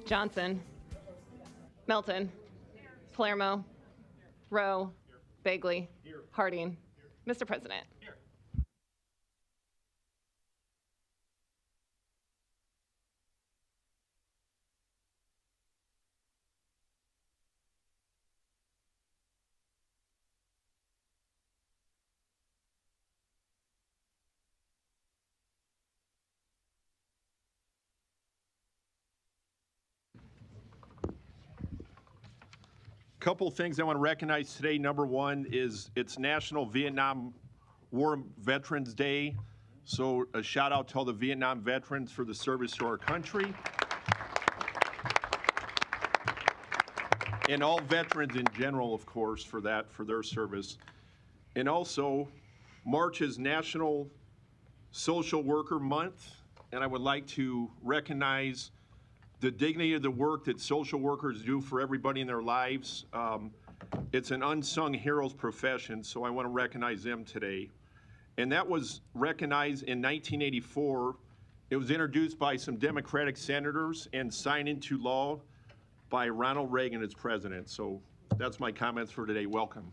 Johnson, Melton, Palermo, Rowe, Bagley, Harding. Mr. President. Couple things I want to recognize today. Number one is it's National Vietnam War Veterans Day. So a shout out to all the Vietnam veterans for the service to our country. And all veterans in general, of course, for their service. And also, March is National Social Worker Month, and I would like to recognize the dignity of the work that social workers do for everybody in their lives. It's an unsung heroes profession, so I want to recognize them today. And that was recognized in 1984. It was introduced by some Democratic senators and signed into law by Ronald Reagan as president. So that's my comments for today. Welcome.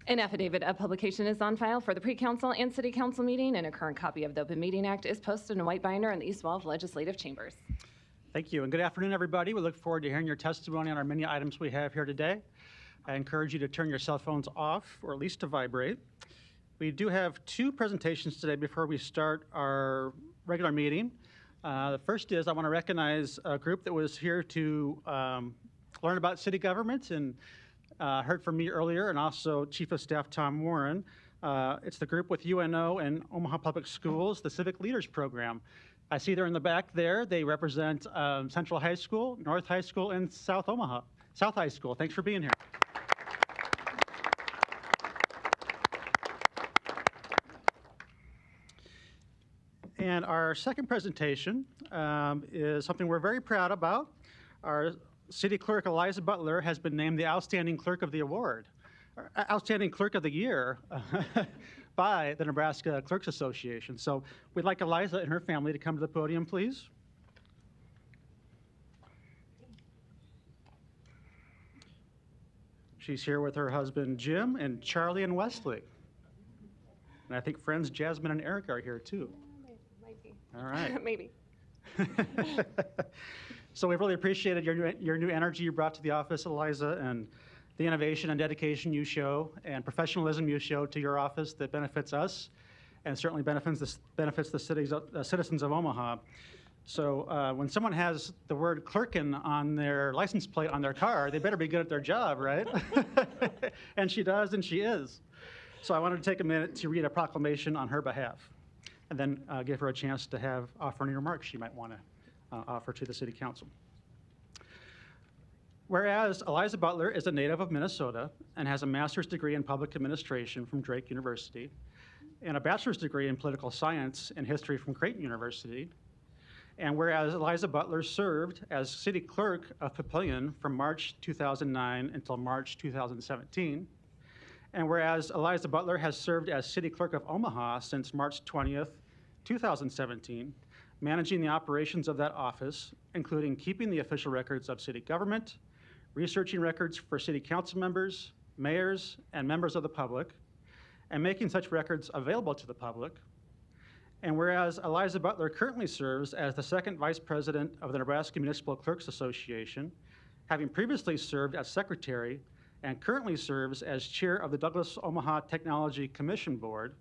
An affidavit of publication is on file for the pre-council and city council meeting, and a current copy of the Open Meeting Act is posted in a white binder in the east wall of legislative chambers. Thank you, and good afternoon, everybody. We look forward to hearing your testimony on our many items we have here today. I encourage you to turn your cell phones off, or at least to vibrate. We do have two presentations today before we start our regular meeting. The first is I want to recognize a group that was here to learn about city government and heard from me earlier, and also Chief of Staff Tom Warren. It's the group with UNO and Omaha Public Schools, the Civic Leaders Program. I see they're in the back there. They represent Central High School, North High School, and South High School. Thanks for being here. And our second presentation is something we're very proud about. Our City Clerk Eliza Butler has been named the Outstanding Clerk of the Award, or Outstanding Clerk of the Year by the Nebraska Clerks Association. So we'd like Eliza and her family to come to the podium, please. She's here with her husband, Jim, and Charlie and Wesley. And I think friends Jasmine and Eric are here, too. Might be. All right. Maybe. So we really appreciated your new energy you brought to the office, Eliza, and the innovation and dedication you show and professionalism you show to your office that benefits us and certainly benefits the citizens of Omaha. So when someone has the word clerkin on their license plate on their car, they better be good at their job, right? And she does, and she is. So I wanted to take a minute to read a proclamation on her behalf, and then give her a chance to offer any remarks she might want to offer to the City Council. Whereas Eliza Butler is a native of Minnesota and has a master's degree in public administration from Drake University and a bachelor's degree in political science and history from Creighton University, and whereas Eliza Butler served as city clerk of Papillion from March 2009 until March 2017, and whereas Eliza Butler has served as city clerk of Omaha since March 20th, 2017, managing the operations of that office, including keeping the official records of city government, researching records for city council members, mayors, and members of the public, and making such records available to the public. And whereas Eliza Butler currently serves as the second vice president of the Nebraska Municipal Clerks Association, having previously served as secretary and currently serves as chair of the Douglas Omaha Technology Commission Board,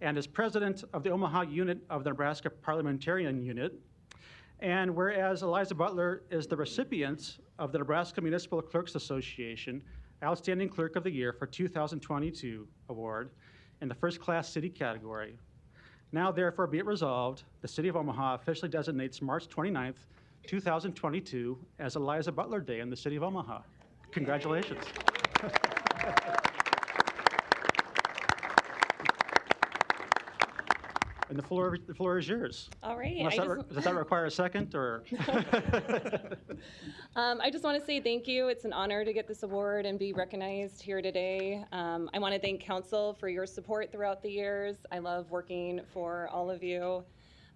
and is president of the Omaha unit of the Nebraska Parliamentarian Unit. And whereas Eliza Butler is the recipient of the Nebraska Municipal Clerks Association Outstanding Clerk of the Year for 2022 award in the first class city category. Now therefore be it resolved, the City of Omaha officially designates March 29th, 2022 as Eliza Butler Day in the City of Omaha. Congratulations. And the floor is yours. All right. Unless does that require a second, or? I just want to say thank you. It's an honor to get this award and be recognized here today. I want to thank council for your support throughout the years. I love working for all of you.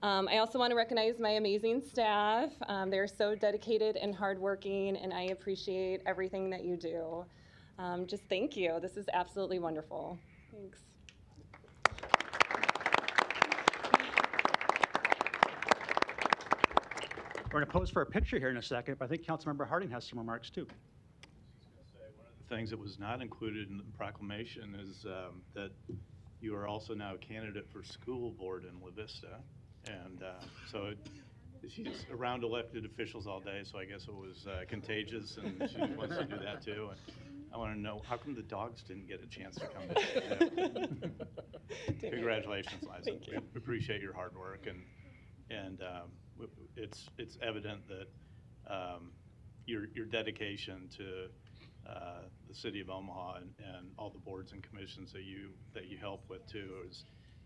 I also want to recognize my amazing staff. They're so dedicated and hardworking, and I appreciate everything that you do. Just thank you. This is absolutely wonderful. Thanks. We're going to pose for a picture here in a second, but I think Councilmember Harding has some remarks too. One of the things that was not included in the proclamation is that you are also now a candidate for school board in La Vista. And so she's around elected officials all day, so I guess it was contagious, and she wants to do that too. And I want to know, how come the dogs didn't get a chance to come in? Congratulations, Liza. Thank you. We appreciate your hard work, and it's evident that your dedication to the city of Omaha and all the boards and commissions that you help with too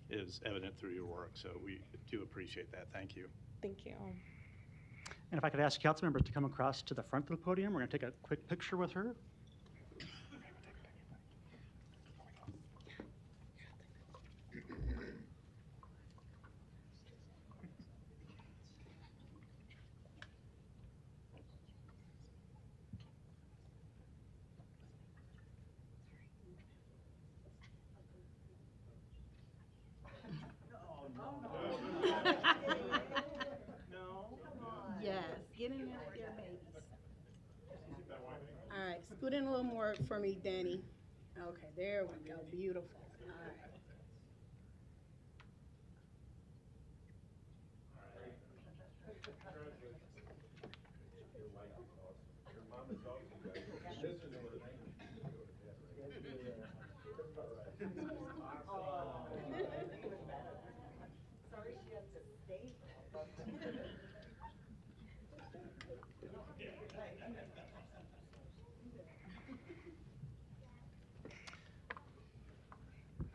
is evident through your work. So we do appreciate that. Thank you. Thank you. And if I could ask council members to come across to the front of the podium, we're going to take a quick picture with her. Yes, get in there with your babies. All right, scoot in a little more for me, Danny. Okay, there we go, beautiful. All right.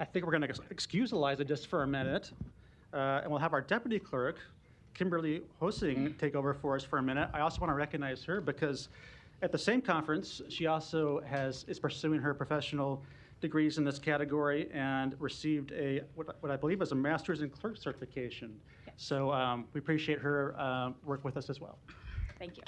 I think we're going to excuse Eliza just for a minute, and we'll have our deputy clerk, Kimberly Hosing, take over for us for a minute. I also want to recognize her because at the same conference, she also is pursuing her professional degrees in this category and received what I believe is a master's in clerk certification. Yes. So we appreciate her work with us as well. Thank you.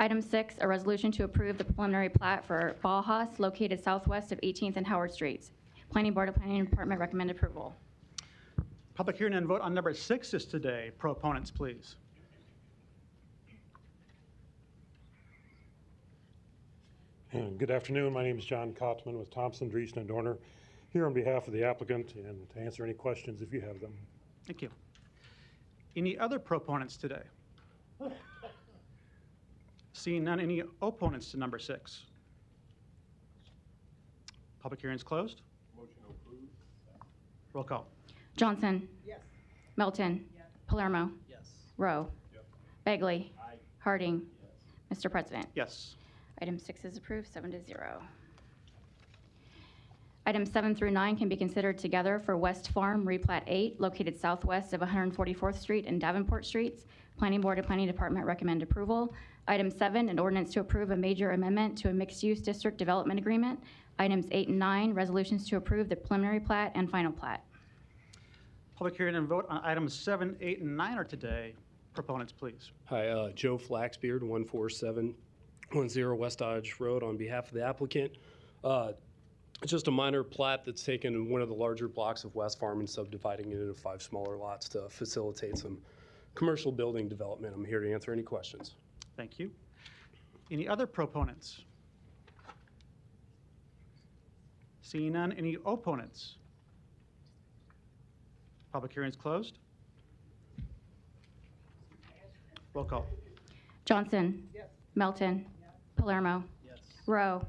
Item 6, a resolution to approve the preliminary plat for Bauhaus located southwest of 18th and Howard Streets. Planning Board of Planning Department recommend approval. Public hearing and vote on number 6 is today. Proponents, please. Good afternoon. My name is John Kottman with Thompson, Dreesen, and Dorner, here on behalf of the applicant and to answer any questions if you have them. Thank you. Any other proponents today? Seeing none, any opponents to number 6? Public hearing is closed. Motion approved. Roll call. Johnson. Yes. Melton. Palermo. Rowe. Bagley. Harding. Mr. President. Yes. Item 6 is approved, 7-0. Items 7 through 9 can be considered together for West Farm Replat 8, located southwest of 144th Street and Davenport Streets. Planning Board and Planning Department recommend approval. Item 7, an ordinance to approve a major amendment to a mixed-use district development agreement. Items 8 and 9, resolutions to approve the preliminary plat and final plat. Public hearing and vote on items 7, 8, and 9 are today. Proponents, please. Hi, Joe Flaxbeard, 14710 West Dodge Road, on behalf of the applicant. It's just a minor plat that's taken one of the larger blocks of West Farm and subdividing it into 5 smaller lots to facilitate some commercial building development. I'm here to answer any questions. Thank you. Any other proponents? Seeing none, any opponents? Public hearing is closed. Roll call. Johnson. Yes. Melton. Palermo. Rowe.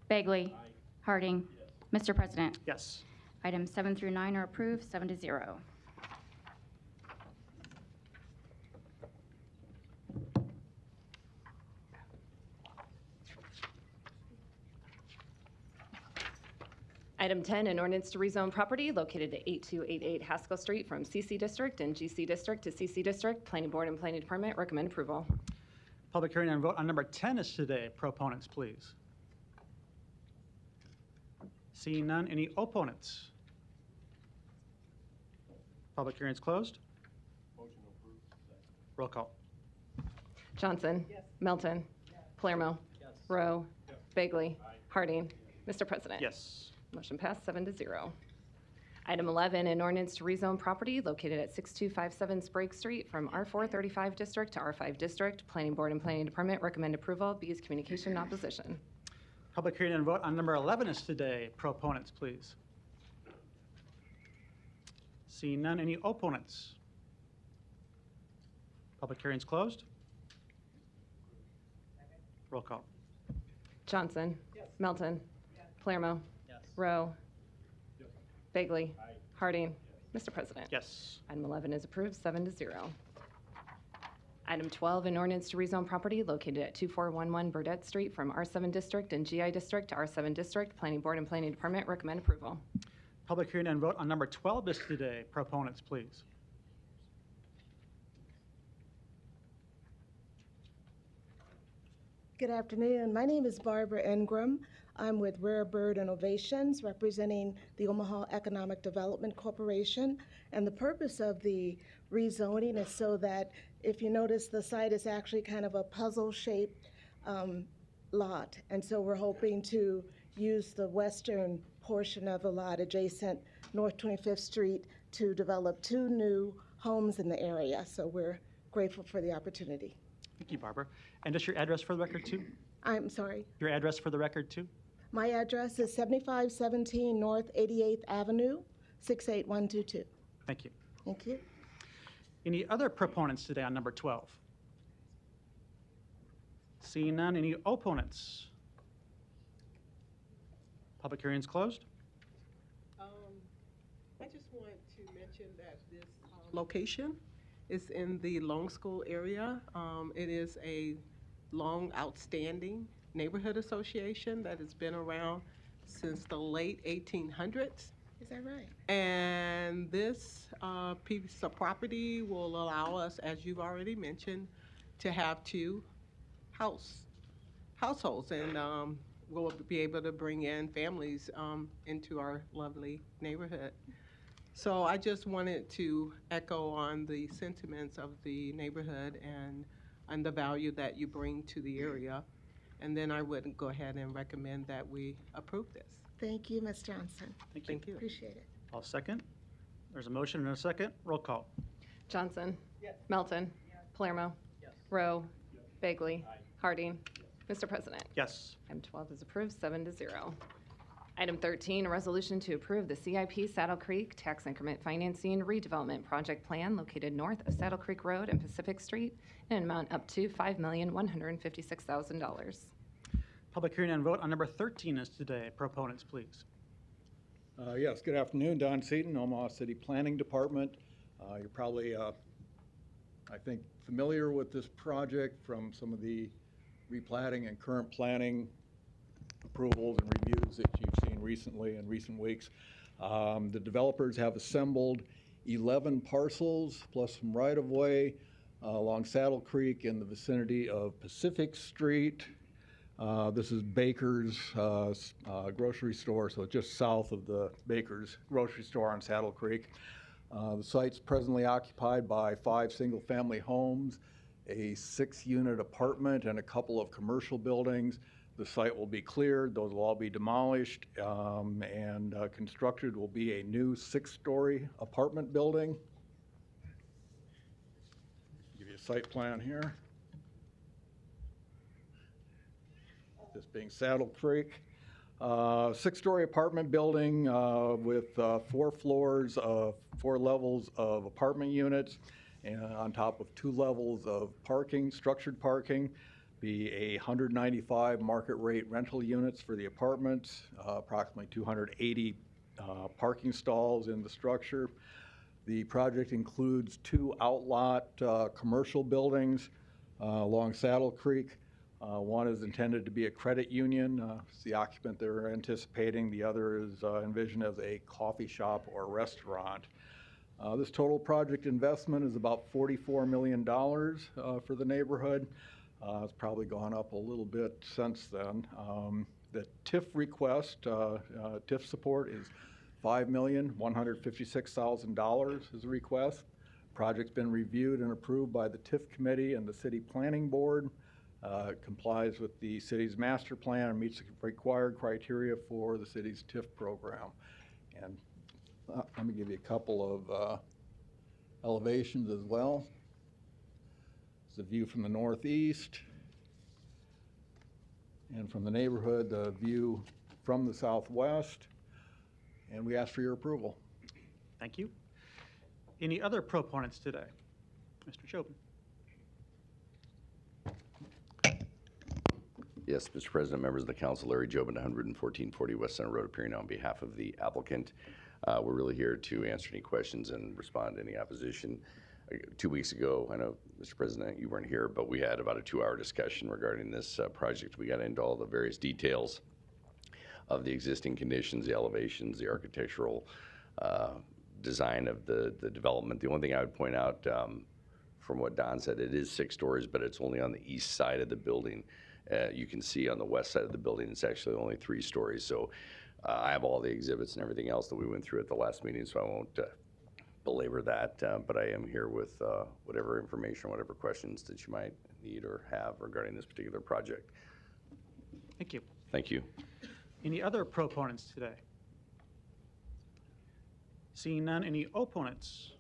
Bagley. Harding. Mr. President. Yes. Items 7 through 9 are approved, 7-0. Item 10, an ordinance to rezone property located at 8288 Haskell Street from CC District and GC District to CC District. Planning Board and Planning Department recommend approval. Public hearing and vote on number 10 is today. Proponents, please. Seeing none, any opponents? Public hearing is closed. Roll call. Johnson. Melton. Palermo. Rowe. Bagley. Harding. Mr. President. Yes. Motion passed 7-0. Item 11, an ordinance to rezone property located at 6257 Sprague Street from R435 District to R5 District. Planning Board and Planning Department recommend approval. B is communication in opposition. Public hearing and vote on number 11 is today. Proponents, please. Seeing none, any opponents? Public hearing is closed. Roll call. Johnson. Melton. Palermo. Rowe. Bagley. Harding. Mr. President. Yes. Item 11 is approved, 7-0. Item 12, an ordinance to rezone property located at 2411 Burdette Street from R7 District and GI District to R7 District. Planning Board and Planning Department recommend approval. Public hearing and vote on number 12 is today. Proponents, please. Good afternoon. My name is Barbara Ingram. I'm with Rare Bird Innovations, representing the Omaha Economic Development Corporation. And the purpose of the rezoning is so that, if you notice, the site is actually kind of a puzzle-shaped lot. And so we're hoping to use the western portion of the lot adjacent North 25th Street to develop 2 new homes in the area. So we're grateful for the opportunity. Thank you, Barbara. And just your address for the record, too? I'm sorry. Your address for the record, too? My address is 7517 North 88th Avenue, 68122. Thank you. Thank you. Any other proponents today on number 12? Seeing none, any opponents? Public hearing is closed. I just want to mention that this location is in the Long School area. It is a long outstanding neighborhood association that has been around since the late 1800s. Is that right? And this piece of property will allow us, as you've already mentioned, to have 2 households, and we'll be able to bring in families into our lovely neighborhood. So I just wanted to echo on the sentiments of the neighborhood and the value that you bring to the area. And then I would go ahead and recommend that we approve this. Thank you, Ms. Johnson. Thank you. Appreciate it. I'll second. There's a motion and a second. Roll call. Johnson. Melton. Palermo. Rowe. Bagley. Harding. Mr. President. Yes. Item 12 is approved, 7-0. Item 13, a resolution to approve the CIP Saddle Creek Tax Increment Financing Redevelopment Project Plan located north of Saddle Creek Road and Pacific Street in an amount up to $5,156,000. Public hearing and vote on number 13 is today. Proponents, please. Yes, good afternoon. Don Seaton, Omaha City Planning Department. You're probably, I think, familiar with this project from some of the replatting and current planning approvals and reviews that you've seen recently in recent weeks. The developers have assembled 11 parcels plus some right-of-way along Saddle Creek in the vicinity of Pacific Street. This is Baker's grocery store, so just south of the Baker's grocery store on Saddle Creek. The site's presently occupied by 5 single-family homes, a 6-unit apartment, and a couple of commercial buildings. The site will be cleared, those will all be demolished, and constructed will be a new 6-story apartment building. Give you a site plan here. This being Saddle Creek. 6-story apartment building with 4 floors, 4 levels of apartment units, and on top of 2 levels of parking, structured parking. Be 195 market rate rental units for the apartments, approximately 280 parking stalls in the structure. The project includes 2 outlot commercial buildings along Saddle Creek. One is intended to be a credit union. It's the occupant they're anticipating. The other is envisioned as a coffee shop or restaurant. This total project investment is about $44 million for the neighborhood. It's probably gone up a little bit since then. The TIF request, TIF support is $5,156,000 is the request. Project's been reviewed and approved by the TIF committee and the city planning board. It complies with the city's master plan and meets the required criteria for the city's TIF program. And let me give you a couple of elevations as well. It's a view from the northeast. And from the neighborhood, the view from the southwest. And we ask for your approval. Thank you. Any other proponents today? Mr. Jobin. Yes, Mr. President, members of the council, Larry Jobin, 11440 West Center Road, appearing on behalf of the applicant. We're really here to answer any questions and respond to any opposition. 2 weeks ago, I know, Mr. President, you weren't here, but we had about a 2-hour discussion regarding this project. We got into all the various details of the existing conditions, the elevations, the architectural design of the development. The only thing I would point out from what Don said, it is 6 stories, but it's only on the east side of the building. You can see on the west side of the building, it's actually only 3 stories. So I have all the exhibits and everything else that we went through at the last meeting, so I won't belabor that, but I am here with whatever information, whatever questions that you might need or have regarding this particular project. Thank you. Thank you. Any other proponents today? Seeing none, any opponents?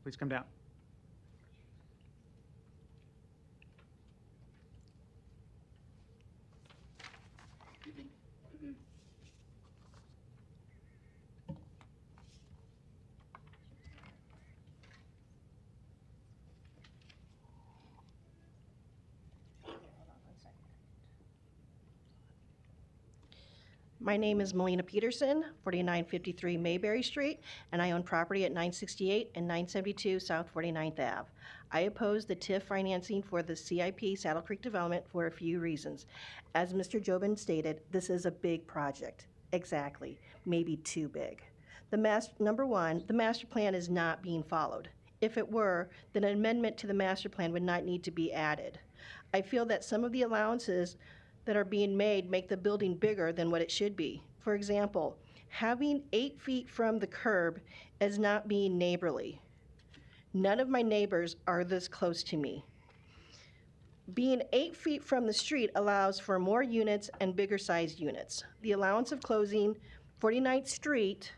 Please come down. My name is Melina Peterson, 4953 Mayberry Street, and I own property at 968 and 972 South 49th Ave. I oppose the TIF financing for the CIP Saddle Creek development for a few reasons. As Mr. Jobin stated, this is a big project. Exactly, maybe too big. Number one, the master plan is not being followed. If it were, then an amendment to the master plan would not need to be added. I feel that some of the allowances that are being made make the building bigger than what it should be. For example, having 8 feet from the curb is not being neighborly. None of my neighbors are this close to me. Being 8 feet from the street allows for more units and bigger sized units. The allowance of closing 49th Street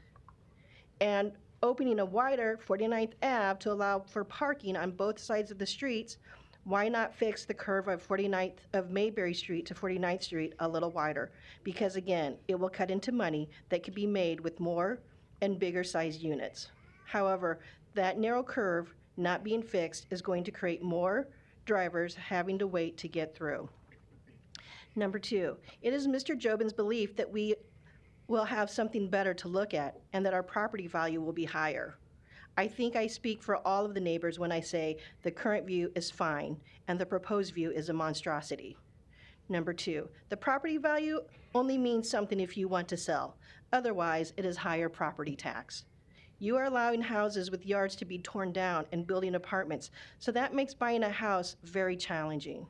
and opening a wider 49th Ave to allow for parking on both sides of the streets, why not fix the curve of 49th of Mayberry Street to 49th Street a little wider? Because again, it will cut into money that could be made with more and bigger sized units. However, that narrow curve not being fixed is going to create more drivers having to wait to get through. Number 2, it is Mr. Jobin's belief that we will have something better to look at and that our property value will be higher. I think I speak for all of the neighbors when I say the current view is fine and the proposed view is a monstrosity. Number 2, the property value only means something if you want to sell. Otherwise, it is higher property tax. You are allowing houses with yards to be torn down and building apartments, so that makes buying a house very challenging.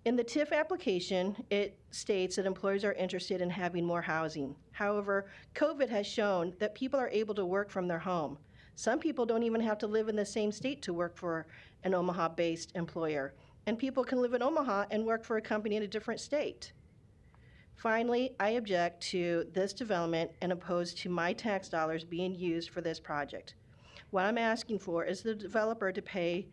In the TIF application, it states that employers are interested in having more housing. However, COVID has shown that people are able to work from their home. Some people don't even have to live in the same state to work for an Omaha-based employer. And people can live in Omaha and work for a company in a different state. Finally, I object to this development and oppose to my tax dollars being used for this project. What I'm asking for is the developer to pay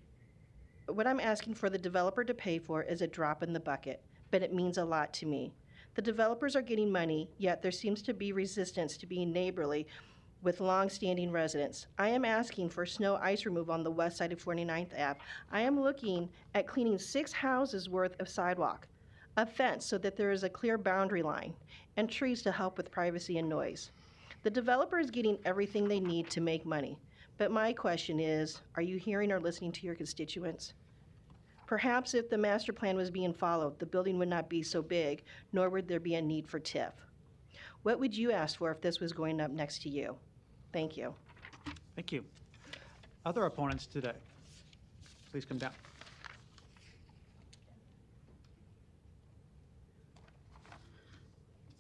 for is a drop in the bucket, but it means a lot to me. The developers are getting money, yet there seems to be resistance to being neighborly with long-standing residents. I am asking for snow ice removal on the west side of 49th Ave. I am looking at cleaning 6 houses worth of sidewalk, a fence so that there is a clear boundary line, and trees to help with privacy and noise. The developer is getting everything they need to make money. But my question is, are you hearing or listening to your constituents? Perhaps if the master plan was being followed, the building would not be so big, nor would there be a need for TIF. What would you ask for if this was going up next to you? Thank you. Thank you. Other opponents today, please come down.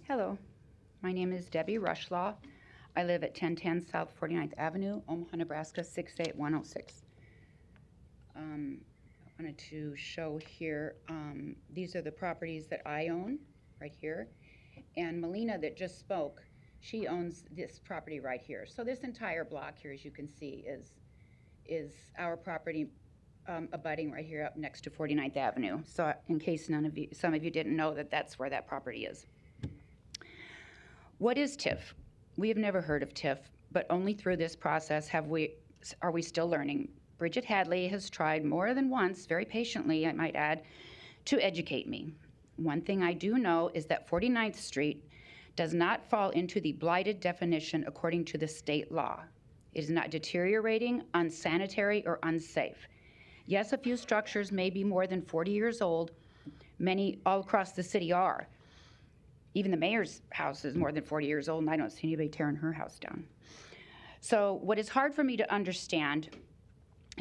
Hello, my name is Debbie Rushlaw. I live at 1010 South 49th Avenue, Omaha, Nebraska 68106. I wanted to show here, these are the properties that I own right here. And Melina that just spoke, she owns this property right here. So this entire block here, as you can see, is our property abutting right here up next to 49th Avenue. So in case some of you didn't know that that's where that property is. What is TIF? We have never heard of TIF, but only through this process are we still learning. Bridget Hadley has tried more than once, very patiently, I might add, to educate me. One thing I do know is that 49th Street does not fall into the blighted definition according to the state law. It is not deteriorating, unsanitary, or unsafe. Yes, a few structures may be more than 40 years old. Many all across the city are. Even the mayor's house is more than 40 years old, and I don't see anybody tearing her house down. So what is hard for me to understand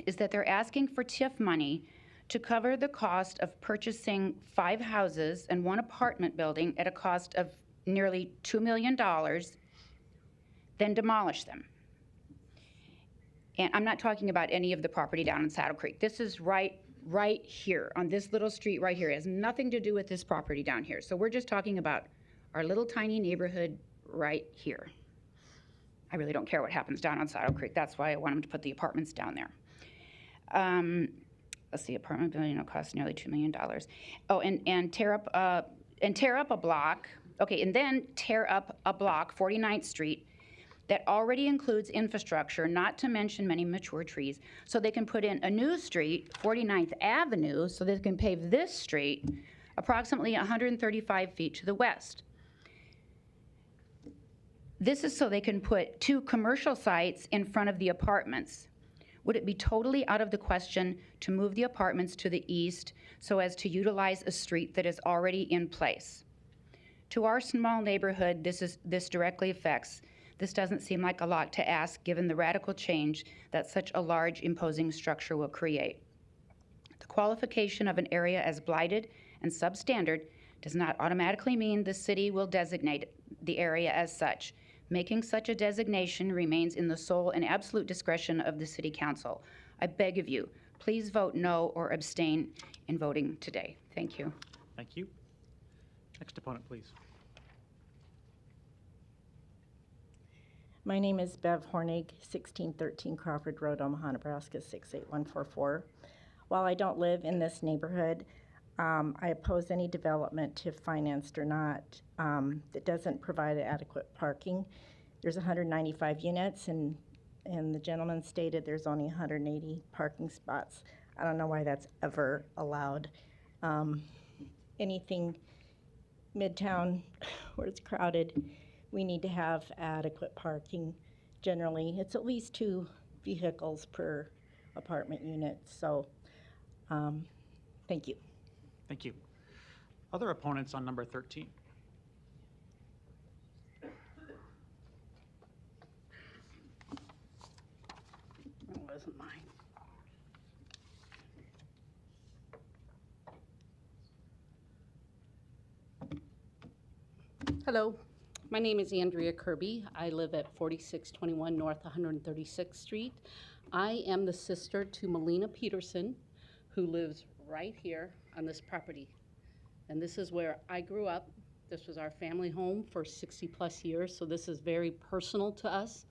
is that they're asking for TIF money to cover the cost of purchasing 5 houses and 1 apartment building at a cost of nearly $2 million, then demolish them. And I'm not talking about any of the property down in Saddle Creek. This is right here on this little street right here. It has nothing to do with this property down here. So we're just talking about our little tiny neighborhood right here. I really don't care what happens down on Saddle Creek. That's why I want them to put the apartments down there. Let's see, apartment building will cost nearly $2 million. Oh, and tear up a block. Okay, and then tear up a block, 49th Street, that already includes infrastructure, not to mention many mature trees, so they can put in a new street, 49th Avenue, so they can pave this street approximately 135 feet to the west. This is so they can put 2 commercial sites in front of the apartments. Would it be totally out of the question to move the apartments to the east so as to utilize a street that is already in place? To our small neighborhood, this directly affects. This doesn't seem like a lot to ask given the radical change that such a large imposing structure will create. The qualification of an area as blighted and substandard does not automatically mean the city will designate the area as such. Making such a designation remains in the sole and absolute discretion of the City Council. I beg of you, please vote no or abstain in voting today. Thank you. Thank you. Next opponent, please. My name is Bev Hornig, 1613 Crawford Road, Omaha, Nebraska 68144. While I don't live in this neighborhood, I oppose any development, TIF financed or not, that doesn't provide adequate parking. There's 195 units, and the gentleman stated there's only 180 parking spots. I don't know why that's ever allowed. Anything midtown where it's crowded, we need to have adequate parking. Generally, it's at least 2 vehicles per apartment unit. So, thank you. Thank you. Other opponents on number 13? It wasn't mine. Hello, my name is Andrea Kirby. I live at 4621 North 136th Street. I am the sister to Melina Peterson, who lives right here on this property. And this is where I grew up. This was our family home for 60 plus years, so this is very personal to us.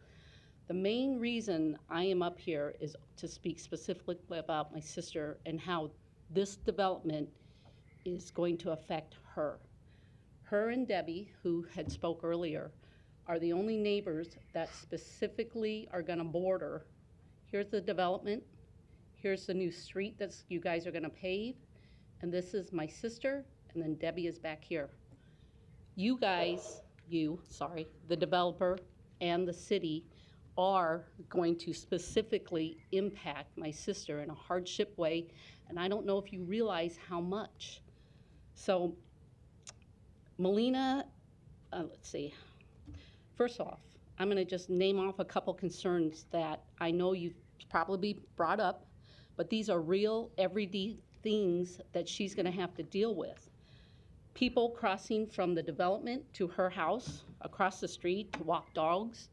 The main reason I am up here is to speak specifically about my sister and how this development is going to affect her. Her and Debbie, who had spoke earlier, are the only neighbors that specifically are gonna border. Here's the development. Here's the new street that you guys are gonna pave. And this is my sister, and then Debbie is back here. You guys, the developer and the city are going to specifically impact my sister in a hardship way, and I don't know if you realize how much. So, Melina, let's see. First off, I'm going to just name off a couple concerns that I know you've probably brought up, but these are real, everyday things that she's going to have to deal with. People crossing from the development to her house across the street to walk dogs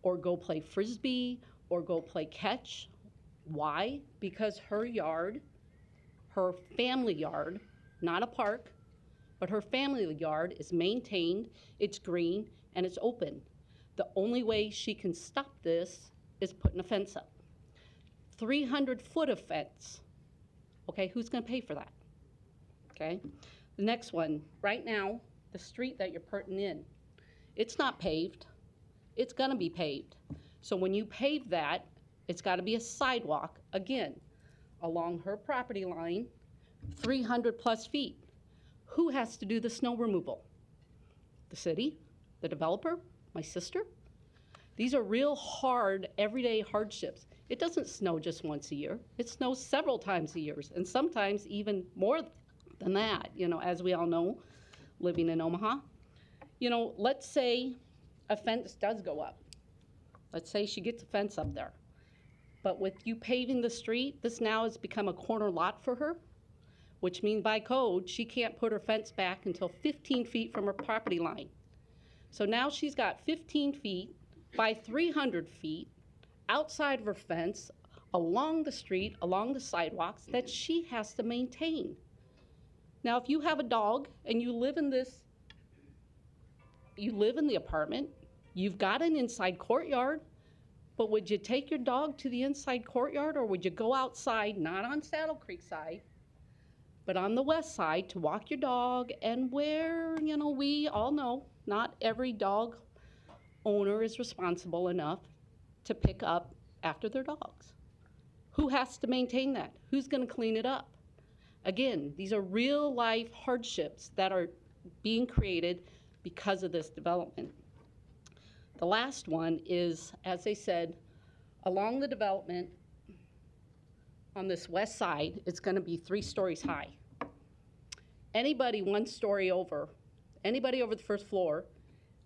or go play frisbee or go play catch. Why? Because her yard, her family yard, not a park, but her family yard is maintained, it's green, and it's open. The only way she can stop this is putting a fence up. 300-foot of fence. Okay, who's going to pay for that? Okay. The next one, right now, the street that you're putting in, it's not paved. It's going to be paved. So when you pave that, it's got to be a sidewalk, again, along her property line, 300 plus feet. Who has to do the snow removal? The city? The developer? My sister? These are real hard, everyday hardships. It doesn't snow just once a year. It snows several times a year, and sometimes even more than that, you know, as we all know, living in Omaha. You know, let's say a fence does go up. Let's say she gets a fence up there. But with you paving the street, this now has become a corner lot for her, which means by code, she can't put her fence back until 15 feet from her property line. So now she's got 15 feet by 300 feet outside of her fence, along the street, along the sidewalks that she has to maintain. Now, if you have a dog and you live in the apartment, you've got an inside courtyard, but would you take your dog to the inside courtyard, or would you go outside, not on Saddle Creek side, but on the west side to walk your dog, and where, you know, we all know not every dog owner is responsible enough to pick up after their dogs. Who has to maintain that? Who's going to clean it up? Again, these are real life hardships that are being created because of this development. The last one is, as I said, along the development on this west side, it's going to be 3 stories high. Anybody 1 story over, anybody over the first floor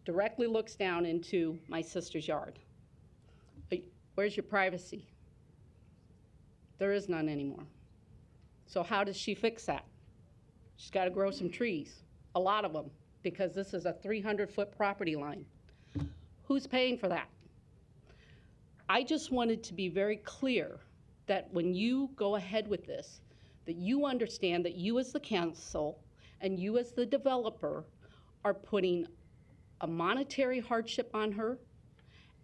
directly looks down into my sister's yard. Where's your privacy? There is none anymore. So how does she fix that? She's got to grow some trees, a lot of them, because this is a 300-foot property line. Who's paying for that? I just wanted to be very clear that when you go ahead with this, that you understand that you as the council and you as the developer are putting a monetary hardship on her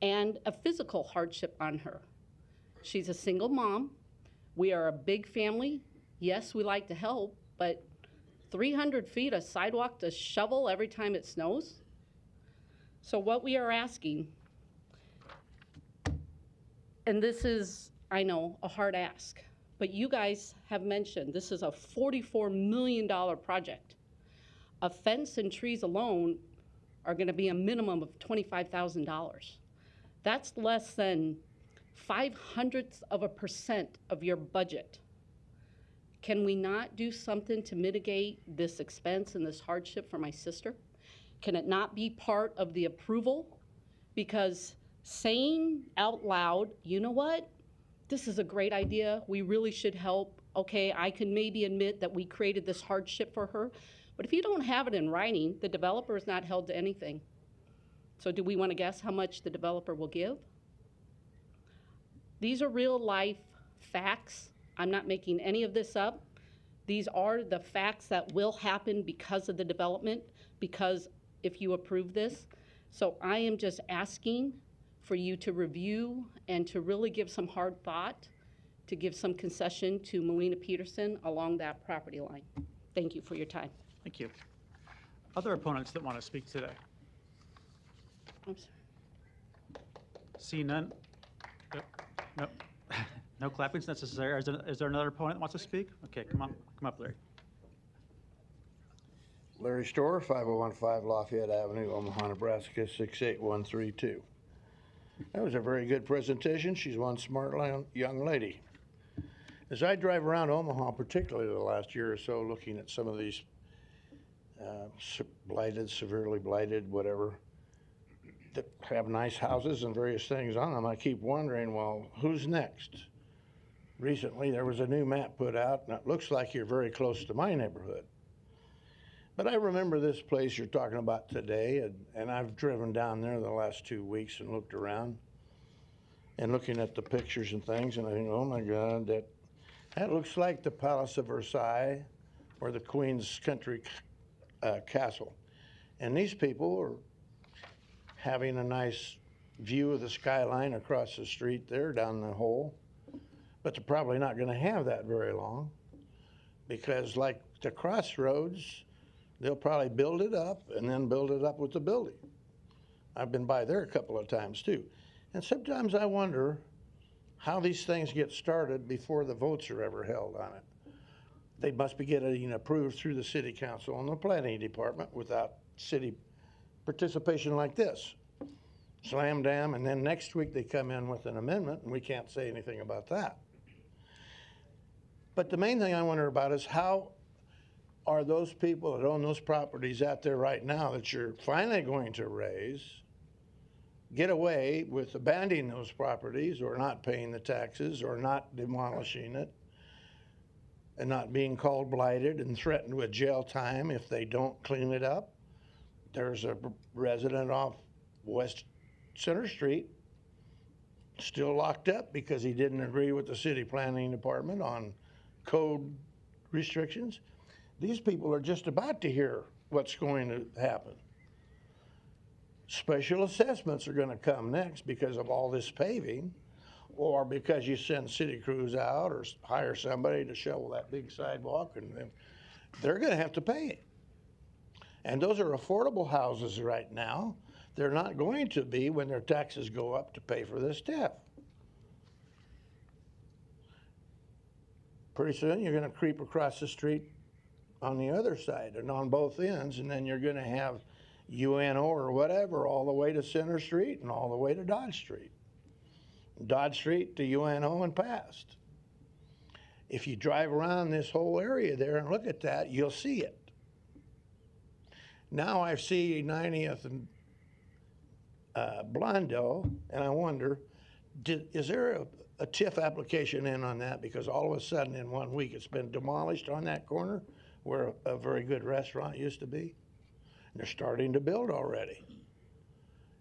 and a physical hardship on her. She's a single mom. We are a big family. Yes, we like to help, but 300 feet of sidewalk to shovel every time it snows? So what we are asking, and this is, I know, a hard ask, but you guys have mentioned this is a $44 million project. A fence and trees alone are going to be a minimum of $25,000. That's less than 0.05% of your budget. Can we not do something to mitigate this expense and this hardship for my sister? Can it not be part of the approval? Because saying out loud, you know what? This is a great idea. We really should help. Okay, I can maybe admit that we created this hardship for her. But if you don't have it in writing, the developer is not held to anything. So do we want to guess how much the developer will give? These are real life facts. I'm not making any of this up. These are the facts that will happen because of the development, because if you approve this. So I am just asking for you to review and to really give some hard thought, to give some concession to Melina Peterson along that property line. Thank you for your time. Thank you. Other opponents that want to speak today? I'm sorry. See none? No. No clapping's necessary. Is there another opponent that wants to speak? Okay, come up, Larry. Larry Storer, 5015 Lafayette Avenue, Omaha, Nebraska, 68132. That was a very good presentation. She's one smart young lady. As I drive around Omaha, particularly the last year or so, looking at some of these blighted, severely blighted, whatever, that have nice houses and various things on them, I keep wondering, well, who's next? Recently, there was a new map put out, and it looks like you're very close to my neighborhood. But I remember this place you're talking about today, and I've driven down there the last 2 weeks and looked around and looking at the pictures and things, and I think, oh my God, that looks like the Palace of Versailles or the Queen's Country Castle. And these people are having a nice view of the skyline across the street there down the hole, but they're probably not going to have that very long, because like the Crossroads, they'll probably build it up and then build it up with the building. I've been by there a couple of times too. And sometimes I wonder how these things get started before the votes are ever held on it. They must be getting approved through the city council and the planning department without city participation like this. Slam dam, and then next week they come in with an amendment and we can't say anything about that. But the main thing I wonder about is how are those people that own those properties out there right now that you're finally going to raise get away with abandoning those properties or not paying the taxes or not demolishing it and not being called blighted and threatened with jail time if they don't clean it up? There's a resident off West Center Street still locked up because he didn't agree with the city planning department on code restrictions. These people are just about to hear what's going to happen. Special assessments are going to come next because of all this paving, or because you send city crews out or hire somebody to shovel that big sidewalk, and they're going to have to pay it. And those are affordable houses right now. They're not going to be when their taxes go up to pay for this TIF. Pretty soon you're going to creep across the street on the other side and on both ends, and then you're going to have UNO or whatever all the way to Center Street and all the way to Dodge Street. Dodge Street to UNO and past. If you drive around this whole area there and look at that, you'll see it. Now I see 90th and Blondell, and I wonder, is there a TIF application in on that? Because all of a sudden in 1 week it's been demolished on that corner where a very good restaurant used to be. And they're starting to build already.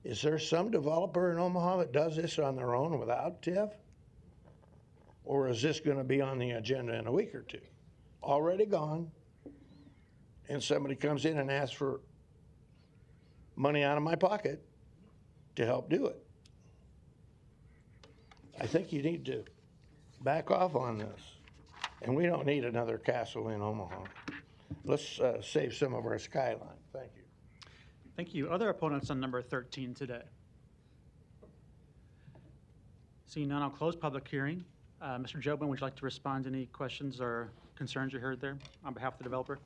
Is there some developer in Omaha that does this on their own without TIF? Or is this going to be on the agenda in a week or two? Already gone, and somebody comes in and asks for money out of my pocket to help do it. I think you need to back off on this. And we don't need another castle in Omaha. Let's save some of our skyline. Thank you. Thank you. Other opponents on number 13 today? Seeing none, I'll close public hearing. Mr. Jobin, would you like to respond to any questions or concerns you heard there on behalf of the developer?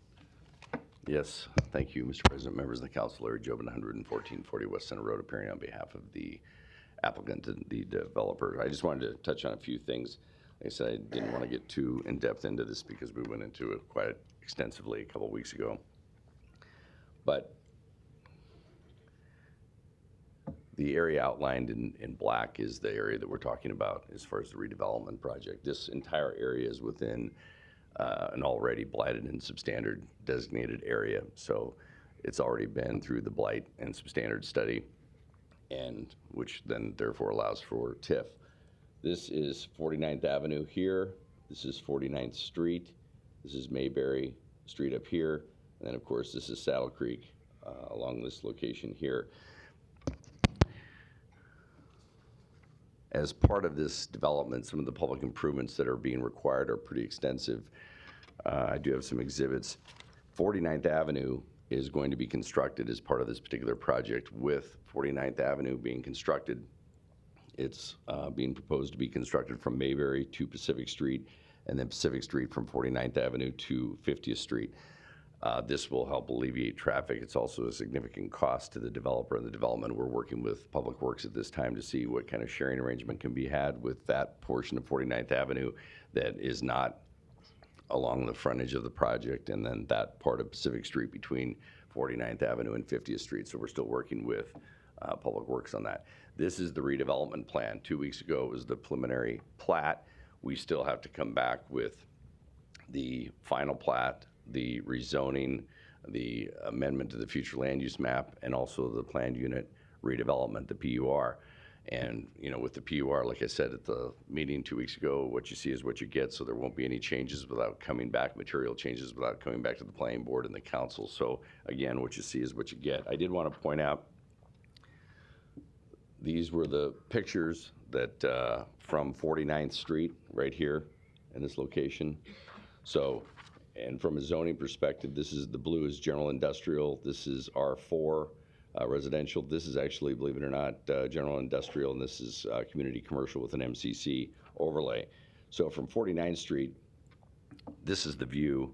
Yes, thank you, Mr. President, members of the council. Larry Jobin, 11440 West Center Road, appearing on behalf of the applicant and the developer. I just wanted to touch on a few things. Like I said, I didn't want to get too in-depth into this because we went into it quite extensively a couple weeks ago. But the area outlined in black is the area that we're talking about as far as the redevelopment project. This entire area is within an already blighted and substandard designated area. So it's already been through the blight and substandard study, and which then therefore allows for TIF. This is 49th Avenue here. This is 49th Street. This is Mayberry Street up here. And then, of course, this is Saddle Creek along this location here. As part of this development, some of the public improvements that are being required are pretty extensive. I do have some exhibits. 49th Avenue is going to be constructed as part of this particular project. With 49th Avenue being constructed, it's being proposed to be constructed from Mayberry to Pacific Street, and then Pacific Street from 49th Avenue to 50th Street. This will help alleviate traffic. It's also a significant cost to the developer and the development. We're working with Public Works at this time to see what kind of sharing arrangement can be had with that portion of 49th Avenue that is not along the frontage of the project, and then that part of Pacific Street between 49th Avenue and 50th Street. So we're still working with Public Works on that. This is the redevelopment plan. 2 weeks ago it was the preliminary plat. We still have to come back with the final plat, the rezoning, the amendment to the future land use map, and also the planned unit redevelopment, the PUR. And, you know, with the PUR, like I said at the meeting 2 weeks ago, what you see is what you get, so there won't be any changes without coming back, material changes without coming back to the planning board and the council. So again, what you see is what you get. I did want to point out, these were the pictures that from 49th Street right here in this location. So, and from a zoning perspective, this is the blue is general industrial, this is R4 residential, this is actually, believe it or not, general industrial, and this is community commercial with an MCC overlay. So from 49th Street, this is the view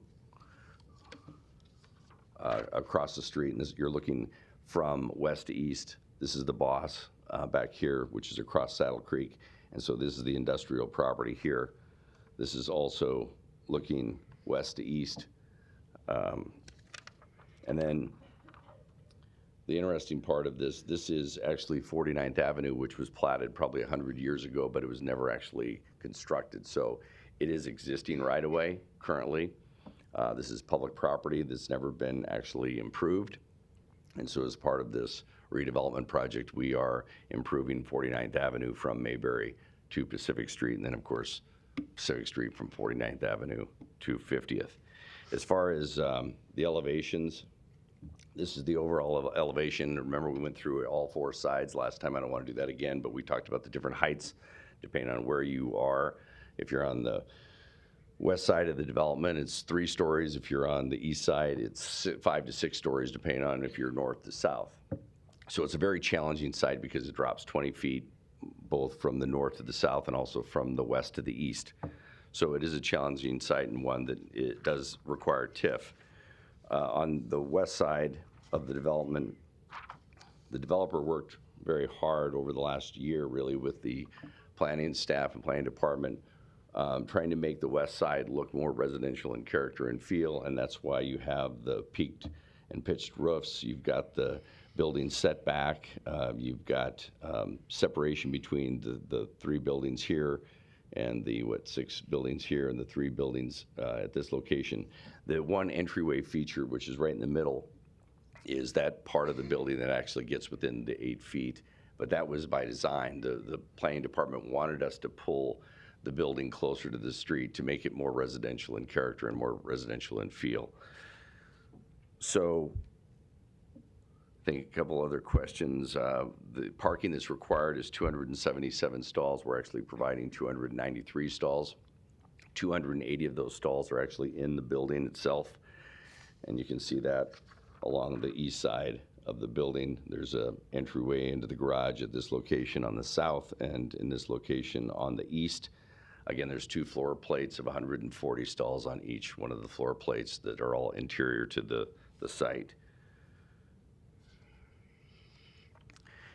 across the street, and this, you're looking from west to east. This is the Boss back here, which is across Saddle Creek, and so this is the industrial property here. This is also looking west to east. And then the interesting part of this is actually 49th Avenue, which was platted probably 100 years ago, but it was never actually constructed. So it is existing right away currently. This is public property that's never been actually improved. And so as part of this redevelopment project, we are improving 49th Avenue from Mayberry to Pacific Street, and then of course Pacific Street from 49th Avenue to 50th. As far as the elevations, this is the overall elevation. Remember, we went through all four sides last time. I don't want to do that again, but we talked about the different heights depending on where you are. If you're on the west side of the development, it's 3 stories. If you're on the east side, it's 5 to 6 stories, depending on if you're north to south. So it's a very challenging site because it drops 20 feet, both from the north to the south and also from the west to the east. So it is a challenging site and one that it does require TIF. On the west side of the development, the developer worked very hard over the last year, really, with the planning staff and planning department, trying to make the west side look more residential in character and feel, and that's why you have the peaked and pitched roofs. You've got the building setback. You've got separation between the 3 buildings here and the 6 buildings here and the 3 buildings at this location. The one entryway feature, which is right in the middle, is that part of the building that actually gets within the 8 feet. But that was by design. The planning department wanted us to pull the building closer to the street to make it more residential in character and more residential in feel. So I think a couple other questions. The parking that's required is 277 stalls. We're actually providing 293 stalls. 280 of those stalls are actually in the building itself. And you can see that along the east side of the building. There's an entryway into the garage at this location on the south and in this location on the east. Again, there's 2 floor plates of 140 stalls on each one of the floor plates that are all interior to the site.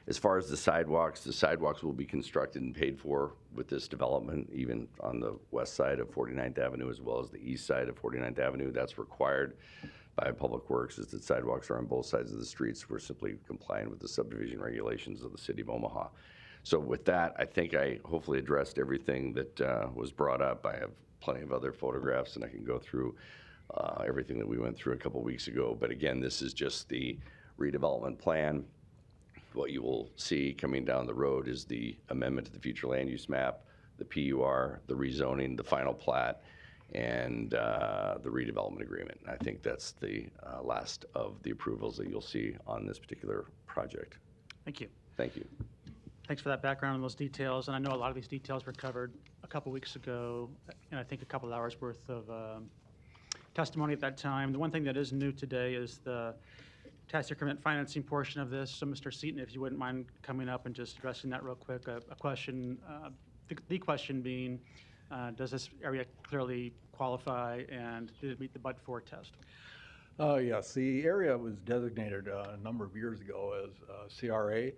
As far as the sidewalks will be constructed and paid for with this development, even on the west side of 49th Avenue as well as the east side of 49th Avenue. That's required by Public Works, is that sidewalks are on both sides of the streets. We're simply complying with the subdivision regulations of the City of Omaha. So with that, I think I hopefully addressed everything that was brought up. I have plenty of other photographs, and I can go through everything that we went through a couple weeks ago. But again, this is just the redevelopment plan. What you will see coming down the road is the amendment to the future land use map, the PUR, the rezoning, the final plat, and the redevelopment agreement. And I think that's the last of the approvals that you'll see on this particular project. Thank you. Thank you. Thanks for that background and those details. And I know a lot of these details were covered a couple weeks ago, and I think a couple of hours worth of testimony at that time. The one thing that is new today is the tax increment financing portion of this. So Mr. Seaton, if you wouldn't mind coming up and just addressing that real quick. A question, the question being, does this area clearly qualify, and did it meet the but-for test? Yes, the area was designated a number of years ago as CRA.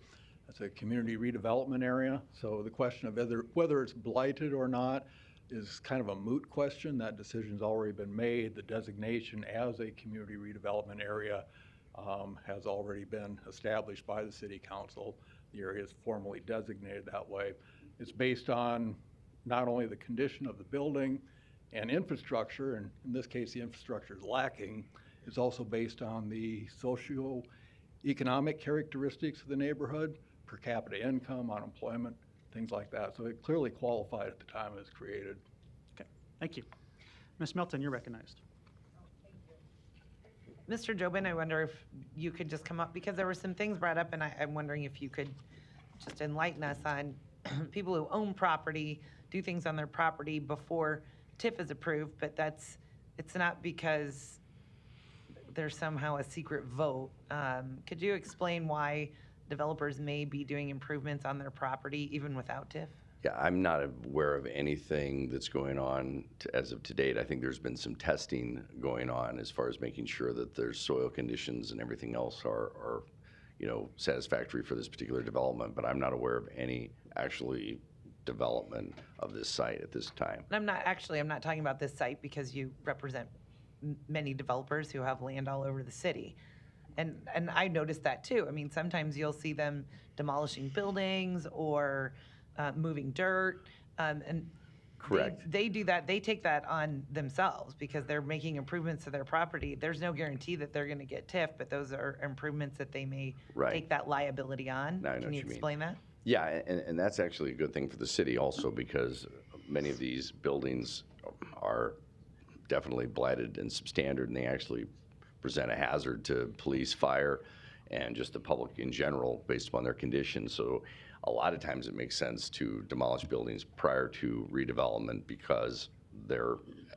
That's a community redevelopment area. So the question of whether it's blighted or not is kind of a moot question. That decision's already been made. The designation as a community redevelopment area has already been established by the city council. The area is formally designated that way. It's based on not only the condition of the building and infrastructure, and in this case the infrastructure is lacking, it's also based on the socio-economic characteristics of the neighborhood, per capita income, unemployment, things like that. So it clearly qualified at the time it was created. Okay, thank you. Ms. Milton, you're recognized. Mr. Jobin, I wonder if you could just come up, because there were some things brought up, and I'm wondering if you could just enlighten us on people who own property, do things on their property before TIF is approved, but it's not because there's somehow a secret vote. Could you explain why developers may be doing improvements on their property even without TIF? Yeah, I'm not aware of anything that's going on as of to date. I think there's been some testing going on as far as making sure that there's soil conditions and everything else are satisfactory for this particular development, but I'm not aware of any actually development of this site at this time. And I'm not talking about this site because you represent many developers who have land all over the city. And I noticed that too. I mean, sometimes you'll see them demolishing buildings or moving dirt. And correct. They do that. They take that on themselves because they're making improvements to their property. There's no guarantee that they're going to get TIF, but those are improvements that they may take that liability on. Now I know Can you what you explain that? Yeah, and that's actually a good thing for the city also, because many of these buildings are definitely blighted and substandard, and they actually present a hazard to police, fire, and just the public in general based upon their condition. So a lot of times it makes sense to demolish buildings prior to redevelopment because they're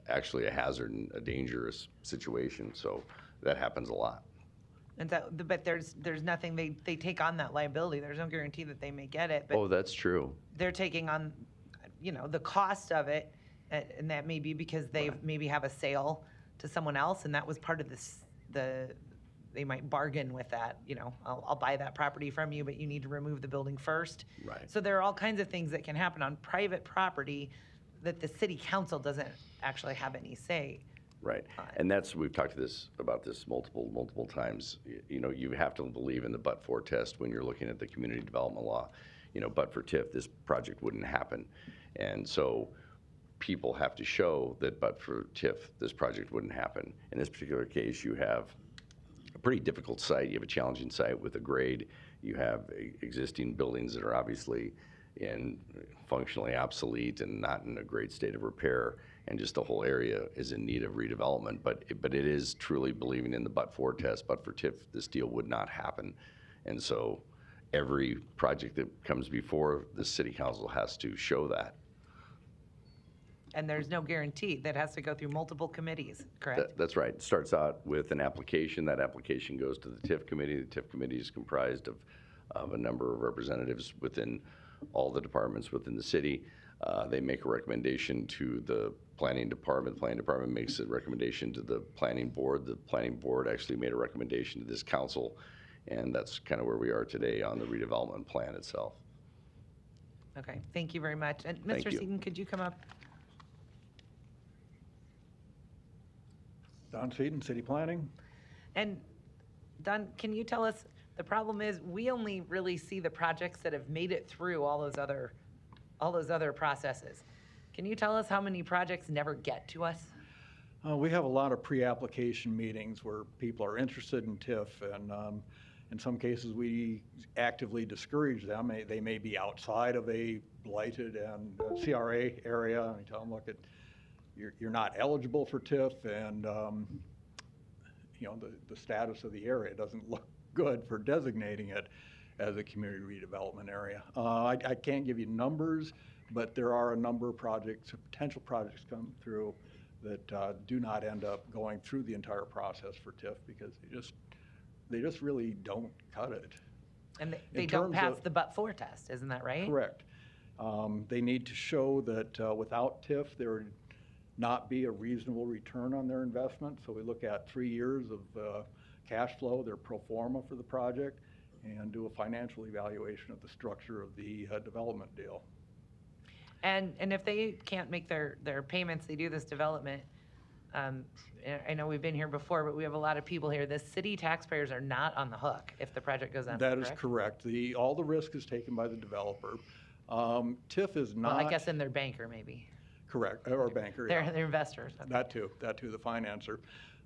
actually a hazard and a dangerous situation. So that happens a lot. And but there's nothing, they take on that liability. There's no guarantee that they may get it. But Oh, that's true. they're taking on, the cost of it, and that may be because they maybe have a sale to someone else, and that was part of they might bargain with that, I'll buy that property from you, but you need to remove the building first. Right. So there are all kinds of things that can happen on private property that the city council doesn't actually have any say. Right, and we've talked about this multiple times. You have to believe in the but-for test when you're looking at the community development law. But for TIF, this project wouldn't happen. And so people have to show that but for TIF, this project wouldn't happen. In this particular case, you have a pretty difficult site. You have a challenging site with a grade. You have existing buildings that are obviously functionally obsolete and not in a great state of repair, and just the whole area is in need of redevelopment. But it is truly believing in the but-for test. But for TIF, this deal would not happen. And so every project that comes before the city council has to show that. And there's no guarantee. That has to go through multiple committees, correct? That's right. It starts out with an application. That application goes to the TIF committee. The TIF committee is comprised of a number of representatives within all the departments within the city. They make a recommendation to the planning department. The planning department makes a recommendation to the planning board. The planning board actually made a recommendation to this council, and that's kind of where we are today on the redevelopment plan itself. Okay, thank you very much. And Thank Mr. you. Seaton, could you come up? Don Seaton, City Planning. And Don, can you tell us, the problem is we only really see the projects that have made it through all those other processes. Can you tell us how many projects never get to us? We have a lot of pre-application meetings where people are interested in TIF, and in some cases we actively discourage them. They may be outside of a blighted and CRA area, and we tell them, look, you're not eligible for TIF, and the status of the area doesn't look good for designating it as a community redevelopment area. I can't give you numbers, but there are a number of projects, potential projects come through that do not end up going through the entire process for TIF because they just really don't cut it. And they don't pass the but-for test, isn't that right? Correct. They need to show that without TIF, not be a reasonable return on their investment. So we look at 3 years of cash flow, their pro forma for the project, and do a financial evaluation of the structure of the development deal. And if they can't make their payments, they do this development. I know we've been here before, but we have a lot of people here. The city taxpayers are not on the hook if the project goes on. That is correct. All the risk is taken by the developer. TIF is not. Well, I guess in their banker maybe. Correct, or banker. They're yeah. investors. Okay. That too, the financer.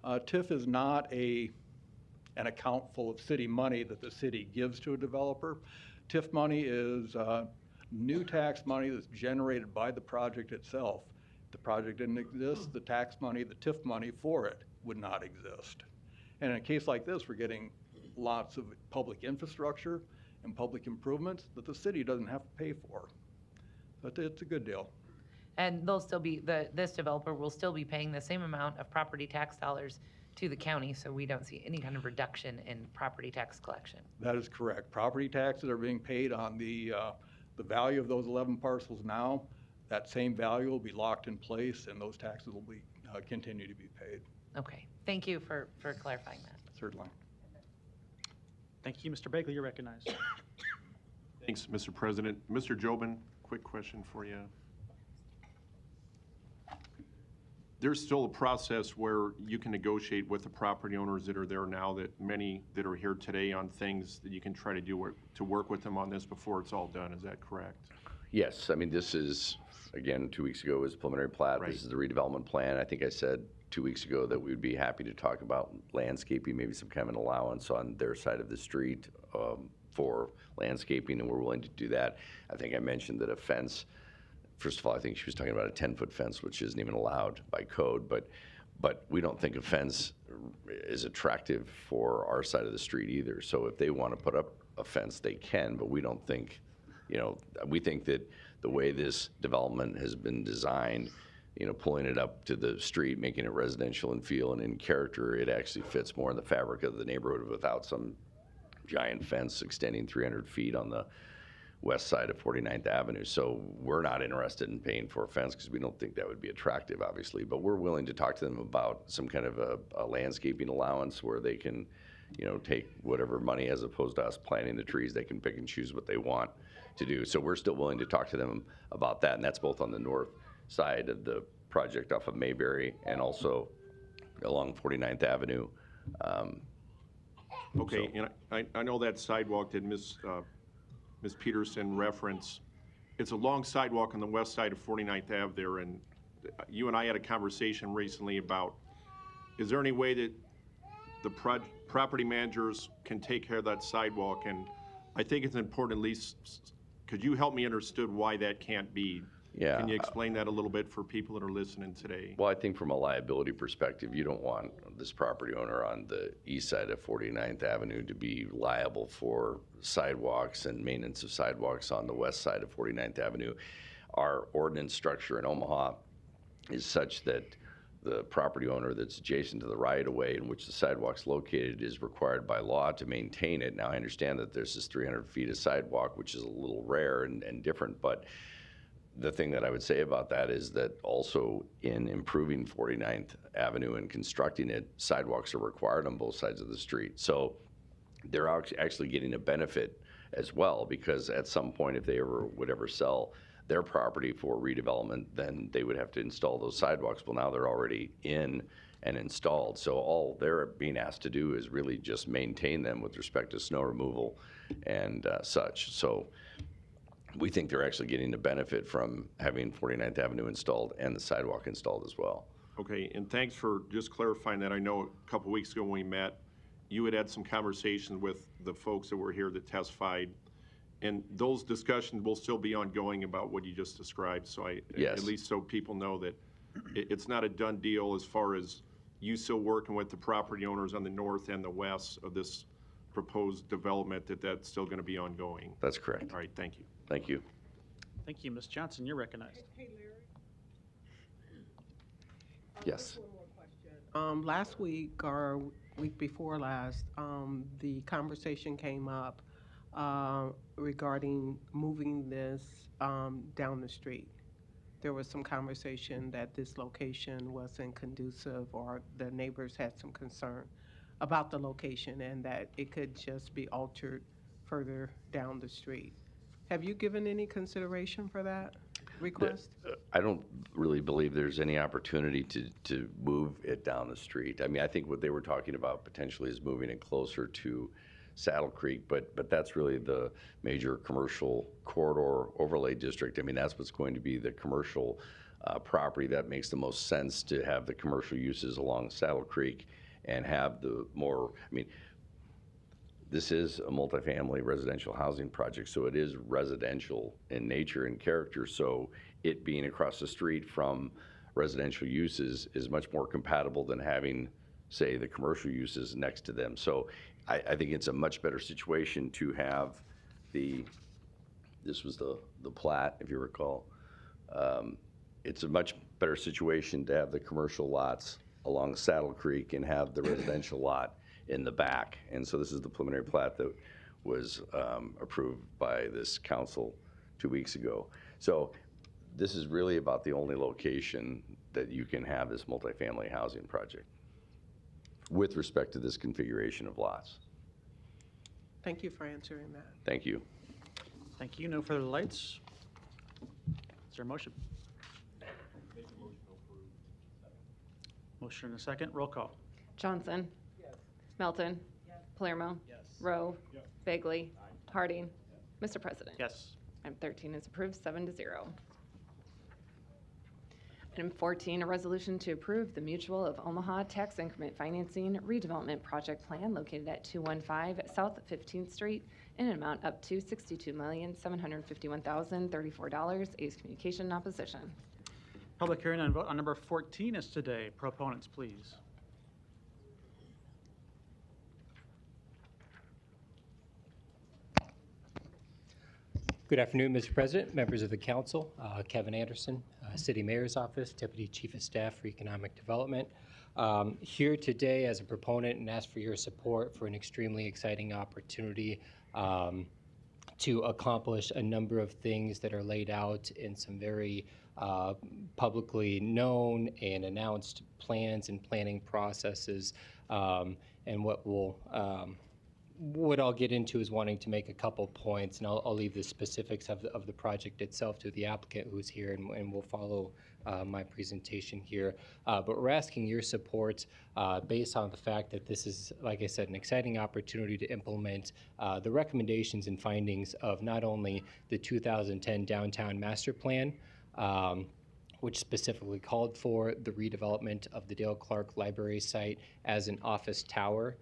TIF is not an account full of city money that the city gives to a developer. TIF money is new tax money that's generated by the project itself. If the project didn't exist, the tax money, the TIF money for it would not exist. And in a case like this, we're getting lots of public infrastructure and public improvements that the city doesn't have to pay for. But it's a good deal. And they'll still be, this developer will still be paying the same amount of property tax dollars to the county, so we don't see any kind of reduction in property tax collection. That is correct. Property taxes are being paid on the value of those 11 parcels now. That same value will be locked in place, and those taxes will be continue to be paid. Okay, thank you for clarifying that. Certainly. Thank you. Mr. Bagley, you're recognized. Thanks, Mr. President. Mr. Jobin, quick question for you. There's still a process where you can negotiate with the property owners that are there now, that many that are here today, on things that you can try to do to work with them on this before it's all done. Is that correct? Yes, I mean, this is, again, 2 weeks ago was preliminary plat. Right. This is the redevelopment plan. I think I said 2 weeks ago that we would be happy to talk about landscaping, maybe some kind of an allowance on their side of the street for landscaping, and we're willing to do that. I think I mentioned that a fence, first of all, I think she was talking about a 10-foot fence, which isn't even allowed by code, but we don't think a fence is attractive for our side of the street either. So if they want to put up a fence, they can, but we don't think, we think that the way this development has been designed, pulling it up to the street, making it residential in feel and in character, it actually fits more in the fabric of the neighborhood without some giant fence extending 300 feet on the west side of 49th Avenue. So we're not interested in paying for a fence because we don't think that would be attractive, obviously, but we're willing to talk to them about some kind of a landscaping allowance where they can, take whatever money, as opposed to us planting the trees, they can pick and choose what they want to do. So we're still willing to talk to them about that, and that's both on the north side of the project off of Mayberry and also along 49th Avenue. Okay, and I know that sidewalk that Ms. Peterson referenced, it's a long sidewalk on the west side of 49th Ave there, and you and I had a conversation recently about, is there any way that the property managers can take care of that sidewalk? And I think it's important, at least, could you help me understand why that can't be? Yeah. Can you explain that a little bit for people that are listening today? Well, I think from a liability perspective, you don't want this property owner on the east side of 49th Avenue to be liable for sidewalks and maintenance of sidewalks on the west side of 49th Avenue. Our ordinance structure in Omaha is such that the property owner that's adjacent to the right-of-way in which the sidewalk's located is required by law to maintain it. Now, I understand that there's this 300 feet of sidewalk, which is a little rare and different, but the thing that I would say about that is that also in improving 49th Avenue and constructing it, sidewalks are required on both sides of the street. So they're actually getting a benefit as well, because at some point, if they would ever sell their property for redevelopment, then they would have to install those sidewalks. Well, now they're already in and installed. So all they're being asked to do is really just maintain them with respect to snow removal and such. So we think they're actually getting the benefit from having 49th Avenue installed and the sidewalk installed as well. Okay, and thanks for just clarifying that. I know a couple weeks ago when we met, you had some conversations with the folks that were here that testified, and those discussions will still be ongoing about what you just described. So Yes. At least so people know that it's not a done deal as far as you still working with the property owners on the north and the west of this proposed development, that's still going to be ongoing. That's correct. All right, thank you. Thank you. Thank you. Ms. Johnson, you're recognized. Hey, Larry. Yes. One more question. Last week or week before last, the conversation came up regarding moving this down the street. there was some conversation that this location wasn't conducive, or the neighbors had some concern about the location and that it could just be altered further down the street. Have you given any consideration for that request? I don't really believe there's any opportunity to move it down the street. I mean, I think what they were talking about potentially is moving it closer to Saddle Creek, but that's really the major commercial corridor overlay district. I mean, that's what's going to be the commercial property that makes the most sense to have the commercial uses along Saddle Creek and have the more, I mean, this is a multifamily residential housing project, so it is residential in nature and character. So it being across the street from residential uses is much more compatible than having, say, the commercial uses next to them. So I think it's a much better situation to have this was the plat, if you recall. It's a much better situation to have the commercial lots along Saddle Creek and have the residential lot in the back. And so this is the preliminary plat that was approved by this council 2 weeks ago. So this is really about the only location that you can have this multifamily housing project with respect to this configuration of lots. Thank you for answering that. Thank you. Thank you. No further lights. Is there a motion? Motion and a second. Roll call. Johnson. Melton. Palermo. Rowe. Bagley. Harding. Mr. President. Yes. Item 13 is approved, 7-0. Item 14, a resolution to approve the Mutual of Omaha Tax Increment Financing Redevelopment Project Plan located at 215 South 15th Street in an amount up to $62,751,034. A's communication in opposition. Public hearing and vote on number 14 is today. Proponents, please. Good afternoon, Mr. President, members of the council. Kevin Anderson, City Mayor's Office, Deputy Chief of Staff for Economic Development. Here today as a proponent and ask for your support for an extremely exciting opportunity to accomplish a number of things that are laid out in some very publicly known and announced plans and planning processes. And what I'll get into is wanting to make a couple points, and I'll leave the specifics of the project itself to the applicant who's here, and we'll follow my presentation here. But we're asking your support based on the fact that this is, like I said, an exciting opportunity to implement the recommendations and findings of not only the 2010 Downtown Master Plan, which specifically called for the redevelopment of the Dale Clark Library site as an office tower,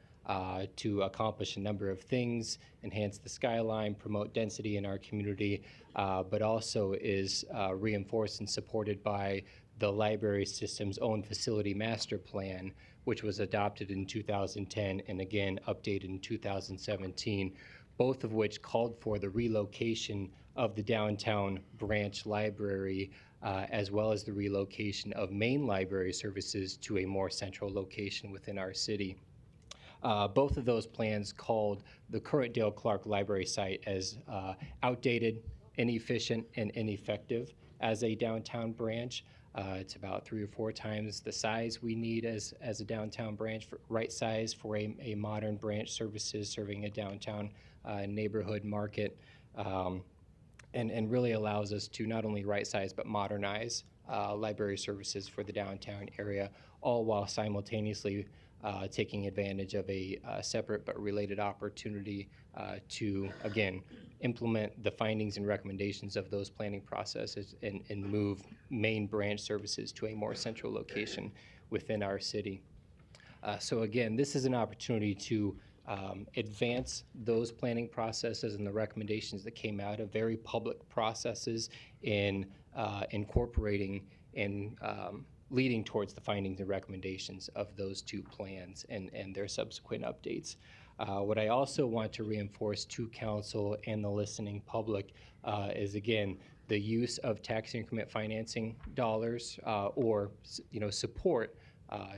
to accomplish a number of things, enhance the skyline, promote density in our community, but also is reinforced and supported by the library system's own facility master plan, which was adopted in 2010 and again updated in 2017, both of which called for the relocation of the downtown branch library as well as the relocation of main library services to a more central location within our city. Both of those plans called the current Dale Clark Library site as outdated, inefficient, and ineffective as a downtown branch. It's about 3 or 4 times the size we need as a downtown branch, right size for a modern branch services serving a downtown neighborhood market, and really allows us to not only right size but modernize library services for the downtown area, all while simultaneously taking advantage of a separate but related opportunity to, again, implement the findings and recommendations of those planning processes and move main branch services to a more central location within our city. So again, this is an opportunity to advance those planning processes and the recommendations that came out of very public processes in incorporating and leading towards the findings and recommendations of those 2 plans and their subsequent updates. What I also want to reinforce to council and the listening public is, again, the use of tax increment financing dollars or support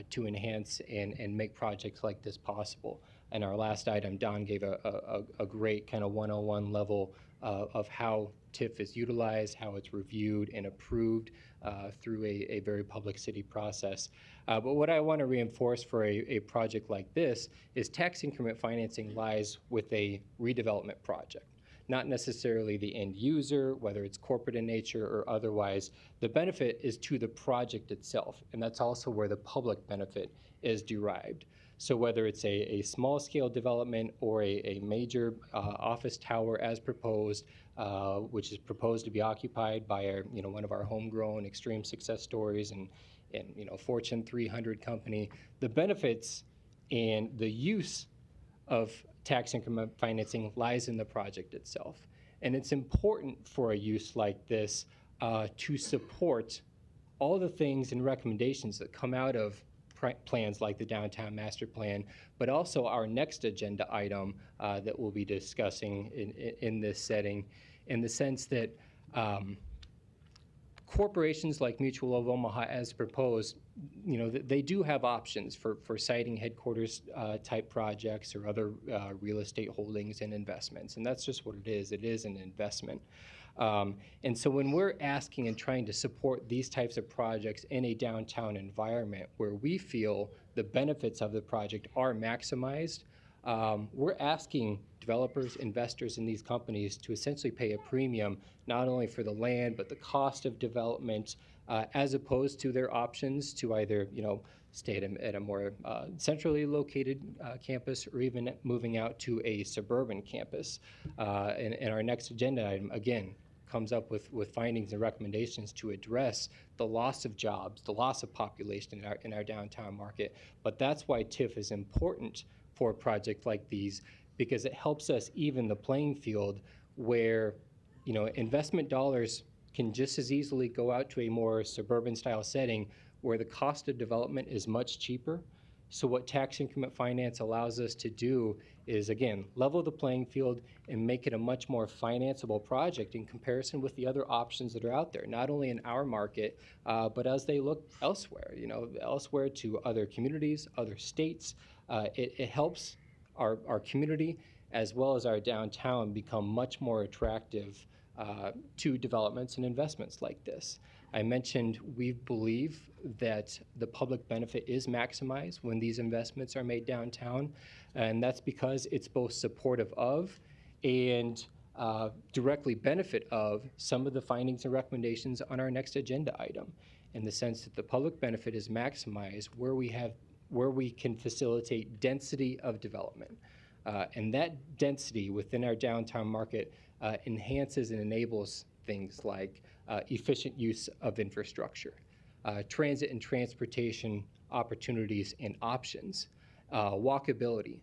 to enhance and make projects like this possible. In our last item, Don gave a great kind of 101 level of how TIF is utilized, how it's reviewed and approved through a very public city process. But what I want to reinforce for a project like this is tax increment financing lies with a redevelopment project, not necessarily the end user, whether it's corporate in nature or otherwise. The benefit is to the project itself, and that's also where the public benefit is derived. So whether it's a small scale development or a major office tower as proposed, which is proposed to be occupied by our, one of our homegrown extreme success stories and Fortune 300 company, the benefits and the use of tax increment financing lies in the project itself. And it's important for a use like this to support all the things and recommendations that come out of plans like the Downtown Master Plan, but also our next agenda item that we'll be discussing in this setting, in the sense that corporations like Mutual of Omaha, as proposed, they do have options for siting headquarters type projects or other real estate holdings and investments, and that's just what it is. It is an investment. And so when we're asking and trying to support these types of projects in a downtown environment where we feel the benefits of the project are maximized, we're asking developers, investors in these companies to essentially pay a premium not only for the land but the cost of development as opposed to their options to either stay at a more centrally located campus or even moving out to a suburban campus. And our next agenda item, again, comes up with findings and recommendations to address the loss of jobs, the loss of population in our downtown market. But that's why TIF is important for a project like these, because it helps us even the playing field where investment dollars can just as easily go out to a more suburban style setting where the cost of development is much cheaper. So what tax increment finance allows us to do is, again, level the playing field and make it a much more financeable project in comparison with the other options that are out there, not only in our market, but as they look elsewhere, elsewhere to other communities, other states. It helps our community as well as our downtown become much more attractive to developments and investments like this. I mentioned we believe that the public benefit is maximized when these investments are made downtown, and that's because it's both supportive of and directly benefit of some of the findings and recommendations on our next agenda item, in the sense that the public benefit is maximized where we can facilitate density of development. And that density within our downtown market enhances and enables things like efficient use of infrastructure, transit and transportation opportunities and options, walkability.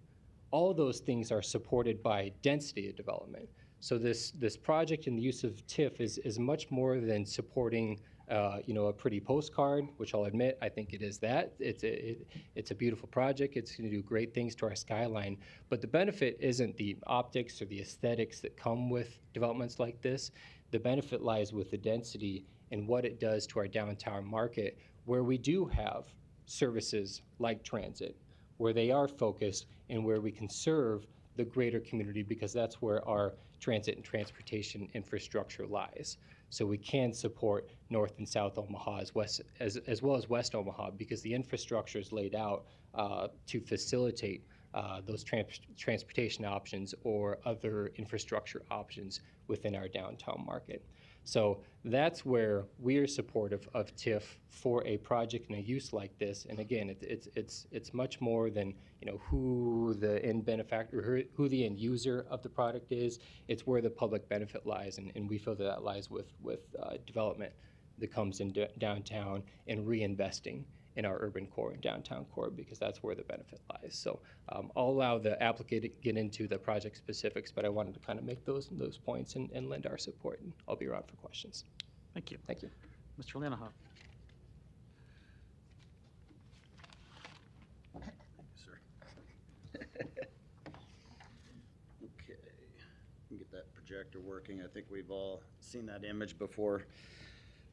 All those things are supported by density of development. So this project and the use of TIF is much more than supporting a pretty postcard, which I'll admit, I think it is that. It's a beautiful project. It's going to do great things to our skyline. But the benefit isn't the optics or the aesthetics that come with developments like this. The benefit lies with the density and what it does to our downtown market, where we do have services like transit, where they are focused and where we can serve the greater community, because that's where our transit and transportation infrastructure lies. So we can support North and South Omaha as well as West Omaha, because the infrastructure is laid out to facilitate those transportation options or other infrastructure options within our downtown market. So that's where we are supportive of TIF for a project and a use like this. And again, it's much more than who the end benefactor, who the end user of the product is. It's where the public benefit lies, and we feel that lies with development that comes in downtown and reinvesting in our urban core and downtown core, because that's where the benefit lies. So I'll allow the applicant to get into the project specifics, but I wanted to kind of make those points and lend our support. And I'll be around for questions. Thank you. Thank you. Mr. Lanaha. Thank you, sir. Okay, get that projector working. I think we've all seen that image before.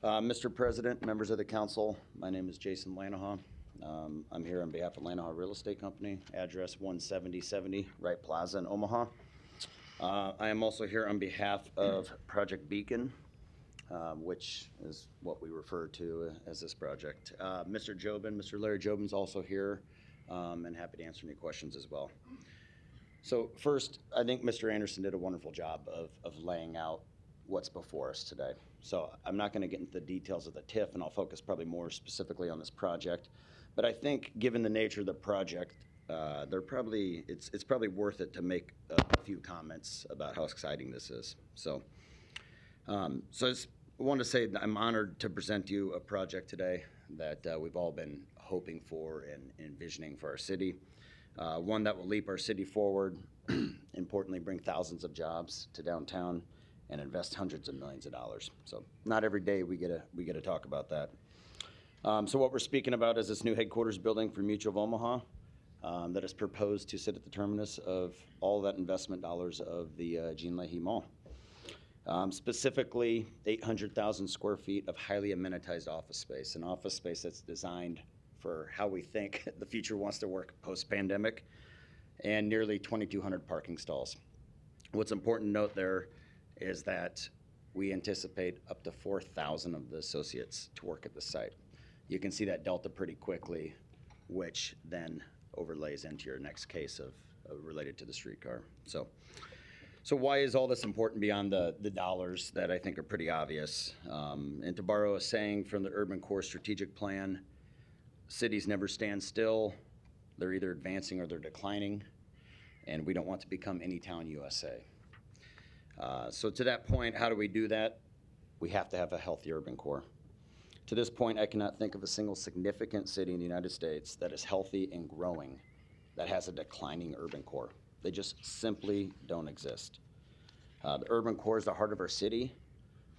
Mr. President, members of the council, my name is Jason Lanaha. I'm here on behalf of Lanaha Real Estate Company, address 17070 Wright Plaza in Omaha. I am also here on behalf of Project Beacon, which is what we refer to as this project. Mr. Larry Jobin's also here, and happy to answer any questions as well. So first, I think Mr. Anderson did a wonderful job of laying out what's before us today. So I'm not going to get into the details of the TIF, and I'll focus probably more specifically on this project. But I think given the nature of the project, it's probably worth it to make a few comments about how exciting this is. So I just want to say that I'm honored to present to you a project today that we've all been hoping for and envisioning for our city. One that will leap our city forward, importantly bring thousands of jobs to downtown and invest hundreds of millions of dollars. So not every day we get to talk about that. So what we're speaking about is this new headquarters building for Mutual of Omaha that is proposed to sit at the terminus of all that investment dollars of the Jean Leahy Mall. Specifically, 800,000 square feet of highly amenitized office space, an office space that's designed for how we think the future wants to work post-pandemic, and nearly 2,200 parking stalls. What's important to note there is that we anticipate up to 4,000 of the associates to work at the site. You can see that delta pretty quickly, which then overlays into your next case of related to the streetcar. So why is all this important beyond the dollars that I think are pretty obvious? And to borrow a saying from the Urban Core Strategic Plan, cities never stand still. They're either advancing or they're declining, and we don't want to become any town USA. So to that point, how do we do that? We have to have a healthy urban core. To this point, I cannot think of a single significant city in the United States that is healthy and growing that has a declining urban core. They just simply don't exist. The urban core is the heart of our city,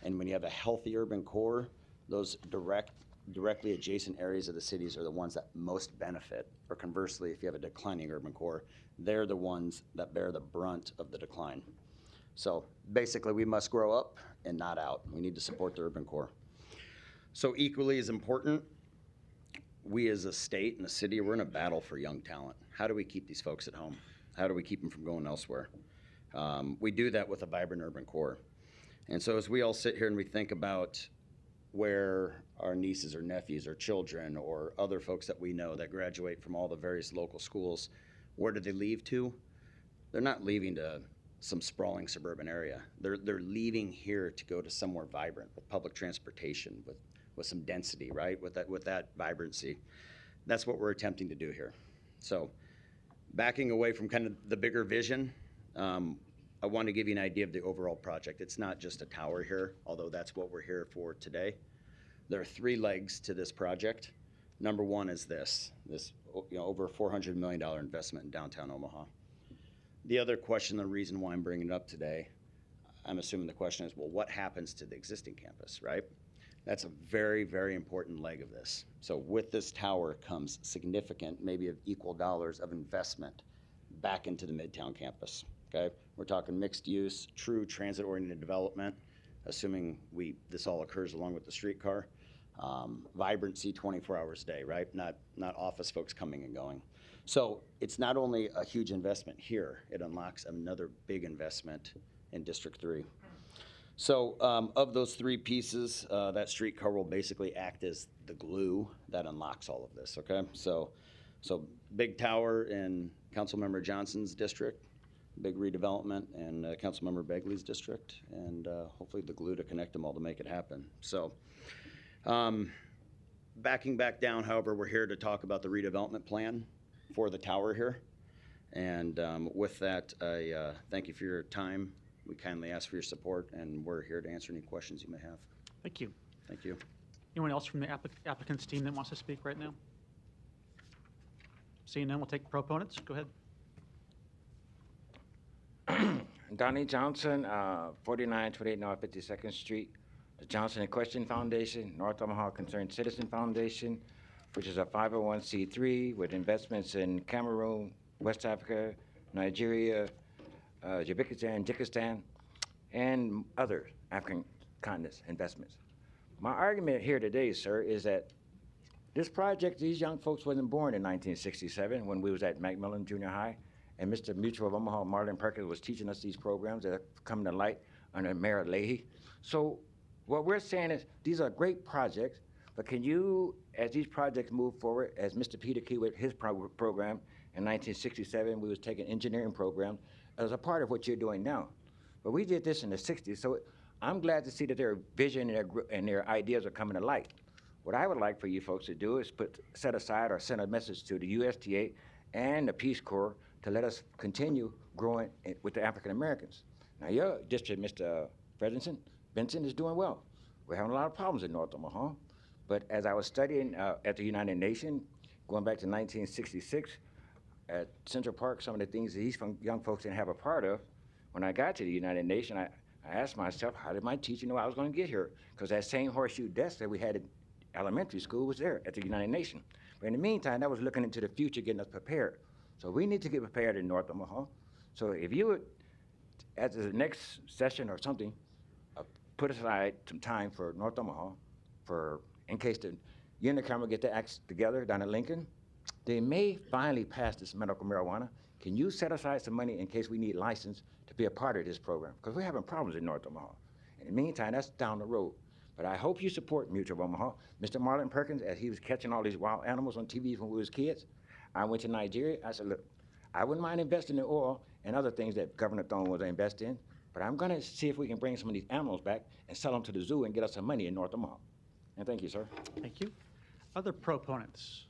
and when you have a healthy urban core, those directly adjacent areas of the cities are the ones that most benefit, or conversely, if you have a declining urban core, they're the ones that bear the brunt of the decline. So basically, we must grow up and not out. We need to support the urban core. So equally as important, we as a state and a city, we're in a battle for young talent. How do we keep these folks at home? How do we keep them from going elsewhere? We do that with a vibrant urban core. And so as we all sit here and we think about where our nieces or nephews or children or other folks that we know that graduate from all the various local schools, where do they leave to? They're not leaving to some sprawling suburban area. They're leaving here to go to somewhere vibrant with public transportation, with some density, right? With that vibrancy. That's what we're attempting to do here. So backing away from kind of the bigger vision, I want to give you an idea of the overall project. It's not just a tower here, although that's what we're here for today. There are three legs to this project. Number one is this over $400 million investment in downtown Omaha. The other question, the reason why I'm bringing it up today, I'm assuming the question is, well, what happens to the existing campus, right? That's a very, very important leg of this. So with this tower comes significant, maybe of equal dollars of investment back into the Midtown campus, okay? We're talking mixed use, true transit-oriented development, assuming this all occurs along with the streetcar. Vibrancy 24 hours a day, right? Not office folks coming and going. So it's not only a huge investment here, it unlocks another big investment in District 3. So of those three pieces, that streetcar will basically act as the glue that unlocks all of this, okay? So big tower in Councilmember Johnson's district, big redevelopment in Councilmember Begley's district, and hopefully the glue to connect them all to make it happen. So backing back down, however, we're here to talk about the redevelopment plan for the tower here. And with that, I thank you for your time. We kindly ask for your support, and we're here to answer any questions you may have. Thank you. Thank you. Anyone else from the applicant's team that wants to speak right now? Seeing none, we'll take proponents. Go ahead. Donnie Johnson, 4928 North 52nd Street. The Johnson and Question Foundation, North Omaha Concerned Citizen Foundation, which is a 501c3 with investments in Cameroon, West Africa, Nigeria, Tajikistan, and other African continents investments. My argument here today, sir, is that this project, these young folks wasn't born in 1967 when we was at Macmillan Junior High, and Mr. Mutual of Omaha, Marlon Perkins, was teaching us these programs that are coming to light under Mayor Leahy. So what we're saying is these are great projects, but can you, as these projects move forward, as Mr. Peter Key with his program in 1967, we was taking engineering program as a part of what you're doing now. But we did this in the 60s, so I'm glad to see that their vision and their ideas are coming to light. What I would like for you folks to do is set aside or send a message to the USDA and the Peace Corps to let us continue growing with the African Americans. Now your district, Mr. Benson is doing well. We're having a lot of problems in North Omaha, but as I was studying at the United Nations, going back to 1966, at Central Park, some of the things that these young folks didn't have a part of, when I got to the United Nations, I asked myself, how did my teacher know I was going to get here? Because that same horseshoe desk that we had in elementary school was there at the United Nations. But in the meantime, that was looking into the future, getting us prepared. So we need to get prepared in North Omaha. So if you would, at the next session or something, put aside some time for North Omaha, in case you and the Camera get their acts together down at Lincoln, they may finally pass this medical marijuana. Can you set aside some money in case we need license to be a part of this program? Because we're having problems in North Omaha. In the meantime, that's down the road. But I hope you support Mutual of Omaha. Mr. Marlon Perkins, as he was catching all these wild animals on TV when we was kids, I went to Nigeria. I said, look, I wouldn't mind investing in oil and other things that Governor Thone was investing in, but I'm going to see if we can bring some of these animals back and sell them to the zoo and get us some money in North Omaha. And thank you, sir. Thank you. Other proponents?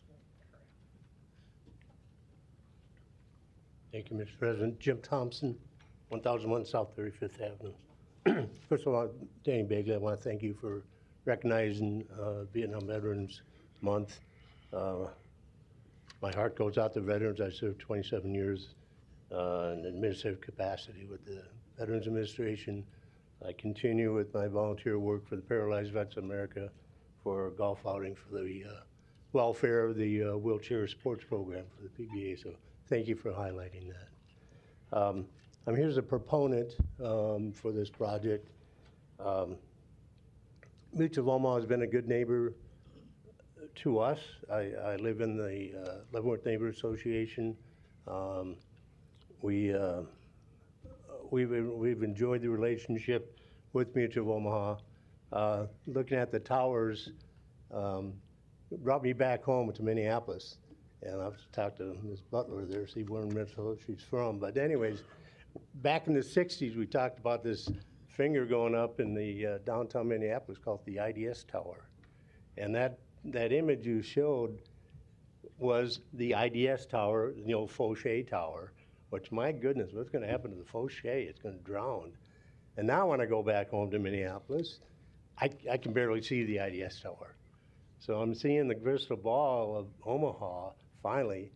Thank you, Mr. President. Jim Thompson, 1001 South 35th Avenue. First of all, Danny Bagley, I want to thank you for recognizing Vietnam Veterans Month. My heart goes out to veterans. I served 27 years in administrative capacity with the Veterans Administration. I continue with my volunteer work for the Paralyzed Vets of America for a golf outing for the welfare of the wheelchair sports program for the PBA. So thank you for highlighting that. I'm here as a proponent for this project. Mutual of Omaha has been a good neighbor to us. I live in the Leavenworth Neighborhood Association. We've enjoyed the relationship with Mutual of Omaha. Looking at the towers brought me back home to Minneapolis. And I've talked to Ms. Butler there, see where in Minnesota she's from. But anyways, back in the 60s, we talked about this finger going up in the downtown Minneapolis called the IDS Tower. And that image you showed was the IDS Tower, the old Fauché Tower, which, my goodness, what's going to happen to the Fauché? It's going to drown. And now when I go back home to Minneapolis, I can barely see the IDS Tower. So I'm seeing the crystal ball of Omaha finally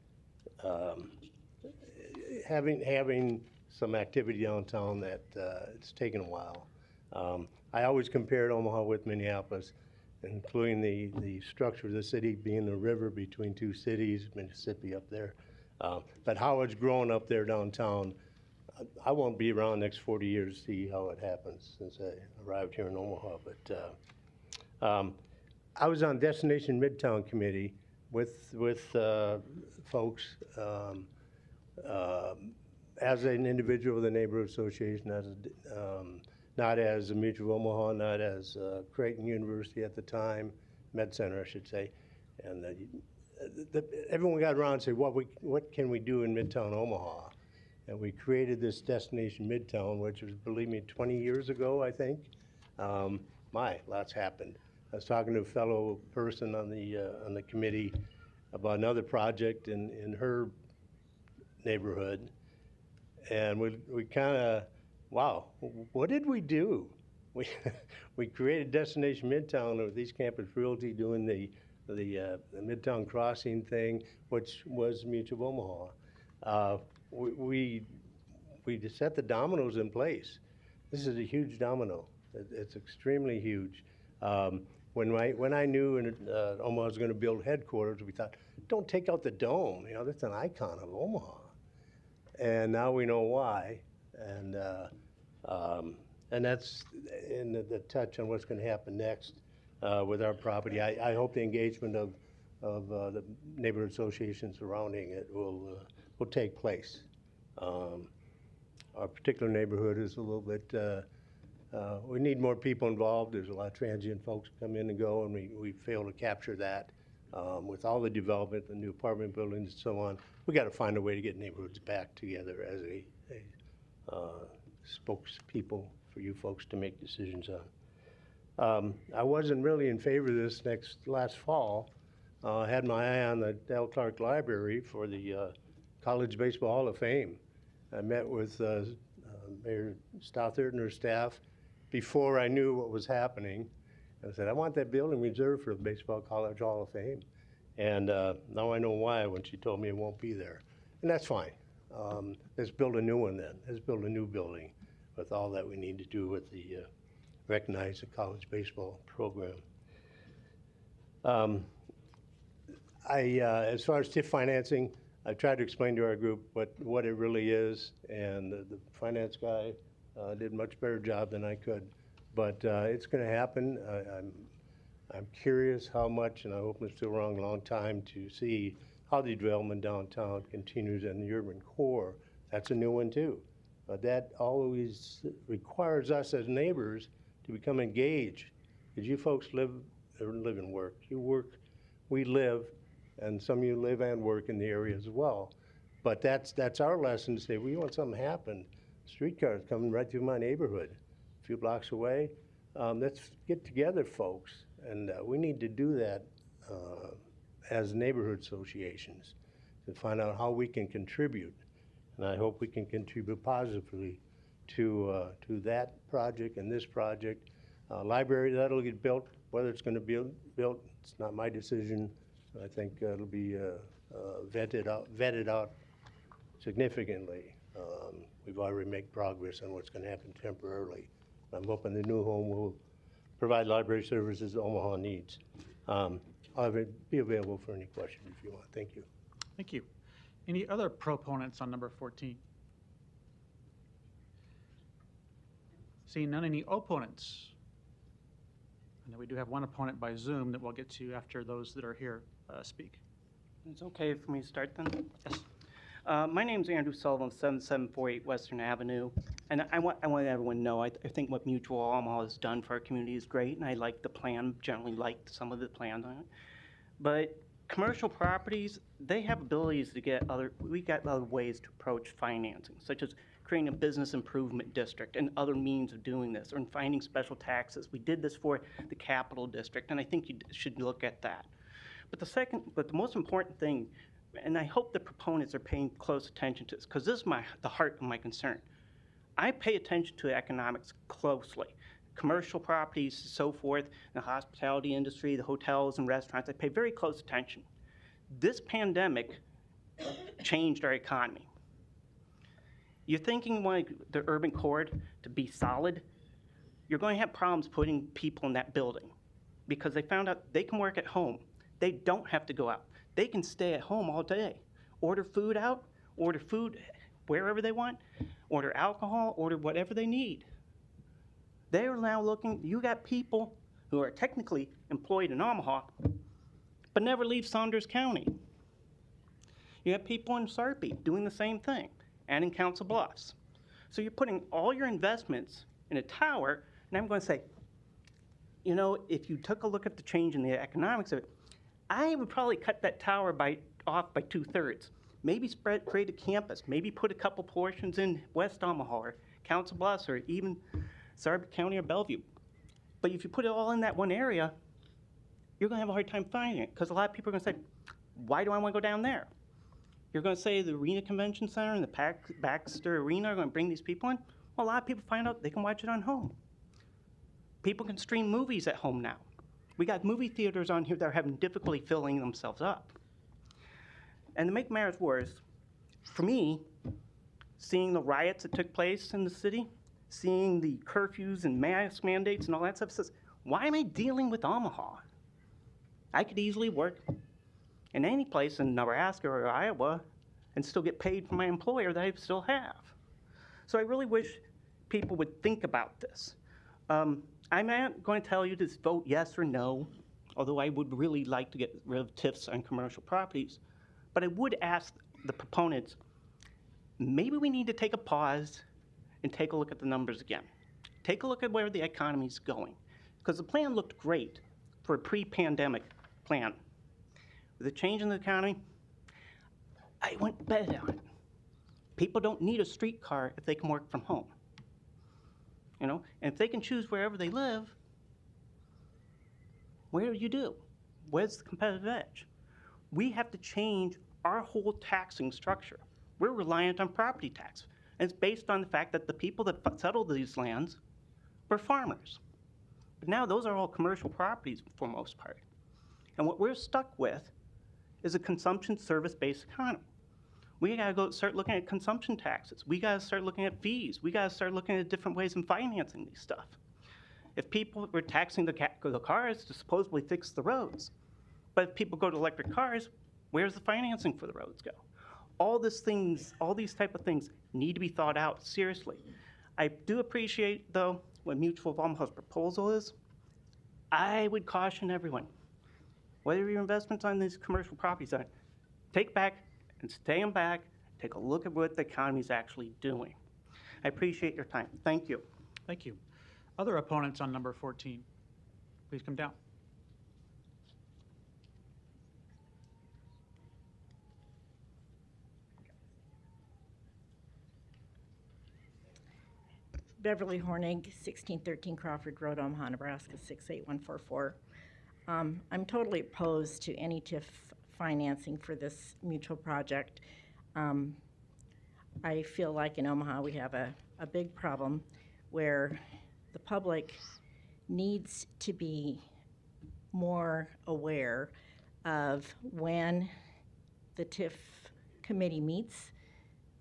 having some activity downtown that it's taken a while. I always compared Omaha with Minneapolis, including the structure of the city being the river between two cities, Mississippi up there. But how it's grown up there downtown, I won't be around the next 40 years to see how it happens since I arrived here in Omaha. But I was on Destination Midtown Committee with folks as an individual of the Neighborhood Association, not as a Mutual of Omaha, not as Creighton University at the time, Med Center, I should say. And everyone got around and said, what can we do in Midtown Omaha? And we created this Destination Midtown, which was, believe me, 20 years ago, I think. Lots happened. I was talking to a fellow person on the committee about another project in her neighborhood, and we kind of, wow, what did we do? We created Destination Midtown with East Campus Realty doing the Midtown Crossing thing, which was Mutual of Omaha. We just set the dominoes in place. This is a huge domino. It's extremely huge. When I knew Omaha was going to build headquarters, we thought, don't take out the dome. You know, that's an icon of Omaha. And now we know why. And that's in the touch on what's going to happen next with our property. I hope the engagement of the neighborhood association surrounding it will take place. Our particular neighborhood is a little bit, we need more people involved. There's a lot of transient folks come in and go, and we fail to capture that. With all the development, the new apartment buildings and so on, we got to find a way to get neighborhoods back together as a spokespeople for you folks to make decisions on. I wasn't really in favor of this last fall. I had my eye on the Dale Clark Library for the College Baseball Hall of Fame. I met with Mayor Stothert and her staff before I knew what was happening. I said, I want that building reserved for the Baseball College Hall of Fame. And now I know why when she told me it won't be there. And that's fine. Let's build a new one then. Let's build a new building with all that we need to do with the recognize the college baseball program. As far as TIF financing, I tried to explain to our group what it really is, and the finance guy did a much better job than I could. But it's going to happen. I'm curious how much, and I hope I'm still wrong a long time, to see how the development downtown continues in the urban core. That's a new one too. That always requires us as neighbors to become engaged. Because you folks live and work. You work, we live, and some of you live and work in the area as well. But that's our lesson to say, we want something to happen. Streetcars coming right through my neighborhood, a few blocks away. Let's get together, folks. And we need to do that as neighborhood associations to find out how we can contribute. And I hope we can contribute positively to that project and this project. Library, that'll get built. Whether it's going to be built, it's not my decision. I think it'll be vetted out significantly. We've already made progress on what's going to happen temporarily. I'm hoping the new home will provide library services Omaha needs. I'll be available for any questions if you want. Thank you. Thank you. Any other proponents on number 14? Seeing none, any opponents? And then we do have one opponent by Zoom that we'll get to after those that are here speak. It's okay for me to start then? Yes. My name's Andrew Sullivan, 7748 Western Avenue. And I want everyone to know, I think what Mutual Omaha has done for our community is great, and I like the plan, generally like some of the plans on it. But commercial properties, they have abilities to get we got other ways to approach financing, such as creating a business improvement district and other means of doing this, or finding special taxes. We did this for the Capital District, and I think you should look at that. But the most important thing, and I hope the proponents are paying close attention to this, because this is the heart of my concern. I pay attention to economics closely. Commercial properties, so forth, the hospitality industry, the hotels and restaurants, I pay very close attention. This pandemic changed our economy. You're thinking like the urban core to be solid, you're going to have problems putting people in that building because they found out they can work at home. They don't have to go out. They can stay at home all day. Order food out, order food wherever they want, order alcohol, order whatever they need. They are now looking, you got people who are technically employed in Omaha, but never leave Saunders County. You have people in Sarpy doing the same thing, and in Council Bluffs. So you're putting all your investments in a tower, and I'm going to say, you know, if you took a look at the change in the economics of it, I would probably cut that tower off by 2/3. Maybe create a campus, maybe put a couple portions in West Omaha or Council Bluffs or even Sarpy County or Bellevue. But if you put it all in that one area, you're going to have a hard time finding it because a lot of people are going to say, why do I want to go down there? You're going to say the Arena Convention Center and the Baxter Arena are going to bring these people in? Well, a lot of people find out they can watch it on home. People can stream movies at home now. We got movie theaters on here that are having difficulty filling themselves up. And to make matters worse, for me, seeing the riots that took place in the city, seeing the curfews and mask mandates and all that stuff, says, why am I dealing with Omaha? I could easily work in any place in Nebraska or Iowa and still get paid from my employer that I still have. So I really wish people would think about this. I'm not going to tell you to vote yes or no, although I would really like to get rid of TIFs on commercial properties. But I would ask the proponents, maybe we need to take a pause and take a look at the numbers again. Take a look at where the economy's going. Because the plan looked great for a pre-pandemic plan. With the change in the economy, I went bet on it. People don't need a streetcar if they can work from home. You know, and if they can choose wherever they live, what do? Where's the competitive edge? We have to change our whole taxing structure. We're reliant on property tax. And it's based on the fact that the people that settled these lands were farmers. But now those are all commercial properties for the most part. And what we're stuck with is a consumption service-based economy. We gotta go start looking at consumption taxes. We gotta start looking at fees. We gotta start looking at different ways of financing these stuff. If people were taxing the cars to supposedly fix the roads, but if people go to electric cars, where's the financing for the roads go? All these type of things need to be thought out seriously. I do appreciate, though, what Mutual of Omaha's proposal is. I would caution everyone, whether your investments on these commercial properties are, take back and stay them back, take a look at what the economy's actually doing. I appreciate your time. Thank you. Thank you. Other opponents on number 14, please come down. Beverly Hornig, 1613 Crawford Road, Omaha, Nebraska, 68144. I'm totally opposed to any TIF financing for this mutual project. I feel like in Omaha we have a big problem where the public needs to be more aware of when the TIF committee meets,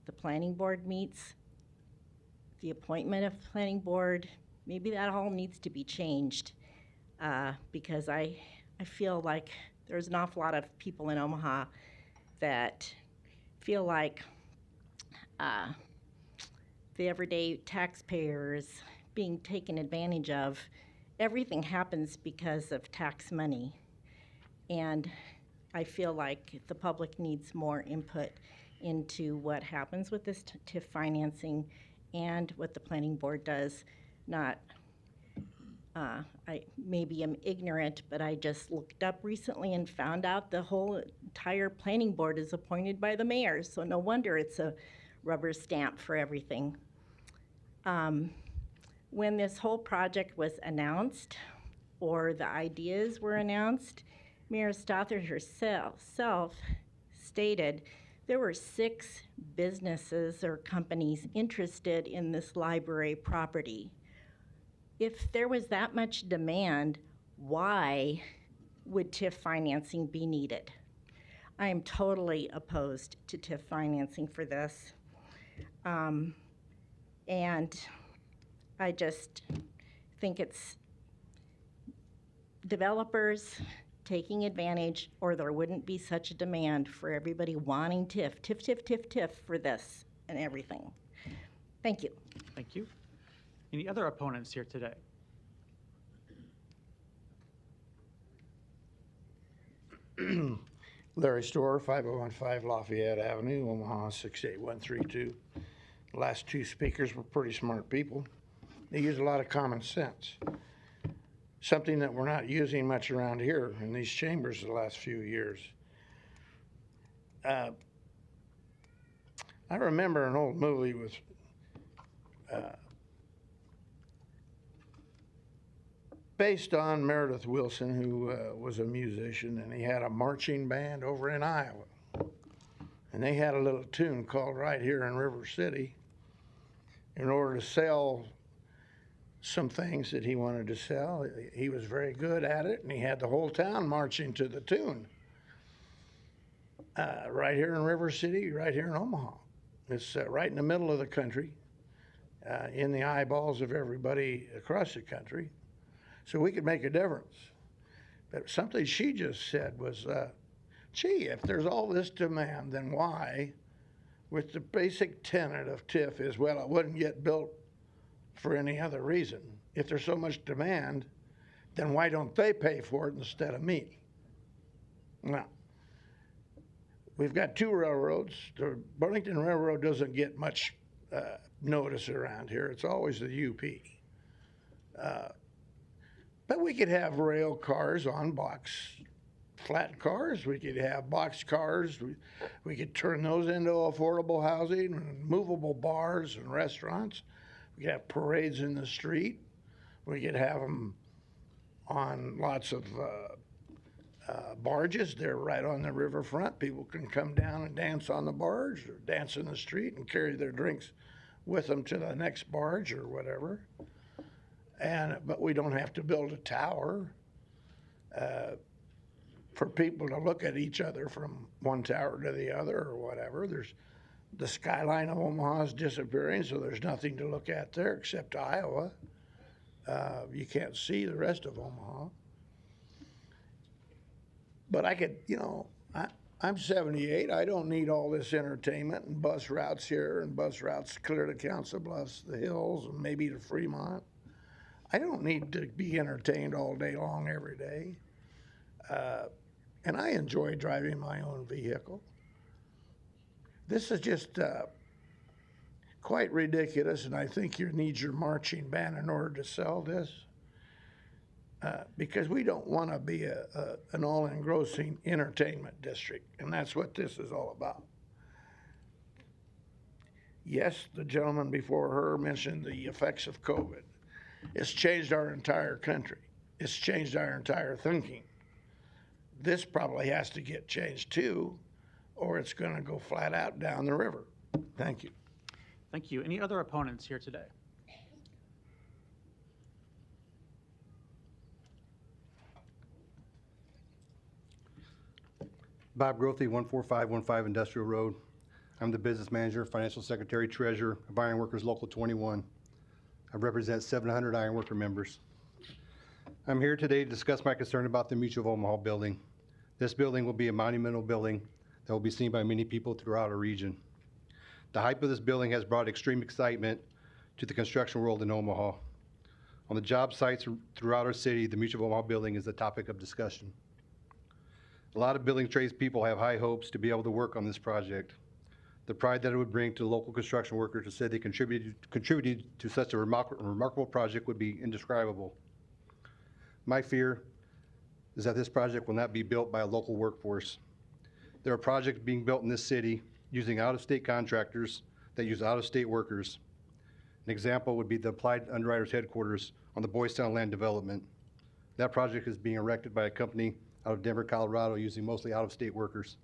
the planning board meets, the appointment of planning board. Maybe that all needs to be changed because I feel like there's an awful lot of people in Omaha that feel like the everyday taxpayer is being taken advantage of. Everything happens because of tax money. And I feel like the public needs more input into what happens with this TIF financing and what the planning board does. Not, I maybe am ignorant, but I just looked up recently and found out the whole entire planning board is appointed by the mayor, so no wonder it's a rubber stamp for everything. When this whole project was announced, or the ideas were announced, Mayor Stothard herself stated there were 6 businesses or companies interested in this library property. If there was that much demand, why would TIF financing be needed? I am totally opposed to TIF financing for this. And I just think it's developers taking advantage, or there wouldn't be such a demand for everybody wanting TIF for this and everything. Thank you. Thank you. Any other opponents here today? Larry Storer, 5015 Lafayette Avenue, Omaha, 68132. The last 2 speakers were pretty smart people. They use a lot of common sense. Something that we're not using much around here in these chambers the last few years. I remember an old movie with based on Meredith Willson, who was a musician, and he had a marching band over in Iowa. And they had a little tune called Right Here in River City in order to sell some things that he wanted to sell. He was very good at it, and he had the whole town marching to the tune. Right here in River City, right here in Omaha. It's right in the middle of the country, in the eyeballs of everybody across the country. So we could make a difference. But something she just said was, gee, if there's all this demand, then why, with the basic tenet of TIF is, well, it wouldn't get built for any other reason. If there's so much demand, then why don't they pay for it instead of me? Now, we've got two railroads. The Burlington Railroad doesn't get much notice around here. It's always the UP. But we could have rail cars on box flat cars. We could have box cars. We could turn those into affordable housing and movable bars and restaurants. We could have parades in the street. We could have them on lots of barges. They're right on the riverfront. People can come down and dance on the barge or dance in the street and carry their drinks with them to the next barge or whatever. But we don't have to build a tower for people to look at each other from one tower to the other or whatever. The skyline of Omaha is disappearing, so there's nothing to look at there except Iowa. You can't see the rest of Omaha. But I could, I'm 78. I don't need all this entertainment and bus routes here and bus routes clear to Council Bluffs, the hills, and maybe to Fremont. I don't need to be entertained all day long every day. And I enjoy driving my own vehicle. This is just quite ridiculous, and I think you need your marching band in order to sell this. Because we don't want to be an all-engrossing entertainment district, and that's what this is all about. Yes, the gentleman before her mentioned the effects of COVID. It's changed our entire country. It's changed our entire thinking. This probably has to get changed too, or it's going to go flat out down the river. Thank you. Thank you. Any other opponents here today? Bob Grothy, 14515 Industrial Road. I'm the business manager, financial secretary, treasurer of Ironworkers Local 21. I represent 700 ironworker members. I'm here today to discuss my concern about the Mutual of Omaha building. This building will be a monumental building that will be seen by many people throughout our region. The hype of this building has brought extreme excitement to the construction world in Omaha. On the job sites throughout our city, the Mutual of Omaha building is the topic of discussion. A lot of building trades people have high hopes to be able to work on this project. The pride that it would bring to local construction workers who said they contributed to such a remarkable project would be indescribable. My fear is that this project will not be built by a local workforce. There are projects being built in this city using out-of-state contractors that use out-of-state workers. An example would be the Applied Underwriters Headquarters on the Boys Town land development. That project is being erected by a company out of Denver, Colorado, using mostly out-of-state workers.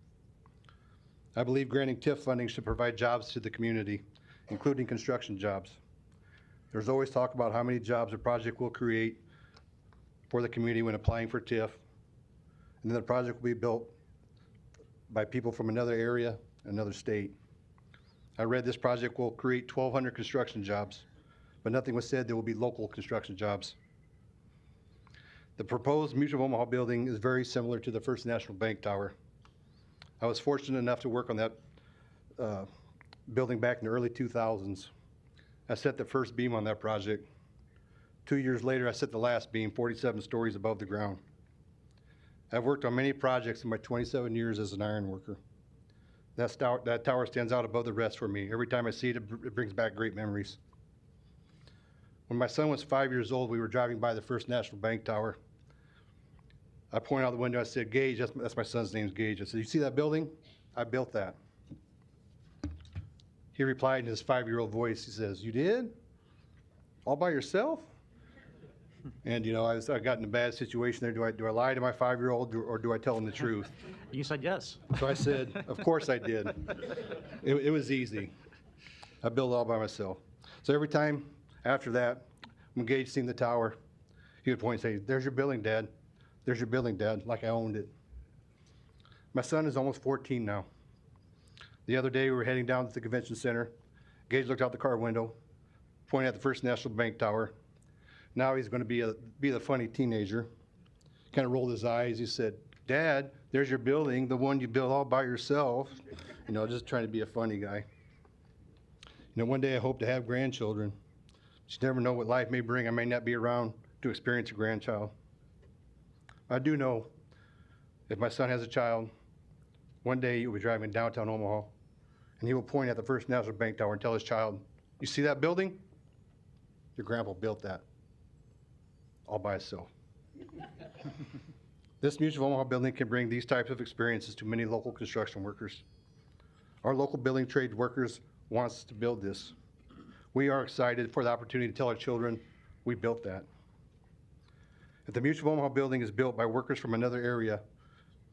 I believe granting TIF funding should provide jobs to the community, including construction jobs. There's always talk about how many jobs a project will create for the community when applying for TIF, and then the project will be built by people from another area, another state. I read this project will create 1,200 construction jobs, but nothing was said there will be local construction jobs. The proposed Mutual of Omaha building is very similar to the First National Bank Tower. I was fortunate enough to work on that building back in the early 2000s. I set the first beam on that project. 2 years later, I set the last beam 47 stories above the ground. I've worked on many projects in my 27 years as an iron worker. That tower stands out above the rest for me. Every time I see it, it brings back great memories. When my son was 5 years old, we were driving by the First National Bank Tower. I pointed out the window, I said, Gage, that's my son's name's Gage. I said, you see that building? I built that. He replied in his 5-year-old voice, he says, you did? All by yourself? And I got in a bad situation there. Do I lie to my 5-year-old or do I tell him the truth? You said yes. So I said, of course I did. It was easy. I built it all by myself. So every time after that, when Gage seen the tower, he would point and say, there's your building, Dad. There's your building, Dad, like I owned it. My son is almost 14 now. The other day we were heading down to the convention center. Gage looked out the car window, pointed at the First National Bank Tower. Now he's going to be the funny teenager. Kind of rolled his eyes. He said, Dad, there's your building, the one you built all by yourself. Just trying to be a funny guy. One day I hope to have grandchildren. You never know what life may bring. I may not be around to experience a grandchild. I do know if my son has a child, One day he'll be driving in downtown Omaha, and he will point at the First National Bank Tower and tell his child, "You see that building? Your grandpa built that all by himself." This Mutual of Omaha building can bring these types of experiences to many local construction workers. Our local building trade workers wants to build this. We are excited for the opportunity to tell our children, we built that. If the Mutual of Omaha building is built by workers from another area,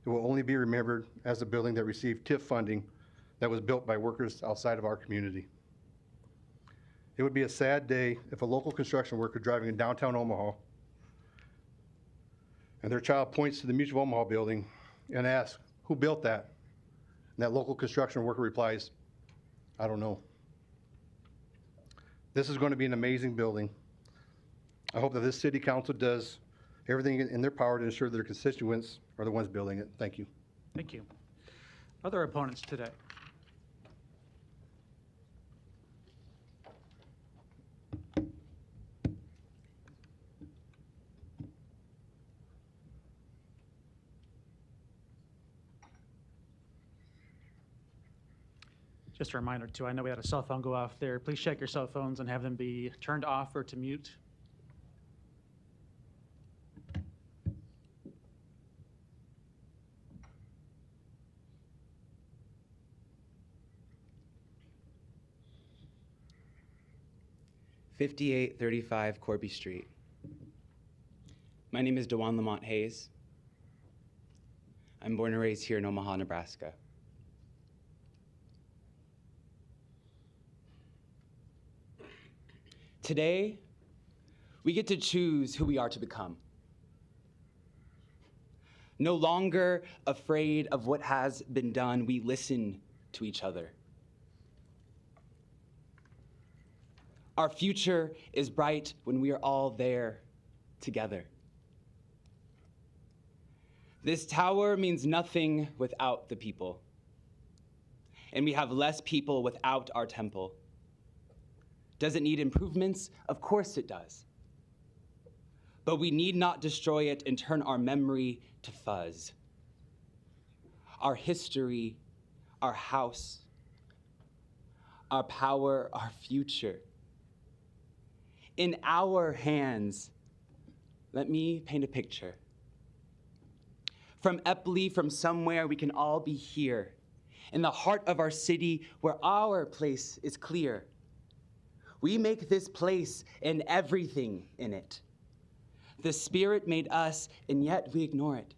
it will only be remembered as the building that received TIF funding that was built by workers outside of our community. It would be a sad day if a local construction worker driving in downtown Omaha and their child points to the Mutual of Omaha building and asks, "Who built that?" And that local construction worker replies, "I don't know." This is going to be an amazing building. I hope that this city council does everything in their power to ensure that their constituents are the ones building it. Thank you. Thank you. Other opponents today? Just a reminder too, I know we had a cell phone go off there. Please check your cell phones and have them be turned off or to mute. "5835 Corby Street. My name is DeJuan Lamont Hayes. I'm born and raised here in Omaha, Nebraska. Today, we get to choose who we are to become. No longer afraid of what has been done, we listen to each other. Our future is bright when we are all there together. This tower means nothing without the people. And we have less people without our temple. Does it need improvements? Of course it does. But we need not destroy it and turn our memory to fuzz. Our history, our house, our power, our future. In our hands, let me paint a picture. From Epley, from somewhere, we can all be here, in the heart of our city where our place is clear. We make this place and everything in it. The Spirit made us, and yet we ignore it.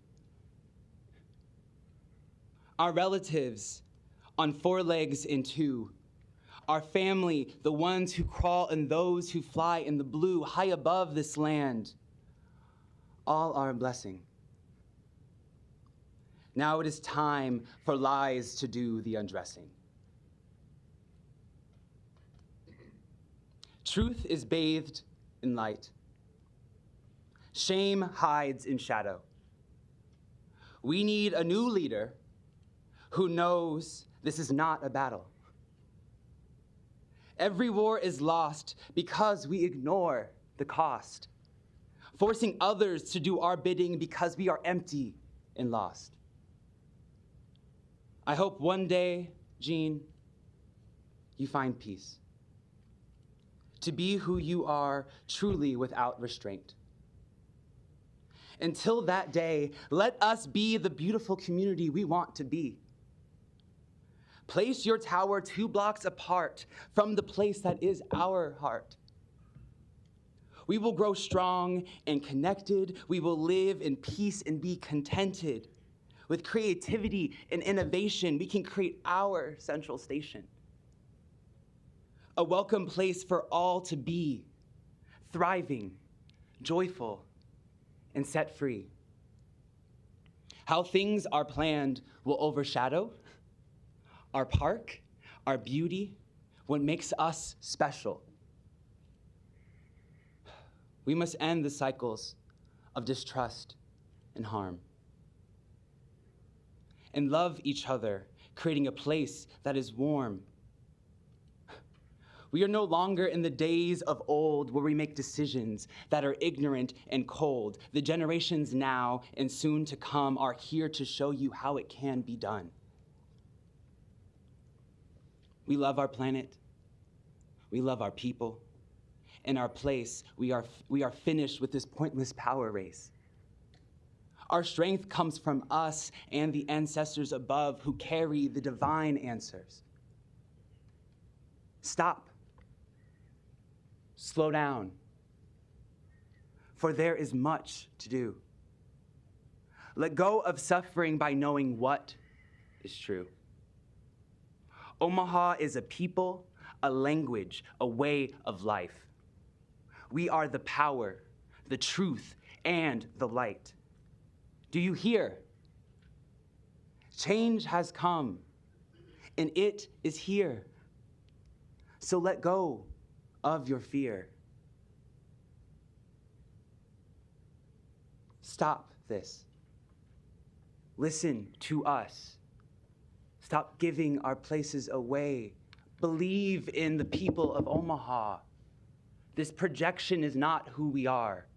Our relatives, on 4 legs and 2. Our family, the ones who crawl and those who fly in the blue high above this land. All are a blessing. Now it is time for lies to do the undressing. Truth is bathed in light. Shame hides in shadow. We need a new leader who knows this is not a battle. Every war is lost because we ignore the cost, forcing others to do our bidding because we are empty and lost. I hope one day, Jean, you find peace. To be who you are truly without restraint. Until that day, let us be the beautiful community we want to be. Place your tower 2 blocks apart from the place that is our heart. We will grow strong and connected. We will live in peace and be contented. With creativity and innovation, we can create our central station. A welcome place for all to be, thriving, joyful, and set free. How things are planned will overshadow our park, our beauty, what makes us special. We must end the cycles of distrust and harm. And love each other, creating a place that is warm. We are no longer in the days of old where we make decisions that are ignorant and cold. The generations now and soon to come are here to show you how it can be done. We love our planet. We love our people. In our place, we are finished with this pointless power race. Our strength comes from us and the ancestors above who carry the divine answers. Stop. Slow down. For there is much to do. Let go of suffering by knowing what is true. Omaha is a people, a language, a way of life. We are the power, the truth, and the light. Do you hear? Change has come, and it is here. So let go of your fear. Stop this. Listen to us. Stop giving our places away. Believe in the people of Omaha. This projection is not who we are.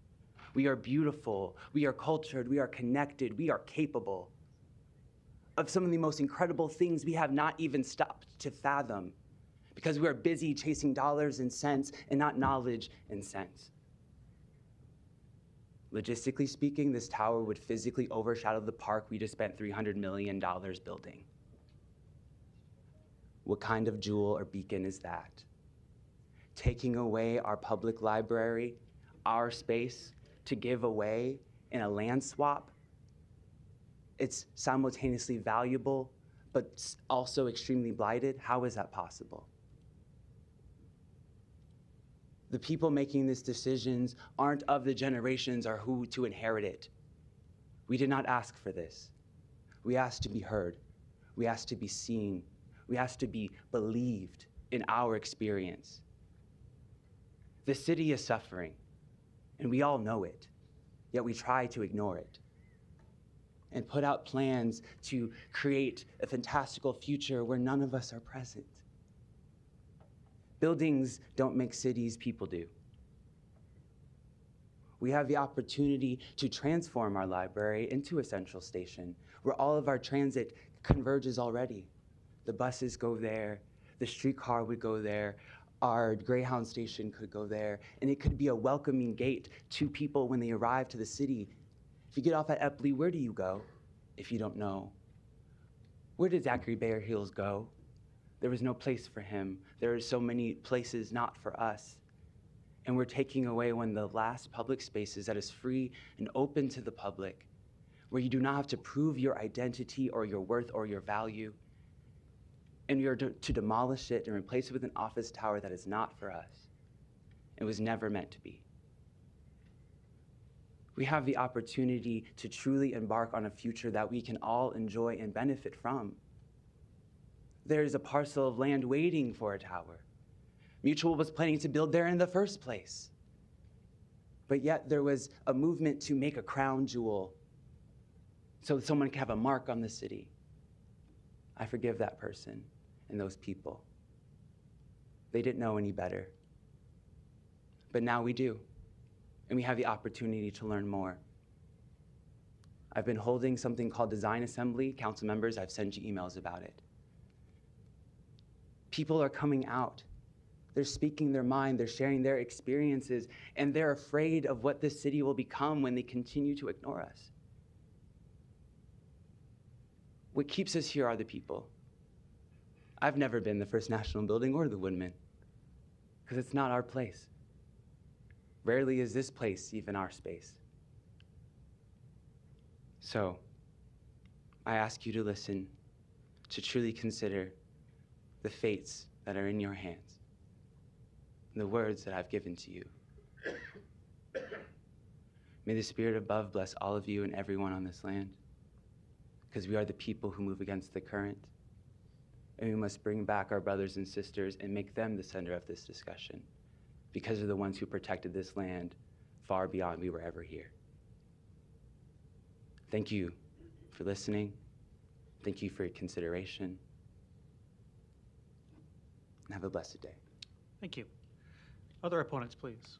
We are beautiful, we are cultured, we are connected, we are capable of some of the most incredible things we have not even stopped to fathom because we are busy chasing dollars and cents and not knowledge and sense. Logistically speaking, this tower would physically overshadow the park we just spent $300 million building. What kind of jewel or beacon is that? Taking away our public library, our space, to give away in a land swap? It's simultaneously valuable, but also extremely blighted. How is that possible? The people making these decisions aren't of the generations or who to inherit it. We did not ask for this. We asked to be heard. We asked to be seen. We asked to be believed in our experience. The city is suffering, and we all know it, yet we try to ignore it and put out plans to create a fantastical future where none of us are present. Buildings don't make cities, people do. We have the opportunity to transform our library into a central station where all of our transit converges already. The buses go there, the streetcar would go there, our Greyhound station could go there, and it could be a welcoming gate to people when they arrive to the city. If you get off at Epley, where do you go if you don't know? Where did Zachary Bayer Hills go? There was no place for him. There are so many places not for us. And we're taking away one of the last public spaces that is free and open to the public, where you do not have to prove your identity or your worth or your value. And we are to demolish it and replace it with an office tower that is not for us. It was never meant to be. We have the opportunity to truly embark on a future that we can all enjoy and benefit from. There's a parcel of land waiting for a tower. Mutual was planning to build there in the first place. But yet there was a movement to make a crown jewel so that someone could have a mark on the city. I forgive that person and those people. They didn't know any better. But now we do, and we have the opportunity to learn more. I've been holding something called Design Assembly. Council members, I've sent you emails about it. People are coming out. They're speaking their mind, they're sharing their experiences, and they're afraid of what this city will become when they continue to ignore us. What keeps us here are the people. I've never been the First National Building or the Woodman, because it's not our place. Rarely is this place even our space. So, I ask you to listen, to truly consider the fates that are in your hands, and the words that I've given to you. May the Spirit above bless all of you and everyone on this land, because we are the people who move against the current, and we must bring back our brothers and sisters and make them the center of this discussion, because they're the ones who protected this land far beyond we were ever here. Thank you for listening. Thank you for your consideration. And have a blessed day. Thank you. Other opponents, please.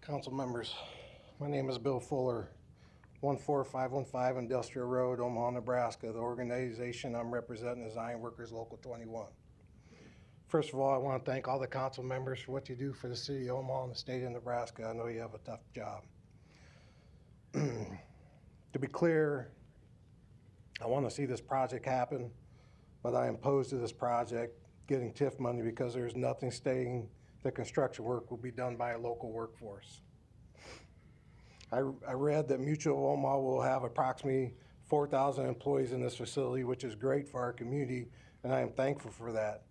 Council members, my name is Bill Fuller, 14515 Industrial Road, Omaha, Nebraska. The organization I'm representing is Iron Workers Local 21. First of all, I want to thank all the council members for what you do for the city of Omaha and the state of Nebraska. I know you have a tough job. To be clear, I want to see this project happen, but I am opposed to this project getting TIF money because there's nothing stating that construction work will be done by a local workforce. I read that Mutual of Omaha will have approximately 4,000 employees in this facility, which is great for our community, and I am thankful for that.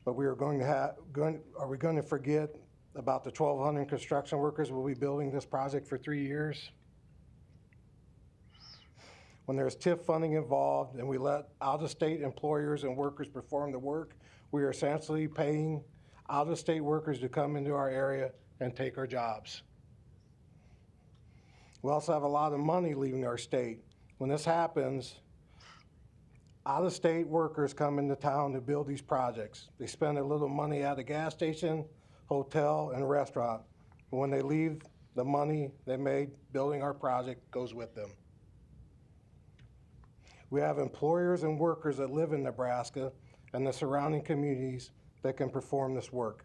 But we are going to are we going to forget about the 1,200 construction workers who will be building this project for 3 years? When there's TIF funding involved and we let out-of-state employers and workers perform the work, we are essentially paying out-of-state workers to come into our area and take our jobs. We also have a lot of money leaving our state. When this happens, out-of-state workers come into town to build these projects. They spend a little money at a gas station, hotel, and restaurant. But when they leave, the money they made building our project goes with them. We have employers and workers that live in Nebraska and the surrounding communities that can perform this work.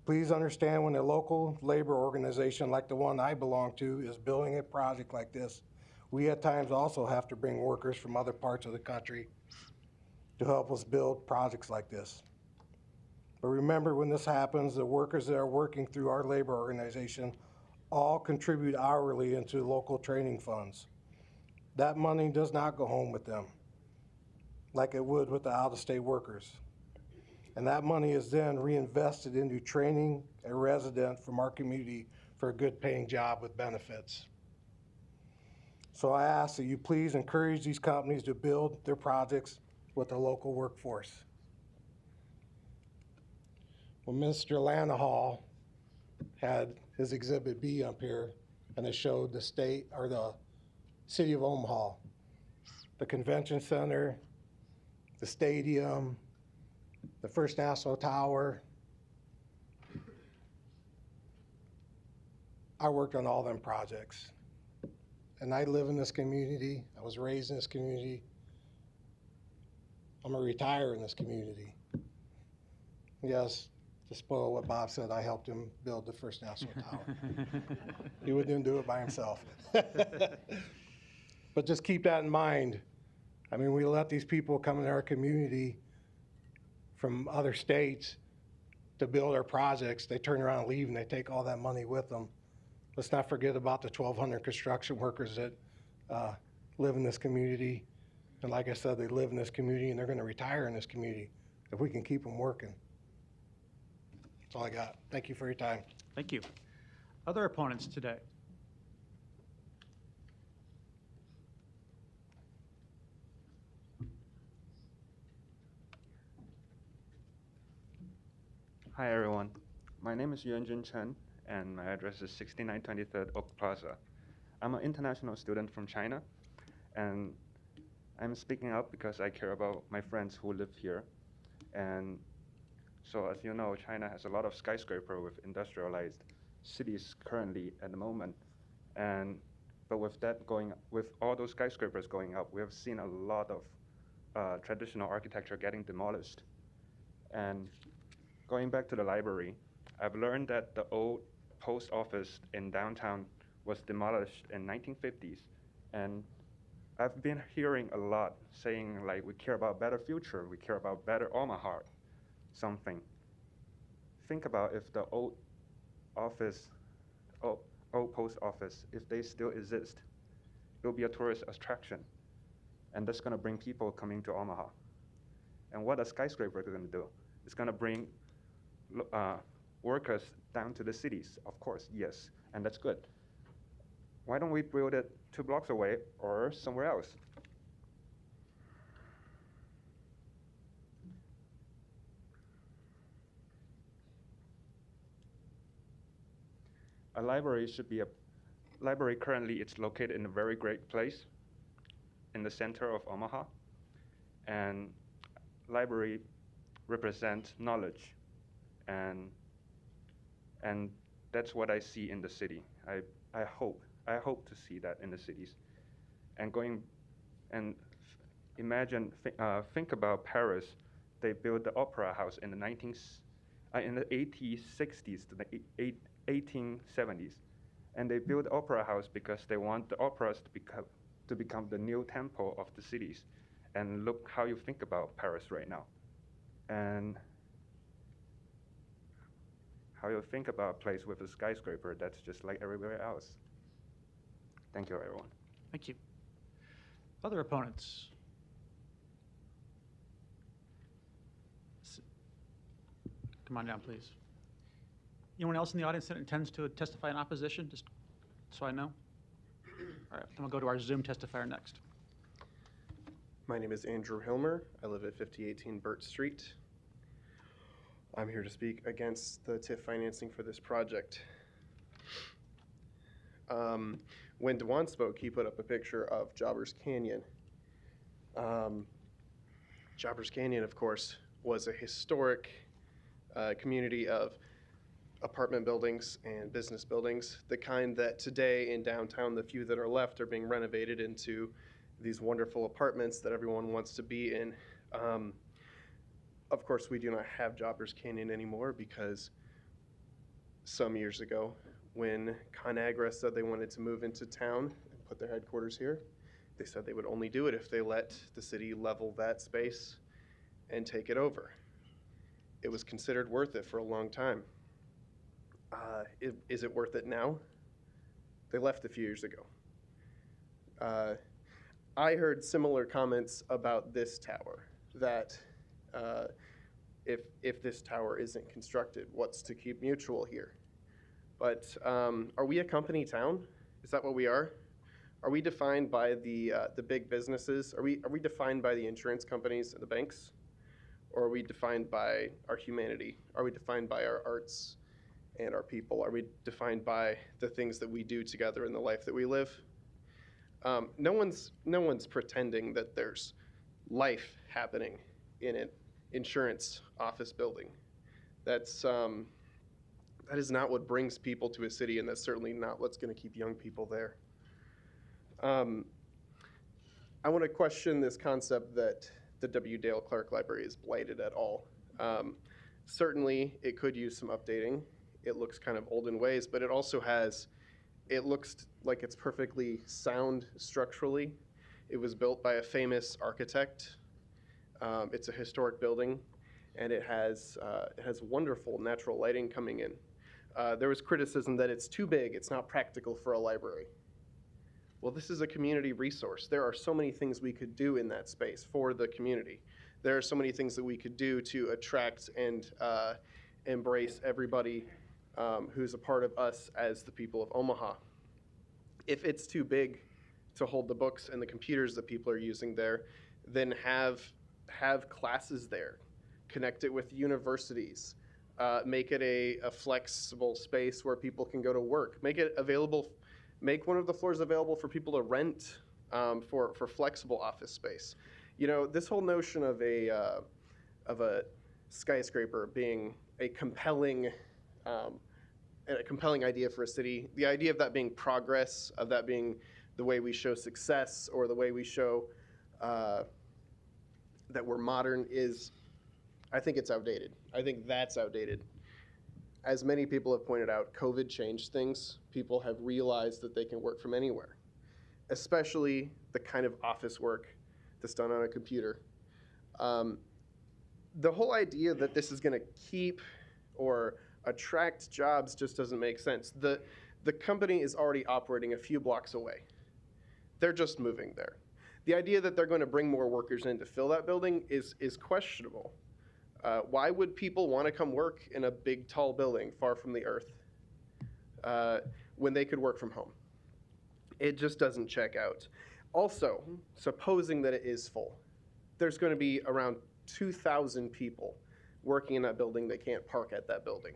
Please understand, when a local labor organization like the one I belong to is building a project like this, we at times also have to bring workers from other parts of the country to help us build projects like this. But remember, when this happens, the workers that are working through our labor organization all contribute hourly into local training funds. That money does not go home with them like it would with the out-of-state workers. And that money is then reinvested into training a resident from our community for a good paying job with benefits. So I ask that you please encourage these companies to build their projects with a local workforce. When Mr. Lanahall had his Exhibit B up here, and it showed the state, or the city of Omaha, the convention center, the stadium, the First National Tower. I worked on all them projects. And I live in this community. I was raised in this community. I'm gonna retire in this community. Yes, to spoil what Bob said, I helped him build the First National Tower. He wouldn't do it by himself. But just keep that in mind. I mean, we let these people come into our community from other states to build our projects. They turn around and leave, and they take all that money with them. Let's not forget about the 1,200 construction workers that live in this community. And like I said, they live in this community, and they're going to retire in this community if we can keep them working. That's all I got. Thank you for your time. Thank you. Other opponents today? Hi everyone, my name is Yuanjun Chen and my address is 6923 Oak Plaza. I'm an international student from China and I'm speaking up because I care about my friends who live here. And so as you know, China has a lot of skyscraper with industrialized cities currently at the moment. But with all those skyscrapers going up, we have seen a lot of traditional architecture getting demolished. And going back to the library, I've learned that the old post office in downtown was demolished in 1950s. And I've been hearing a lot saying like, we care about better future, we care about better Omaha, something. Think about if the old post office, if they still exist, it'll be a tourist attraction. And that's gonna bring people coming to Omaha. And what a skyscraper gonna do? It's gonna bring workers down to the cities, of course, yes, and that's good. Why don't we build it 2 blocks away or somewhere else? A library should be library currently it's located in a very great place in the center of Omaha, and library represents knowledge. And that's what I see in the city. I I hope to see that in the cities. And think about Paris. They built the opera house in the 1860s to the 1870s. And they built the opera house because they want the operas to become the new temple of the cities. And look how you think about Paris right now. And how you think about a place with a skyscraper that's just like everywhere else. Thank you, everyone. Thank you. Other opponents? Come on down, please. Anyone else in the audience that intends to testify in opposition, just so I know? All right, then we'll go to our Zoom testifier next. My name is Andrew Hilmer. I live at 5018 Burt Street. I'm here to speak against the TIF financing for this project. When Dewan spoke, he put up a picture of Jobbers Canyon. Jobbers Canyon, of course, was a historic community of apartment buildings and business buildings, the kind that today in downtown, the few that are left are being renovated into these wonderful apartments that everyone wants to be in. Of course, we do not have Jobbers Canyon anymore because some years ago, when ConAgra said they wanted to move into town and put their headquarters here, they said they would only do it if they let the city level that space and take it over. It was considered worth it for a long time. Is it worth it now? They left a few years ago. I heard similar comments about this tower, that if this tower isn't constructed, what's to keep Mutual here? But are we a company town? Is that what we are? Are we defined by the big businesses? Are we defined by the insurance companies and the banks? Or are we defined by our humanity? Are we defined by our arts and our people? Are we defined by the things that we do together in the life that we live? No one's pretending that there's life happening in an insurance office building. That is not what brings people to a city, and that's certainly not what's going to keep young people there. I want to question this concept that the W. Dale Clark Library is blighted at all. Certainly, it could use some updating. It looks kind of old in ways, but it looks like it's perfectly sound structurally. It was built by a famous architect. It's a historic building, and it has wonderful natural lighting coming in. There was criticism that it's too big, it's not practical for a library. Well, this is a community resource. There are so many things we could do in that space for the community. There are so many things that we could do to attract and embrace everybody who's a part of us as the people of Omaha. If it's too big to hold the books and the computers that people are using there, then have classes there, connect it with universities, make it a flexible space where people can go to work, make it available. Make one of the floors available for people to rent for flexible office space. You know, this whole notion of a skyscraper being a compelling idea for a city, the idea of that being progress, of that being the way we show success or the way we show that we're modern I think it's outdated. I think that's outdated. As many people have pointed out, COVID changed things. People have realized that they can work from anywhere, especially the kind of office work that's done on a computer. The whole idea that this is going to keep or attract jobs just doesn't make sense. The company is already operating a few blocks away. They're just moving there. The idea that they're going to bring more workers in to fill that building is questionable. Why would people want to come work in a big, tall building far from the earth when they could work from home? It just doesn't check out. Also, supposing that it is full, there's going to be around 2,000 people working in that building that can't park at that building.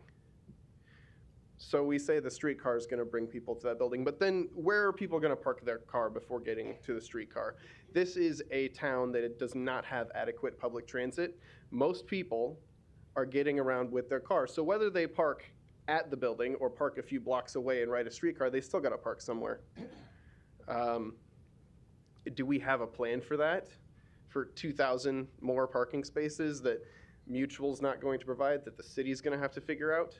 So we say the streetcar is going to bring people to that building, but then where are people going to park their car before getting to the streetcar? This is a town that it does not have adequate public transit. Most people are getting around with their car. So whether they park at the building or park a few blocks away and ride a streetcar, they still got to park somewhere. Do we have a plan for that? For 2,000 more parking spaces that Mutual's not going to provide, that the city's going to have to figure out?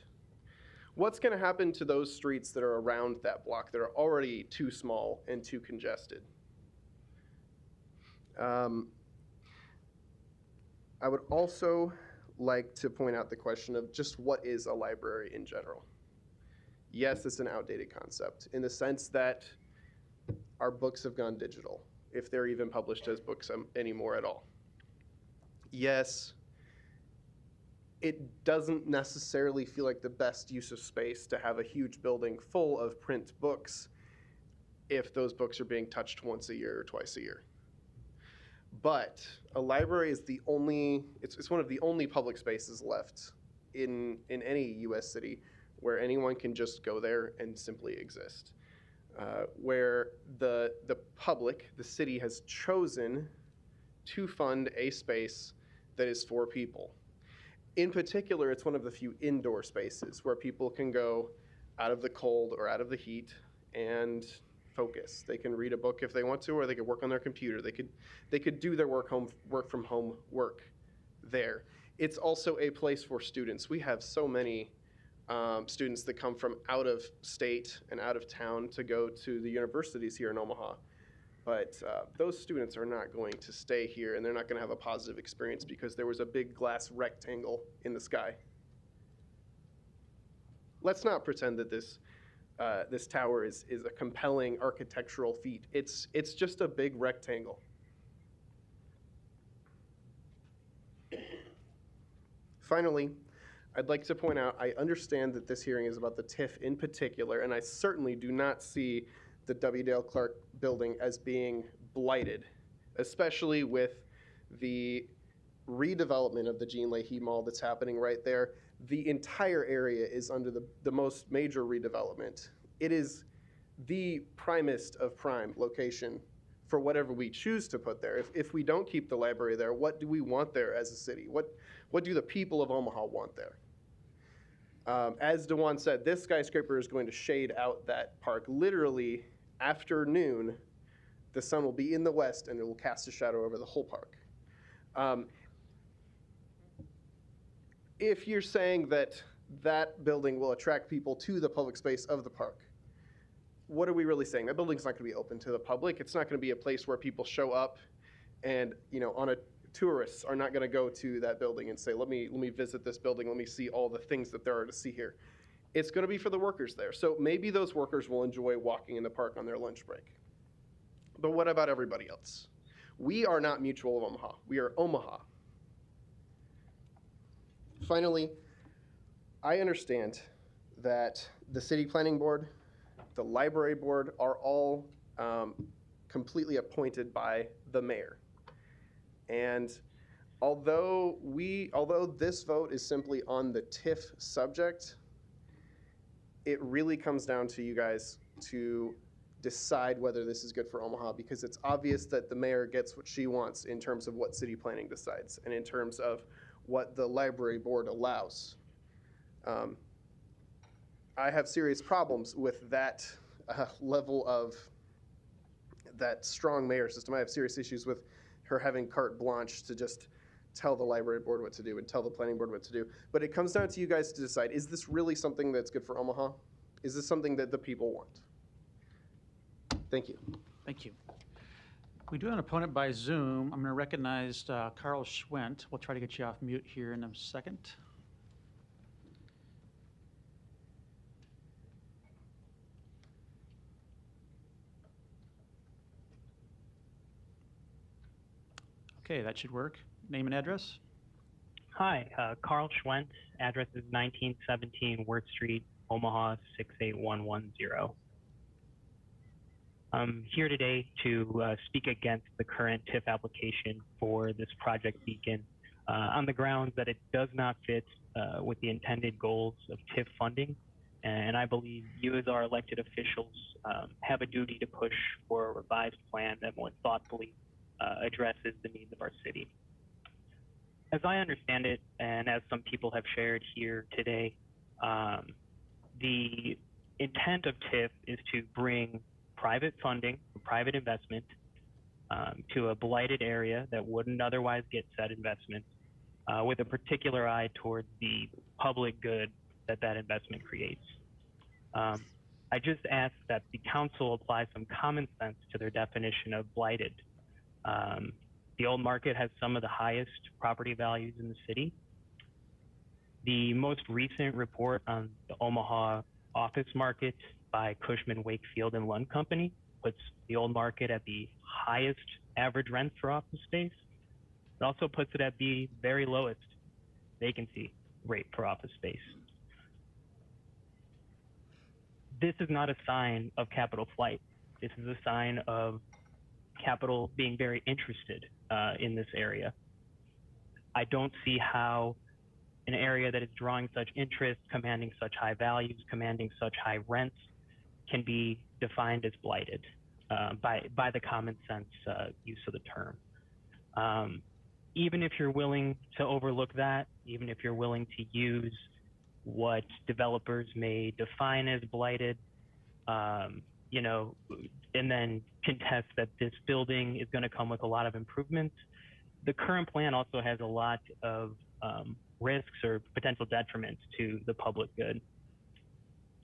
What's going to happen to those streets that are around that block that are already too small and too congested? I would also like to point out the question of just what is a library in general. Yes, it's an outdated concept in the sense that our books have gone digital, if they're even published as books anymore at all. Yes, it doesn't necessarily feel like the best use of space to have a huge building full of print books if those books are being touched once a year or twice a year. But a library is the only, it's one of the only public spaces left in any US city where anyone can just go there and simply exist. Where the public, the city, has chosen to fund a space that is for people. In particular, it's one of the few indoor spaces where people can go out of the cold or out of the heat and focus. They can read a book if they want to, or they could work on their computer. They could do their work from home work there. It's also a place for students. We have so many students that come from out of state and out of town to go to the universities here in Omaha. But those students are not going to stay here, and they're not going to have a positive experience because there was a big glass rectangle in the sky. Let's not pretend that this tower is a compelling architectural feat. It's just a big rectangle. Finally, I'd like to point out, I understand that this hearing is about the TIF in particular, and I certainly do not see the W. Dale Clark building as being blighted, especially with the redevelopment of the Jean Leahy Mall that's happening right there. The entire area is under the most major redevelopment. It is the primest of prime location for whatever we choose to put there. If we don't keep the library there, what do we want there as a city? What do the people of Omaha want there? As DeJuan said, this skyscraper is going to shade out that park. Literally, after noon, the sun will be in the west and it will cast a shadow over the whole park. If you're saying that that building will attract people to the public space of the park, what are we really saying? That building's not going to be open to the public. It's not going to be a place where people show up and, tourists are not going to go to that building and say, let me visit this building, let me see all the things that there are to see here. It's going to be for the workers there. So maybe those workers will enjoy walking in the park on their lunch break. But what about everybody else? We are not Mutual of Omaha. We are Omaha. Finally, I understand that the City Planning Board, the Library Board are all completely appointed by the mayor. And although this vote is simply on the TIF subject, it really comes down to you guys to decide whether this is good for Omaha, because it's obvious that the mayor gets what she wants in terms of what city planning decides and in terms of what the library board allows. I have serious problems with that level of that strong mayor system. I have serious issues with her having carte blanche to just tell the library board what to do and tell the planning board what to do. But it comes down to you guys to decide, is this really something that's good for Omaha? Is this something that the people want? Thank you. Thank you. We do have an opponent by Zoom. I'm going to recognize Carl Schwent. We'll try to get you off mute here in a second. Okay, that should work. Name and address? Hi, Carl Schwent. Address is 1917 Worth Street, Omaha 68110. I'm here today to speak against the current TIF application for this Project Beacon on the grounds that it does not fit with the intended goals of TIF funding. And I believe you as our elected officials have a duty to push for a revised plan that more thoughtfully addresses the needs of our city. As I understand it, and as some people have shared here today, The intent of TIF is to bring private funding, private investment to a blighted area that wouldn't otherwise get said investment, with a particular eye towards the public good that that investment creates. I just ask that the council apply some common sense to their definition of blighted. The old market has some of the highest property values in the city. The most recent report on the Omaha office market by Cushman, Wakefield, and Lund Company puts the old market at the highest average rent for office space. It also puts it at the very lowest vacancy rate for office space. This is not a sign of capital flight. This is a sign of capital being very interested in this area. I don't see how an area that is drawing such interest, commanding such high values, commanding such high rents, can be defined as blighted by the common sense use of the term. Even if you're willing to overlook that, even if you're willing to use what developers may define as blighted, you know, and then contest that this building is going to come with a lot of improvements, the current plan also has a lot of risks or potential detriments to the public good.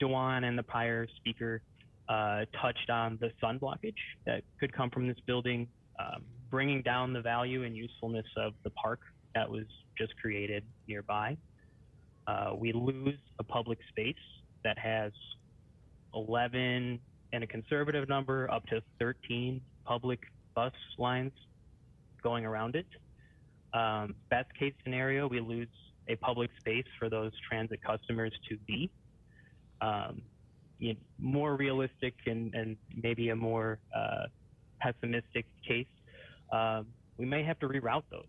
Dewan and the prior speaker touched on the sun blockage that could come from this building, bringing down the value and usefulness of the park that was just created nearby. We lose a public space that has 11 and a conservative number up to 13 public bus lines going around it. Best case scenario, we lose a public space for those transit customers to be. More realistic and maybe a more pessimistic case, we may have to reroute those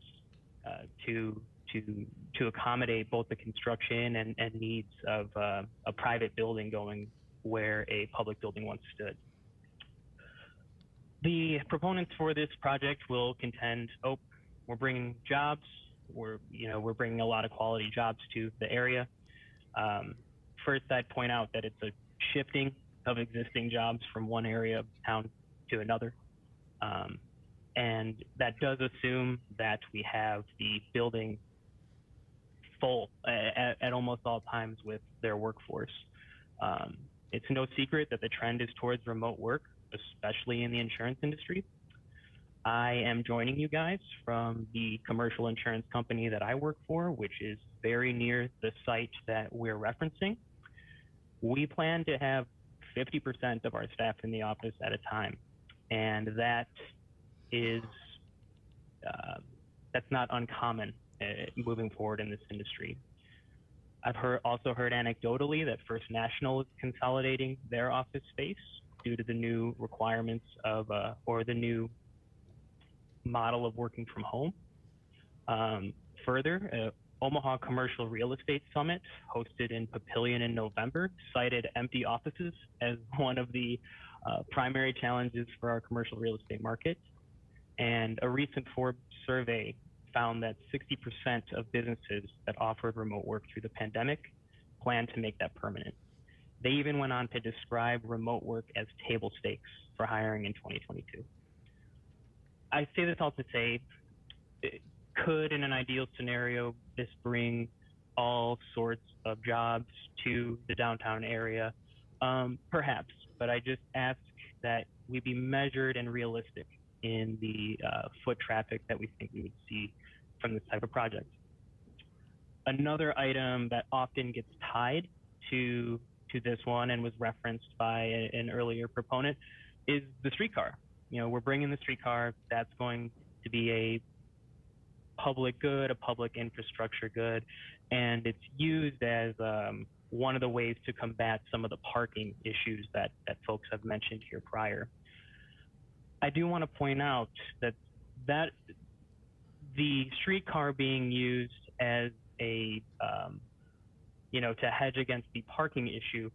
to accommodate both the construction and needs of a private building going where a public building once stood. The proponents for this project will contend, oh, we're bringing jobs, we're bringing a lot of quality jobs to the area. First, I'd point out that it's a shifting of existing jobs from one area of town to another. And that does assume that we have the building full at almost all times with their workforce. It's no secret that the trend is towards remote work, especially in the insurance industry. I am joining you guys from the commercial insurance company that I work for, which is very near the site that we're referencing. We plan to have 50% of our staff in the office at a time, and that is that's not uncommon moving forward in this industry. I've also heard anecdotally that First National is consolidating their office space due to the new requirements of or the new model of working from home. Further, Omaha Commercial Real Estate Summit, hosted in Papillion in November, cited empty offices as one of the primary challenges for our commercial real estate market. And a recent Forbes survey found that 60% of businesses that offered remote work through the pandemic plan to make that permanent. They even went on to describe remote work as table stakes for hiring in 2022. I say this all to say, could, in an ideal scenario, this bring all sorts of jobs to the downtown area? Perhaps, but I just ask that we be measured and realistic in the foot traffic that we think we would see from this type of project. Another item that often gets tied to this one and was referenced by an earlier proponent is the streetcar. You know, we're bringing the streetcar. That's going to be a public good, a public infrastructure good, and it's used as one of the ways to combat some of the parking issues that folks have mentioned here prior. I do want to point out that the streetcar being used as a, to hedge against the parking issue,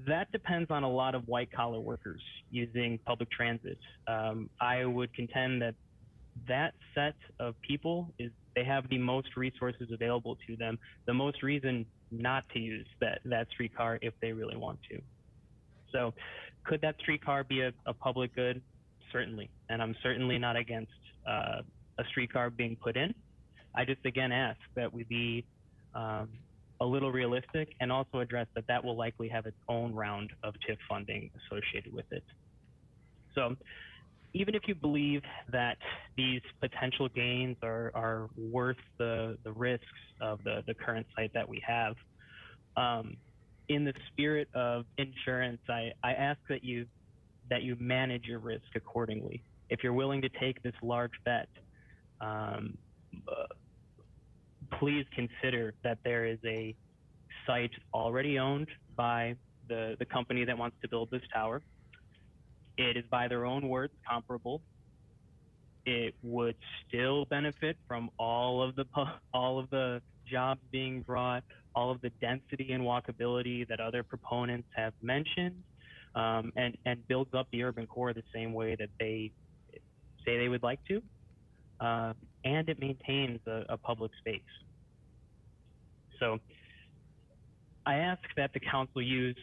that depends on a lot of white collar workers using public transit. I would contend that that set of people they have the most resources available to them, the most reason not to use that streetcar if they really want to. So could that streetcar be a public good? Certainly. And I'm certainly not against a streetcar being put in. I just, again, ask that we be a little realistic and also address that will likely have its own round of TIF funding associated with it. So even if you believe that these potential gains are worth the risks of the current site that we have, in the spirit of insurance, I ask that you manage your risk accordingly. If you're willing to take this large bet, please consider that there is a site already owned by the company that wants to build this tower. It is, by their own words, comparable. It would still benefit from all of the jobs being brought, all of the density and walkability that other proponents have mentioned, and builds up the urban core the same way that they say they would like to, and it maintains a public space. So I ask that the council use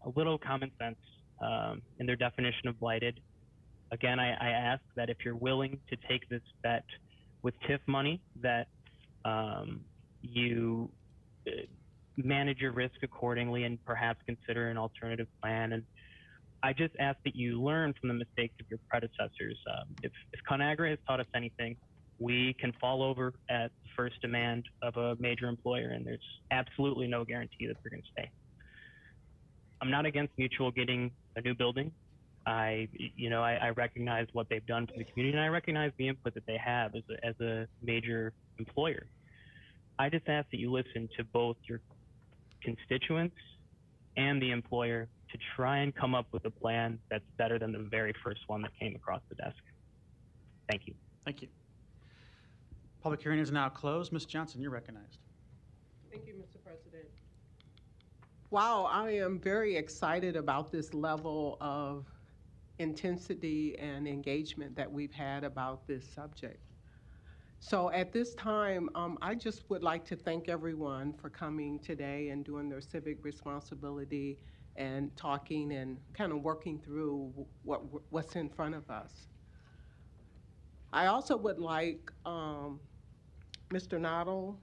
a little common sense in their definition of blighted. Again, I ask that if you're willing to take this bet with TIF money, that you manage your risk accordingly and perhaps consider an alternative plan. And I just ask that you learn from the mistakes of your predecessors. If ConAgra has taught us anything, we can fall over at the first demand of a major employer, and there's absolutely no guarantee that they're going to stay. I'm not against Mutual getting a new building. I recognize what they've done for the community, and I recognize the input that they have as a major employer. I just ask that you listen to both your constituents and the employer to try and come up with a plan that's better than the very first one that came across the desk. Thank you. Thank you. Public hearing is now closed. Ms. Johnson, you're recognized. Thank you, Mr. President. Wow, I am very excited about this level of intensity and engagement that we've had about this subject. So at this time, I just would like to thank everyone for coming today and doing their civic responsibility and talking and kind of working through what's in front of us. I also would like Mr. Noddle,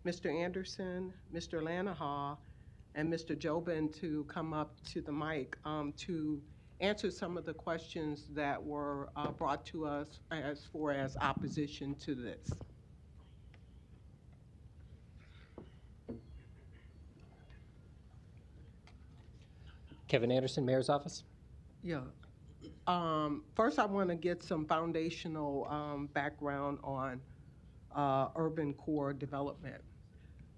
Mr. Anderson, Mr. Lanahaw, and Mr. Jobin to come up to the mic to answer some of the questions that were brought to us as far as opposition to this. Kevin Anderson, Mayor's Office. Yeah. First, I want to get some foundational background on urban core development.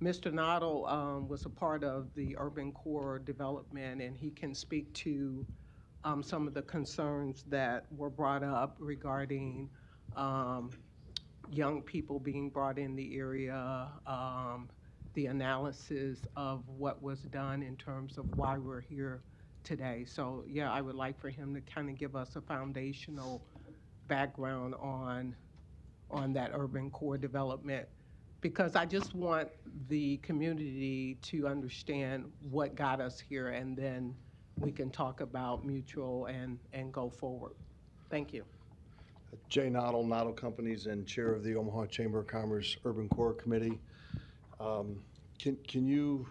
Mr. Noddle was a part of the urban core development, and he can speak to some of the concerns that were brought up regarding young people being brought in the area, the analysis of what was done in terms of why we're here today. So yeah, I would like for him to kind of give us a foundational background on that urban core development, because I just want the community to understand what got us here, and then we can talk about Mutual and go forward. Thank you. Jay Noddle, Noddle Companies, and Chair of the Omaha Chamber of Commerce Urban Core Committee. Can you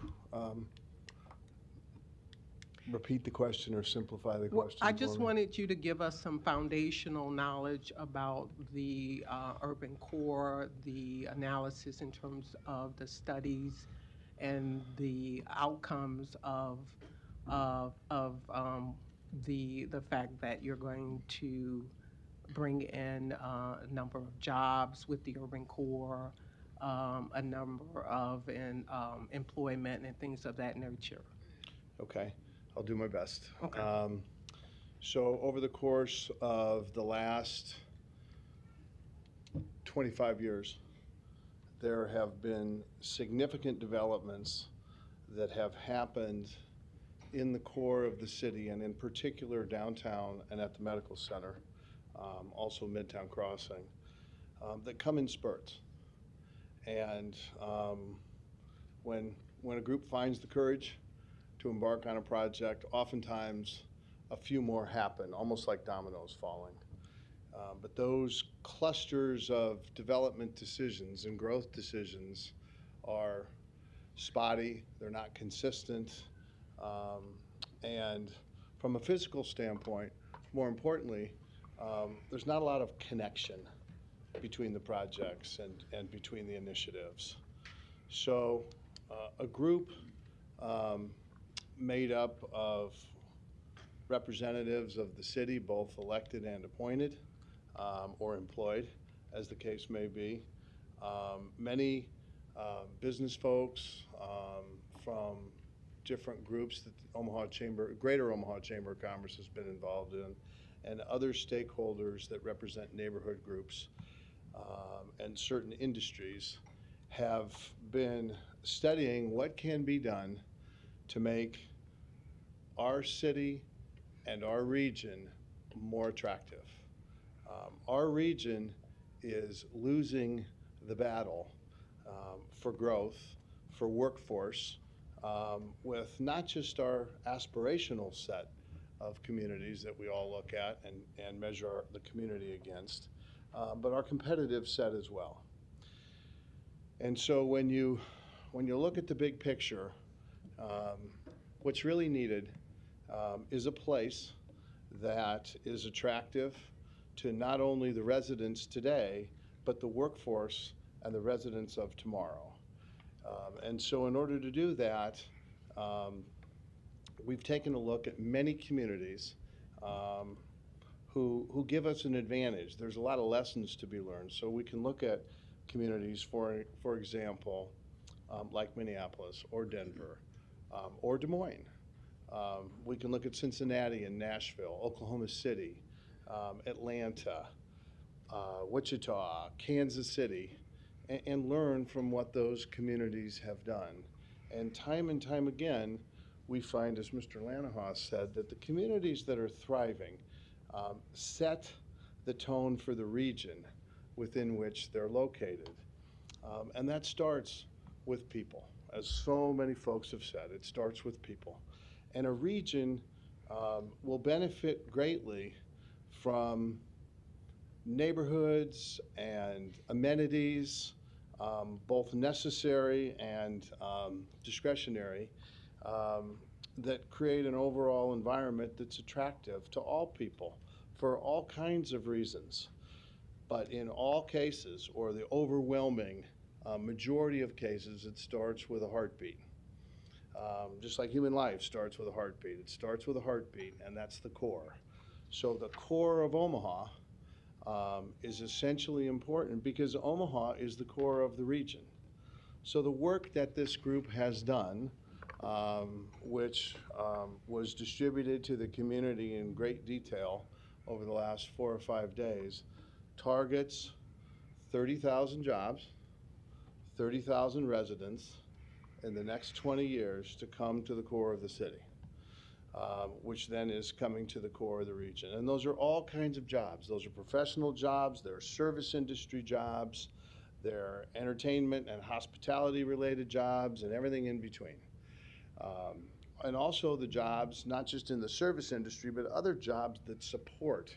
repeat the question or simplify the question? I just wanted you to give us some foundational knowledge about the urban core, the analysis in terms of the studies and the outcomes of the fact that you're going to bring in a number of jobs with the urban core, a number of employment and things of that nature. Okay, I'll do my best. Okay. So over the course of the last 25 years, there have been significant developments that have happened in the core of the city, and in particular downtown and at the medical center, also Midtown Crossing, that come in spurts. And when when a group finds the courage to embark on a project, oftentimes a few more happen, almost like dominoes falling. But those clusters of development decisions and growth decisions are spotty, they're not consistent, and from a physical standpoint, more importantly, there's not a lot of connection between the projects and between the initiatives. So a group made up of representatives of the city, both elected and appointed, or employed, as the case may be. Many business folks from different groups that the Greater Omaha Chamber of Commerce has been involved in, and other stakeholders that represent neighborhood groups and certain industries have been studying what can be done to make our city and our region more attractive. Our region is losing the battle for growth, for workforce, with not just our aspirational set of communities that we all look at and measure the community against, but our competitive set as well. And so when you look at the big picture, what's really needed is a place that is attractive to not only the residents today, but the workforce and the residents of tomorrow. And so in order to do that, we've taken a look at many communities who give us an advantage. There's a lot of lessons to be learned. So we can look at communities, for example, like Minneapolis or Denver or Des Moines. We can look at Cincinnati and Nashville, Oklahoma City, Atlanta, Wichita, Kansas City, and learn from what those communities have done. And time again, we find, as Mr. Lanahaus said, that the communities that are thriving set the tone for the region within which they're located. And that starts with people. As so many folks have said, it starts with people. And a region will benefit greatly from neighborhoods and amenities, both necessary and discretionary, that create an overall environment that's attractive to all people for all kinds of reasons. But in all cases, or the overwhelming majority of cases, it starts with a heartbeat. Just like human life starts with a heartbeat. It starts with a heartbeat, and that's the core. So the core of Omaha is essentially important because Omaha is the core of the region. So the work that this group has done, which was distributed to the community in great detail over the last 4 or 5 days, targets 30,000 jobs, 30,000 residents in the next 20 years to come to the core of the city, which then is coming to the core of the region. And those are all kinds of jobs. Those are professional jobs, they're service industry jobs, they're entertainment and hospitality related jobs, and everything in between. And also the jobs, not just in the service industry, but other jobs that support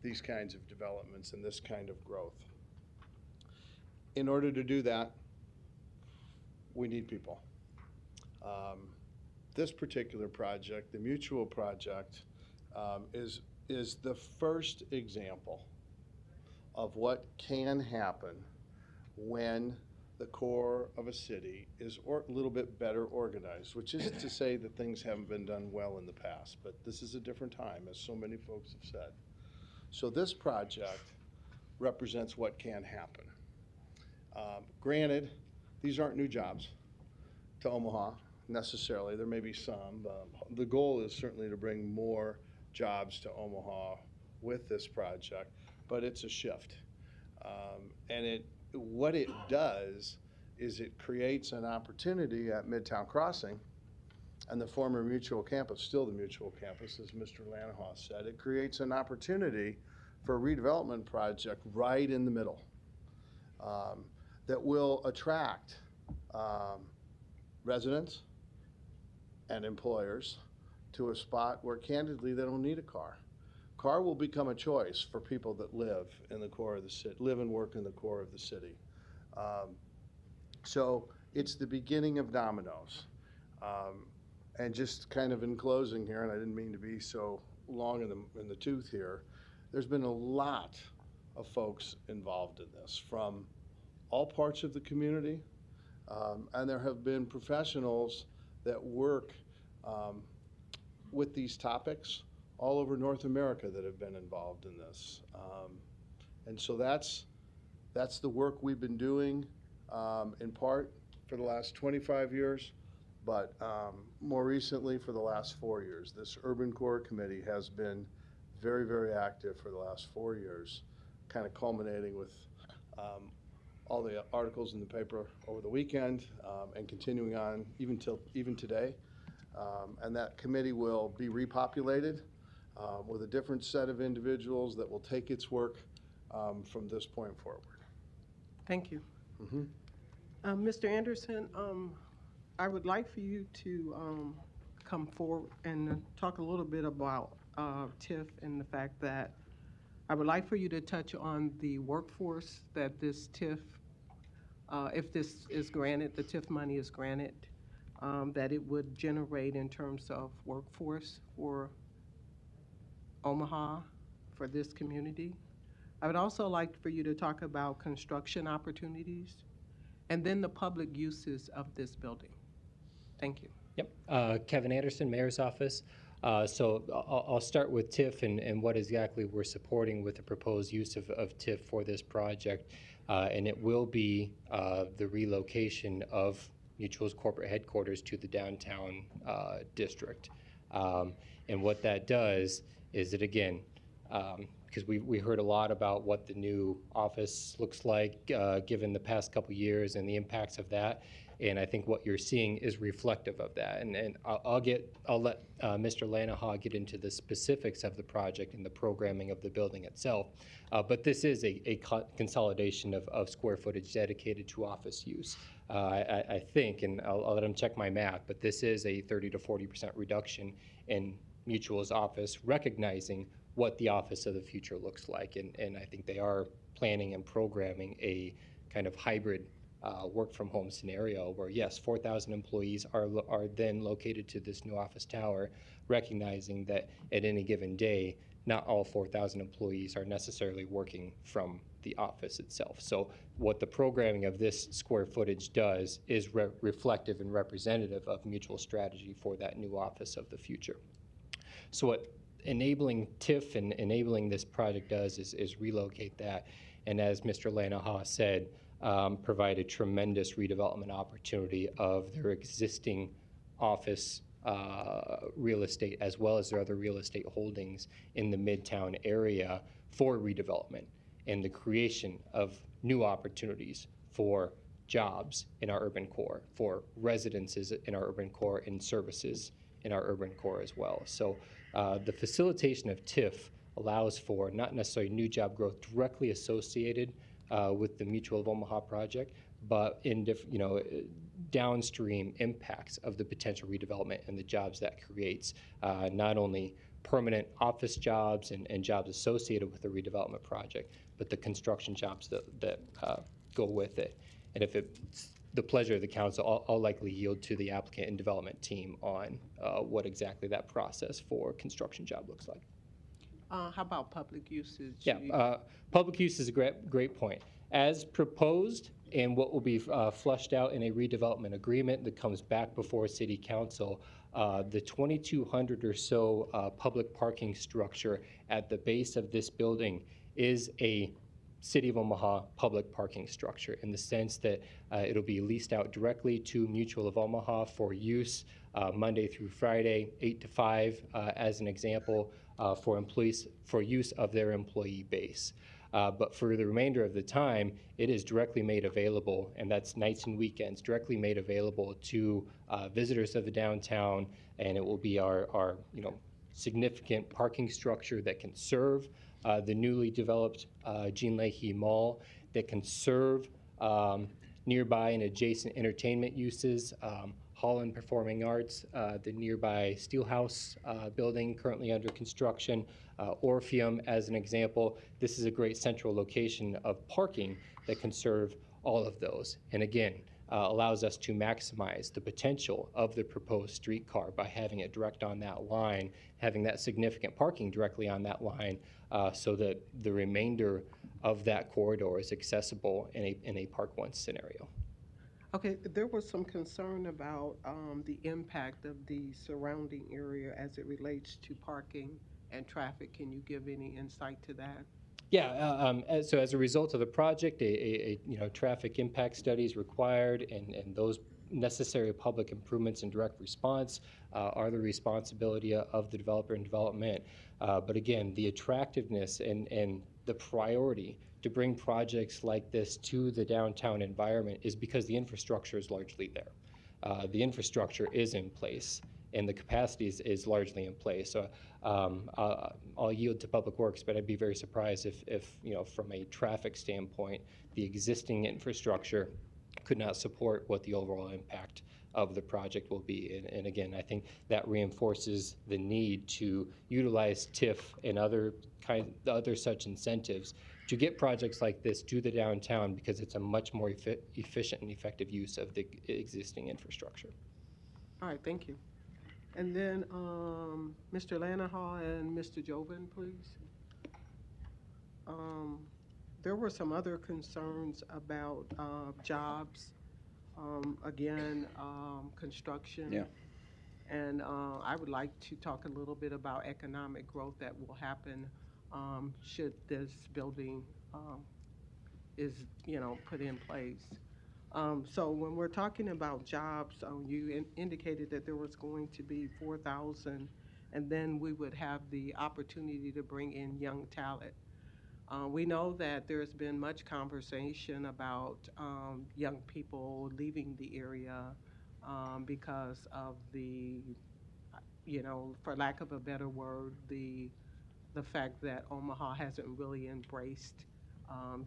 these kinds of developments and this kind of growth. In order to do that, we need people. This particular project, the Mutual project, is the first example of what can happen when the core of a city is a little bit better organized, which isn't to say that things haven't been done well in the past, but this is a different time, as so many folks have said. So this project represents what can happen. Granted, these aren't new jobs to Omaha necessarily. There may be some. The goal is certainly to bring more jobs to Omaha with this project, but it's a shift. And what it does is it creates an opportunity at Midtown Crossing and the former Mutual campus, still the Mutual campus, as Mr. Lanahaus said. It creates an opportunity for a redevelopment project right in the middle that will attract residents and employers to a spot where candidly they don't need a car. Car will become a choice for people that live in the core of the city, live and work in the core of the city. So it's the beginning of dominoes. And just kind of in closing here, and I didn't mean to be so long in the tooth here, there's been a lot of folks involved in this from all parts of the community, and there have been professionals that work with these topics all over North America that have been involved in this. And so that's the work we've been doing in part for the last 25 years, but more recently for the last 4 years. This Urban Core Committee has been very, very active for the last 4 years, kind of culminating with all the articles in the paper over the weekend and continuing on even today. And that committee will be repopulated with a different set of individuals that will take its work from this point forward. Thank you. Mr. Anderson, I would like for you to come forward and talk a little bit about TIF and the fact that I would like for you to touch on the workforce that this TIF, if this is granted, the TIF money is granted, that it would generate in terms of workforce for Omaha, for this community. I would also like for you to talk about construction opportunities and then the public uses of this building. Thank you. Yep. Kevin Anderson, Mayor's Office. So I'll start with TIF and what exactly we're supporting with the proposed use of TIF for this project. And it will be the relocation of Mutual's corporate headquarters to the downtown district. And what that does is that, again, because we heard a lot about what the new office looks like given the past couple years and the impacts of that. And I think what you're seeing is reflective of that. And I'll let Mr. Lanahaw get into the specifics of the project and the programming of the building itself. But this is a consolidation of square footage dedicated to office use. I think, and I'll let him check my math, but this is a 30 to 40% reduction in Mutual's office, recognizing what the office of the future looks like. And I think they are planning and programming a kind of hybrid work from home scenario where, yes, 4,000 employees are then located to this new office tower, recognizing that at any given day, not all 4,000 employees are necessarily working from the office itself. So what the programming of this square footage does is reflective and representative of Mutual strategy for that new office of the future. So what enabling TIF and enabling this project does is relocate that. And as Mr. Lanahaw said, provide a tremendous redevelopment opportunity of their existing office real estate as well as their other real estate holdings in the Midtown area for redevelopment and the creation of new opportunities for jobs in our urban core, for residences in our urban core, and services in our urban core as well. So the facilitation of TIF allows for not necessarily new job growth directly associated with the Mutual of Omaha project, but in downstream impacts of the potential redevelopment and the jobs that creates, not only permanent office jobs and jobs associated with the redevelopment project, but the construction jobs that go with it. And if it's the pleasure of the council, I'll likely yield to the applicant and development team on what exactly that process for construction job looks like. How about public usage? Yeah, public use is a great point. As proposed, and what will be flushed out in a redevelopment agreement that comes back before City Council, the 2,200 or so public parking structure at the base of this building is a City of Omaha public parking structure in the sense that it'll be leased out directly to Mutual of Omaha for use Monday through Friday, 8 to 5, as an example, for employees, for use of their employee base. But for the remainder of the time, it is directly made available, and that's nights and weekends, directly made available to visitors of the downtown, and it will be our significant parking structure that can serve the newly developed Jean Leahy Mall, that can serve nearby and adjacent entertainment uses, Holland Performing Arts, the nearby Steelhouse building currently under construction, Orpheum as an example. This is a great central location of parking that can serve all of those. And again, allows us to maximize the potential of the proposed streetcar by having it direct on that line, having that significant parking directly on that line, so that the remainder of that corridor is accessible in a Park Once scenario. Okay, there was some concern about the impact of the surrounding area as it relates to parking and traffic. Can you give any insight to that? Yeah, so as a result of the project, a traffic impact study is required, and those necessary public improvements in direct response are the responsibility of the developer and development. But again, the attractiveness and the priority to bring projects like this to the downtown environment is because the infrastructure is largely there. The infrastructure is in place, and the capacity is largely in place. So I'll yield to Public Works, but I'd be very surprised if from a traffic standpoint, the existing infrastructure could not support what the overall impact of the project will be. And again, I think that reinforces the need to utilize TIF and other such incentives to get projects like this to the downtown, because it's a much more efficient and effective use of the existing infrastructure. All right, thank you. And then Mr. Lanahaw and Mr. Jobin, please. There were some other concerns about jobs, again, construction. Yeah. And I would like to talk a little bit about economic growth that will happen should this building is, put in place. So when we're talking about jobs, you indicated that there was going to be 4,000, and then we would have the opportunity to bring in young talent. We know that there's been much conversation about young people leaving the area because of the, for lack of a better word, the fact that Omaha hasn't really embraced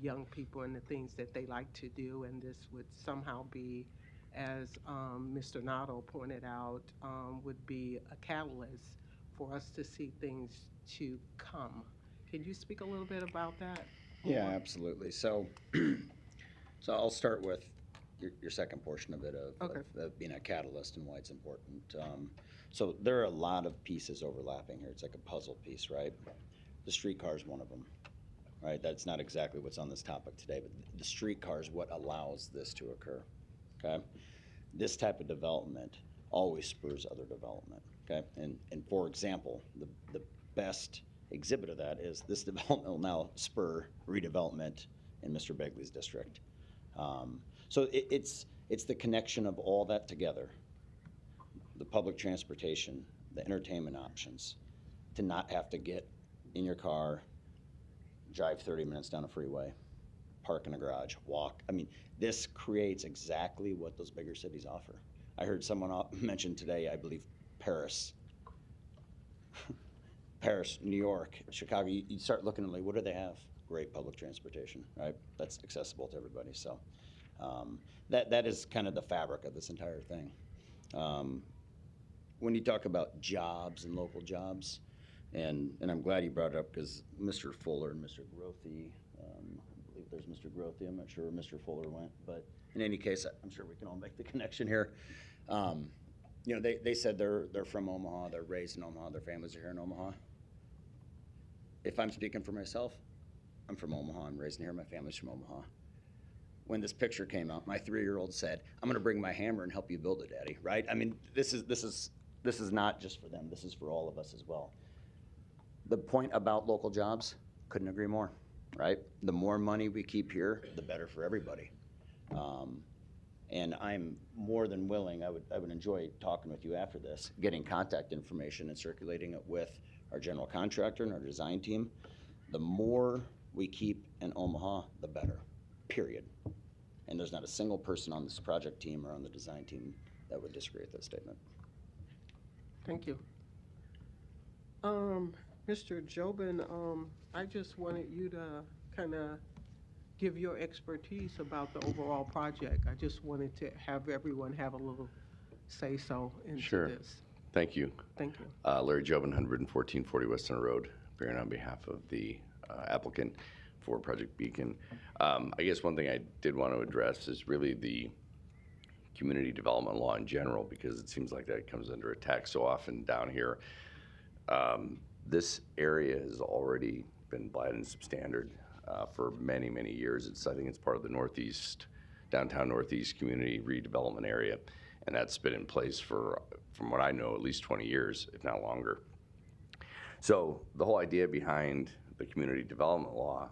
young people and the things that they like to do, and this would somehow be, as Mr. Nato pointed out, would be a catalyst for us to see things to come. Can you speak a little bit about that? Yeah, absolutely. So, so I'll start with your second portion of it, of being a catalyst and why it's important. So there are a lot of pieces overlapping here. It's like a puzzle piece, right? The streetcar is one of them, right? That's not exactly what's on this topic today, but the streetcar is what allows this to occur, okay? This type of development always spurs other development, okay? And for example, the best exhibit of that is this development will now spur redevelopment in Mr. Begley's district. So it's the connection of all that together, the public transportation, the entertainment options, to not have to get in your car, drive 30 minutes down a freeway, park in a garage, walk. I mean, this creates exactly what those bigger cities offer. I heard someone mention today, I believe, Paris. Paris, New York, Chicago, you start looking at like, what do they have? Great public transportation, right? That's accessible to everybody. So that is kind of the fabric of this entire thing. When you talk about jobs and local jobs, and I'm glad you brought it up because Mr. Fuller and Mr. Grothy, I believe there's Mr. Grothy, I'm not sure where Mr. Fuller went, but in any case, I'm sure we can all make the connection here. They said they're from Omaha, they're raised in Omaha, their families are here in Omaha. If I'm speaking for myself, I'm from Omaha, I'm raised here, my family's from Omaha. When this picture came out, my 3-year-old said, "I'm gonna bring my hammer and help you build it, Daddy," right? I mean, this is not just for them, this is for all of us as well. The point about local jobs, couldn't agree more, right? The more money we keep here, the better for everybody. And I'm more than willing, I would enjoy talking with you after this, getting contact information and circulating it with our general contractor and our design team. The more we keep in Omaha, the better, period. And there's not a single person on this project team or on the design team that would disagree with that statement. Thank you. Mr. Jobin, I just wanted you to kind of give your expertise about the overall project. I just wanted to have everyone have a little say-so into Sure. this. Thank you. Thank you. Larry Jobin, 11440 West Center Road, appearing on behalf of the applicant for Project Beacon. I guess one thing I did want to address is really the community development law in general, because it seems like that comes under attack so often down here. This area has already been blighted and substandard for many, many years. I think it's part of the Northeast, downtown Northeast community redevelopment area. And that's been in place for, from what I know, at least 20 years, if not longer. So the whole idea behind the community development law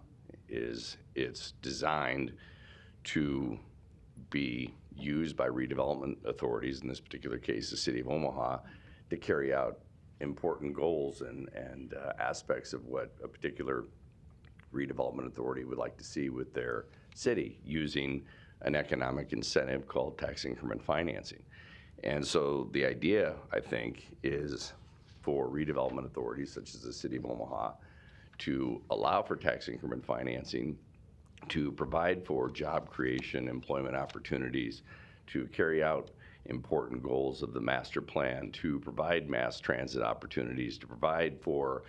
is it's designed to be used by redevelopment authorities, in this particular case, the City of Omaha, to carry out important goals and aspects of what a particular redevelopment authority would like to see with their city, using an economic incentive called tax increment financing. And so the idea, I think, is for redevelopment authorities such as the City of Omaha to allow for tax increment financing, to provide for job creation, employment opportunities, to carry out important goals of the master plan, to provide mass transit opportunities, to provide for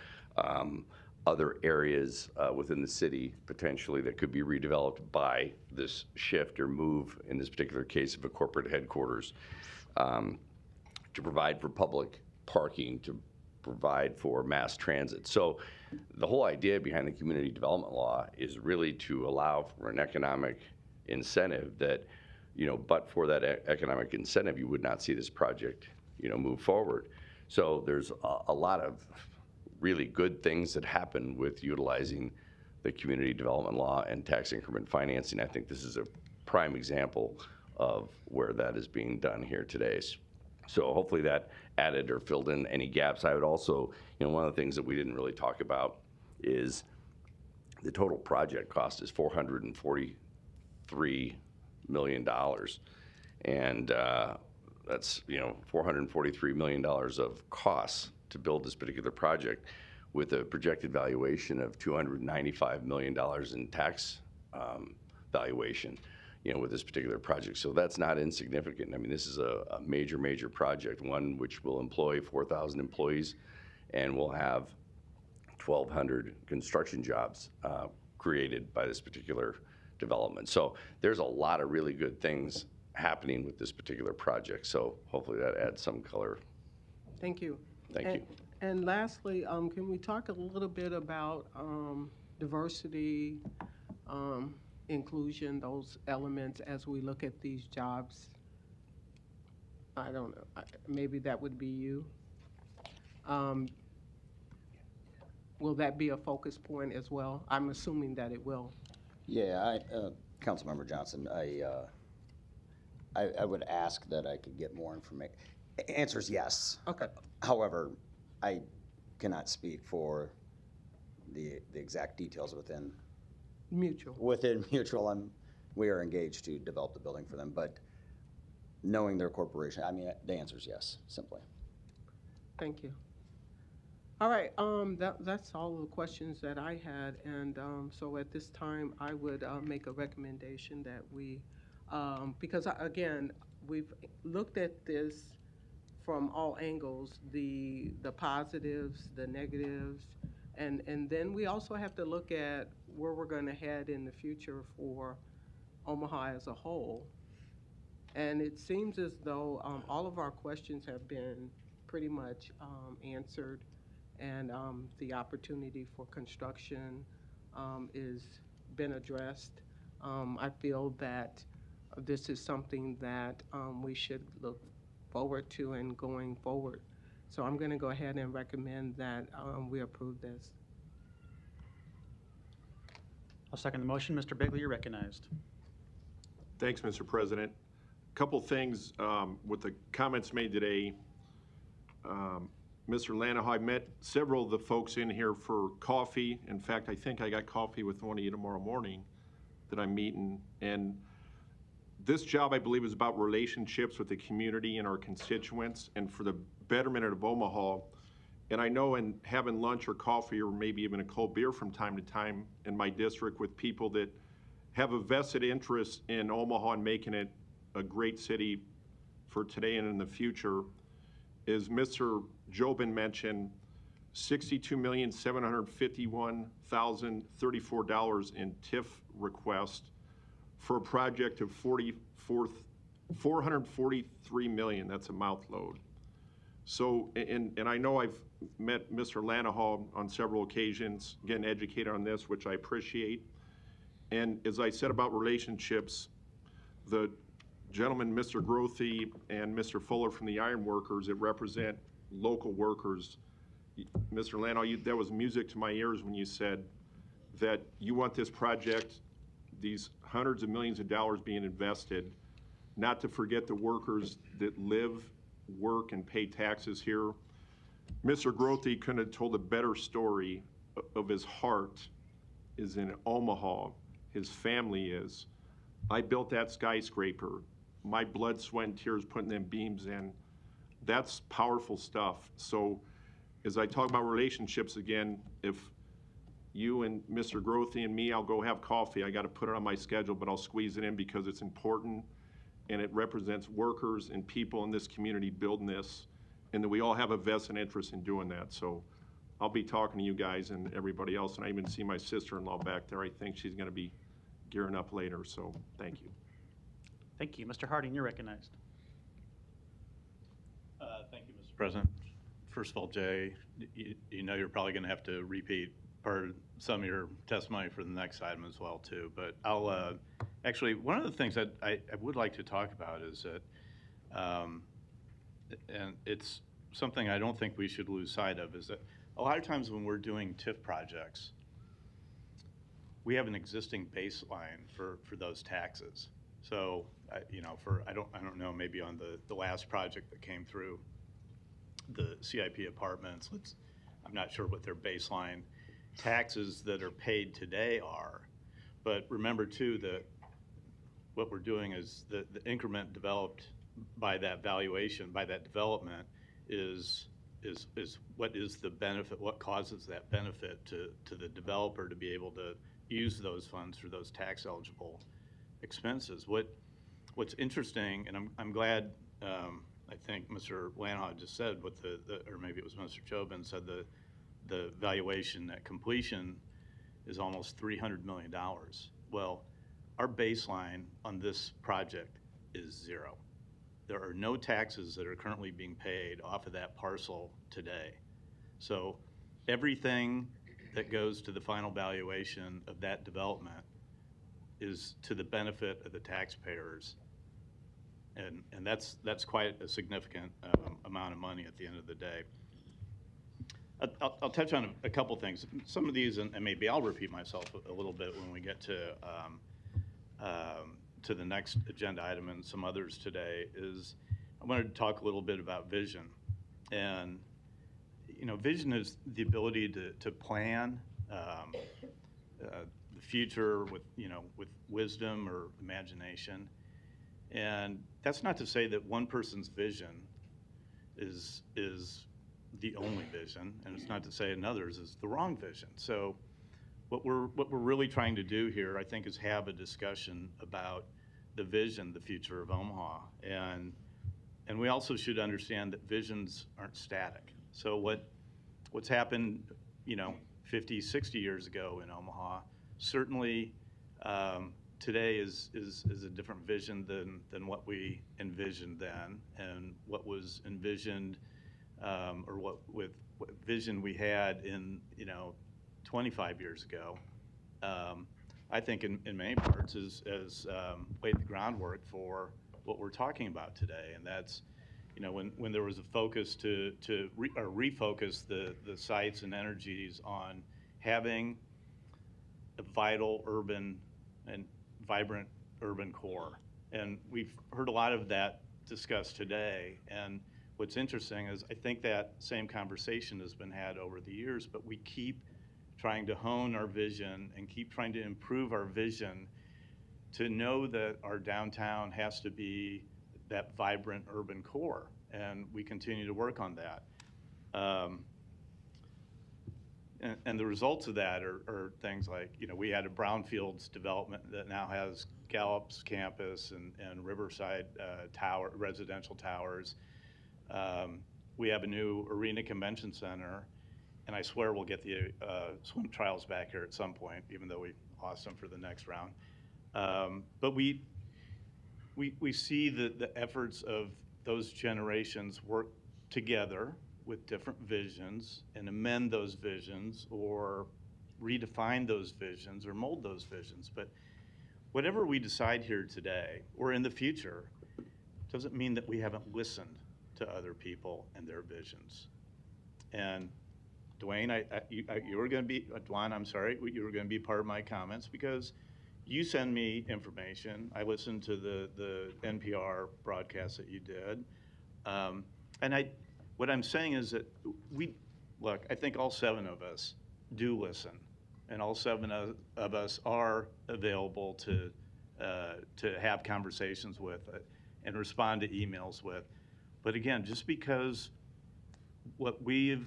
other areas within the city potentially that could be redeveloped by this shift or move, in this particular case of a corporate headquarters, to provide for public parking, to provide for mass transit. So the whole idea behind the community development law is really to allow for an economic incentive that, but for that economic incentive, you would not see this project, move forward. So there's a lot of really good things that happen with utilizing the community development law and tax increment financing. I think this is a prime example of where that is being done here today. So hopefully that added or filled in any gaps. I would also, one of the things that we didn't really talk about is the total project cost is $443 million. And that's, $443 million of costs to build this particular project, with a projected valuation of $295 million in tax valuation, with this particular project. So that's not insignificant. I mean, this is a major, major project, one which will employ 4,000 employees and will have 1,200 construction jobs created by this particular development. So there's a lot of really good things happening with this particular project. So hopefully that adds some color. Thank you. Thank you. And lastly, can we talk a little bit about diversity, inclusion, those elements as we look at these jobs? I don't know, maybe that would be you. Will that be a focus point as well? I'm assuming that it will. Yeah, Councilmember Johnson, I would ask that I could get more information. Answer is yes. Okay. However, I cannot speak for the exact details within Mutual. Within Mutual. We are engaged to develop the building for them, but knowing their corporation, I mean, the answer is yes, simply. Thank you. All right, that's all of the questions that I had, and so at this time, I would make a recommendation that we, because again, we've looked at this from all angles, the positives, the negatives, and then we also have to look at where we're going to head in the future for Omaha as a whole. And it seems as though all of our questions have been pretty much answered, and the opportunity for construction is been addressed. I feel that this is something that we should look forward to and going forward. So I'm going to go ahead and recommend that we approve this. I'll second the motion. Mr. Bigley, you're recognized. Thanks, Mr. President. A couple things with the comments made today. Mr. Lanahoe, I met several of the folks in here for coffee. In fact, I think I got coffee with one of you tomorrow morning that I'm meeting. And this job, I believe, is about relationships with the community and our constituents and for the betterment of Omaha. And I know in having lunch or coffee or maybe even a cold beer from time to time in my district with people that have a vested interest in Omaha and making it a great city for today and in the future is Mr. Jobin mentioned $62,751,034 in TIF request for a project of $443 million. That's a mouth load. So, and I know I've met Mr. Lanahaw on several occasions, getting educated on this, which I appreciate. And as I said about relationships, the gentleman, Mr. Grothy and Mr. Fuller from the Iron Workers that represent local workers, Mr. Lanahaw, that was music to my ears when you said that you want this project, these hundreds of millions of dollars being invested, not to forget the workers that live, work, and pay taxes here. Mr. Grothy couldn't have told a better story of his heart is in Omaha. His family is. I built that skyscraper. My blood, sweat, and tears putting them beams in. That's powerful stuff. So as I talk about relationships again, if you and Mr. Grothy and me, I'll go have coffee. I got to put it on my schedule, but I'll squeeze it in because it's important and it represents workers and people in this community building this, and that we all have a vested interest in doing that. So I'll be talking to you guys and everybody else, and I even see my sister-in-law back there. I think she's going to be gearing up later, so thank you. Thank you. Mr. Harding, you're recognized. Thank you, Mr. President. First of all, Jay, you know you're probably going to have to repeat part of some of your testimony for the next item as well, too. But I'll actually, one of the things that I would like to talk about is that, and it's something I don't think we should lose sight of, is that a lot of times when we're doing TIF projects, we have an existing baseline for those taxes. So, you know, I don't know, maybe on the last project that came through, the CIP apartments, I'm not sure what their baseline taxes that are paid today are. But remember too that what we're doing is the increment developed by that valuation, by that development is what is the benefit, what causes that benefit to the developer to be able to use those funds for those tax eligible expenses. What's interesting, and I'm glad, I think Mr. Lanahaw just said what or maybe it was Mr. Jobin said the valuation at completion is almost $300 million. Well, our baseline on this project is zero. There are no taxes that are currently being paid off of that parcel today. So everything that goes to the final valuation of that development is to the benefit of the taxpayers. And that's quite a significant amount of money at the end of the day. I'll touch on a couple things. Some of these, and maybe I'll repeat myself a little bit when we get to the next agenda item and some others today, is I wanted to talk a little bit about vision. And, you know, vision is the ability to plan the future with wisdom or imagination. And that's not to say that one person's vision is the only vision, and it's not to say another's is the wrong vision. So what we're really trying to do here, I think, is have a discussion about the vision, the future of Omaha. And we also should understand that visions aren't static. So what's happened, 50, 60 years ago in Omaha, certainly today is a different vision than what we envisioned then, and what was envisioned or what vision we had in 25 years ago. I think in many parts has laid the groundwork for what we're talking about today, and that's when there was a focus to refocus the sites and energies on having a vital urban and vibrant urban core. And we've heard a lot of that discussed today, and what's interesting is I think that same conversation has been had over the years, but we keep trying to hone our vision and keep trying to improve our vision to know that our downtown has to be that vibrant urban core, and we continue to work on that. And the results of that are things like, we had a brownfields development that now has Gallup's campus and Riverside tower, residential towers. We have a new arena convention center, and I swear we'll get the swim trials back here at some point, even though we lost them for the next round. But we see the efforts of those generations work together with different visions and amend those visions or redefine those visions or mold those visions. But whatever we decide here today or in the future doesn't mean that we haven't listened to other people and their visions. And Dwayne, you were going to be, Dwan, I'm sorry, you were going to be part of my comments because you send me information. I listened to the NPR broadcast that you did. And what I'm saying is that look, I think all 7 of us do listen, and all 7 of us are available to have conversations with and respond to emails with. But again, just because what we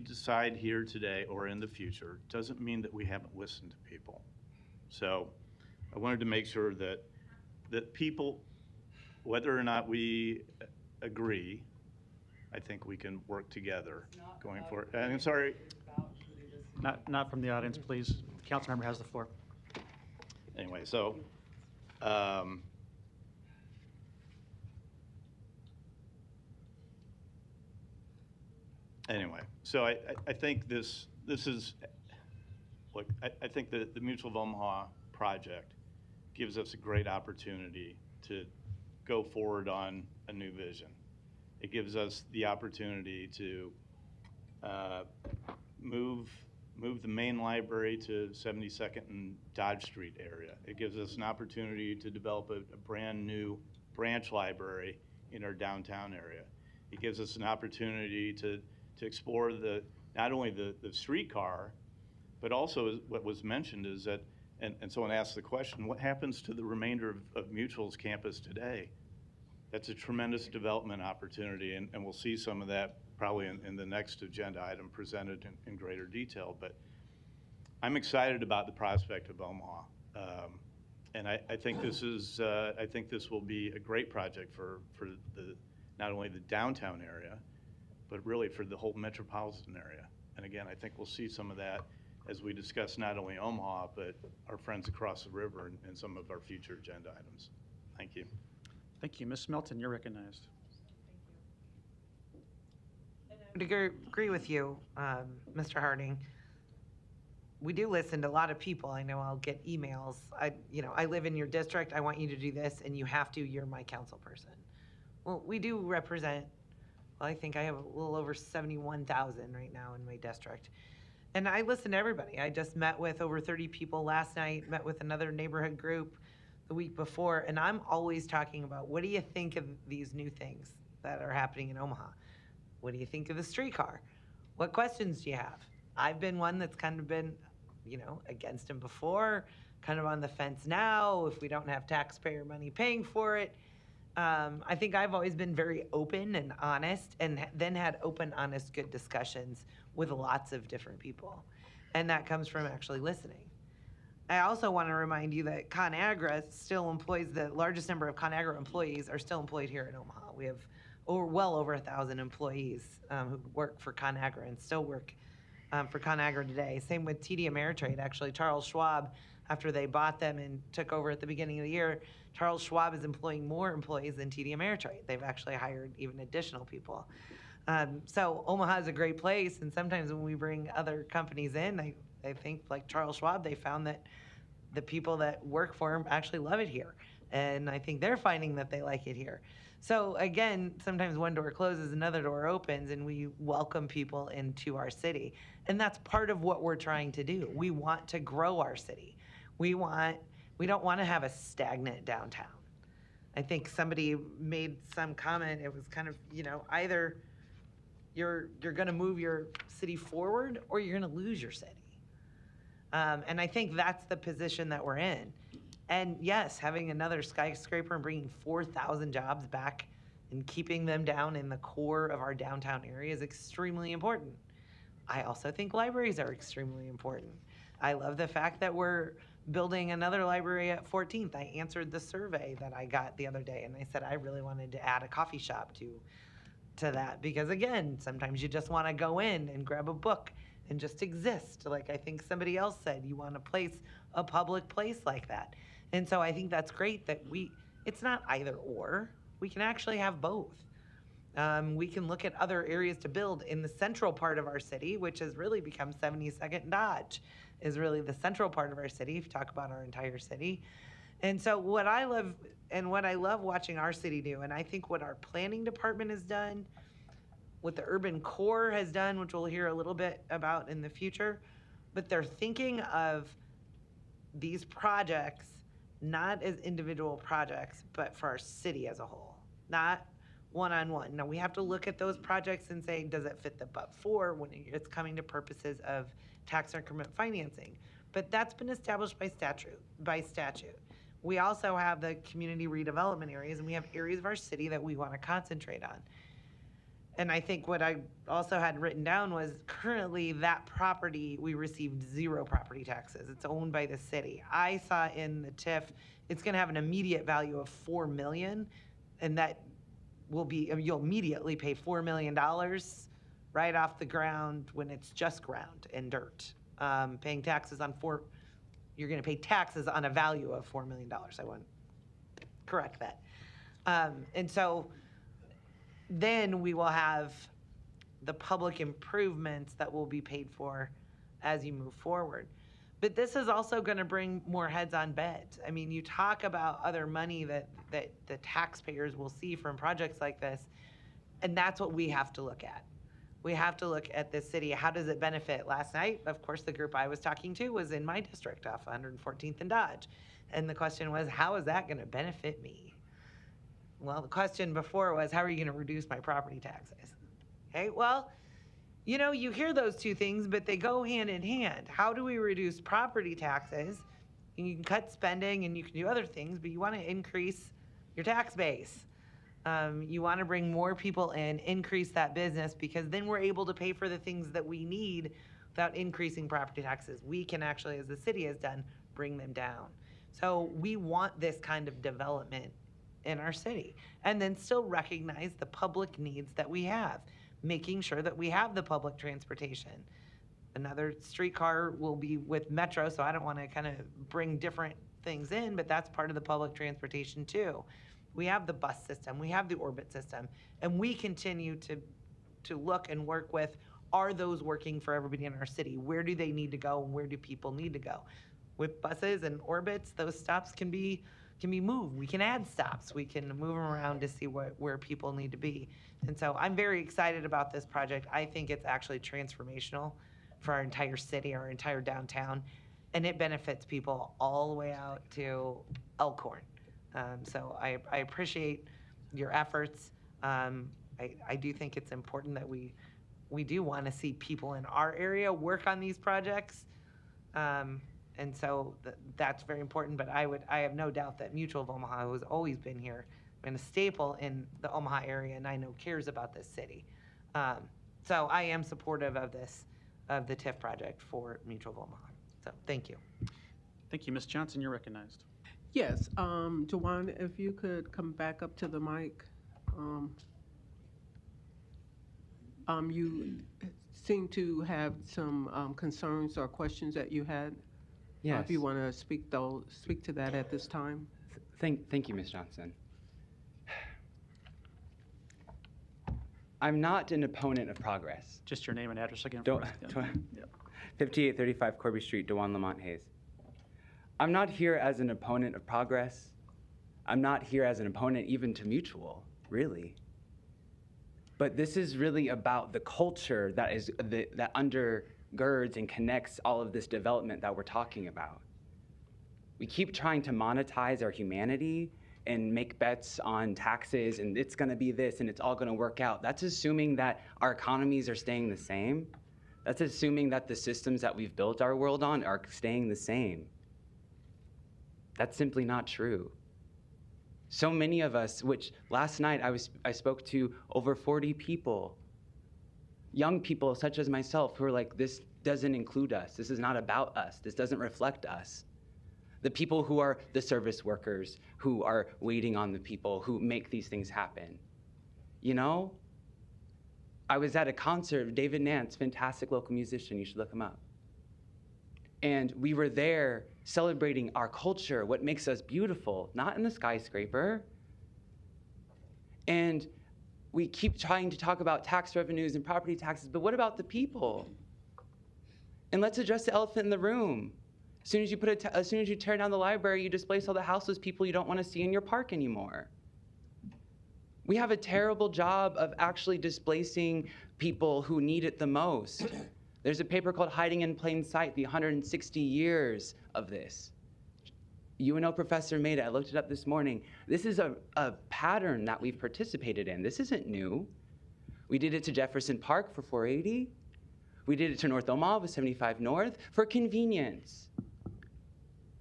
decide here today or in the future doesn't mean that we haven't listened to people. So I wanted to make sure that people, whether or not we agree, I think we can work together going forward. And I'm sorry. Not from the audience, please. The council member has the floor. Anyway, so I think this is, look, I think that the Mutual of Omaha project gives us a great opportunity to go forward on a new vision. It gives us the opportunity to move the main library to 72nd and Dodge Street area. It gives us an opportunity to develop a brand new branch library in our downtown area. It gives us an opportunity to explore not only the streetcar, but also what was mentioned is that, and someone asked the question, what happens to the remainder of Mutual's campus today? That's a tremendous development opportunity, and we'll see some of that probably in the next agenda item presented in greater detail. But I'm excited about the prospect of Omaha, and I think this will be a great project for not only the downtown area, but really for the whole metropolitan area. And again, I think we'll see some of that as we discuss not only Omaha, but our friends across the river and some of our future agenda items. Thank you. Thank you. Ms. Melton, you're recognized. I would agree with you, Mr. Harding. We do listen to a lot of people. I know I'll get emails. I live in your district. I want you to do this, and you have to. You're my council person. Well, we do represent. Well, I think I have a little over 71,000 right now in my district, and I listen to everybody. I just met with over 30 people last night. Met with another neighborhood group the week before, and I'm always talking about what do you think of these new things that are happening in Omaha? What do you think of the streetcar? What questions do you have? I've been one that's kind of been, against him before, kind of on the fence now, if we don't have taxpayer money paying for it. I think I've always been very open and honest, and then had open, honest, good discussions with lots of different people. And that comes from actually listening. I also want to remind you that ConAgra still employs, the largest number of ConAgra employees are still employed here in Omaha. We have well over 1,000 employees who work for ConAgra and still work for ConAgra today. Same with TD Ameritrade. Actually, Charles Schwab, after they bought them and took over at the beginning of the year, Charles Schwab is employing more employees than TD Ameritrade. They've actually hired even additional people. So Omaha is a great place, and sometimes when we bring other companies in, I think like Charles Schwab, they found that the people that work for him actually love it here. And I think they're finding that they like it here. So again, sometimes one door closes, another door opens, and we welcome people into our city. And that's part of what we're trying to do. We want to grow our city. We don't want to have a stagnant downtown. I think somebody made some comment, it was kind of, either you're going to move your city forward or you're going to lose your city. And I think that's the position that we're in. And yes, having another skyscraper and bringing 4,000 jobs back and keeping them down in the core of our downtown area is extremely important. I also think libraries are extremely important. I love the fact that we're building another library at 14th. I answered the survey that I got the other day, and I said I really wanted to add a coffee shop to that, because again, sometimes you just want to go in and grab a book and just exist. Like I think somebody else said, you want to place a public place like that. And so I think that's great that it's not either or. We can actually have both. We can look at other areas to build in the central part of our city, which has really become 72nd and Dodge, is really the central part of our city, if you talk about our entire city. And so what I love watching our city do, and I think what our planning department has done, what the urban core has done, which we'll hear a little bit about in the future, but they're thinking of these projects not as individual projects, but for our city as a whole, not one-on-one. Now, we have to look at those projects and say, does it fit the but-for when it's coming to purposes of tax increment financing? But that's been established by statute. We also have the community redevelopment areas, and we have areas of our city that we want to concentrate on. And I think what I also had written down was currently that property, we received 0 property taxes. It's owned by the city. I saw in the TIF, it's going to have an immediate value of $4 million, and that will be, you'll immediately pay $4 million right off the ground when it's just ground and dirt. Paying taxes on you're going to pay taxes on a value of $4 million. I want to correct that. And so then we will have the public improvements that will be paid for as you move forward. But this is also going to bring more heads on beds. I mean, you talk about other money that the taxpayers will see from projects like this, and that's what we have to look at. We have to look at this city. How does it benefit? Last night, of course, the group I was talking to was in my district off 114th and Dodge. And the question was, how is that going to benefit me? Well, the question before was, how are you going to reduce my property taxes? Okay, well, you know, you hear those two things, but they go hand in hand. How do we reduce property taxes? And you can cut spending and you can do other things, but you want to increase your tax base. You want to bring more people in, increase that business, because then we're able to pay for the things that we need without increasing property taxes. We can actually, as the city has done, bring them down. So we want this kind of development in our city, and then still recognize the public needs that we have, making sure that we have the public transportation. Another streetcar will be with Metro, so I don't want to kind of bring different things in, but that's part of the public transportation too. We have the bus system, we have the orbit system, and we continue to look and work with, are those working for everybody in our city? Where do they need to go, and where do people need to go? With buses and orbits, those stops can be moved. We can add stops. We can move them around to see where people need to be. And so I'm very excited about this project. I think it's actually transformational for our entire city, our entire downtown, and it benefits people all the way out to Elkhorn. So I appreciate your efforts. I do think it's important that we do want to see people in our area work on these projects. And so that's very important, but I have no doubt that Mutual of Omaha, who has always been here, been a staple in the Omaha area, and I know cares about this city. So I am supportive of the TIF project for Mutual of Omaha. So thank you. Thank you. Ms. Johnson, you're recognized. Yes, Jawan, if you could come back up to the mic. You seem to have some concerns or questions that you had. Yes. If you want to speak to that at this time. Thank you, Ms. Johnson. I'm not an opponent of progress. Just your name and address again. 5835 Corby Street, Dewan Lamont Hayes. I'm not here as an opponent of progress. I'm not here as an opponent even to Mutual, really. But this is really about the culture that undergirds and connects all of this development that we're talking about. We keep trying to monetize our humanity and make bets on taxes, and it's going to be this, and it's all going to work out. That's assuming that our economies are staying the same. That's assuming that the systems that we've built our world on are staying the same. That's simply not true. So many of us, which last night I spoke to over 40 people young people such as myself who are like, this doesn't include us. This is not about us. This doesn't reflect us. The people who are the service workers, who are waiting on the people, who make these things happen. You know? I was at a concert, David Nance, fantastic local musician, you should look him up. And we were there celebrating our culture, what makes us beautiful, not in the skyscraper. And we keep trying to talk about tax revenues and property taxes, but what about the people? And let's address the elephant in the room. As soon as you tear down the library, you displace all the houseless people you don't want to see in your park anymore. We have a terrible job of actually displacing people who need it the most. There's a paper called Hiding in Plain Sight, the 160 years of this. UNO professor made it. I looked it up this morning. This is a pattern that we've participated in. This isn't new. We did it to Jefferson Park for 480. We did it to North Omaha with 75 North for convenience.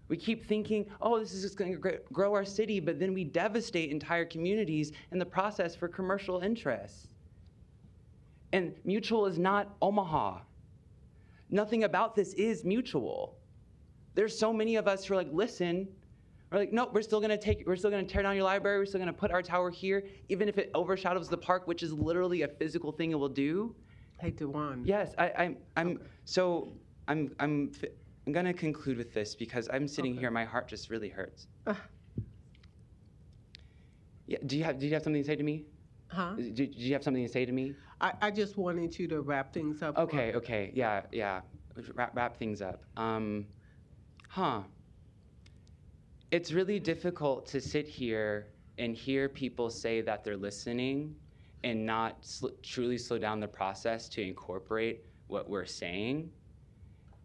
We keep thinking, oh, this is just going to grow our city, but then we devastate entire communities in the process for commercial interests. And Mutual is not Omaha. Nothing about this is Mutual. There's so many of us who are like, listen, we're like, no, we're still going to tear down your library, we're still going to put our tower here, even if it overshadows the park, which is literally a physical thing it will do. Hey, DeJuan. Yes, I'm going to conclude with this because I'm sitting here, my heart just really hurts. Yeah, do you have something to say to me? Huh? Do you have something to say to me? I just wanted you to wrap things up. Okay, yeah. Wrap things up. It's really difficult to sit here and hear people say that they're listening and not truly slow down the process to incorporate what we're saying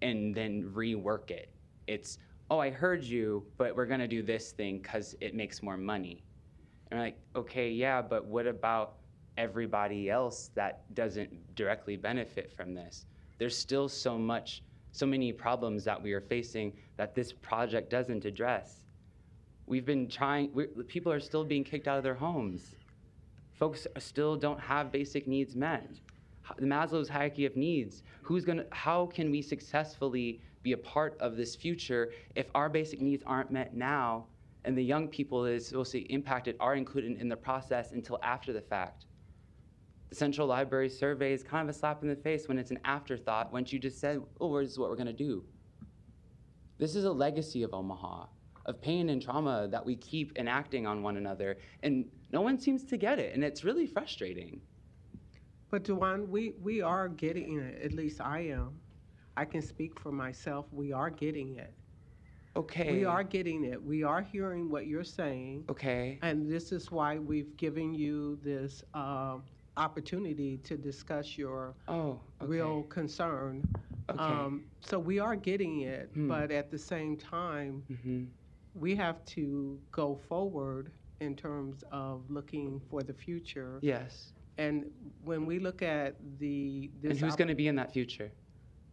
and then rework it. It's, oh, I heard you, but we're gonna do this thing because it makes more money. And we're like, okay, yeah, but what about everybody else that doesn't directly benefit from this? There's still so many problems that we are facing that this project doesn't address. We've been trying, people are still being kicked out of their homes. Folks still don't have basic needs met. The Maslow's hierarchy of needs, how can we successfully be a part of this future if our basic needs aren't met now and the young people that is supposed to be impacted are included in the process until after the fact? The Central Library Survey is kind of a slap in the face when it's an afterthought once you just said, oh, this is what we're gonna do. This is a legacy of Omaha, of pain and trauma that we keep enacting on one another, and no one seems to get it, and it's really frustrating. But DeJuan, we are getting it, at least I am. I can speak for myself, we are getting it. Okay. We are getting it. We are hearing what you're saying. Okay. And this is why we've given you this opportunity to discuss your real concern. Okay. So we are getting it, but at the same time, we have to go forward in terms of looking for the future. Yes. And when we look at this, and who's going to be in that future?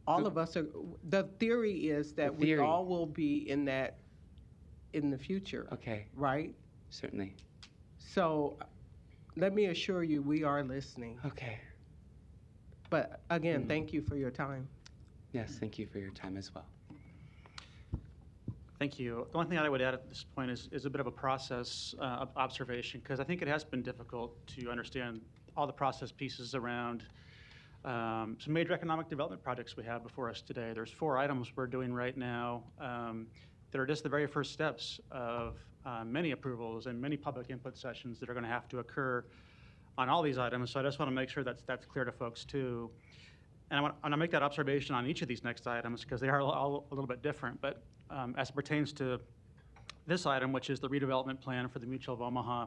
All of us are. The theory is that we all will be in the future. Okay. Right? Certainly. So, let me assure you, we are listening. Okay. But again, thank you for your time. Yes, thank you for your time as well. Thank you. The one thing I would add at this point is a bit of a process observation, because I think it has been difficult to understand all the process pieces around some major economic development projects we have before us today. There's 4 items we're doing right now that are just the very first steps of many approvals and many public input sessions that are going to have to occur on all these items. So I just want to make sure that's clear to folks too. And I want to make that observation on each of these next items because they are all a little bit different. But as it pertains to this item, which is the redevelopment plan for the Mutual of Omaha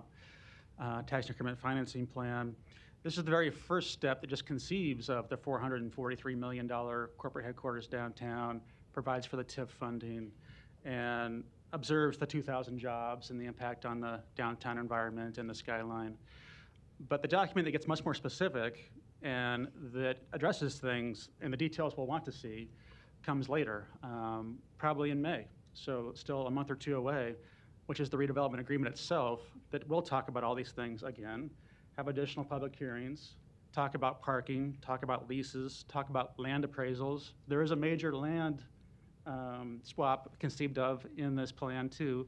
tax increment financing plan, this is the very first step that just conceives of the $443 million corporate headquarters downtown, provides for the TIF funding, and observes the 2,000 jobs and the impact on the downtown environment and the skyline. But the document that gets much more specific and that addresses things and the details we'll want to see comes later, probably in May. So still a month or 2 away, which is the redevelopment agreement itself that will talk about all these things again, have additional public hearings, talk about parking, talk about leases, talk about land appraisals. There is a major land swap conceived of in this plan too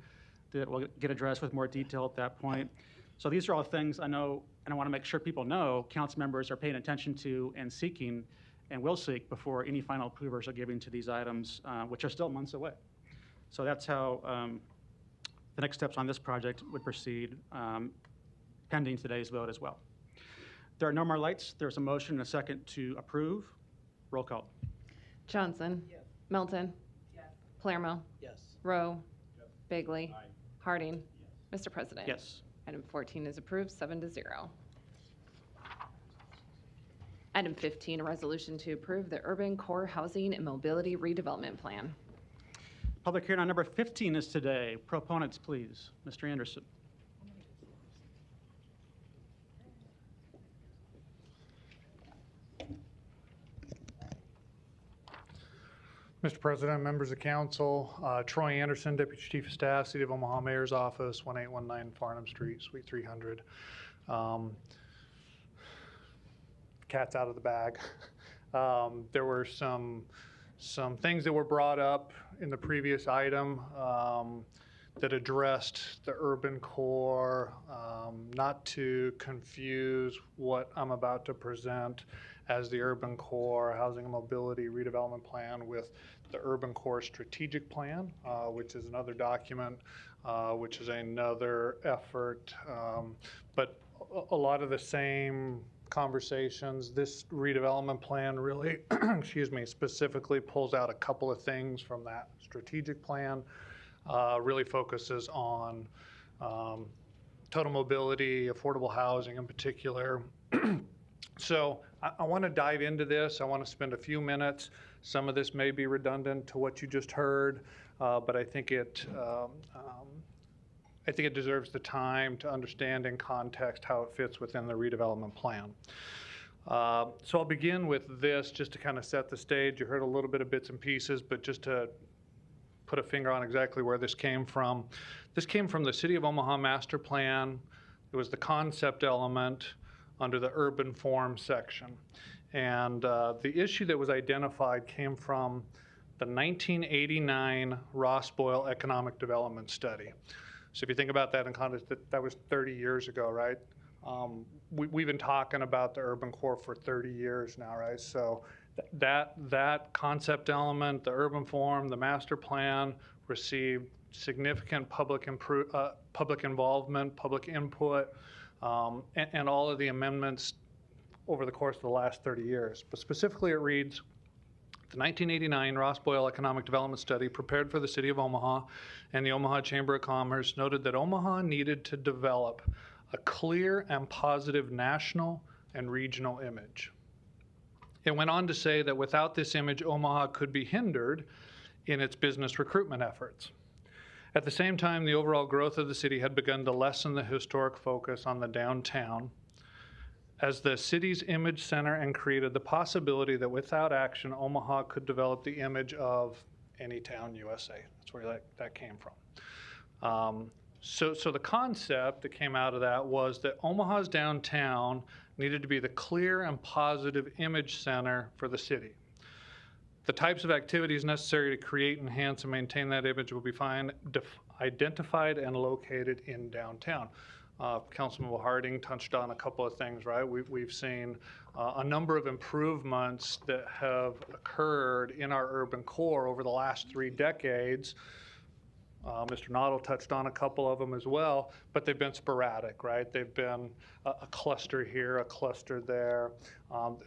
that will get addressed with more detail at that point. So these are all things I know, and I want to make sure people know council members are paying attention to and seeking and will seek before any final approvers are given to these items, which are still months away. So that's how the next steps on this project would proceed, pending today's vote as well. There are no more lights. There's a motion and a second to approve. Roll call. Johnson. Yes. Melton. Yes. Palermo. Yes. Rowe. Yes. Bagley. Aye. Harding. Yes. Mr. President. Yes. Item 14 is approved, 7-0. Item 15, a resolution to approve the Urban Core Housing and Mobility Redevelopment Plan. Public hearing on number 15 is today. Proponents, please. Mr. Anderson. Mr. President, members of council, Troy Anderson, Deputy Chief of Staff, City of Omaha Mayor's Office, 1819 Farnham Street, Suite 300. Cat's out of the bag. There were some things that were brought up in the previous item that addressed the urban core, not to confuse what I'm about to present as the Urban Core Housing and Mobility Redevelopment Plan with the Urban Core Strategic Plan, which is another document, which is another effort, but a lot of the same conversations. This redevelopment plan really, excuse me, specifically pulls out a couple of things from that strategic plan, really focuses on total mobility, affordable housing in particular. So I want to dive into this. I want to spend a few minutes. Some of this may be redundant to what you just heard, but I think it deserves the time to understand in context how it fits within the redevelopment plan. So I'll begin with this just to kind of set the stage. You heard a little bit of bits and pieces, but just to put a finger on exactly where this came from. This came from the City of Omaha Master Plan. It was the concept element under the urban form section. And the issue that was identified came from the 1989 Ross Boyle Economic Development Study. So if you think about that in context, that was 30 years ago, right? We've been talking about the urban core for 30 years now, right? So that concept element, the urban form, the master plan received significant public involvement, public input, and all of the amendments over the course of the last 30 years. But specifically, it reads, the 1989 Ross Boyle Economic Development Study prepared for the City of Omaha and the Omaha Chamber of Commerce noted that Omaha needed to develop a clear and positive national and regional image. It went on to say that without this image, Omaha could be hindered in its business recruitment efforts. At the same time, the overall growth of the city had begun to lessen the historic focus on the downtown as the city's image center and created the possibility that without action, Omaha could develop the image of any town USA. That's where that came from. So the concept that came out of that was that Omaha's downtown needed to be the clear and positive image center for the city. The types of activities necessary to create, enhance, and maintain that image will be identified and located in downtown. Councilman Harding touched on a couple of things, right? We've seen a number of improvements that have occurred in our urban core over the last 3 decades. Mr. Noddle touched on a couple of them as well, but they've been sporadic, right? They've been a cluster here, a cluster there.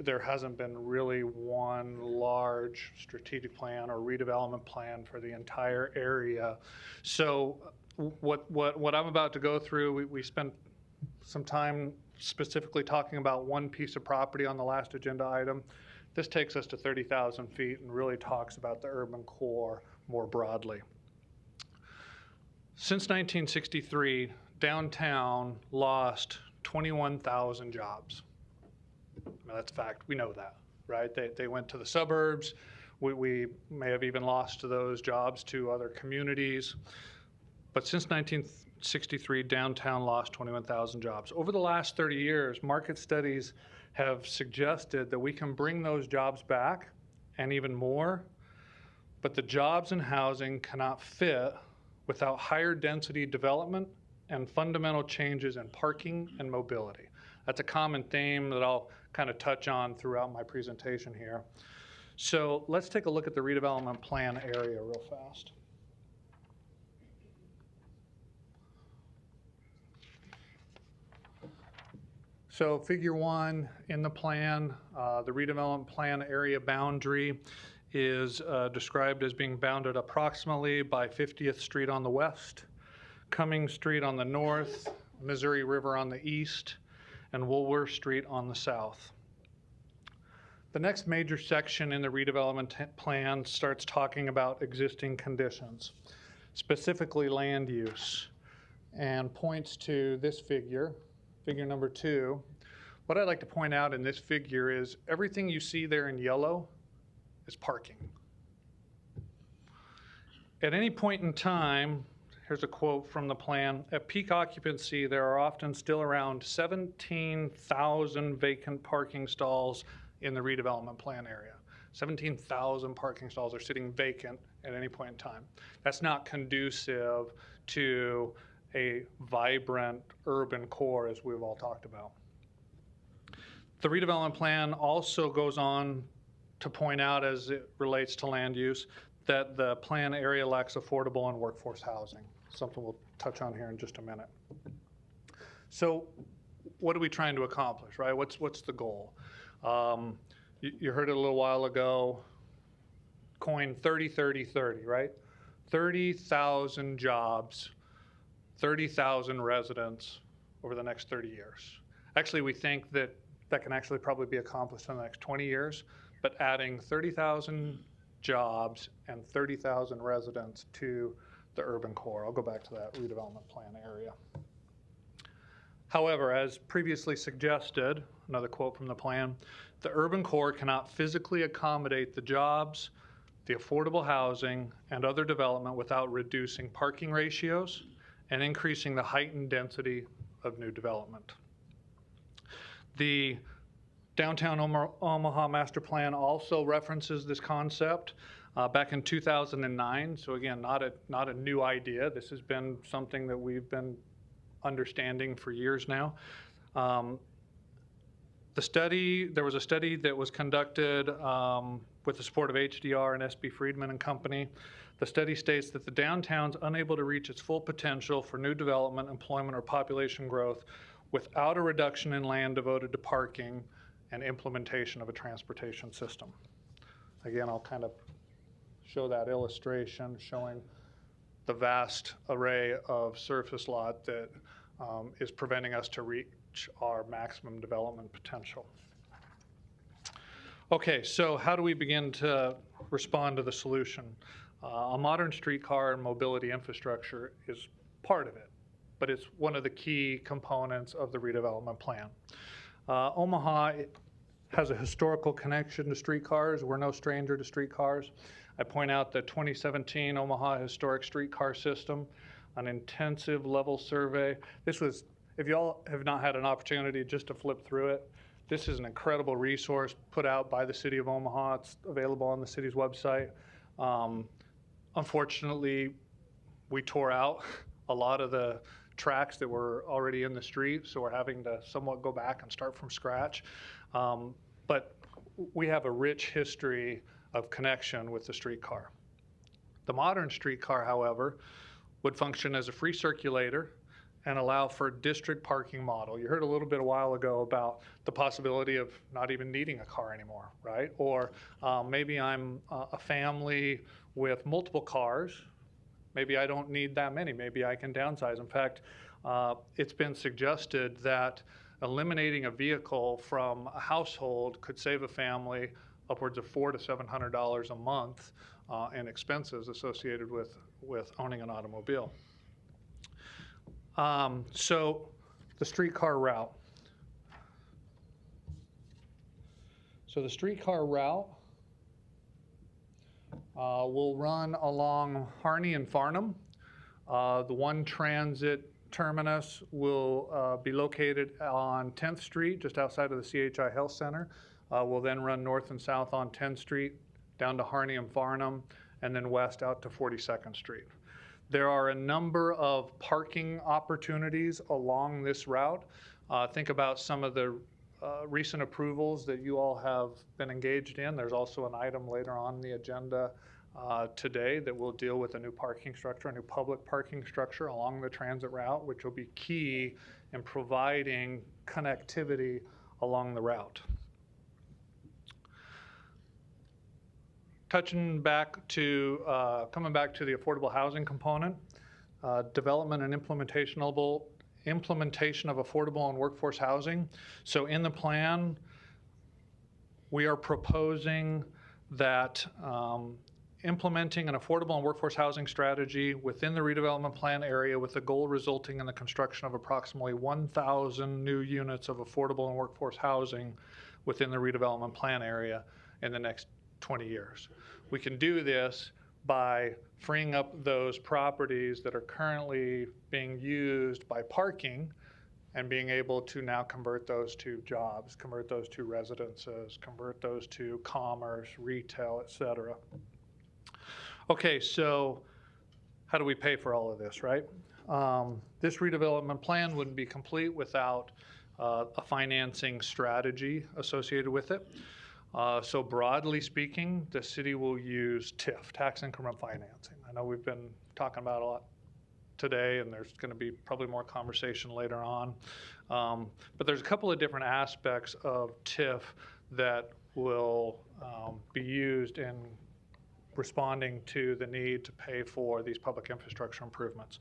There hasn't been really one large strategic plan or redevelopment plan for the entire area. So what I'm about to go through, we spent some time specifically talking about one piece of property on the last agenda item. This takes us to 30,000 feet and really talks about the urban core more broadly. Since 1963, downtown lost 21,000 jobs. Now, that's a fact. We know that, right? They went to the suburbs. We may have even lost those jobs to other communities. But since 63 downtown lost 21,000 jobs. Over the last 30 years, market studies have suggested that we can bring those jobs back and even more, but the jobs and housing cannot fit without higher density development and fundamental changes in parking and mobility. That's a common theme that I'll kind of touch on throughout my presentation here. So let's take a look at the redevelopment plan area real fast. So figure 1 in the plan, the redevelopment plan area boundary is described as being bounded approximately by 50th Street on the west, Cummings Street on the north, Missouri River on the east, and Woolworth Street on the south. The next major section in the redevelopment plan starts talking about existing conditions, specifically land use, and points to this figure, figure number 2. What I'd like to point out in this figure is everything you see there in yellow is parking. At any point in time, here's a quote from the plan, at peak occupancy, there are often still around 17,000 vacant parking stalls in the redevelopment plan area. 17,000 parking stalls are sitting vacant at any point in time. That's not conducive to a vibrant urban core, as we've all talked about. The redevelopment plan also goes on to point out, as it relates to land use, that the plan area lacks affordable and workforce housing, something we'll touch on here in just a minute. So what are we trying to accomplish, right? What's the goal? You heard it a little while ago, coin 30-30-30, right? 30,000 jobs, 30,000 residents over the next 30 years. Actually, we think that that can actually probably be accomplished in the next 20 years, but adding 30,000 jobs and 30,000 residents to the urban core. I'll go back to that redevelopment plan area. However, as previously suggested, another quote from the plan, the urban core cannot physically accommodate the jobs, the affordable housing, and other development without reducing parking ratios and increasing the height and density of new development. The Downtown Omaha Master Plan also references this concept back in 2009. So again, not a new idea. This has been something that we've been understanding for years now. There was a study that was conducted with the support of HDR and SB Friedman and Company. The study states that the downtown's unable to reach its full potential for new development, employment, or population growth without a reduction in land devoted to parking and implementation of a transportation system. Again, I'll kind of show that illustration showing the vast array of surface lot that is preventing us to reach our maximum development potential. Okay, so how do we begin to respond to the solution? A modern streetcar and mobility infrastructure is part of it, but it's one of the key components of the redevelopment plan. Omaha has a historical connection to streetcars. We're no stranger to streetcars. I point out the 2017 Omaha Historic Streetcar System, an intensive level survey. This was, if y'all have not had an opportunity just to flip through it, this is an incredible resource put out by the City of Omaha. It's available on the city's website. Unfortunately, we tore out a lot of the tracks that were already in the street, so we're having to somewhat go back and start from scratch. But we have a rich history of connection with the streetcar. The modern streetcar, however, would function as a free circulator and allow for a district parking model. You heard a little bit a while ago about the possibility of not even needing a car anymore, right? Or maybe I'm a family with multiple cars. Maybe I don't need that many. Maybe I can downsize. In fact, it's been suggested that eliminating a vehicle from a household could save a family upwards of $400 to $700 a month in expenses associated with owning an automobile. So the streetcar route. So the streetcar route will run along Harney and Farnham. The one transit terminus will be located on 10th Street, just outside of the CHI Health Center. We'll then run north and south on 10th Street, down to Harney and Farnham, and then west out to 42nd Street. There are a number of parking opportunities along this route. Think about some of the recent approvals that you all have been engaged in. There's also an item later on the agenda today that will deal with a new parking structure, a new public parking structure along the transit route, which will be key in providing connectivity along the route. Coming back to the affordable housing component, development and implementation of affordable and workforce housing. So in the plan, we are proposing that implementing an affordable and workforce housing strategy within the redevelopment plan area with the goal resulting in the construction of approximately 1,000 new units of affordable and workforce housing within the redevelopment plan area in the next 20 years. We can do this by freeing up those properties that are currently being used by parking and being able to now convert those to jobs, convert those to residences, convert those to commerce, retail, et cetera. Okay, so how do we pay for all of this, right? This redevelopment plan wouldn't be complete without a financing strategy associated with it. So broadly speaking, the city will use TIF, tax increment financing. I know we've been talking about a lot today, and there's going to be probably more conversation later on. But there's a couple of different aspects of TIF that will be used in responding to the need to pay for these public infrastructure improvements.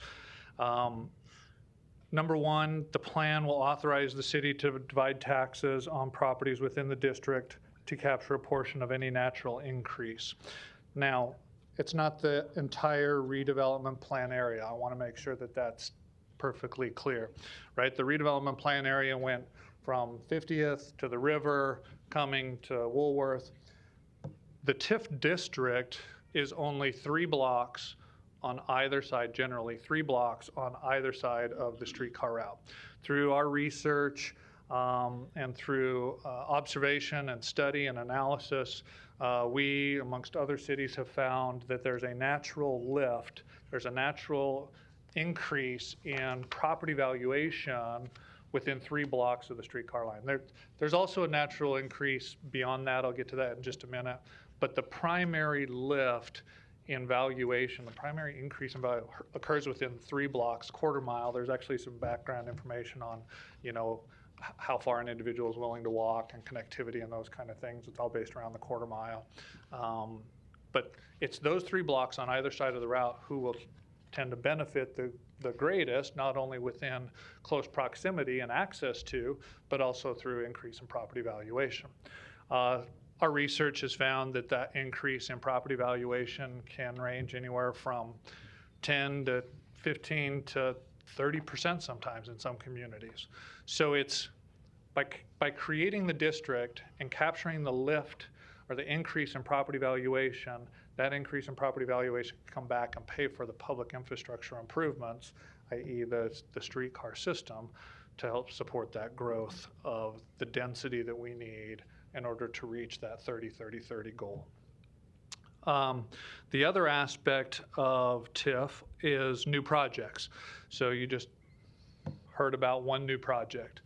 Number one, the plan will authorize the city to divide taxes on properties within the district to capture a portion of any natural increase. Now, it's not the entire redevelopment plan area. I want to make sure that that's perfectly clear, right? The redevelopment plan area went from 50th to the river, coming to Woolworth. The TIF district is only 3 blocks on either side, generally 3 blocks on either side of the streetcar route. Through our research and through observation and study and analysis, we, amongst other cities, have found that there's a natural lift, there's a natural increase in property valuation within 3 blocks of the streetcar line. There's also a natural increase beyond that. I'll get to that in just a minute. But the primary lift in valuation, the primary increase in value occurs within 3 blocks, quarter mile. There's actually some background information on, how far an individual is willing to walk and connectivity and those kind of things. It's all based around the quarter mile. But it's those 3 blocks on either side of the route who will tend to benefit the greatest, not only within close proximity and access to, but also through increase in property valuation. Our research has found that that increase in property valuation can range anywhere from 10 to 15 to 30% sometimes in some communities. So it's by creating the district and capturing the lift or the increase in property valuation, that increase in property valuation can come back and pay for the public infrastructure improvements, i.e. the streetcar system, to help support that growth of the density that we need in order to reach that 30-30-30 goal. The other aspect of TIF is new projects. So you just heard about one new project.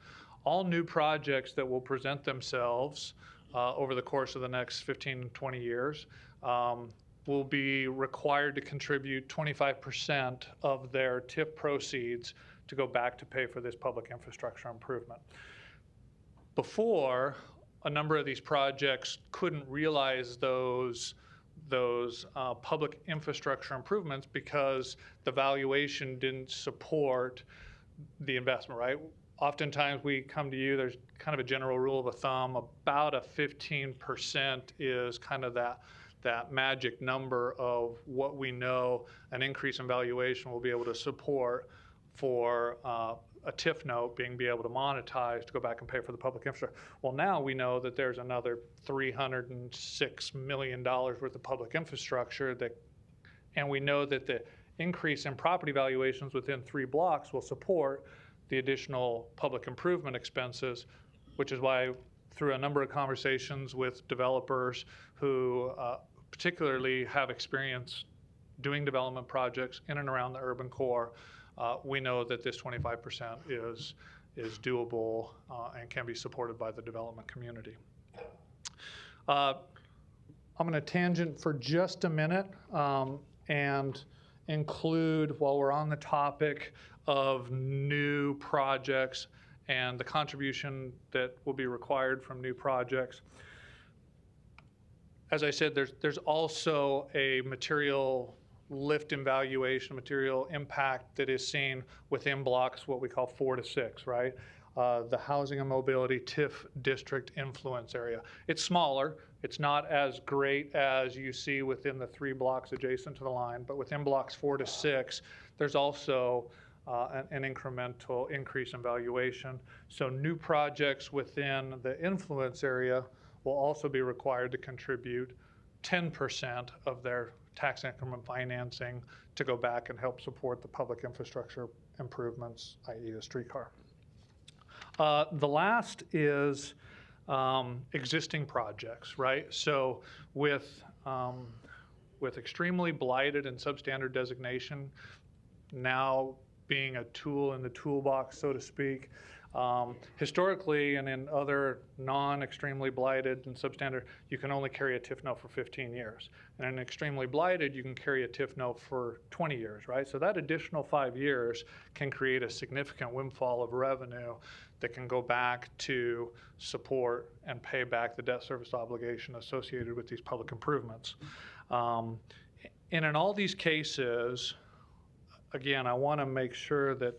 All new projects that will present themselves over the course of the next 15, 20 years will be required to contribute 25% of their TIF proceeds to go back to pay for this public infrastructure improvement. Before, a number of these projects couldn't realize those public infrastructure improvements because the valuation didn't support the investment, right? Oftentimes we come to you, there's kind of a general rule of thumb, about a 15% is kind of that magic number of what we know an increase in valuation will be able to support for a TIF note being able to monetize to go back and pay for the public infrastructure. Well, now we know that there's another $306 million worth of public infrastructure and we know that the increase in property valuations within 3 blocks will support the additional public improvement expenses, which is why through a number of conversations with developers who particularly have experience doing development projects in and around the urban core, we know that this 25% is doable and can be supported by the development community. I'm going to tangent for just a minute and include, while we're on the topic of new projects and the contribution that will be required from new projects. As I said, there's also a material lift in valuation, material impact that is seen within blocks, what we call 4 to 6, right? The Housing and Mobility TIF District Influence Area. It's smaller. It's not as great as you see within the 3 blocks adjacent to the line, but within blocks 4 to 6, there's also an incremental increase in valuation. So new projects within the influence area will also be required to contribute 10% of their tax increment financing to go back and help support the public infrastructure improvements, i.e. the streetcar. The last is existing projects, right? So with extremely blighted and substandard designation now being a tool in the toolbox, so to speak, historically and in other non-extremely blighted and substandard, you can only carry a TIF note for 15 years. And in extremely blighted, you can carry a TIF note for 20 years, right? So that additional 5 years can create a significant windfall of revenue that can go back to support and pay back the debt service obligation associated with these public improvements. And in all these cases, again, I want to make sure that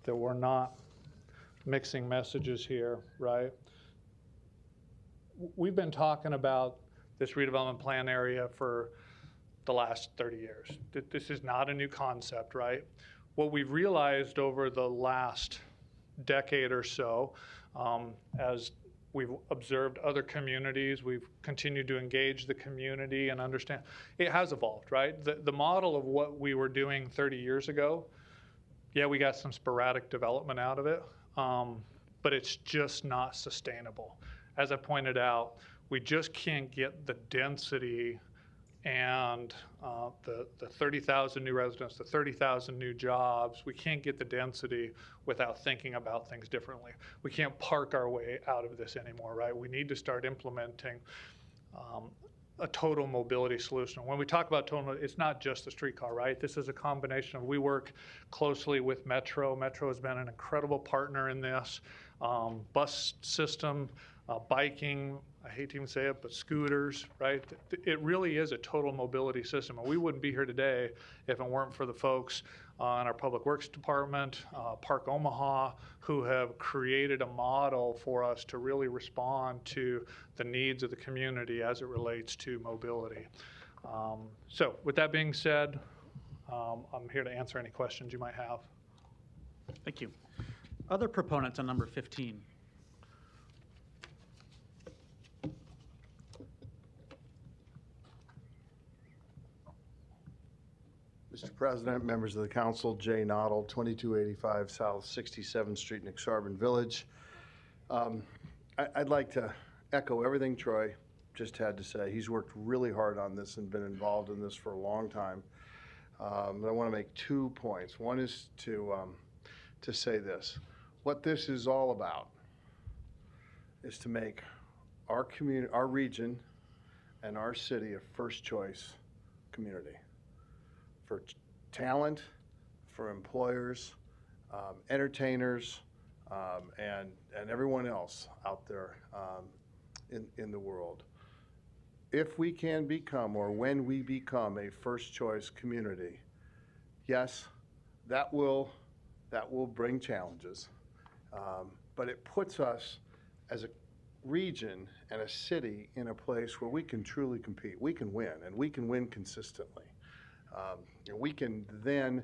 we're not mixing messages here, right? We've been talking about this redevelopment plan area for the last 30 years. This is not a new concept, right? What we've realized over the last decade or so, as we've observed other communities, we've continued to engage the community and understand, it has evolved, right? The model of what we were doing 30 years ago, yeah, we got some sporadic development out of it, but it's just not sustainable. As I pointed out, we just can't get the density and the 30,000 new residents, the 30,000 new jobs. We can't get the density without thinking about things differently. We can't park our way out of this anymore, right? We need to start implementing a total mobility solution. When we talk about total, it's not just the streetcar, right? This is a combination of, we work closely with Metro. Metro has been an incredible partner in this. Bus system, biking, I hate to even say it, but scooters, right? It really is a total mobility system. And we wouldn't be here today if it weren't for the folks in our Public Works Department, Park Omaha, who have created a model for us to really respond to the needs of the community as it relates to mobility. So with that being said, I'm here to answer any questions you might have. Thank you. Other proponents on number 15? Mr. President, members of the council, Jay Noddle, 2285 South 67th Street in Exarban Village. I'd like to echo everything Troy just had to say. He's worked really hard on this and been involved in this for a long time. But I want to make 2 points. One is to say this. What this is all about is to make our community, our region, and our city a first choice community. For talent, for employers, entertainers, and everyone else out there in the world. If we can become, or when we become, a first choice community, yes, that will bring challenges, but it puts us as a region and a city in a place where we can truly compete. We can win, and we can win consistently. We can then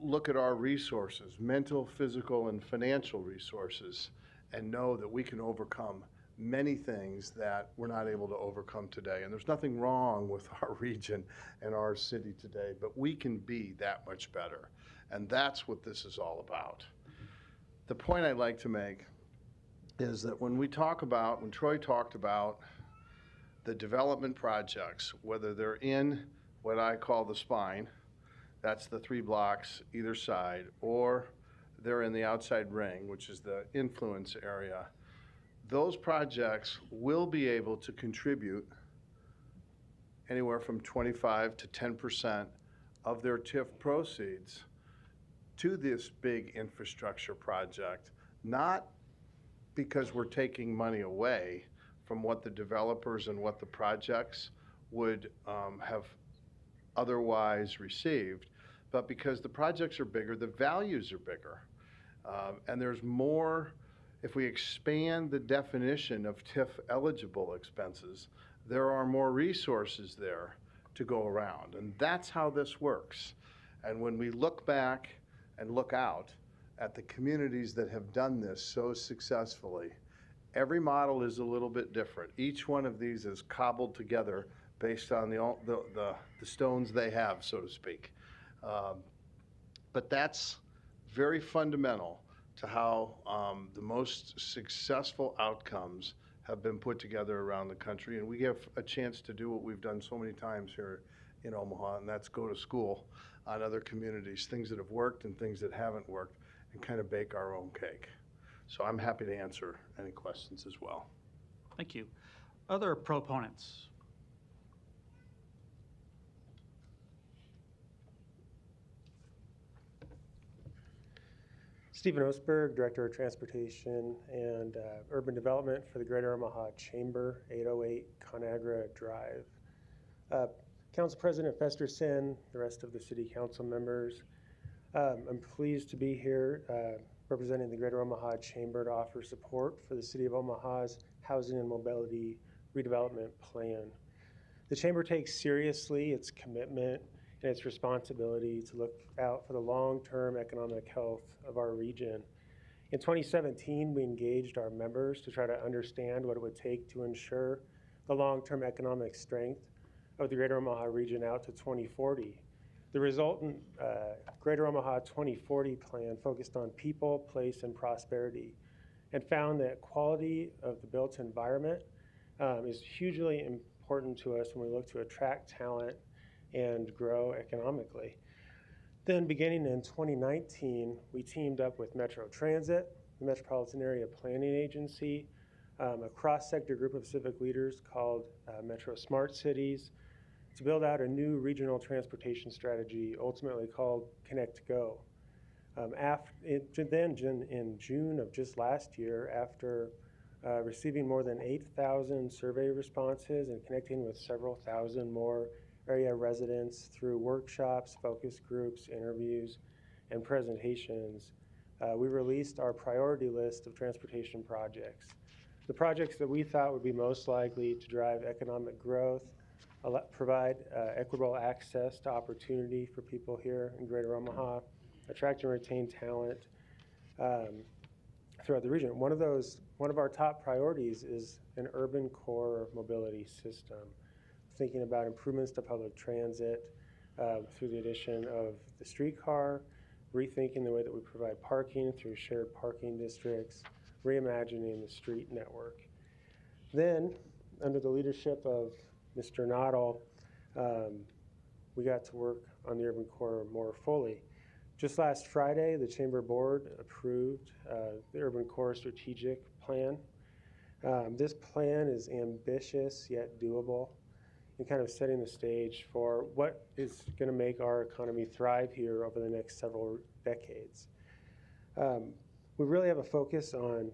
look at our resources, mental, physical, and financial resources, and know that we can overcome many things that we're not able to overcome today. And there's nothing wrong with our region and our city today, but we can be that much better. And that's what this is all about. The point I'd like to make is that when Troy talked about the development projects, whether they're in what I call the spine, that's the 3 blocks either side, or they're in the outside ring, which is the influence area, those projects will be able to contribute anywhere from 25 to 10% of their TIF proceeds to this big infrastructure project, not because we're taking money away from what the developers and what the projects would have otherwise received, but because the projects are bigger, the values are bigger. And there's more, if we expand the definition of TIF eligible expenses, there are more resources there to go around. And that's how this works. And when we look back and look out at the communities that have done this so successfully, every model is a little bit different. Each one of these is cobbled together based on the stones they have, so to speak. But that's very fundamental to how the most successful outcomes have been put together around the country. And we have a chance to do what we've done so many times here in Omaha, and that's go to school on other communities, things that have worked and things that haven't worked, and kind of bake our own cake. So I'm happy to answer any questions as well. Thank you. Other proponents? Stephen Osberg, Director of Transportation and Urban Development for the Greater Omaha Chamber, 808 Conagra Drive. Council President Festerson, the rest of the City Council members, I'm pleased to be here representing the Greater Omaha Chamber to offer support for the City of Omaha's Housing and Mobility Redevelopment Plan. The Chamber takes seriously its commitment and its responsibility to look out for the long-term economic health of our region. In 2017, we engaged our members to try to understand what it would take to ensure the long-term economic strength of the Greater Omaha region out to 2040. The resultant Greater Omaha 2040 plan focused on people, place, and prosperity, and found that quality of the built environment is hugely important to us when we look to attract talent and grow economically. Then beginning in 2019, we teamed up with Metro Transit, the Metropolitan Area Planning Agency, a cross-sector group of civic leaders called Metro Smart Cities, to build out a new regional transportation strategy, ultimately called Connect Go. In June of just last year, after receiving more than 8,000 survey responses and connecting with several thousand more area residents through workshops, focus groups, interviews, and presentations, we released our priority list of transportation projects. The projects that we thought would be most likely to drive economic growth, provide equitable access to opportunity for people here in Greater Omaha, attract and retain talent throughout the region. One of our top priorities is an urban core mobility system, thinking about improvements to public transit through the addition of the streetcar, rethinking the way that we provide parking through shared parking districts, reimagining the street network. Then, under the leadership of Mr. Noddle, we got to work on the urban core more fully. Just last Friday, the Chamber Board approved the urban core strategic plan. This plan is ambitious yet doable, and kind of setting the stage for what is going to make our economy thrive here over the next several decades. We really have a focus on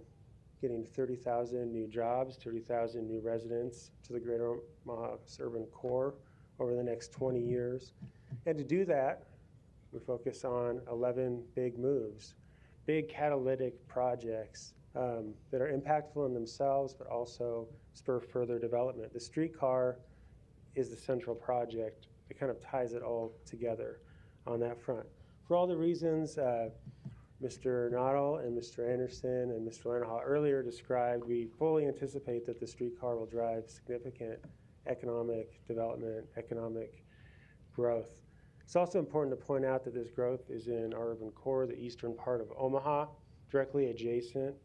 getting 30,000 new jobs, 30,000 new residents to the Greater Omaha urban core over the next 20 years. And to do that, we focus on 11 big moves, big catalytic projects that are impactful in themselves, but also spur further development. The streetcar is the central project that kind of ties it all together on that front. For all the reasons Mr. Noddle and Mr. Anderson and Mr. Landerhaw earlier described, we fully anticipate that the streetcar will drive significant economic development, economic growth. It's also important to point out that this growth is in our urban core, the eastern part of Omaha, directly adjacent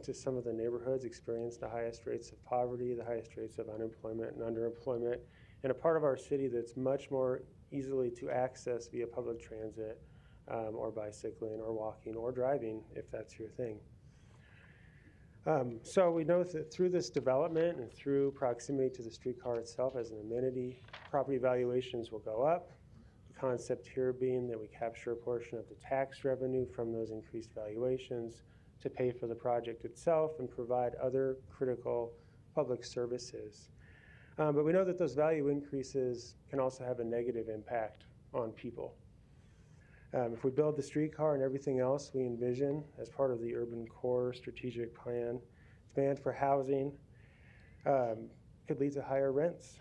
to some of the neighborhoods experience the highest rates of poverty, the highest rates of unemployment and underemployment, and a part of our city that's much more easily to access via public transit or bicycling or walking or driving, if that's your thing. So we know that through this development and through proximity to the streetcar itself as an amenity, property valuations will go up. The concept here being that we capture a portion of the tax revenue from those increased valuations to pay for the project itself and provide other critical public services. But we know that those value increases can also have a negative impact on people. If we build the streetcar and everything else we envision as part of the urban core strategic plan, demand for housing could lead to higher rents.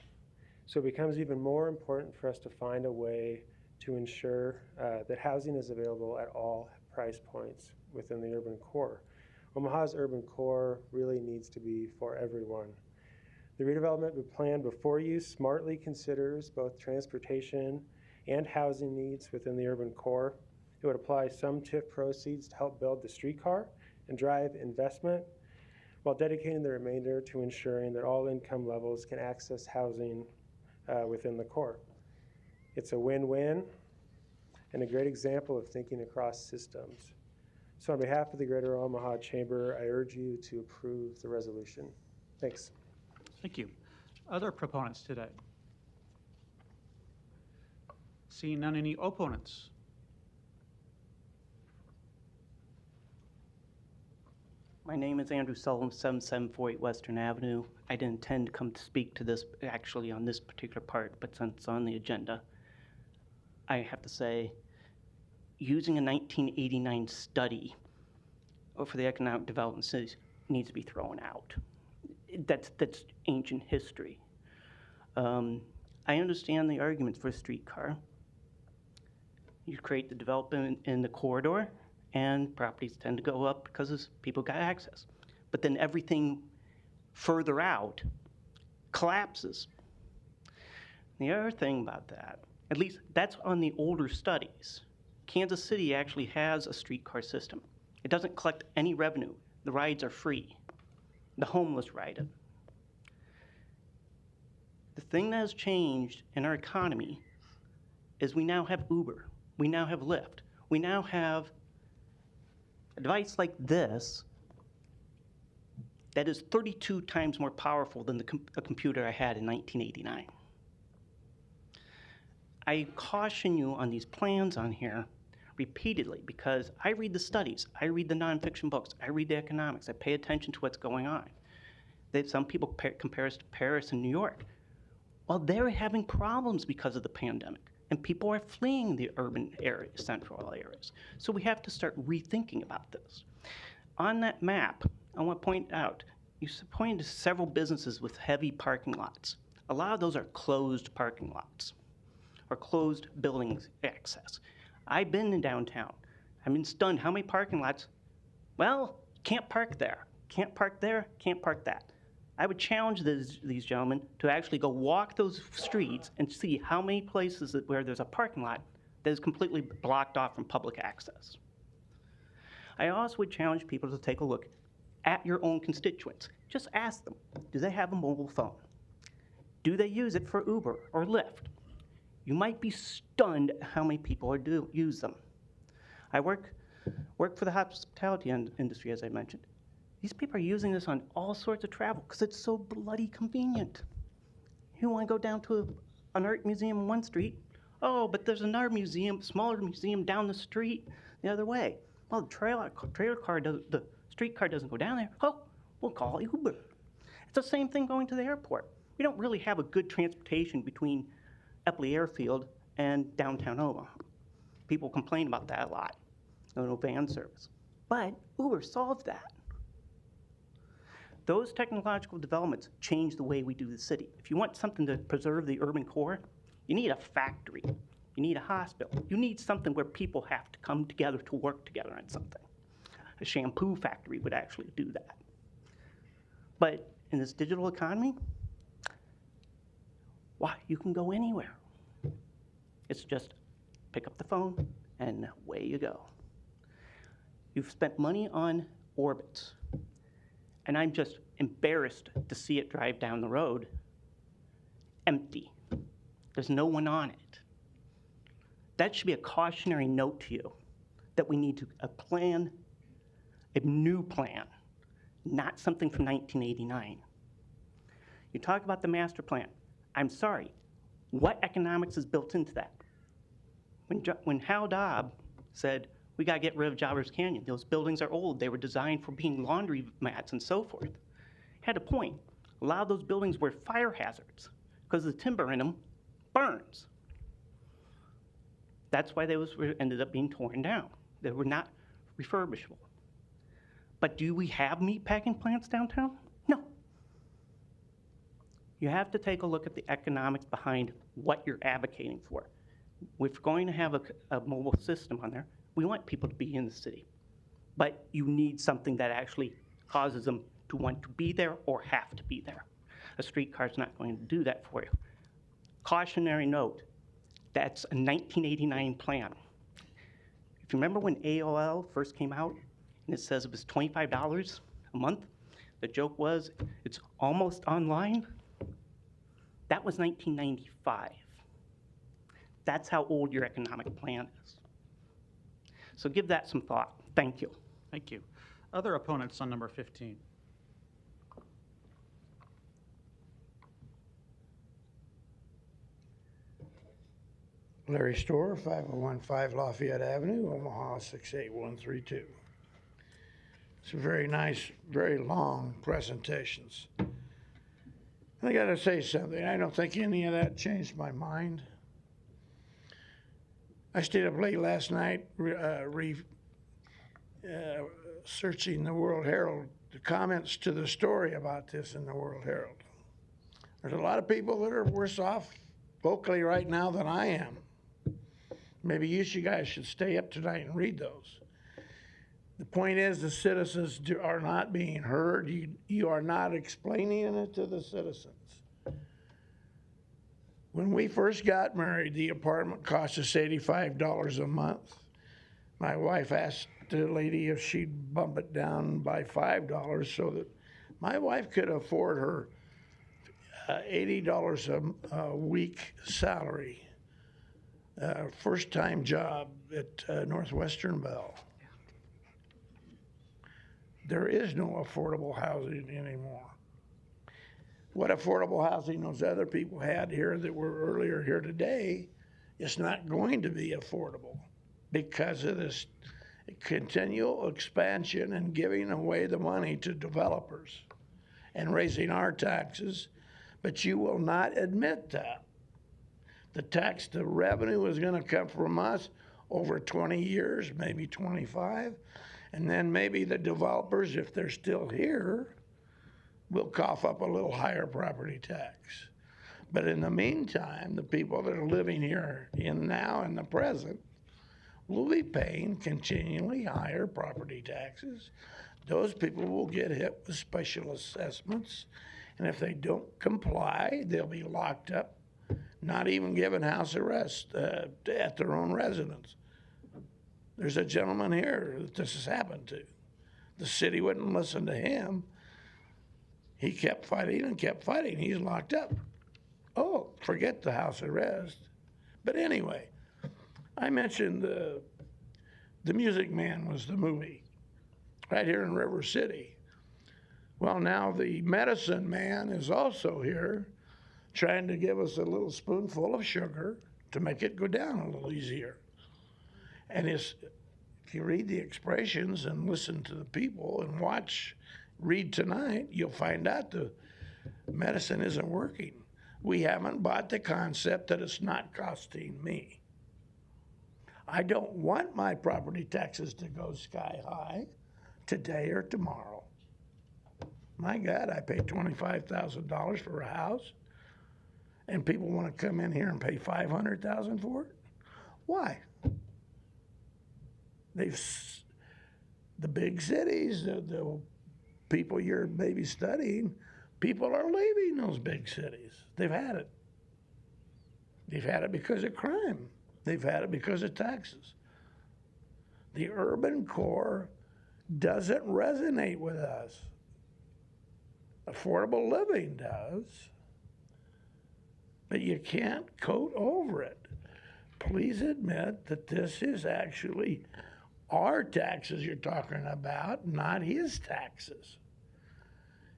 So it becomes even more important for us to find a way to ensure that housing is available at all price points within the urban core. Omaha's urban core really needs to be for everyone. The redevelopment plan before you smartly considers both transportation and housing needs within the urban core. It would apply some TIF proceeds to help build the streetcar and drive investment, while dedicating the remainder to ensuring that all income levels can access housing within the core. It's a win-win and a great example of thinking across systems. So on behalf of the Greater Omaha Chamber, I urge you to approve the resolution. Thanks. Thank you. Other proponents today? Seeing none, any opponents? My name is Andrew Sullivan, 7748 Western Avenue. I didn't intend to come to speak to this actually on this particular part, but since it's on the agenda, I have to say, using a 1989 study for the economic development cities needs to be thrown out. That's ancient history. I understand the arguments for a streetcar. You create the development in the corridor, and properties tend to go up because people got access. But then everything further out collapses. The other thing about that, at least that's on the older studies. Kansas City actually has a streetcar system. It doesn't collect any revenue. The rides are free. The homeless ride it. The thing that has changed in our economy is we now have Uber. We now have Lyft. We now have a device like this that is 32 times more powerful than a computer I had in 1989. I caution you on these plans on here repeatedly because I read the studies, I read the nonfiction books, I read the economics, I pay attention to what's going on. Some people compare us to Paris and New York. Well, they're having problems because of the pandemic, and people are fleeing the urban areas, central areas. So we have to start rethinking about this. On that map, I want to point out, you pointed to several businesses with heavy parking lots. A lot of those are closed parking lots or closed buildings access. I've been in downtown. I've been stunned. How many parking lots? Well, can't park there. Can't park there, can't park that. I would challenge these gentlemen to actually go walk those streets and see how many places where there's a parking lot that is completely blocked off from public access. I also would challenge people to take a look at your own constituents. Just ask them, do they have a mobile phone? Do they use it for Uber or Lyft? You might be stunned at how many people use them. I work for the hospitality industry, as I mentioned. These people are using this on all sorts of travel because it's so bloody convenient. You want to go down to an art museum on one street? Oh, but there's another museum, smaller museum down the street the other way. Well, the streetcar doesn't go down there. Oh, we'll call Uber. It's the same thing going to the airport. We don't really have a good transportation between Epley Airfield and downtown Omaha. People complain about that a lot. No van service. But Uber solved that. Those technological developments change the way we do the city. If you want something to preserve the urban core, you need a factory. You You need a hospital. You need something where people have to come together to work together on something. A shampoo factory would actually do that. But in this digital economy, why? You can go anywhere. It's just pick up the phone and away you go. You've spent money on orbits, and I'm just embarrassed to see it drive down the road empty. There's no one on it. That should be a cautionary note to you that we need a new plan, not something from 1989. You talk about the master plan. I'm sorry, what economics is built into that? When Hal Dobb said, we got to get rid of Jobbers Canyon, those buildings are old, they were designed for being laundry mats and so forth. Had a point. A lot of those buildings were fire hazards because the timber in them burns. That's why they ended up being torn down. They were not refurbishable. But do we have meatpacking plants downtown? No. You have to take a look at the economics behind what you're advocating for. If we're going to have a mobile system on there, we want people to be in the city. But you need something that actually causes them to want to be there or have to be there. A streetcar's not going to do that for you. Cautionary note, that's a 1989 plan. If you remember when AOL first came out and it says it was $25 a month, the joke was it's almost online. That was 1995. That's how old your economic plan is. So give that some thought. Thank you. Thank you. Other opponents on number 15? Larry Storr, 5015 Lafayette Avenue, Omaha 68132. Some very nice, very long presentations. I gotta say something. I don't think any of that changed my mind. I stayed up late last night searching the World Herald, the comments to the story about this in the World Herald. There's a lot of people that are worse off vocally right now than I am. Maybe you guys should stay up tonight and read those. The point is the citizens are not being heard. You are not explaining it to the citizens. When we first got married, the apartment cost us $85 a month. My wife asked the lady if she'd bump it down by $5 so that my wife could afford her $80 a week salary. First-time job at Northwestern Bell. There is no affordable housing anymore. What affordable housing those other people had here that were earlier here today is not going to be affordable because of this continual expansion and giving away the money to developers and raising our taxes, but you will not admit that. The revenue is going to come from us over 20 years, maybe 25, and then maybe the developers, if they're still here, will cough up a little higher property tax. But in the meantime, the people that are living here in now and the present will be paying continually higher property taxes. Those people will get hit with special assessments, and if they don't comply, they'll be locked up, not even given house arrest at their own residence. There's a gentleman here that this has happened to. The city wouldn't listen to him. He kept fighting and kept fighting. He's locked up. Oh, forget the house arrest. But anyway, I mentioned the Music Man was the movie right here in River City. Well, now the Medicine Man is also here trying to give us a little spoonful of sugar to make it go down a little easier. And if you read the expressions and listen to the people and read tonight, you'll find out the medicine isn't working. We haven't bought the concept that it's not costing me. I don't want my property taxes to go sky high today or tomorrow. My God, I paid $25,000 for a house, and people want to come in here and pay $500,000 for it? Why? The big cities, the people you're maybe studying, people are leaving those big cities. They've had it. They've had it because of crime. They've had it because of taxes. The urban core doesn't resonate with us. Affordable living does, but you can't coat over it. Please admit that this is actually our taxes you're talking about, not his taxes.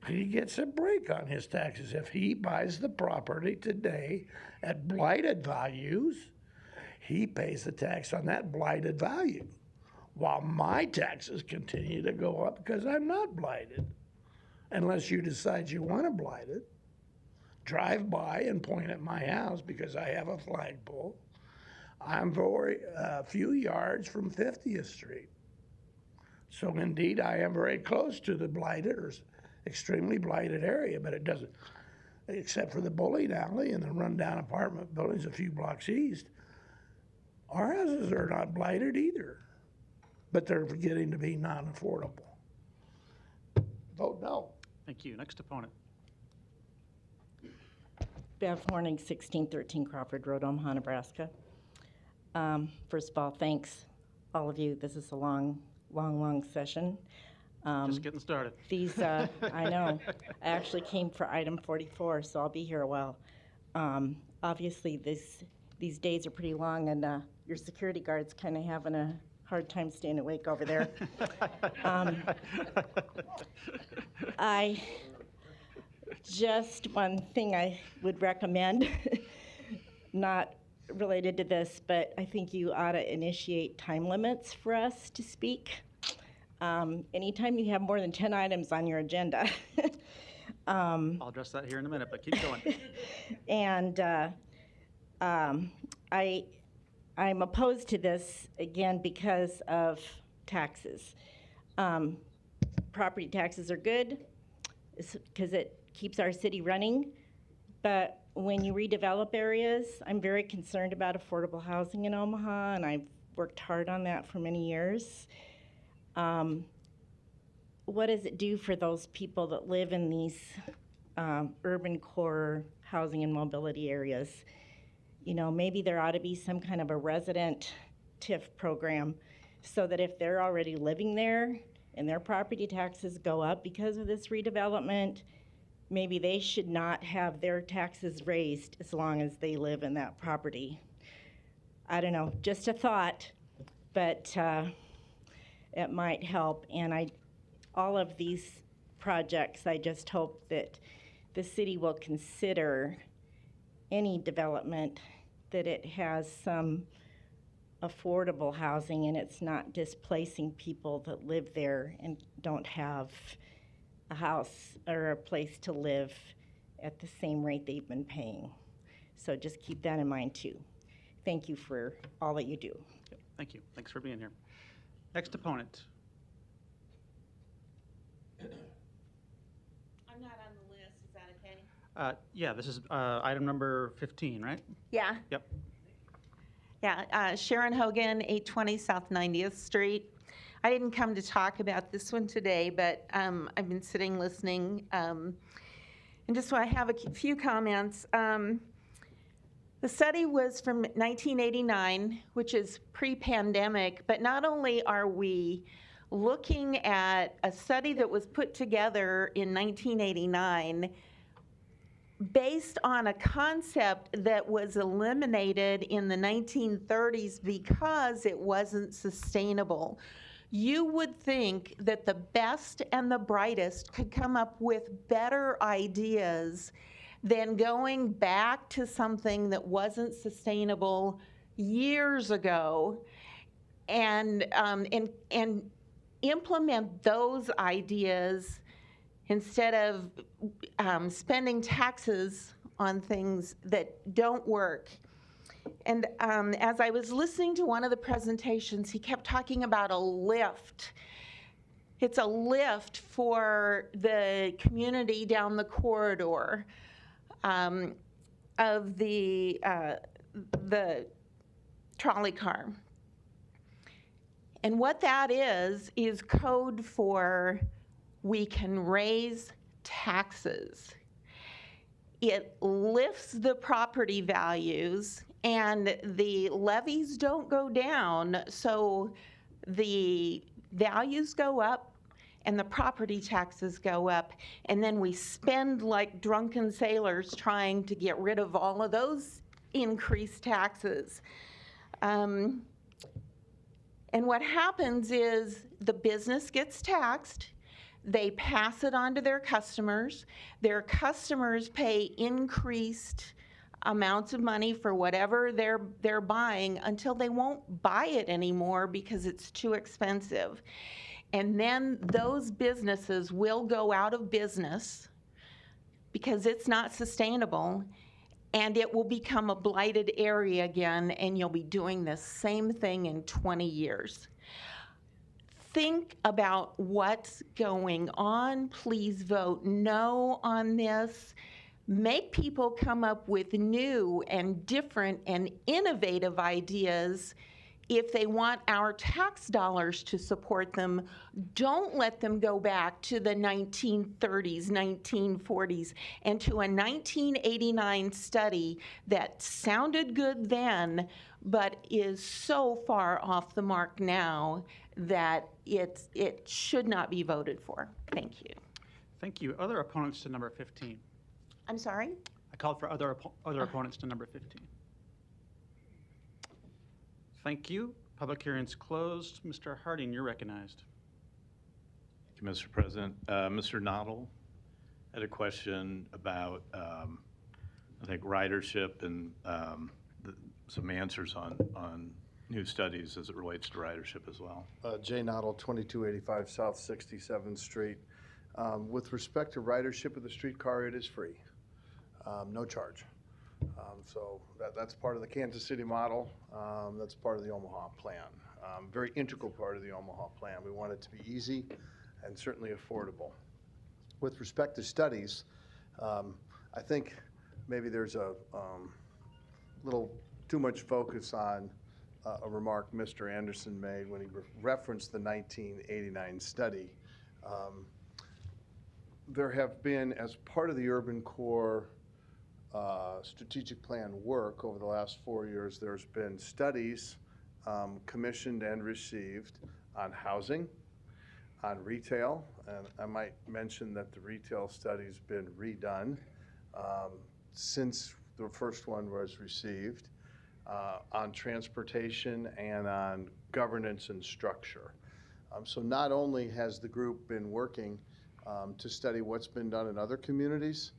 He gets a break on his taxes. If he buys the property today at blighted values, he pays the tax on that blighted value, while my taxes continue to go up because I'm not blighted. Unless you decide you want to blight it, drive by and point at my house because I have a flagpole. I'm a few yards from 50th Street. So indeed, I am very close to the blighted or extremely blighted area, but it doesn't, except for the bowling alley and the rundown apartment buildings a few blocks east, our houses are not blighted either, but they're getting to be non-affordable. Vote no. Thank you. Next opponent. Bev Horning, 1613 Crawford Road, Omaha, Nebraska. First of all, thanks, all of you. This is a long session. Just getting started. These, I know. I actually came for item 44, so I'll be here a while. Obviously, these days are pretty long, and your security guard's kind of having a hard time staying awake over there. Just one thing I would recommend, not related to this, but I think you ought to initiate time limits for us to speak. Anytime you have more than 10 items on your agenda. I'll address that here in a minute, but keep going. And I'm opposed to this, again, because of taxes. Property taxes are good because it keeps our city running, but when you redevelop areas, I'm very concerned about affordable housing in Omaha, and I've worked hard on that for many years. What does it do for those people that live in these urban core housing and mobility areas? You know, maybe there ought to be some kind of a resident TIF program so that if they're already living there and their property taxes go up because of this redevelopment, maybe they should not have their taxes raised as long as they live in that property. I don't know, just a thought, but it might help. And all of these projects, I just hope that the city will consider any development that it has some affordable housing and it's not displacing people that live there and don't have a house or a place to live at the same rate they've been paying. So just keep that in mind too. Thank you for all that you do. Thank you. Thanks for being here. Next opponent. I'm not on the list. Is that okay? Yeah, this is item number 15, right? Yeah. Yep. Yeah. Sharon Hogan, 820 South 90th Street. I didn't come to talk about this one today, but I've been sitting listening, and just want to have a few comments. The study was from 1989, which is pre-pandemic, but not only are we looking at a study that was put together in 1989 based on a concept that was eliminated in the 1930s because it wasn't sustainable. You would think that the best and the brightest could come up with better ideas than going back to something that wasn't sustainable years ago and implement those ideas instead of spending taxes on things that don't work. And as I was listening to one of the presentations, he kept talking about a lift. It's a lift for the community down the corridor of the trolley car. And what that is code for we can raise taxes. It lifts the property values and the levies don't go down, so the values go up and the property taxes go up, and then we spend like drunken sailors trying to get rid of all of those increased taxes. And what happens is the business gets taxed, they pass it on to their customers pay increased amounts of money for whatever they're buying until they won't buy it anymore because it's too expensive. And then those businesses will go out of business because it's not sustainable, and it will become a blighted area again, and you'll be doing the same thing in 20 years. Think about what's going on. Please vote no on this. Make people come up with new and different and innovative ideas. If they want our tax dollars to support them, don't let them go back to the 1930s, 1940s, and to a 1989 study that sounded good then, but is so far off the mark now that it should not be voted for. Thank you. Thank you. Other opponents to number 15? I'm sorry? I called for other opponents to number 15. Thank you. Public hearing's closed. Mr. Harding, you're recognized. Thank you, Mr. President. Mr. Noddle had a question about, I think, ridership and some answers on new studies as it relates to ridership as well. Jay Noddle, 2285 South 67th Street. With respect to ridership of the streetcar, it is free, no charge. So that's part of the Kansas City model. That's part of the Omaha plan. Very integral part of the Omaha plan. We want it to be easy and certainly affordable. With respect to studies, I think maybe there's a little too much focus on a remark Mr. Anderson made when he referenced the 1989 study. There have been, as part of the urban core strategic plan work over the last 4 years, there's been studies commissioned and received on housing, on retail, and I might mention that the retail study's been redone since the first one was received, on transportation and on governance and structure. So not only has the group been working to study what's been done in other communities,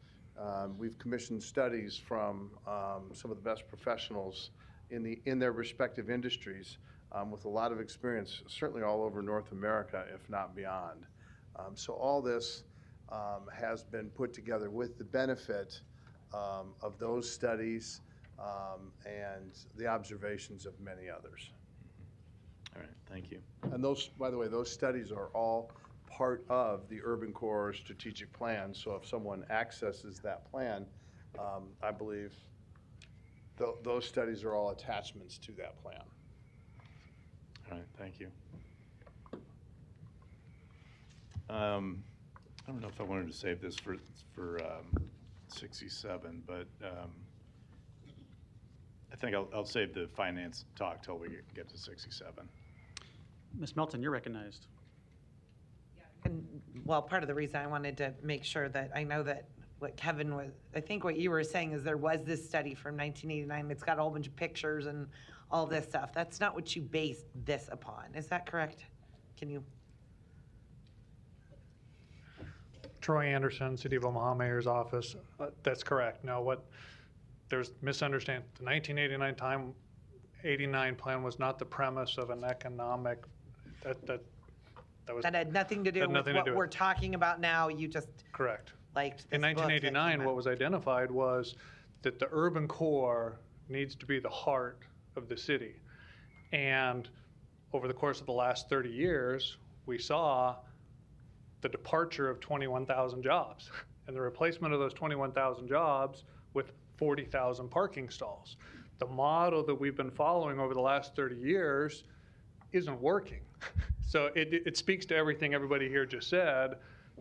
we've commissioned studies from some of the best professionals in their respective industries with a lot of experience, certainly all over North America, if not beyond. So all this has been put together with the benefit of those studies and the observations of many others. All right, thank you. And those, by the way, those studies are all part of the Urban Core strategic plan. So if someone accesses that plan, I believe those studies are all attachments to that plan. All right, thank you. I don't know if I wanted to save this for 67, but I think I'll save the finance talk till we get to 67. Ms. Melton, you're recognized. And, well, part of the reason I wanted to make sure that I know that what Kevin was, I think what you were saying is there was this study from 1989. It's got a whole bunch of pictures and all this stuff. That's not what you based this upon. Is that correct? Can you? Troy Anderson, City of Omaha Mayor's Office. That's correct. Now, there's misunderstanding. The 1989 plan was not the premise of an economic, that had nothing to do with what we're talking about now. You just correct. Liked this in 1989, what was identified was that the urban core needs to be the heart of the city. And over the course of the last 30 years, we saw the departure of 21,000 jobs and the replacement of those 21,000 jobs with 40,000 parking stalls. the model that we've been following over the last 30 years isn't working. So it speaks to everything everybody here just said.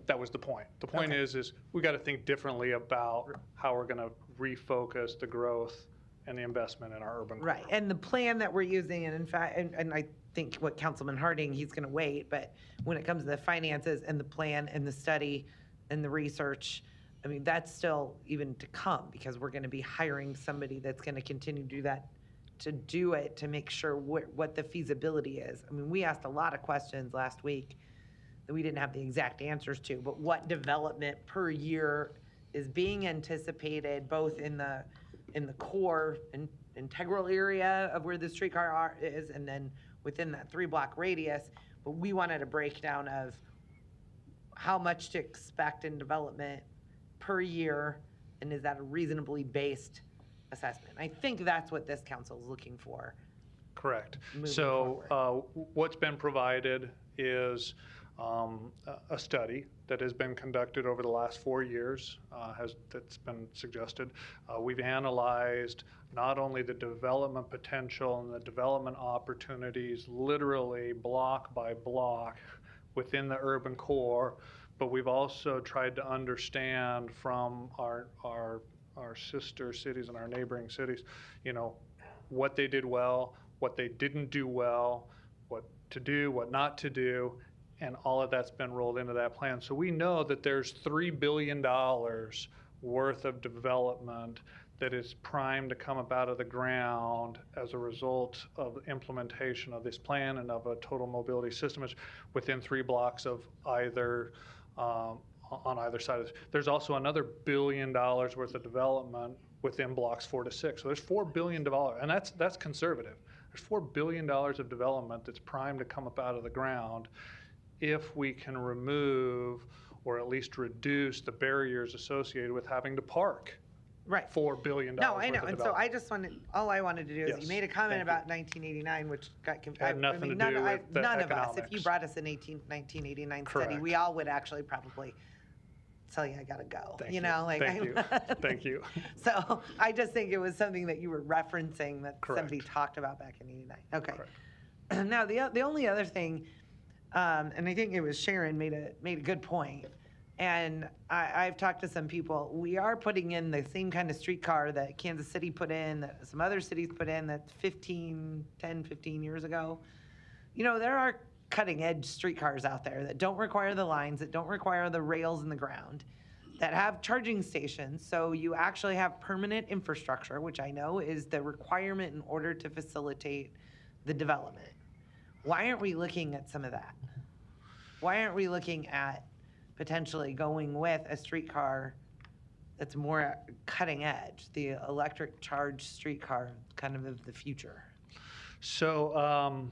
That was the point. The point is we got to think differently about how we're going to refocus the growth and the investment in our urban core. Right, and the plan that we're using, and in fact, and I think what Councilman Harding, he's gonna wait, but when it comes to the finances and the plan and the study and the research, I mean, that's still even to come, because we're gonna be hiring somebody that's gonna continue to do that, to do it, to make sure what the feasibility is. I mean, we asked a lot of questions last week that we didn't have the exact answers to, but what development per year is being anticipated, both in the core and integral area of where the streetcar is, and then within that 3-block radius. But we wanted a breakdown of how much to expect in development per year, and is that a reasonably based assessment? I think that's what this council is looking for. Correct. Moving So what's been provided is a study that has been conducted over the last 4 years, that's been suggested. We've analyzed not only the development potential and the development opportunities, literally block by block within the urban core, but we've also tried to understand from our sister cities and our neighboring cities, you know, what they did well, what they didn't do well, what to do, what not to do, and all of that's been rolled into that plan. So we know that there's $3 billion worth of development that is primed to come up out of the ground as a result of implementation of this plan and of a total mobility system within 3 blocks of either, on either side of this. There's also another $1 billion worth of development within blocks 4 to 6. So there's $4 billion, and that's conservative. There's $4 billion of development that's primed to come up out of the ground if we can remove or at least reduce the barriers associated with having to park. Right. $4 billion. No, I know, and so I just wanted, all I wanted to do is, Yes, you made a comment thank about 1989, which got confused. Had nothing to do with the none of us, if you economics. brought us a 1989 study, Correct. we all would actually probably tell you I gotta go, Thank you know, like. Thank you. Thank you. So I just think it was something that you were referencing that somebody Correct. talked about back in '89. Okay. Now, the only other thing, and I think it was Sharon made a good point, and I've talked to some people, we are putting in the same kind of streetcar that Kansas City put in, that some other cities put in, that's 10, 15 years ago. You know, there are cutting edge streetcars out there that don't require the lines, that don't require the rails in the ground, that have charging stations. So you actually have permanent infrastructure, which I know is the requirement in order to facilitate the development. Why aren't we looking at some of that? Why aren't we looking at potentially going with a streetcar that's more cutting edge, the electric charged streetcar kind of the future? So,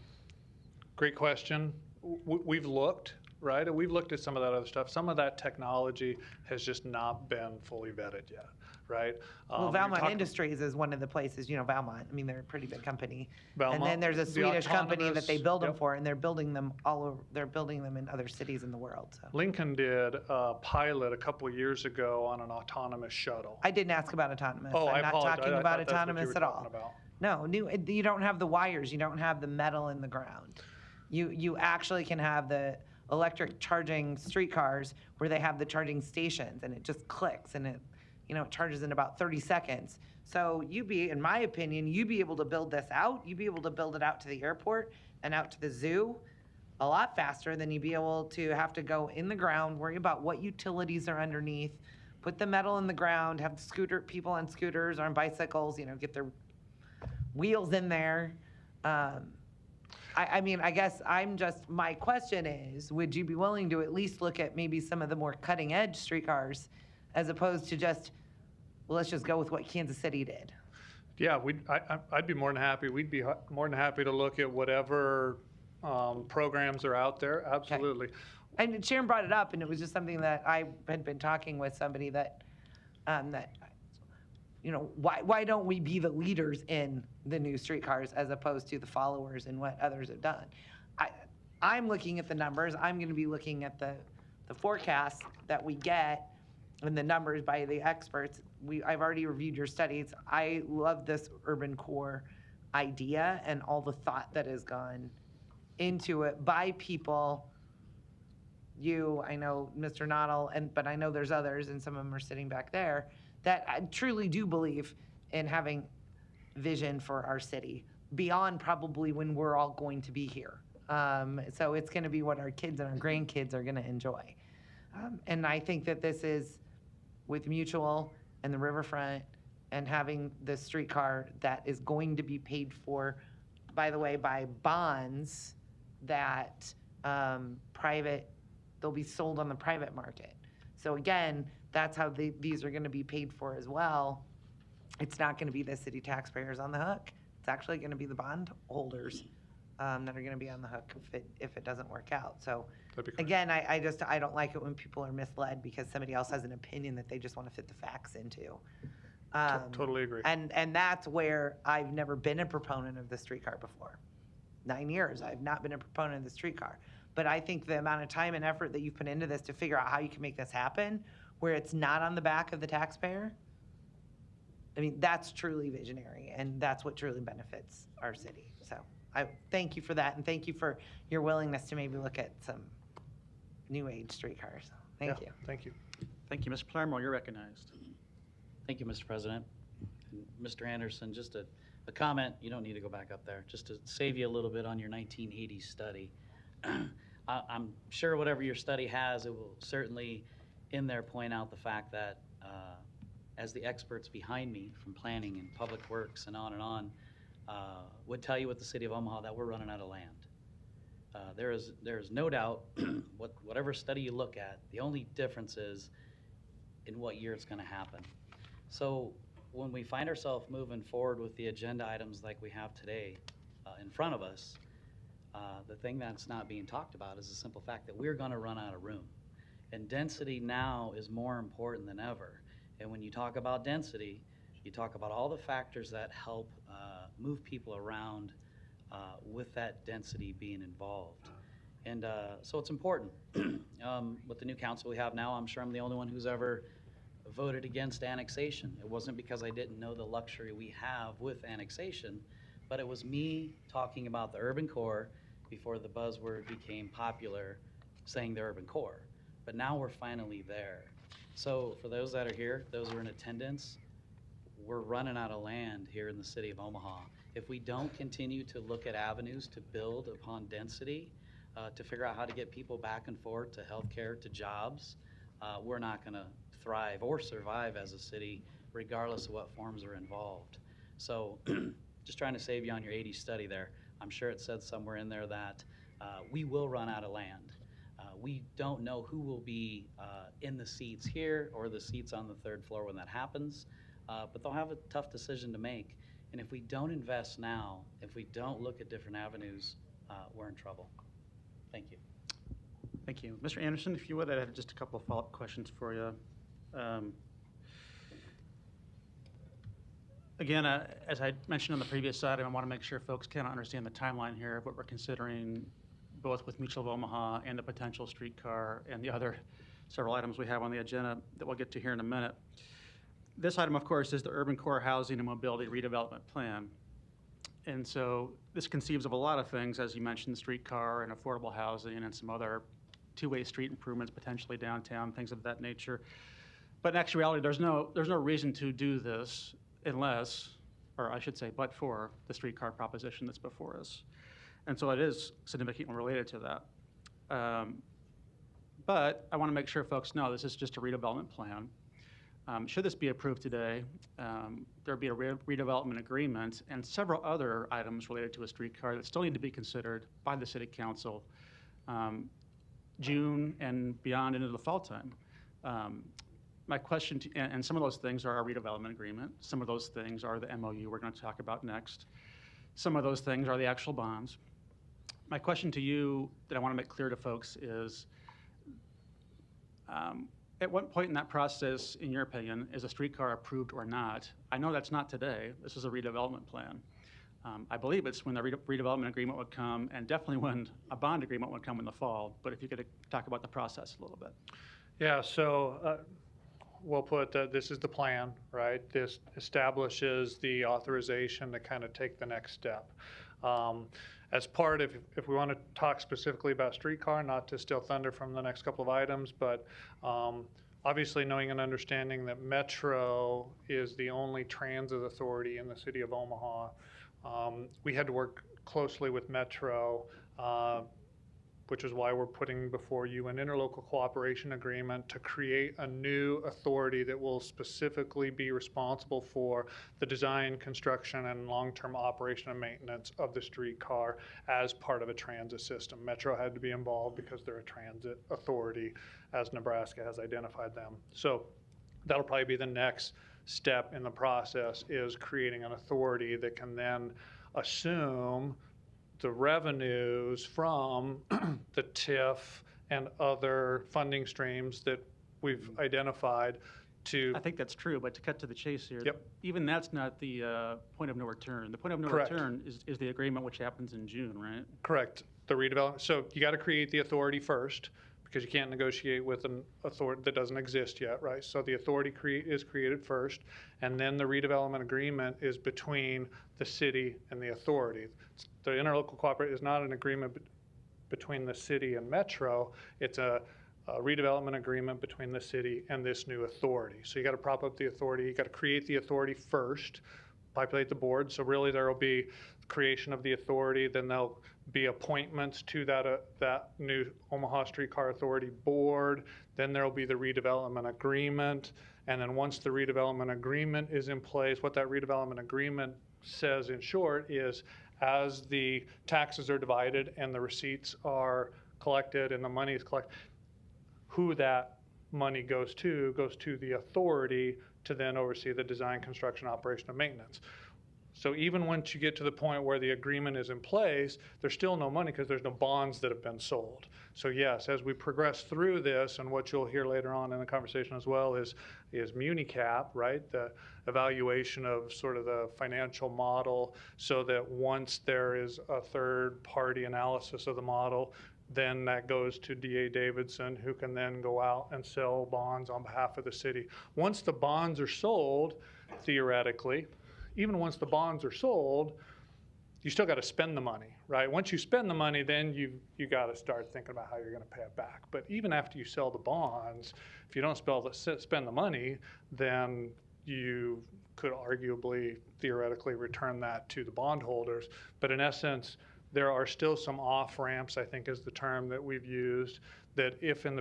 great question. We've looked, right? We've looked at some of that other stuff. Some of that technology has just not been fully vetted yet, right? Well, Valmont Industries is one of the places, you know, Valmont, I mean, they're a pretty big company. And then Valmont, there's a the Swedish company that they autonomous- build them yep. for, and they're building them all over, they're building them in other cities in the world, so. Lincoln did a pilot a couple of years ago on an autonomous shuttle. I didn't ask about autonomous. Oh, I I'm not apologize. talking I about thought that's what you autonomous were at all. talking about. No, you don't have the wires, you don't have the metal in the ground. You actually can have the electric charging streetcars where they have the charging stations, and it just clicks, and it, you know, it charges in about 30 seconds. So in my opinion, you'd be able to build this out. You'd be able to build it out to the airport and out to the zoo a lot faster than you'd be able to have to go in the ground, worry about what utilities are underneath, put the metal in the ground, have the people on scooters or on bicycles, you know, get their wheels in there. I mean, I guess my question is, would you be willing to at least look at maybe some of the more cutting edge streetcars as opposed to just, well, let's just go with what Kansas City did? Yeah, I'd be more than happy. We'd be more than happy to look at whatever programs are out there. Absolutely. Okay. And Sharon brought it up, and it was just something that I had been talking with somebody that, you know, why don't we be the leaders in the new streetcars as opposed to the followers in what others have done? I'm looking at the numbers. I'm going to be looking at the forecast that we get, and the numbers by the experts. I've already reviewed your studies. I love this urban core idea and all the thought that has gone into it by people. I know Mr. Noddle, but I know there's others, and some of them are sitting back there, that I truly do believe in having vision for our city beyond probably when we're all going to be here. So it's going to be what our kids and our grandkids are going to enjoy. And I think that this is with Mutual and the riverfront and having the streetcar that is going to be paid for, by the way, by bonds that they'll be sold on the private market. So again, that's how these are going to be paid for as well. It's not going to be the city taxpayers on the hook. It's actually going to be the bond holders that are going to be on the hook if it doesn't work out. So again, I don't like it when people are misled because somebody else has an opinion that they just want to fit the facts into. Totally agree. And that's where I've never been a proponent of the streetcar before. 9 years, I've not been a proponent of the streetcar. But I think the amount of time and effort that you've put into this to figure out how you can make this happen, where it's not on the back of the taxpayer, I mean, that's truly visionary, and that's what truly benefits our city. So I thank you for that, and thank you for your willingness to maybe look at some new age streetcars. Thank you. Thank you. Thank you, Mr. Palermo. You're recognized. Thank you, Mr. President. And Mr. Anderson, just a comment. You don't need to go back up there. Just to save you a little bit on your 1980s study. I'm sure whatever your study has, it will certainly in there point out the fact that as the experts behind me from planning and public works and on, would tell you with the city of Omaha that we're running out of land. There is no doubt, whatever study you look at, the only difference is in what year it's going to happen. So when we find ourselves moving forward with the agenda items like we have today in front of us, the thing that's not being talked about is the simple fact that we're going to run out of room. And density now is more important than ever. And when you talk about density, you talk about all the factors that help move people around with that density being involved. And so it's important. With the new council we have now, I'm sure I'm the only one who's ever voted against annexation. It wasn't because I didn't know the luxury we have with annexation, but it was me talking about the urban core before the buzzword became popular, saying the urban core. But now we're finally there. So for those that are here, those who are in attendance, we're running out of land here in the city of Omaha. If we don't continue to look at avenues to build upon density, to figure out how to get people back and forth to healthcare, to jobs, we're not going to thrive or survive as a city, regardless of what forms are involved. So just trying to save you on your 80 study there. I'm sure it said somewhere in there that we will run out of land. We don't know who will be in the seats here or the seats on the third floor when that happens, but they'll have a tough decision to make. And if we don't invest now, if we don't look at different avenues, we're in trouble. Thank you. Thank you. Mr. Anderson, if you would, I have just a couple of follow-up questions for you. Again, as I mentioned on the previous item, I want to make sure folks can understand the timeline here of what we're considering, both with Mutual of Omaha and the potential streetcar and the other several items we have on the agenda that we'll get to here in a minute. This item, of course, is the Urban Core Housing and Mobility Redevelopment Plan. And so this conceives of a lot of things, as you mentioned, streetcar and affordable housing and some other two-way street improvements, potentially downtown, things of that nature. But in actuality, there's no reason to do this unless, or I should say, but for the streetcar proposition that's before us. And so it is significantly related to that. But I want to make sure folks know this is just a redevelopment plan. Should this be approved today, there would be a redevelopment agreement and several other items related to a streetcar that still need to be considered by the City Council June and beyond into the fall time. My question, and some of those things are our redevelopment agreement. Some of those things are the MOU we're going to talk about next. Some of those things are the actual bonds. My question to you that I want to make clear to folks is, at what point in that process, in your opinion, is a streetcar approved or not? I know that's not today. This is a redevelopment plan. I believe it's when the redevelopment agreement would come, and definitely when a bond agreement would come in the fall. But if you could talk about the process a little bit. Yeah, so we'll put, this is the plan, right? This establishes the authorization to kind of take the next step. As part of, if we want to talk specifically about streetcar, not to steal thunder from the next couple of items, but obviously knowing and understanding that Metro is the only transit authority in the city of Omaha, we had to work closely with Metro, which is why we're putting before you an interlocal cooperation agreement to create a new authority that will specifically be responsible for the design, construction, and long-term operation and maintenance of the streetcar as part of a transit system. Metro had to be involved because they're a transit authority, as Nebraska has identified them. So that'll probably be the next step in the process, is creating an authority that can then assume the revenues from the TIF and other funding streams that we've identified to. I think that's true, but to cut to the chase here, Yep. even that's not the point of no return. The point of no Correct. return is the agreement, which happens in June, right? Correct. The redevelopment. So you got to create the authority first, because you can't negotiate with an authority that doesn't exist yet, right? So the authority is created first, and then the redevelopment agreement is between the city and the authority. The interlocal cooperation is not an agreement between the city and Metro. It's a redevelopment agreement between the city and this new authority. So you got to prop up the authority. You got to create the authority first, populate the board. So really there will be creation of the authority, then there'll be appointments to that new Omaha Streetcar Authority board. Then there will be the redevelopment agreement. And then once the redevelopment agreement is in place, what that redevelopment agreement says in short is, as the taxes are divided and the receipts are collected and the money is collected, who that money goes to the authority to then oversee the design, construction, operation, and maintenance. So even once you get to the point where the agreement is in place, there's still no money because there's no bonds that have been sold. So yes, as we progress through this, and what you'll hear later on in the conversation as well is MuniCap, right? The evaluation of sort of the financial model, so that once there is a third party analysis of the model, then that goes to DA Davidson, who can then go out and sell bonds on behalf of the city. Once the bonds are sold, theoretically, even once the bonds are sold, you still got to spend the money, right? Once you spend the money, then you got to start thinking about how you're going to pay it back. But even after you sell the bonds, if you don't spend the money, then you could arguably, theoretically, return that to the bondholders. But in essence, there are still some off-ramps, I think is the term that we've used, that if in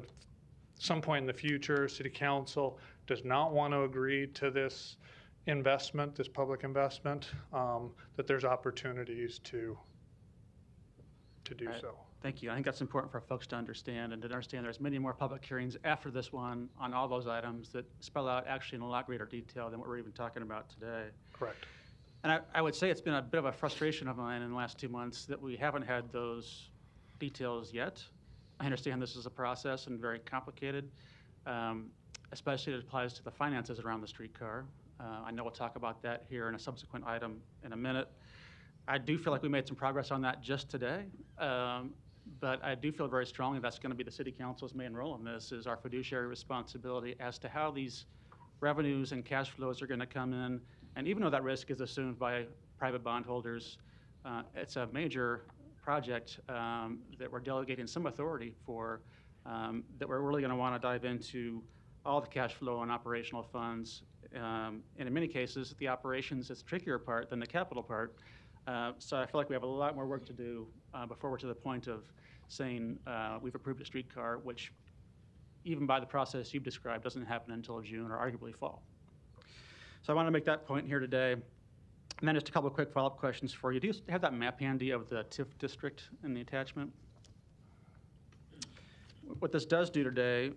some point in the future, City Council does not want to agree to this investment, this public investment, that there's opportunities to do All right. so. Thank you. I think that's important for folks to understand, and to understand there's many more public hearings after this one on all those items that spell out actually in a lot greater detail than what we're even talking about today. Correct. And I would say it's been a bit of a frustration of mine in the last 2 months that we haven't had those details yet. I understand this is a process and very complicated, especially as it applies to the finances around the streetcar. I know we'll talk about that here in a subsequent item in a minute. I do feel like we made some progress on that just today, but I do feel very strongly that's going to be the City Council's main role in this, is our fiduciary responsibility as to how these revenues and cash flows are going to come in. And even though that risk is assumed by private bondholders, it's a major project that we're delegating some authority for, that we're really going to want to dive into all the cash flow and operational funds. And in many cases, the operations is the trickier part than the capital part. So I feel like we have a lot more work to do before we're to the point of saying we've approved a streetcar, which even by the process you've described doesn't happen until June or arguably fall. So I want to make that point here today. And then just a couple of quick follow-up questions for you. Do you have that map handy of the TIF district in the attachment? What this does do today,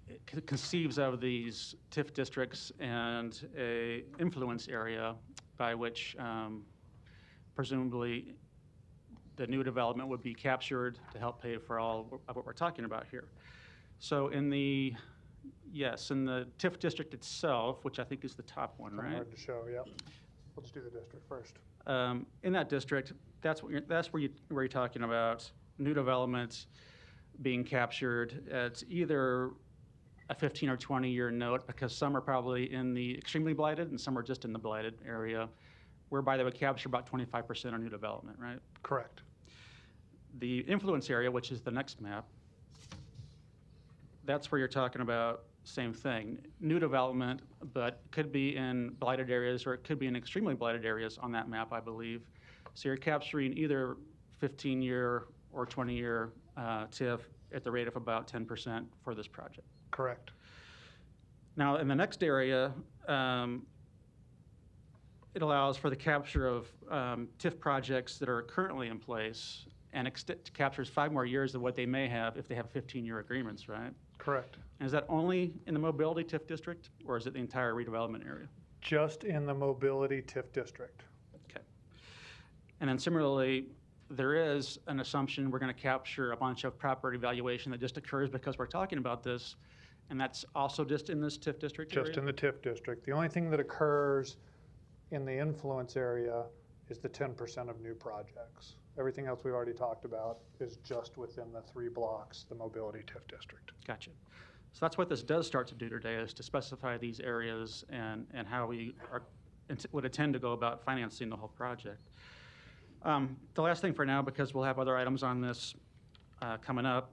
it conceives of these TIF districts and a influence area by which presumably the new development would be captured to help pay for all of what we're talking about here. So in the TIF district itself, which I think is the top one, right? Hard to show, yeah. We'll just do the district first. In that district, that's where you're talking about new developments being captured. It's either a 15 or 20-year note, because some are probably in the extremely blighted and some are just in the blighted area, whereby they would capture about 25% of new development, right? Correct. The influence area, which is the next map, that's where you're talking about same thing, new development, but could be in blighted areas or it could be in extremely blighted areas on that map, I believe. So you're capturing either 15-year or 20-year TIF at the rate of about 10% for this project. Correct. Now, in the next area, it allows for the capture of TIF projects that are currently in place and captures 5 more years of what they may have if they have 15-year agreements, right? Correct. And is that only in the mobility TIF district, or is it the entire redevelopment area? Just in the mobility TIF district. Okay. And then similarly, there is an assumption we're going to capture a bunch of property valuation that just occurs because we're talking about this, and that's also just in this TIF district area? Just in the TIF district. The only thing that occurs in the influence area is the 10% of new projects. Everything else we've already talked about is just within the 3 blocks, the mobility TIF district. Gotcha. So that's what this does start to do today, is to specify these areas and how we would intend to go about financing the whole project. The last thing for now, because we'll have other items on this coming up,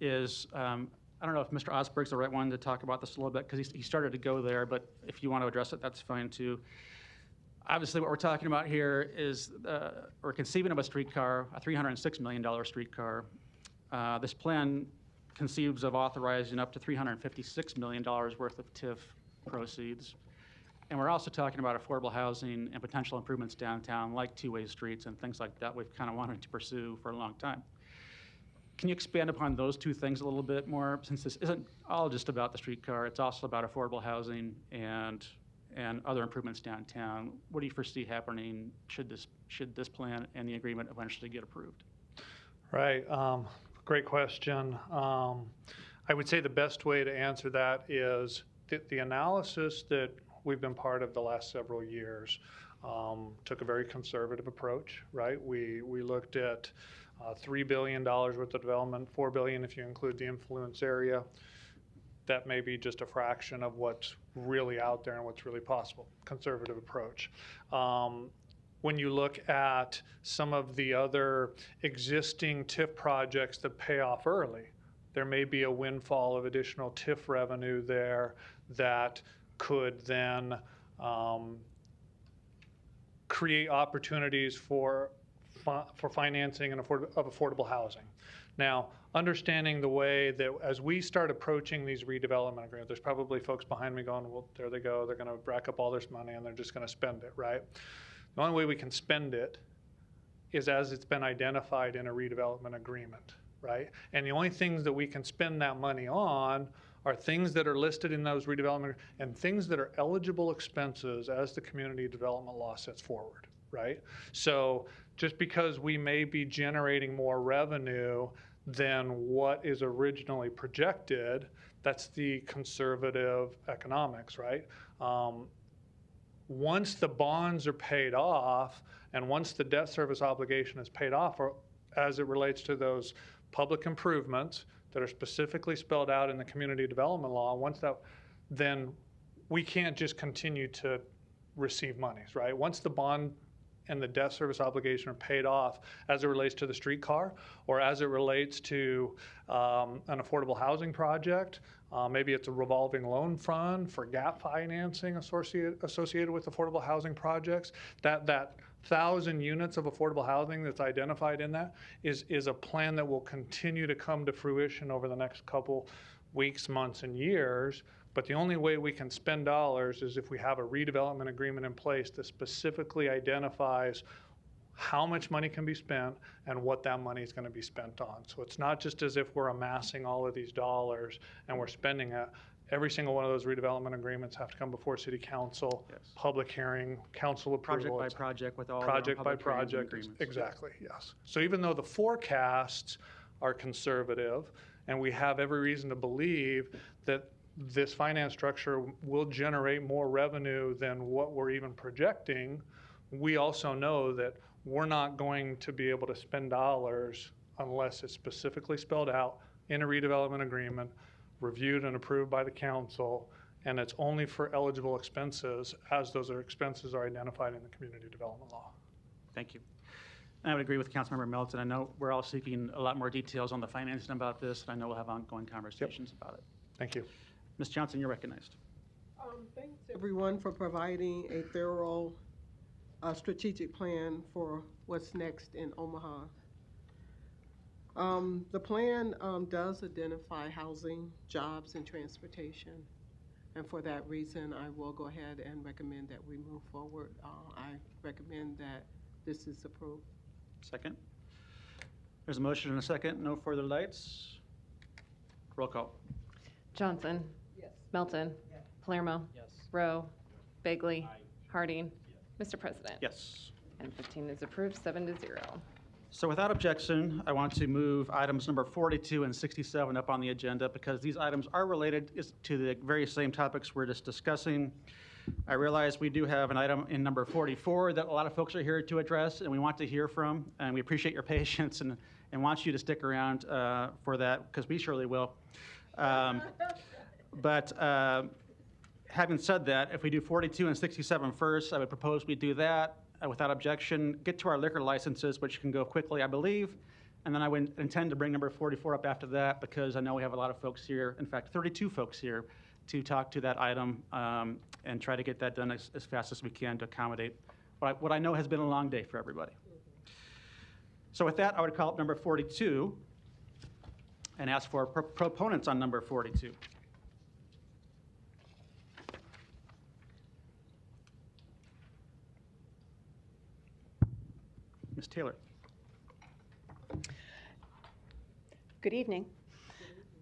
is I don't know if Mr. Osberg's the right one to talk about this a little bit, because he started to go there, but if you want to address it, that's fine too. Obviously, what we're talking about here is we're conceiving of a streetcar, a $306 million streetcar. This plan conceives of authorizing up to $356 million worth of TIF proceeds. And we're also talking about affordable housing and potential improvements downtown, like two-way streets and things like that we've kind of wanted to pursue for a long time. Can you expand upon those two things a little bit more, since this isn't all just about the streetcar, it's also about affordable housing and other improvements downtown? What do you foresee happening should this plan and the agreement eventually get approved? Right. Great question. I would say the best way to answer that is the analysis that we've been part of the last several years took a very conservative approach, right? We looked at $3 billion worth of development, $4 billion if you include the influence area. That may be just a fraction of what's really out there and what's really possible. Conservative approach. When you look at some of the other existing TIF projects that pay off early, there may be a windfall of additional TIF revenue there that could then create opportunities for financing and affordable housing. Now, understanding the way that as we start approaching these redevelopment agreements, there's probably folks behind me going, well, there they go, they're going to rack up all this money and they're just going to spend it, right? The only way we can spend it is as it's been identified in a redevelopment agreement, right? And the only things that we can spend that money on are things that are listed in those redevelopment and things that are eligible expenses as the community development law sets forward, right? So just because we may be generating more revenue than what is originally projected, that's the conservative economics, right? Once the bonds are paid off and once the debt service obligation is paid off, or as it relates to those public improvements that are specifically spelled out in the community development law, once that, then we can't just continue to receive monies, right? Once the bond and the debt service obligation are paid off as it relates to the streetcar or as it relates to an affordable housing project, maybe it's a revolving loan fund for gap financing associated with affordable housing projects, that 1,000 units of affordable housing that's identified in that is a plan that will continue to come to fruition over the next couple weeks, months, and years. But the only way we can spend dollars is if we have a redevelopment agreement in place that specifically identifies how much money can be spent and what that money is going to be spent on. So it's not just as if we're amassing all of these dollars and we're spending it. Every single one of those redevelopment agreements have to come before City Council, yes. Public hearing, council approval. Project by project with all project by project, exactly, yes. So even though the forecasts are conservative and we have every reason to believe that this finance structure will generate more revenue than what we're even projecting, we also know that we're not going to be able to spend dollars unless it's specifically spelled out in a redevelopment agreement reviewed and approved by the council, and it's only for eligible expenses as those expenses are identified in the community development law. Thank you. I would agree with Councilmember Melton. I know we're all seeking a lot more details on the financing about this, and I know we'll have ongoing conversations about it. Thank you. Ms. Johnson, you're recognized. Thanks everyone for providing a thorough strategic plan for what's next in Omaha. The plan does identify housing, jobs, and transportation. And for that reason, I will go ahead and recommend that we move forward. I recommend that this is approved. Second. There's a motion and a second. No further lights. Roll call. Johnson. Yes. Melton. Yes. Palermo. Yes. Rowe. Bagley. Harding. Mr. President. Yes. And 15 is approved, 7-0. So without objection, I want to move items number 42 and 67 up on the agenda because these items are related to the very same topics we're just discussing. I realize we do have an item in number 44 that a lot of folks are here to address and we want to hear from, and we appreciate your patience and want you to stick around for that because we surely will. But having said that, if we do 42 and 67 first, I would propose we do that without objection, get to our liquor licenses, which can go quickly, I believe, and then I would intend to bring number 44 up after that because I know we have a lot of folks here, in fact, 32 folks here, to talk to that item and try to get that done as fast as we can to accommodate what I know has been a long day for everybody. So with that, I would call up number 42 and ask for proponents on number 42. Ms. Taylor. Good evening.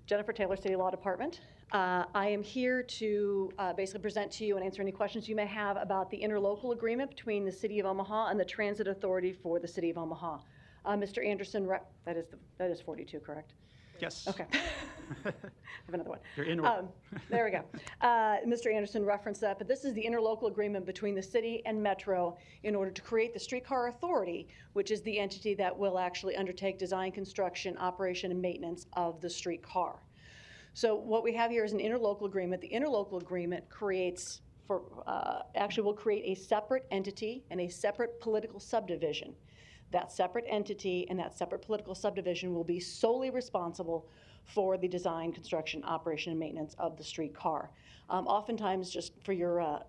Jennifer Taylor, City Law Department. I am here to basically present to you and answer any questions you may have about the interlocal agreement between the City of Omaha and the Transit Authority for the City of Omaha. Mr. Anderson, that is 42, correct? Yes. Okay. I have another one. You're in order. There we go. Mr. Anderson referenced that, but this is the interlocal agreement between the city and Metro in order to create the Streetcar Authority, which is the entity that will actually undertake design, construction, operation, and maintenance of the streetcar. So what we have here is an interlocal agreement. The interlocal agreement creates, actually will create a separate entity and a separate political subdivision. That separate entity and that separate political subdivision will be solely responsible for the design, construction, operation, and maintenance of the streetcar. Oftentimes, just for your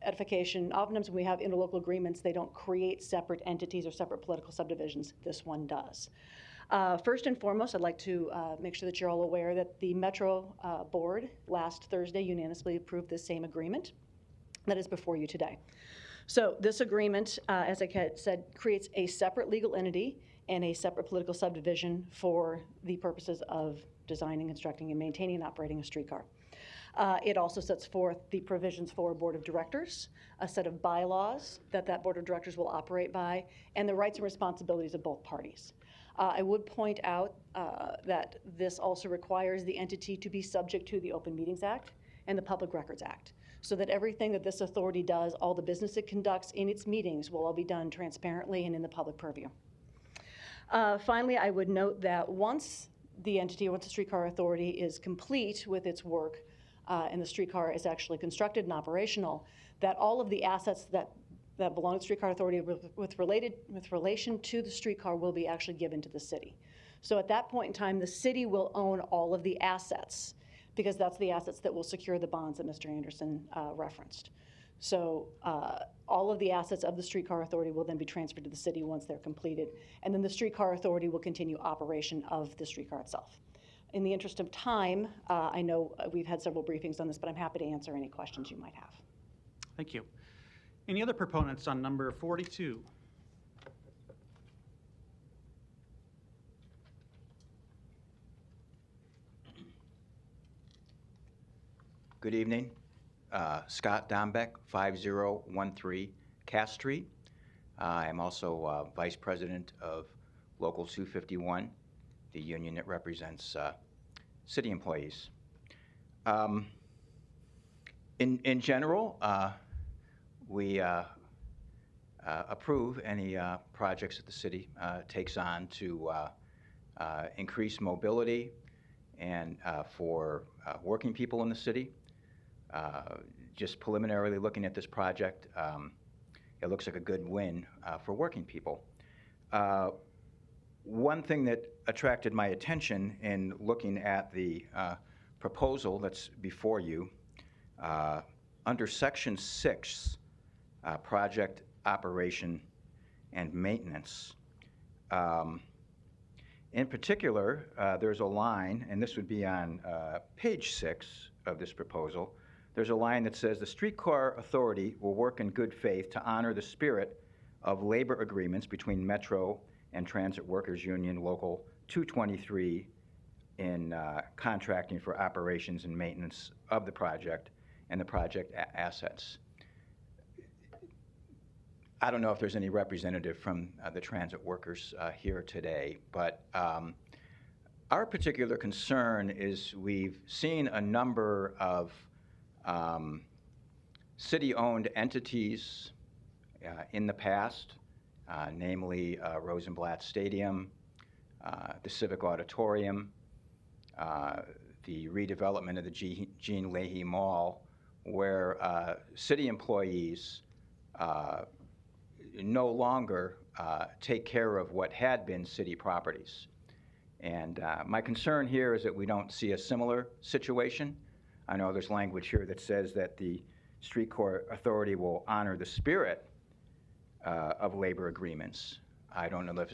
edification, oftentimes when we have interlocal agreements, they don't create separate entities or separate political subdivisions. This one does. First and foremost, I'd like to make sure that you're all aware that the Metro Board last Thursday unanimously approved this same agreement that is before you today. So this agreement, as I said, creates a separate legal entity and a separate political subdivision for the purposes of designing, constructing, and maintaining and operating a streetcar. It also sets forth the provisions for a board of directors, a set of bylaws that board of directors will operate by, and the rights and responsibilities of both parties. I would point out that this also requires the entity to be subject to the Open Meetings Act and the Public Records Act, so that everything that this authority does, all the business it conducts in its meetings will all be done transparently and in the public purview. Finally, I would note that once the Streetcar Authority is complete with its work and the streetcar is actually constructed and operational, that all of the assets that belong to the Streetcar Authority with relation to the streetcar will be actually given to the city. So at that point in time, the city will own all of the assets because that's the assets that will secure the bonds that Mr. Anderson referenced. So all of the assets of the Streetcar Authority will then be transferred to the city once they're completed, and then the Streetcar Authority will continue operation of the streetcar itself. In the interest of time, I know we've had several briefings on this, but I'm happy to answer any questions you might have. Thank you. Any other proponents on number 42? Good evening. Scott Dombeck, 5013 Cass Street. I'm also Vice President of Local 251, the union that represents city employees. In general, we approve any projects that the city takes on to increase mobility and for working people in the city. Just preliminarily looking at this project, it looks like a good win for working people. One thing that attracted my attention in looking at the proposal that's before you, under Section 6, Project Operation and Maintenance, in particular, there's a line, and this would be on page 6 of this proposal. There's a line that says, the Streetcar Authority will work in good faith to honor the spirit of labor agreements between Metro and Transit Workers Union Local 223 in contracting for operations and maintenance of the project and the project assets. I don't know if there's any representative from the transit workers here today, but our particular concern is we've seen a number of city-owned entities in the past, namely Rosenblatt Stadium, the Civic Auditorium, the redevelopment of the Gene Leahy Mall, where city employees no longer take care of what had been city properties. And my concern here is that we don't see a similar situation. I know there's language here that says that the Streetcar Authority will honor the spirit of labor agreements. I don't know if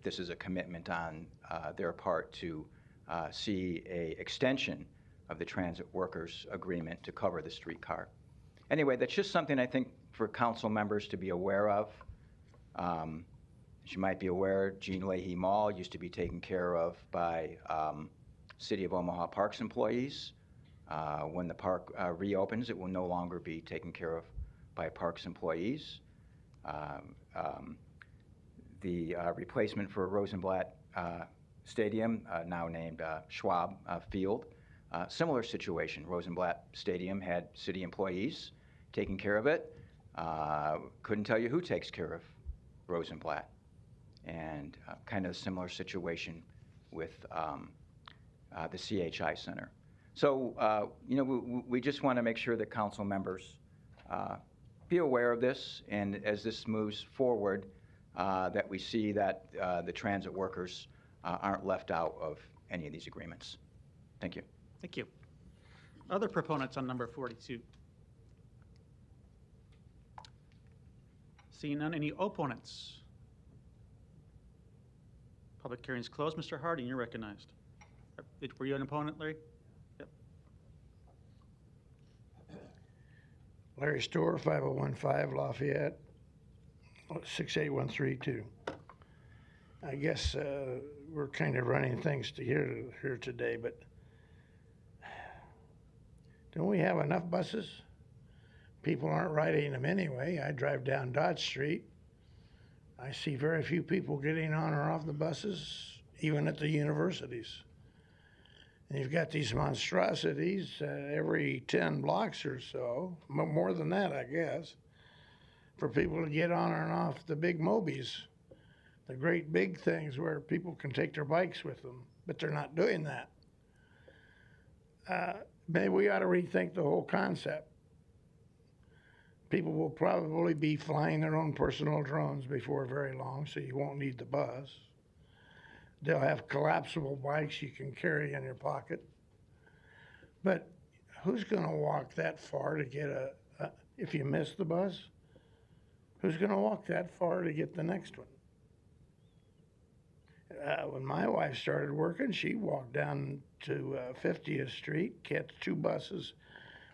this is a commitment on their part to see an extension of the transit workers agreement to cover the streetcar. Anyway, that's just something I think for council members to be aware of. As you might be aware, Gene Leahy Mall used to be taken care of by City of Omaha Parks employees. When the park reopens, it will no longer be taken care of by Parks employees. The replacement for Rosenblatt Stadium, now named Schwab Field, similar situation. Rosenblatt Stadium had city employees taking care of it. Couldn't tell you who takes care of Rosenblatt. And kind of a similar situation with the CHI Center. So, you know, we just want to make sure that council members be aware of this, and as this moves forward, that we see that the transit workers aren't left out of any of these agreements. Thank you. Thank you. Other proponents on number 42? Seeing none, any opponents? Public hearing's closed. Mr. Harding, you're recognized. Were you an opponent, Larry? Yep. Larry Storr, 5015 Lafayette, 68132. I guess we're kind of running things to here today, but don't we have enough buses? People aren't riding them anyway. I drive down Dodge Street. I see very few people getting on or off the buses, even at the universities. And you've got these monstrosities every 10 blocks or so, more than that, I guess, for people to get on and off the big Mobies, the great big things where people can take their bikes with them, but they're not doing that. Maybe we ought to rethink the whole concept. People will probably be flying their own personal drones before very long, so you won't need the bus. They'll have collapsible bikes you can carry in your pocket. But who's going to walk that far to get if you miss the bus? Who's going to walk that far to get the next one? When my wife started working, she walked down to 50th Street, catch 2 buses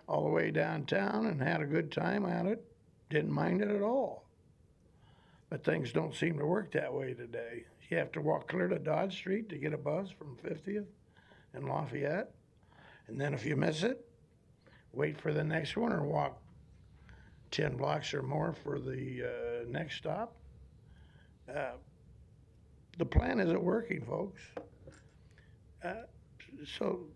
all the way downtown and had a good time at it. Didn't mind it at all. But things don't seem to work that way today. You have to walk clear to Dodge Street to get a bus from 50th and Lafayette. And then if you miss it, wait for the next one or walk 10 blocks or more for the next stop. The plan isn't working, folks. So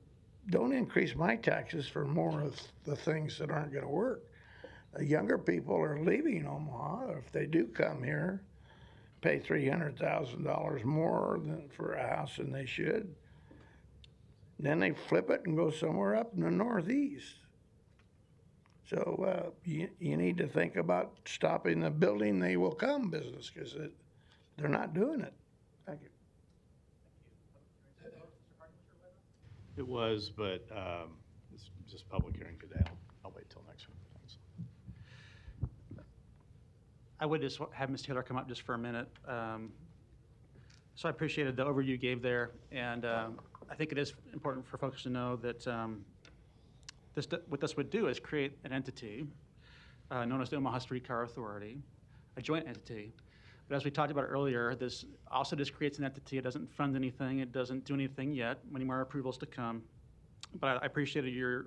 don't increase my taxes for more of the things that aren't going to work. Younger people are leaving Omaha. If they do come here, pay $300,000 more for a house than they should. Then they flip it and go somewhere up in the northeast. So you need to think about stopping the building they will come business because they're not doing it. Thank you. It was, but it's just public hearing today. I'll wait till next week. Thanks. I would just have Ms. Taylor come up just for a minute. So I appreciated the overview you gave there, and I think it is important for folks to know that what this would do is create an entity known as the Omaha Streetcar Authority, a joint entity. But as we talked about earlier, this also just creates an entity. It doesn't fund anything. It doesn't do anything yet. Many more approvals to come. But I appreciated your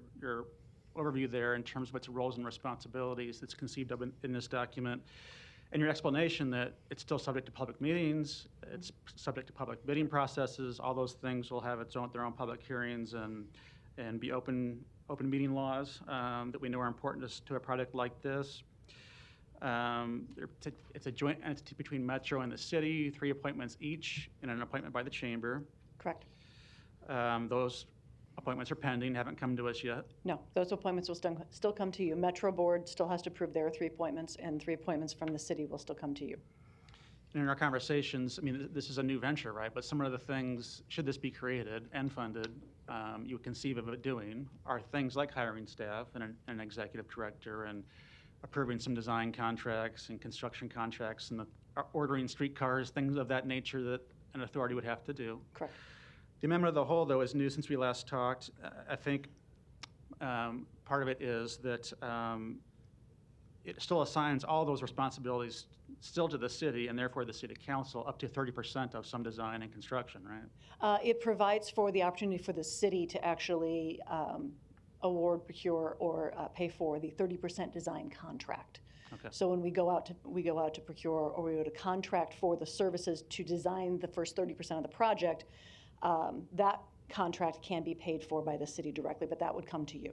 overview there in terms of its roles and responsibilities that's conceived of in this document, and your explanation that it's still subject to public meetings, it's subject to public bidding processes. All those things will have their own public hearings and be open meeting laws that we know are important to a project like this. It's a joint entity between Metro and the city, 3 appointments each, and an appointment by the chamber. Correct. Those appointments are pending, haven't come to us yet. No, those appointments will still come to you. Metro Board still has to approve their 3 appointments, and 3 appointments from the city will still come to you. And in our conversations, I mean, this is a new venture, right? But some of the things, should this be created and funded, you would conceive of it doing, are things like hiring staff and an executive director and approving some design contracts and construction contracts and ordering streetcars, things of that nature that an authority would have to do. Correct. The amendment of the whole, though, is new since we last talked. I think part of it is that it still assigns all those responsibilities still to the city and therefore the city council up to 30% of some design and construction, right? It provides for the opportunity for the city to actually award, procure, or pay for the 30% design contract. Okay. So when we go out to procure or we go to contract for the services to design the first 30% of the project, that contract can be paid for by the city directly, but that would come to you.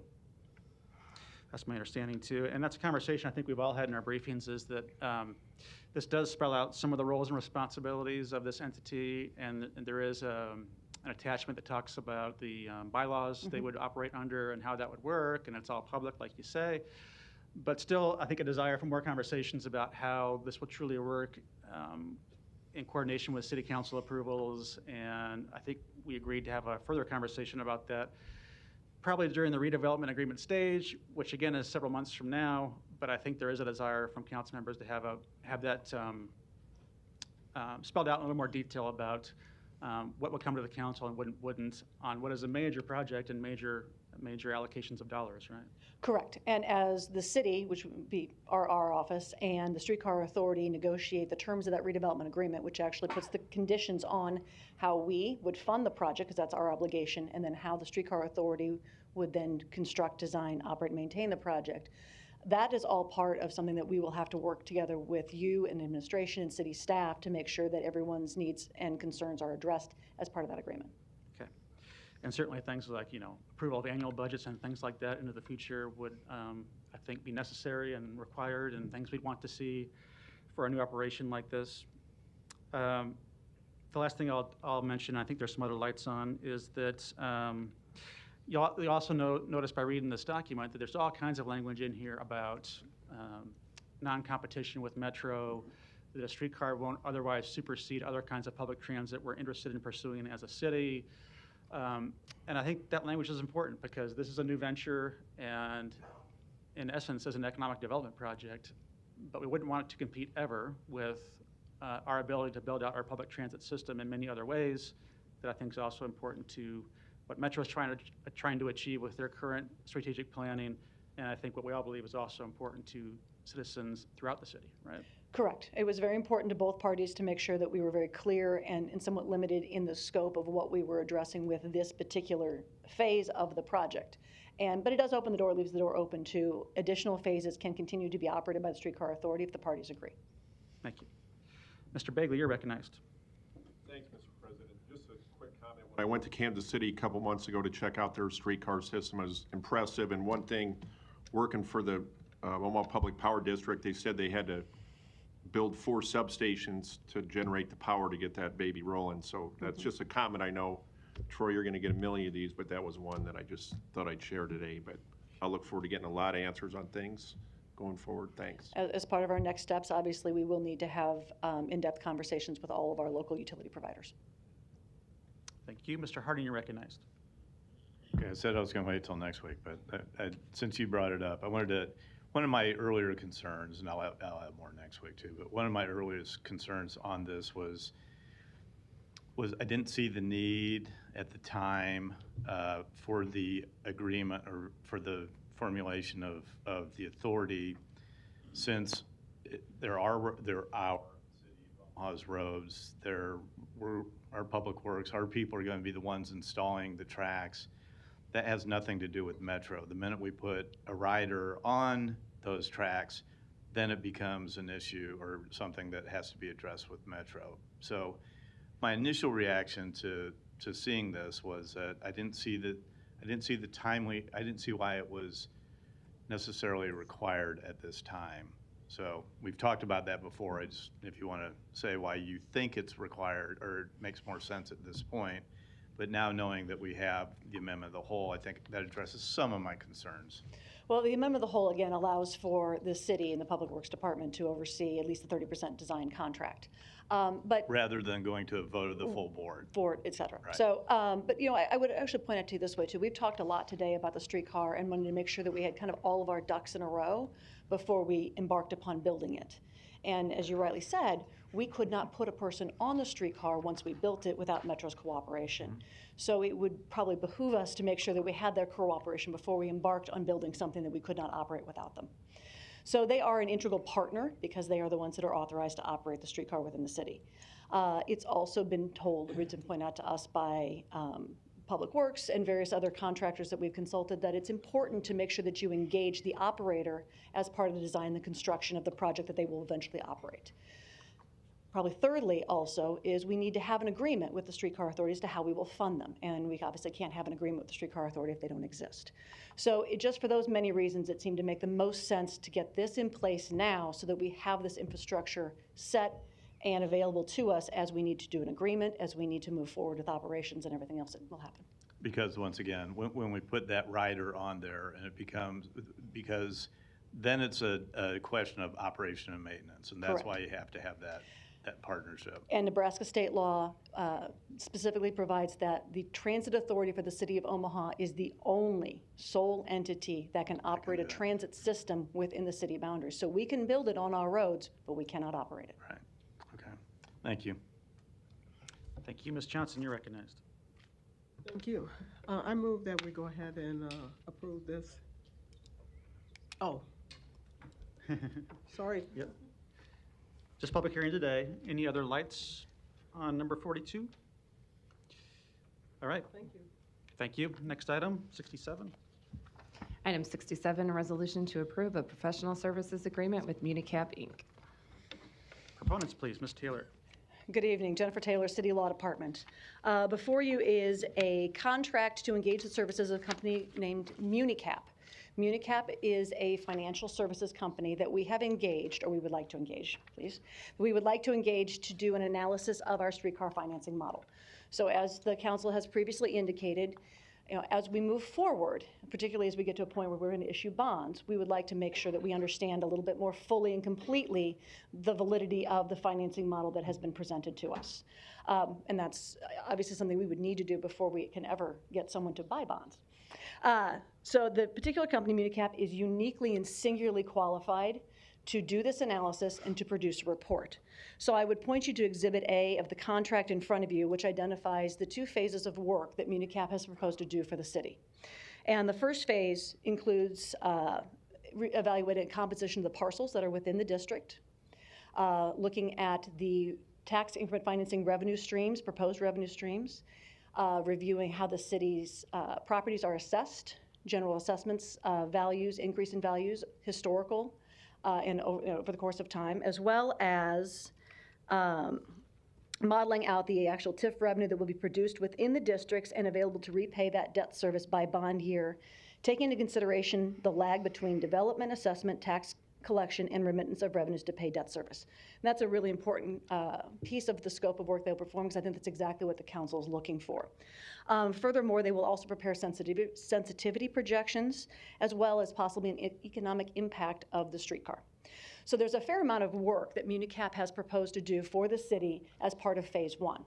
That's my understanding too. And that's a conversation I think we've all had in our briefings, is that this does spell out some of the roles and responsibilities of this entity, and there is an attachment that talks about the bylaws they would operate under and how that would work, and it's all public, like you say. But still, I think a desire for more conversations about how this will truly work in coordination with city council approvals, and I think we agreed to have a further conversation about that probably during the redevelopment agreement stage, which again is several months from now, but I think there is a desire from council members to have that spelled out in a little more detail about what would come to the council and wouldn't on what is a major project and major allocations of dollars, right? Correct. And as the city, which would be our office, and the Streetcar Authority negotiate the terms of that redevelopment agreement, which actually puts the conditions on how we would fund the project, because that's our obligation, and then how the Streetcar Authority would then construct, design, operate, maintain the project. That is all part of something that we will have to work together with you and administration and city staff to make sure that everyone's needs and concerns are addressed as part of that agreement. Okay. And certainly things like, approval of annual budgets and things like that into the future would, I think, be necessary and required, and things we'd want to see for a new operation like this. The last thing I'll mention, I think there's some other lights on, is that you also notice by reading this document that there's all kinds of language in here about non-competition with Metro, that a streetcar won't otherwise supersede other kinds of public transit we're interested in pursuing as a city. And I think that language is important because this is a new venture and in essence is an economic development project, but we wouldn't want it to compete ever with our ability to build out our public transit system in many other ways that I think is also important to what Metro is trying to achieve with their current strategic planning, and I think what we all believe is also important to citizens throughout the city, right? Correct. It was very important to both parties to make sure that we were very clear and somewhat limited in the scope of what we were addressing with this particular phase of the project. But it does open the door, leaves the door open to additional phases can continue to be operated by the Streetcar Authority if the parties agree. Thank you. Mr. Bagley, you're recognized. Thanks, Mr. President. Just a quick comment. When I went to Kansas City a couple months ago to check out their streetcar system, it was impressive. And one thing, working for the Omaha Public Power District, they said they had to build 4 substations to generate the power to get that baby rolling. So that's just a comment I know Troy, you're going to get a million of these, but that was one that I just thought I'd share today. But I'll look forward to getting a lot of answers on things going forward. Thanks. As part of our next steps, obviously, we will need to have in-depth conversations with all of our local utility providers. Thank you. Mr. Harding, you're recognized. Okay, I said I was going to wait till next week, but since you brought it up, one of my earlier concerns, and I'll have more next week too, but one of my earliest concerns on this was I didn't see the need at the time for the agreement or for the formulation of the authority, since there are City of Omaha's roads, our public works, our people are going to be the ones installing the tracks. That has nothing to do with Metro. The minute we put a rider on those tracks, then it becomes an issue or something that has to be addressed with Metro. So my initial reaction to seeing this was that I didn't see why it was necessarily required at this time. So we've talked about that before. If you want to say why you think it's required or it makes more sense at this point. But now knowing that we have the amendment of the whole, I think that addresses some of my concerns. Well, the amendment of the whole, again, allows for the city and the Public Works Department to oversee at least the 30% design contract. But rather than going to a vote of the full board. Et cetera. Right. So, but I would actually point out to you this way too. We've talked a lot today about the streetcar and wanted to make sure that we had kind of all of our ducks in a row before we embarked upon building it. And as you rightly said, we could not put a person on the streetcar once we built it without Metro's cooperation. So it would probably behoove us to make sure that we had their cooperation before we embarked on building something that we could not operate without them. So they are an integral partner because they are the ones that are authorized to operate the streetcar within the city. It's also been told, it's been pointed out to us by Public Works and various other contractors that we've consulted, that it's important to make sure that you engage the operator as part of the design and the construction of the project that they will eventually operate. Probably thirdly also is we need to have an agreement with the streetcar authorities to how we will fund them. And we obviously can't have an agreement with the streetcar authority if they don't exist. So just for those many reasons, it seemed to make the most sense to get this in place now so that we have this infrastructure set and available to us as we need to do an agreement, as we need to move forward with operations and everything else that will happen. Because once again, when we put that rider on there, and because then it's a question of operation and maintenance, and that's Correct. why you have to have that partnership. And Nebraska state law specifically provides that the transit authority for the city of Omaha is the only sole entity that can operate a transit system within the city boundaries. So we can build it on our roads, but we cannot operate it. Right. Okay. Thank you. Thank you. Ms. Johnson, you're recognized. Thank you. I move that we go ahead and approve this. Oh. Sorry. Yep. Just public hearing today. Any other lights on number 42? All right. Thank you. Thank you. Next item, 67. Item 67, a resolution to approve a professional services agreement with Municap, Inc. Proponents, please. Ms. Taylor. Good evening, Jennifer Taylor, City Law Department. Before you is a contract to engage the services of a company named Municap. Municap is a financial services company that we have engaged, or we would like to engage, please. We would like to engage to do an analysis of our streetcar financing model. So as the council has previously indicated, as we move forward, particularly as we get to a point where we're going to issue bonds, we would like to make sure that we understand a little bit more fully and completely the validity of the financing model that has been presented to us. And that's obviously something we would need to do before we can ever get someone to buy bonds. So the particular company, Municap, is uniquely and singularly qualified to do this analysis and to produce a report. So I would point you to Exhibit A of the contract in front of you, which identifies the two phases of work that Municap has proposed to do for the city. And the first phase includes evaluating composition of the parcels that are within the district, looking at the tax increment financing revenue streams, proposed revenue streams, reviewing how the city's properties are assessed, general assessments, values, increase in values, historical, and over the course of time, as well as modeling out the actual TIF revenue that will be produced within the districts and available to repay that debt service by bond year, taking into consideration the lag between development assessment, tax collection and remittance of revenues to pay debt service. And that's a really important piece of the scope of work they'll perform, because I think that's exactly what the council is looking for. Furthermore, they will also prepare sensitivity projections, as well as possibly an economic impact of the streetcar. So there's a fair amount of work that MuniCap has proposed to do for the city as part of phase one.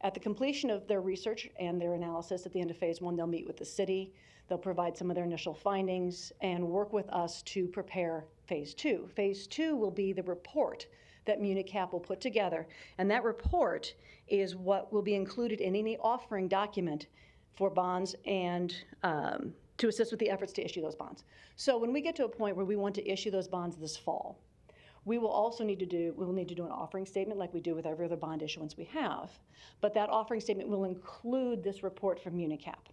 At the completion of their research and their analysis at the end of phase one, they'll meet with the city, they'll provide some of their initial findings, and work with us to prepare phase two. Phase two will be the report that MuniCap will put together, and that report is what will be included in any offering document for bonds and to assist with the efforts to issue those bonds. So when we get to a point where we want to issue those bonds this fall, we will also need to do an offering statement like we do with every other bond issuance we have, but that offering statement will include this report from MuniCap.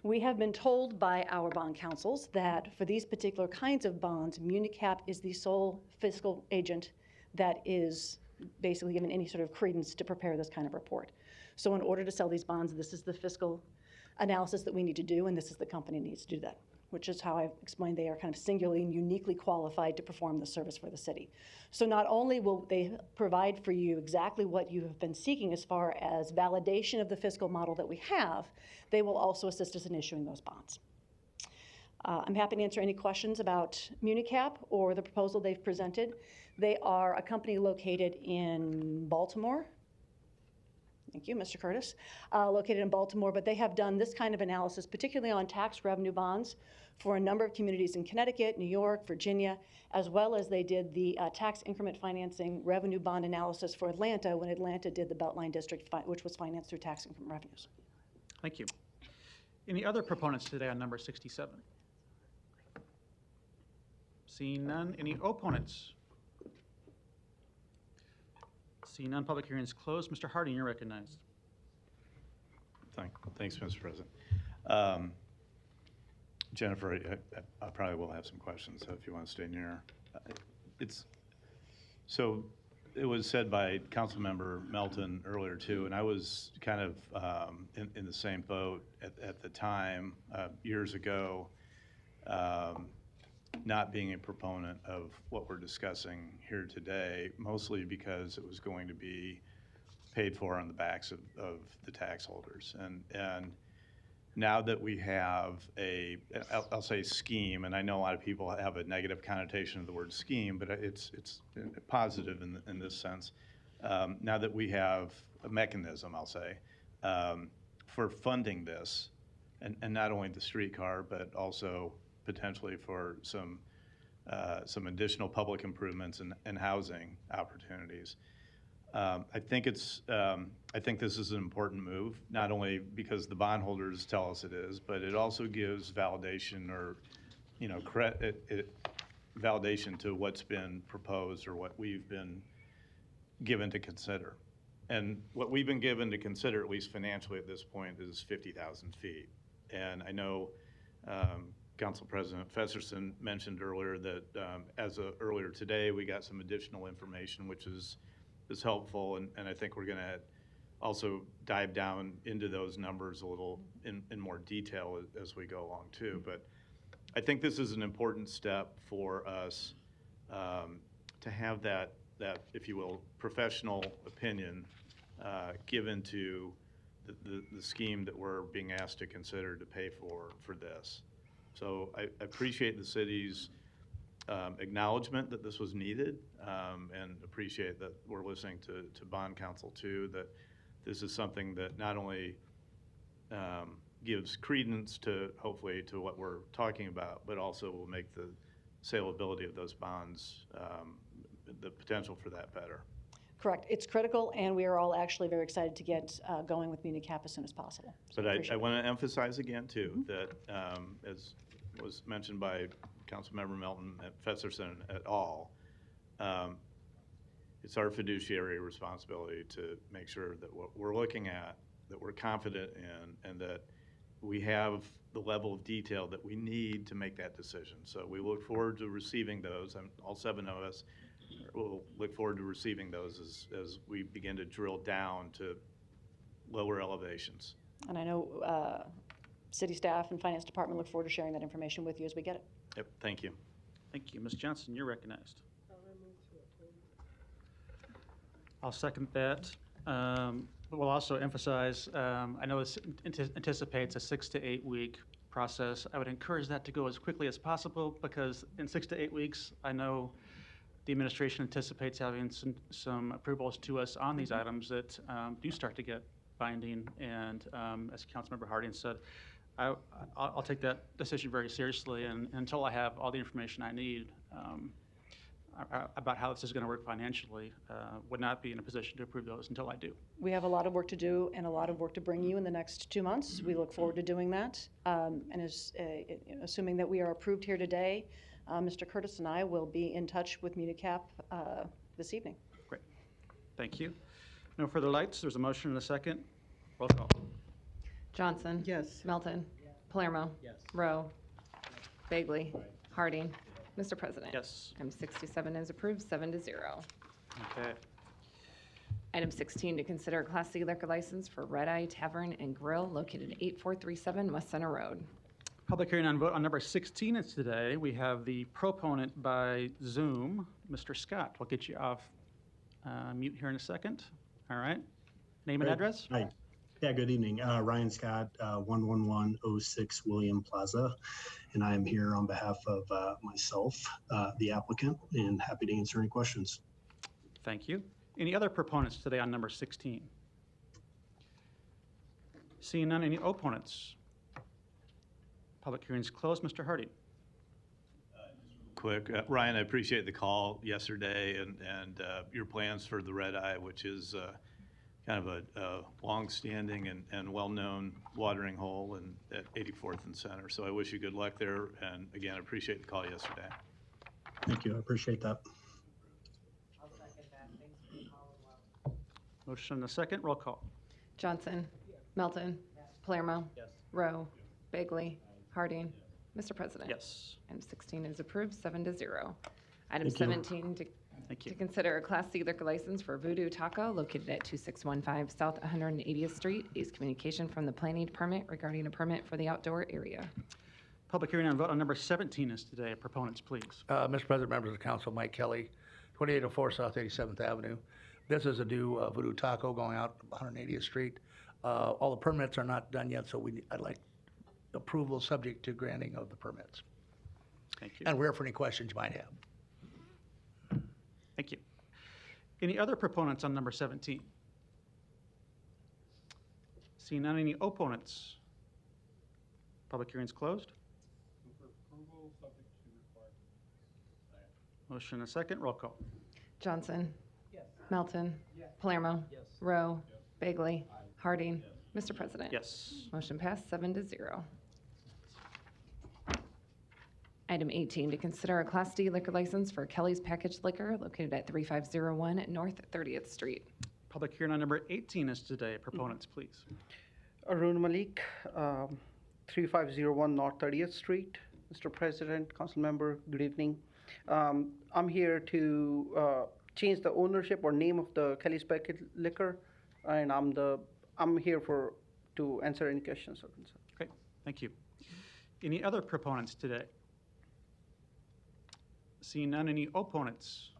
We have been told by our bond counsels that for these particular kinds of bonds, MuniCap is the sole fiscal agent that is basically given any sort of credence to prepare this kind of report. So in order to sell these bonds, this is the fiscal analysis that we need to do, and this is the company that needs to do that, which is how I've explained they are kind of singularly and uniquely qualified to perform the service for the city. So not only will they provide for you exactly what you have been seeking as far as validation of the fiscal model that we have, they will also assist us in issuing those bonds. I'm happy to answer any questions about MuniCap or the proposal they've presented. They are a company located in Baltimore. Thank you, Mr. Curtis. Located in Baltimore, but they have done this kind of analysis, particularly on tax revenue bonds for a number of communities in Connecticut, New York, Virginia, as well as they did the tax increment financing revenue bond analysis for Atlanta when Atlanta did the Beltline District, which was financed through tax increment revenues. Thank you. Any other proponents today on number 67? Seeing none, any opponents? Seeing none, public hearing is closed. Mr. Harding, you're recognized. Thanks, Mr. President. Jennifer, I probably will have some questions, so if you want to stay near. So it was said by Councilmember Melton earlier too, and I was kind of in the same boat at the time, years ago, not being a proponent of what we're discussing here today, mostly because it was going to be paid for on the backs of the tax holders. And now that we have I'll say scheme, and I know a lot of people have a negative connotation of the word scheme, but it's positive in this sense. Now that we have a mechanism, I'll say, for funding this, and not only the streetcar, but also potentially for some additional public improvements and housing opportunities. I think this is an important move, not only because the bondholders tell us it is, but it also gives validation or, validation to what's been proposed or what we've been given to consider. And what we've been given to consider, at least financially at this point, is 50,000 feet. And I know Council President Festerson mentioned earlier that earlier today, we got some additional information, which is helpful, and I think we're going to also dive down into those numbers a little in more detail as we go along too. But I think this is an important step for us to have that, if you will, professional opinion given to the scheme that we're being asked to consider to pay for this. So I appreciate the city's acknowledgement that this was needed, and appreciate that we're listening to bond counsel too, that this is something that not only gives credence to, hopefully, to what we're talking about, but also will make the saleability of those bonds, the potential for that better. Correct. It's critical, and we are all actually very excited to get going with MuniCap as soon as possible. So but I want to emphasize again too, that as was mentioned by Councilmember Melton at Festerson et al., it's our fiduciary responsibility to make sure that what we're looking at, that we're confident in, and that we have the level of detail that we need to make that decision. So we look forward to receiving those, and all 7 of us will look forward to receiving those as we begin to drill down to lower elevations. And I know city staff and finance department look forward to sharing that information with you as we get it. Yep, thank you. Thank you. Ms. Johnson, you're recognized. I'll second that. But we'll also emphasize, I know this anticipates a 6 to 8 week process. I would encourage that to go as quickly as possible because in 6 to 8 weeks, I know the administration anticipates having some approvals to us on these items that do start to get binding. And as Councilmember Harding said, I'll take that decision very seriously. And until I have all the information I need about how this is going to work financially, would not be in a position to approve those until I do. We have a lot of work to do and a lot of work to bring you in the next 2 months. We look forward to doing that. Assuming that we are approved here today, Mr. Curtis and I will be in touch with MuniCap this evening. Great. Thank you. No further lights. There's a motion and a second. Roll call. Johnson. Yes. Melton. Palermo. Yes. Rowe. Bagley. Harding. Mr. President. Yes. Item 67 is approved, 7-0. Okay. Item 16, to consider a Class C liquor license for Red Eye Tavern and Grill located at 8437 West Center Road. Public hearing on vote on number 16 is today. We have the proponent by Zoom, Mr. Scott. We'll get you off mute here in a second. All right. Name and address? Hi. Yeah, good evening. Ryan Scott, 11106 William Plaza, and I am here on behalf of myself, the applicant, and happy to answer any questions. Thank you. Any other proponents today on number 16? Seeing none, any opponents? Public hearing's closed. Mr. Harding. Quick, Ryan, I appreciate the call yesterday and your plans for the Red Eye, which is kind of a long-standing and well-known watering hole at 84th and Center. So I wish you good luck there. And again, I appreciate the call yesterday. Thank you. I appreciate that. I'll second that. Thanks for the call as well. Motion and a second. Roll call. Johnson. Melton. Palermo. Rowe. Bagley. Harding. Mr. President. Yes. Item 16 is approved, 7-0. Item Thank you. 17, Thank you. to consider a Class C liquor license for Voodoo Taco located at 2615 South 180th Street. Is communication from the planning department regarding a permit for the outdoor area. Public hearing on vote on number 17 is today. Proponents, please. Mr. President, members of the council, Mike Kelly, 2804 South 87th Avenue. This is a new Voodoo Taco going out 180th Street. All the permits are not done yet, so I'd like approval subject to granting of the permits. Thank you. And we're here for any questions you might have. Thank you. Any other proponents on number 17? Seeing none, any opponents? Public hearing's closed. Motion and a second. Roll call. Johnson. Melton. Palermo. Rowe. Bagley. Harding. Mr. President. Yes. Motion passed, 7-0. Item 18, to consider a Class D liquor license for Kelly's Packaged Liquor located at 3501 North 30th Street. Public hearing on number 18 is today. Proponents, please. Arun Malik, 3501 North 30th Street. Mr. President, council member, good evening. I'm here to change the ownership or name of the Kelly's Packaged Liquor, and I'm here to answer any questions or concerns. Great, thank you. Any other proponents today? Seeing none, any opponents?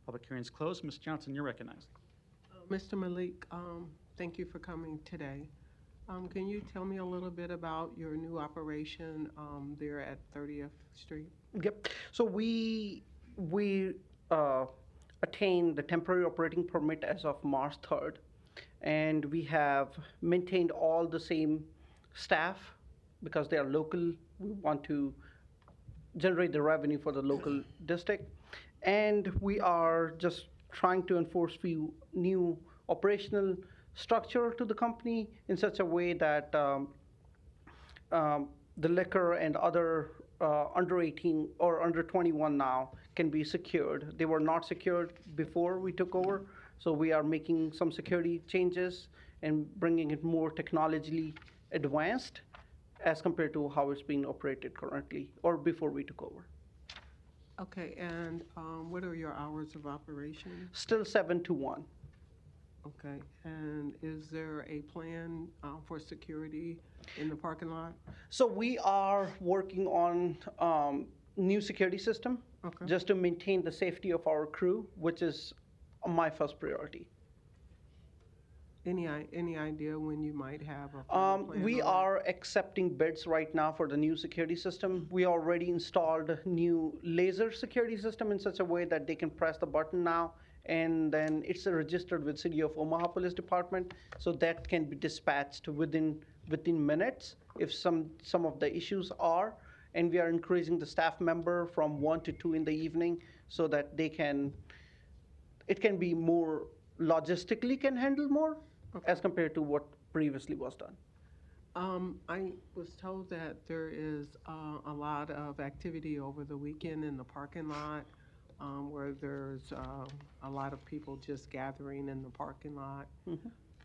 Public hearing's closed. Ms. Johnson, you're recognized. Mr. Malik, thank you for coming today. Can you tell me a little bit about your new operation there at 30th Street? Yep. So we attained the temporary operating permit as of March 3rd, and we have maintained all the same staff because they are local. We want to generate the revenue for the local district, and we are just trying to enforce few new operational structure to the company in such a way that the liquor and other under 18 or under 21 now can be secured. They were not secured before we took over, so we are making some security changes and bringing it more technologically advanced as compared to how it's being operated currently or before we took over. Okay, and what are your hours of operation? Still 7 to 1. Okay, and is there a plan for security in the parking lot? So we are working on new security system, just to maintain the safety of our crew, which is my first priority. Any idea when you might have a final plan We on that? are accepting bids right now for the new security system. We already installed a new laser security system in such a way that they can press the button now, and then it's registered with City of Omaha Police Department, so that can be dispatched within minutes if some of the issues are. And we are increasing the staff member from 1 to 2 in the evening so that it can be more logistically can handle more as compared to what previously was done. I was told that there is a lot of activity over the weekend in the parking lot, where there's a lot of people just gathering in the parking lot.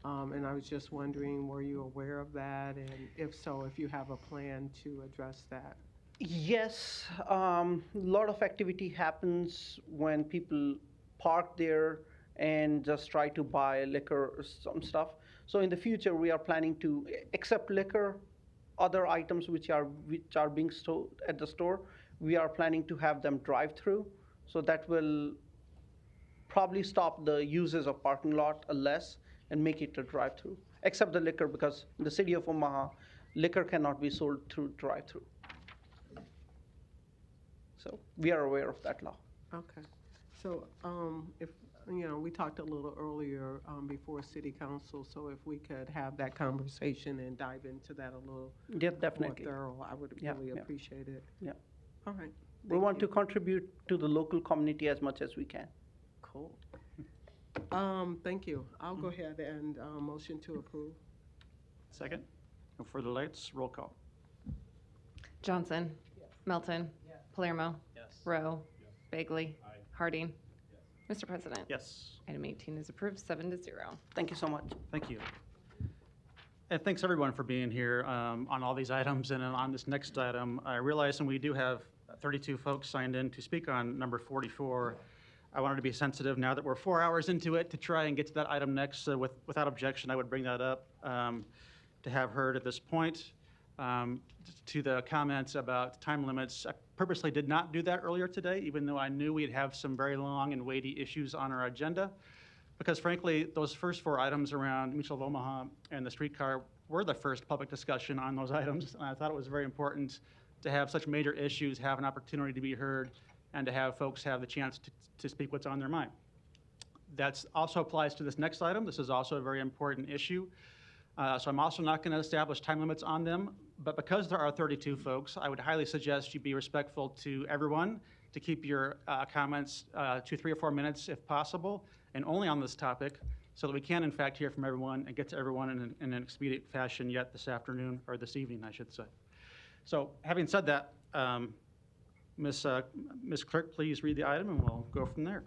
And I was just wondering, were you aware of that? And if so, if you have a plan to address that? Yes, a lot of activity happens when people park there and just try to buy liquor or some stuff. So in the future, we are planning to accept liquor, other items which are being sold at the store. We are planning to have them drive through, so that will probably stop the uses of parking lot less and make it a drive through. Except the liquor, because in the City of Omaha, liquor cannot be sold through drive through. So we are aware of that law. Okay. So if, we talked a little earlier before City Council, so if we could have that conversation and dive into that a little definitely. more thorough, I would really appreciate it. Yeah. All right. We want to contribute to the local community as much as we can. Cool. Thank you. I'll go ahead and motion to approve. Second. No further lights. Roll call. Johnson. Melton. Palermo. Rowe. Bagley. Harding. Mr. President. Yes. Item 18 is approved, 7-0. Thank you so much. Thank you. And thanks everyone for being here on all these items and on this next item. I realize, and we do have 32 folks signed in to speak on number 44. I wanted to be sensitive now that we're 4 hours into it to try and get to that item next. So without objection, I would bring that up to have heard at this point. To the comments about time limits, I purposely did not do that earlier today, even though I knew we'd have some very long and weighty issues on our agenda. Because frankly, those first 4 items around Mutual of Omaha and the streetcar were the first public discussion on those items. And I thought it was very important to have such major issues have an opportunity to be heard and to have folks have the chance to speak what's on their mind. That also applies to this next item. This is also a very important issue. So I'm also not going to establish time limits on them, but because there are 32 folks, I would highly suggest you be respectful to everyone, to keep your comments to 3 or 4 minutes if possible, and only on this topic, so that we can in fact hear from everyone and get to everyone in an expedient fashion yet this afternoon, or this evening, I should say. So having said that, Ms. Clerk, please read the item and we'll go from there.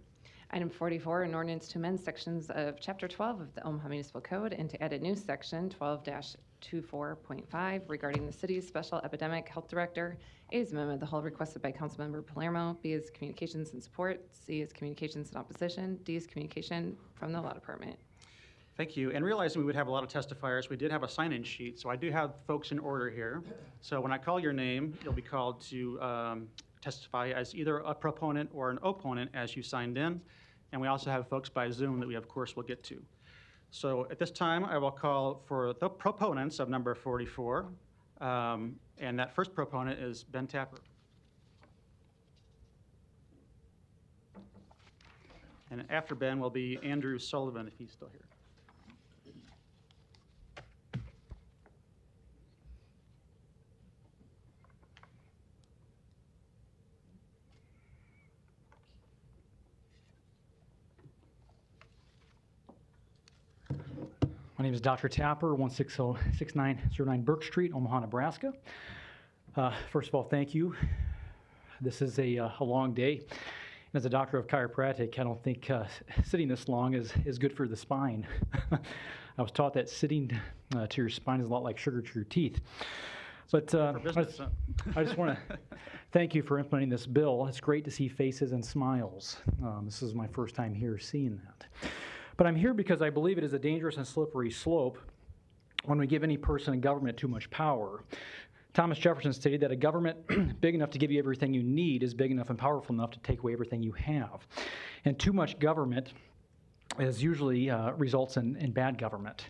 Item 44, an ordinance to amend sections of Chapter 12 of the Omaha Municipal Code and to add a new section, 12-24.5, regarding the city's special epidemic health director. A is amendment of the whole requested by Councilmember Palermo. B is communications and support. C is communications and opposition. D is communication from the law department. Thank you. And realizing we would have a lot of testifiers, we did have a sign-in sheet, so I do have folks in order here. So when I call your name, you'll be called to testify as either a proponent or an opponent as you signed in. And we also have folks by Zoom that we, of course, will get to. So at this time, I will call for the proponents of number 44. And that first proponent is Ben Tapper. And after Ben will be Andrew Sullivan, if he's still here. My name is Dr. Tapper, 1606909 Burke Street, Omaha, Nebraska. First of all, thank you. This is a long day. And as a doctor of chiropractic, I don't think sitting this long is good for the spine. I was taught that sitting to your spine is a lot like sugar to your teeth. But I just want to thank you for implementing this bill. It's great to see faces and smiles. This is my first time here seeing that. But I'm here because I believe it is a dangerous and slippery slope when we give any person in government too much power Thomas Jefferson stated that a government big enough to give you everything you need is big enough and powerful enough to take away everything you have. And too much government usually results in bad government.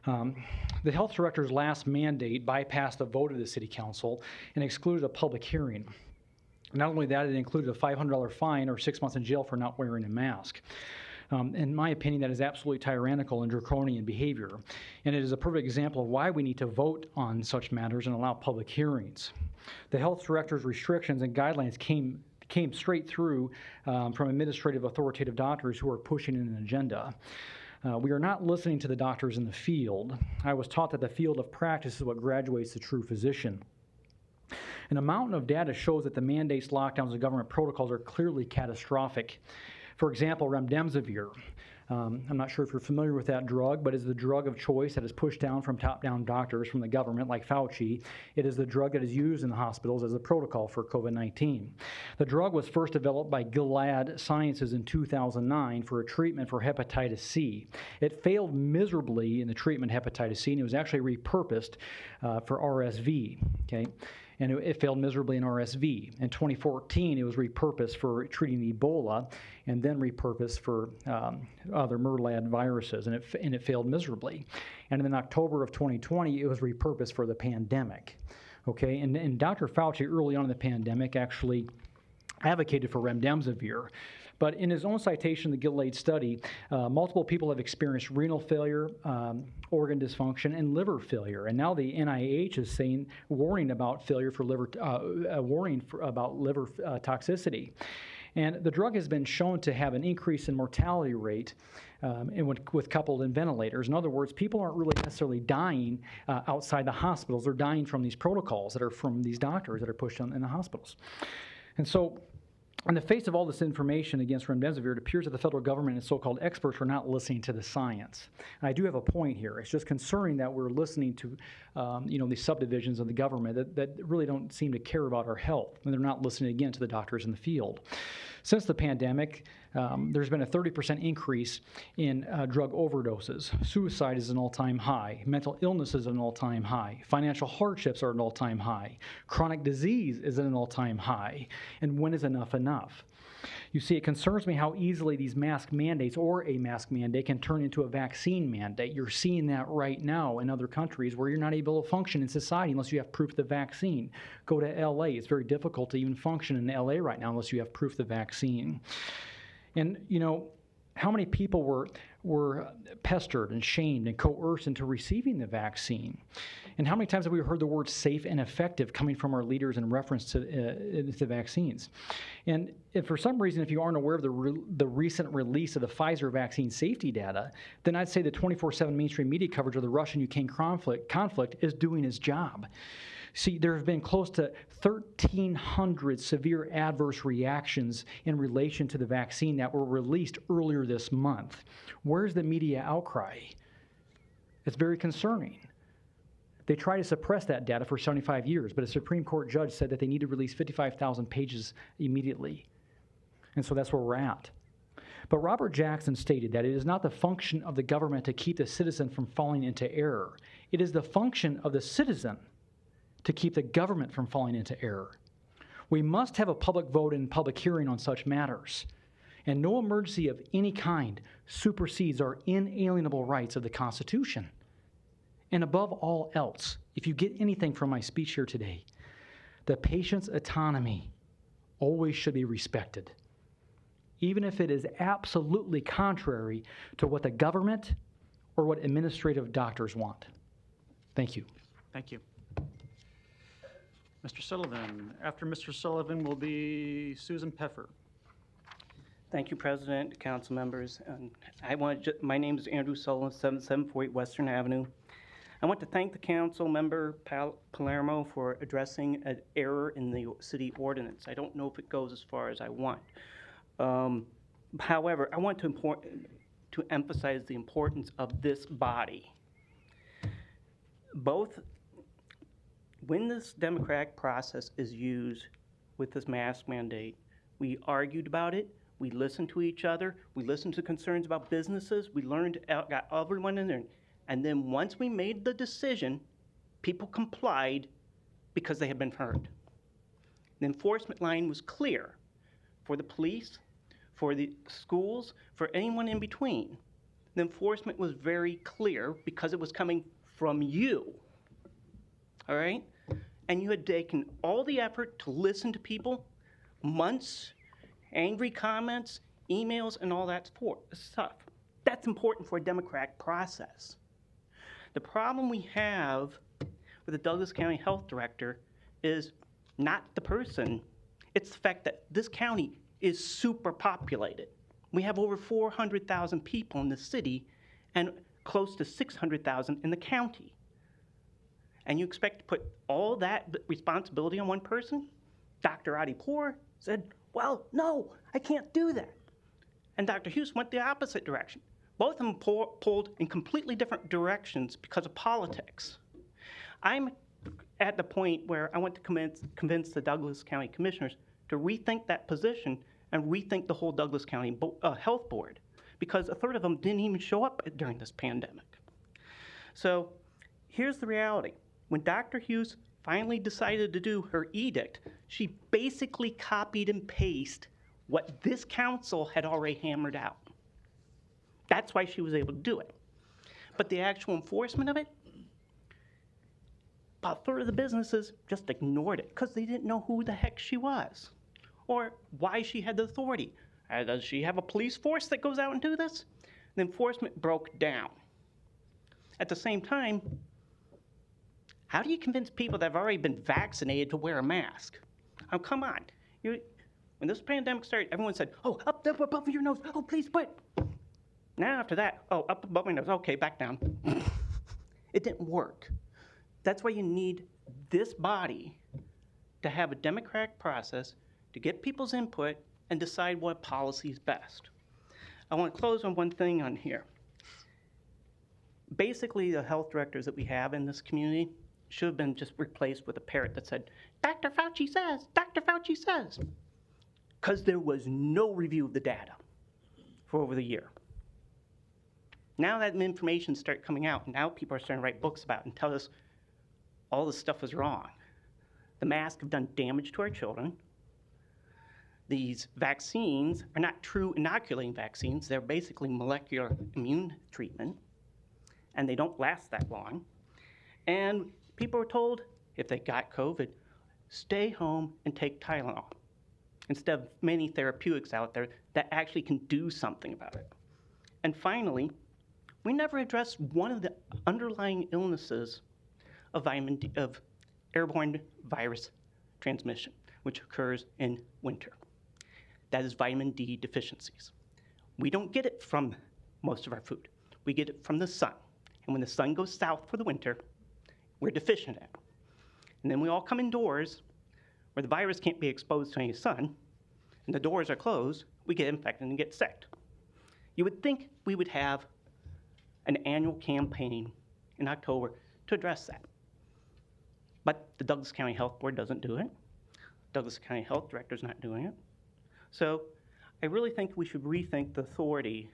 The health director's last mandate bypassed the vote of the city council and excluded a public hearing. Not only that, it included a $500 fine or 6 months in jail for not wearing a mask. In my opinion, that is absolutely tyrannical and draconian behavior. And it is a perfect example of why we need to vote on such matters and allow public hearings. The health director's restrictions and guidelines came straight through from administrative authoritative doctors who are pushing an agenda. We are not listening to the doctors in the field. I was taught that the field of practice is what graduates the true physician. And a mountain of data shows that the mandates, lockdowns, and government protocols are clearly catastrophic. For example, remdesivir. I'm not sure if you're familiar with that drug, but it's the drug of choice that is pushed down from top-down doctors from the government, like Fauci. It is the drug that is used in the hospitals as a protocol for COVID-19. The drug was first developed by Gilead Sciences in 2009 for a treatment for hepatitis C. It failed miserably in the treatment of hepatitis C, and it was actually repurposed for RSV, okay? And it failed miserably in RSV. In 2014, it was repurposed for treating Ebola and then repurposed for other Merlad viruses, and it failed miserably. And in October of 2020, it was repurposed for the pandemic. Okay, and Dr. Fauci early on in the pandemic actually advocated for remdesivir. But in his own citation, the Gilead study, multiple people have experienced renal failure, organ dysfunction, and liver failure. And now the NIH is warning about liver toxicity. And the drug has been shown to have an increase in mortality rate with coupled in ventilators. In other words, people aren't really necessarily dying outside the hospitals. They're dying from these protocols that are from these doctors that are pushed in the hospitals. And so, in the face of all this information against remdesivir, it appears that the federal government and so-called experts are not listening to the science. And I do have a point here. It's just concerning that we're listening to, these subdivisions of the government that really don't seem to care about our health, and they're not listening again to the doctors in the field. Since the pandemic, there's been a 30% increase in drug overdoses. Suicide is an all-time high. Mental illness is an all-time high. Financial hardships are an all-time high. Chronic disease is at an all-time high. And when is enough enough? You see, it concerns me how easily these mask mandates or a mask mandate can turn into a vaccine mandate. You're seeing that right now in other countries where you're not able to function in society unless you have proof of the vaccine. Go to LA. It's very difficult to even function in LA right now unless you have proof of the vaccine. And, how many people were pestered and shamed and coerced into receiving the vaccine? And how many times have we heard the word safe and effective coming from our leaders in reference to the vaccines? And if for some reason, if you aren't aware of the recent release of the Pfizer vaccine safety data, then I'd say the 24/7 mainstream media coverage of the Russian-Ukraine conflict is doing its job. See, there have been close to 1,300 severe adverse reactions in relation to the vaccine that were released earlier this month. Where's the media outcry? It's very concerning. They try to suppress that data for 75 years, but a Supreme Court judge said that they need to release 55,000 pages immediately. And so that's where we're at. But Robert Jackson stated that it is not the function of the government to keep the citizen from falling into error. It is the function of the citizen to keep the government from falling into error. We must have a public vote and public hearing on such matters. And no emergency of any kind supersedes our inalienable rights of the Constitution. And above all else, if you get anything from my speech here today, the patient's autonomy always should be respected, even if it is absolutely contrary to what the government or what administrative doctors want. Thank you. Thank you. Mr. Sullivan. After Mr. Sullivan will be Susan Peffer. Thank you, President, council members. My name is Andrew Sullivan, 7748 Western Avenue. I want to thank the council member Palermo for addressing an error in the city ordinance. I don't know if it goes as far as I want. However, I want to emphasize the importance of this body. When this democratic process is used with this mask mandate, we argued about it, we listened to each other, we listened to concerns about businesses, we got everyone in there, and then once we made the decision, people complied, because they had been heard. The enforcement line was clear for the police, for the schools, for anyone in between. The enforcement was very clear because it was coming from you, all right? And you had taken all the effort to listen to people, months, angry comments, emails, and all that stuff. That's important for a democratic process. The problem we have with the Douglas County Health Director is not the person, it's the fact that this county is super populated. We have over 400,000 people in the city and close to 600,000 in the county. And you expect to put all that responsibility on one person? Dr. Adipur said, well, no, I can't do that. And Dr. Hughes went the opposite direction. Both of them pulled in completely different directions because of politics. I'm at the point where I want to convince the Douglas County Commissioners to rethink that position and rethink the whole Douglas County Health Board, because a third of them didn't even show up during this pandemic. So here's the reality. When Dr. Hughes finally decided to do her edict, she basically copied and pasted what this council had already hammered out. That's why she was able to do it. But the actual enforcement of it, about a third of the businesses just ignored it because they didn't know who the heck she was or why she had the authority. Does she have a police force that goes out and do this? The enforcement broke down. At the same time, how do you convince people that have already been vaccinated to wear a mask? Oh, come on. When this pandemic started, everyone said, oh, up above your nose. Oh, please put. Now after that, oh, up above my nose. Okay, back down. It didn't work. That's why you need this body to have a democratic process to get people's input and decide what policy is best. I want to close on one thing on here. Basically, the health directors that we have in this community should have been just replaced with a parrot that said, Dr. Fauci says, Dr. Fauci says, because there was no review of the data for over the year. Now that information started coming out, now people are starting to write books about it and tell us all this stuff was wrong. The masks have done damage to our children. These vaccines are not true inoculating vaccines. They're basically molecular immune treatment, and they don't last that long. And people were told if they got COVID, stay home and take Tylenol, instead of many therapeutics out there that actually can do something about it. And finally, we never addressed one of the underlying illnesses of airborne virus transmission, which occurs in winter. That is vitamin D deficiencies. We don't get it from most of our food. We get it from the sun. And when the sun goes south for the winter, we're deficient in it. And then we all come indoors where the virus can't be exposed to any sun, and the doors are closed, we get infected and get sick. You would think we would have an annual campaign in October to address that. But the Douglas County Health Board doesn't do it. Douglas County Health Director's not doing it. So I really think we should rethink the authority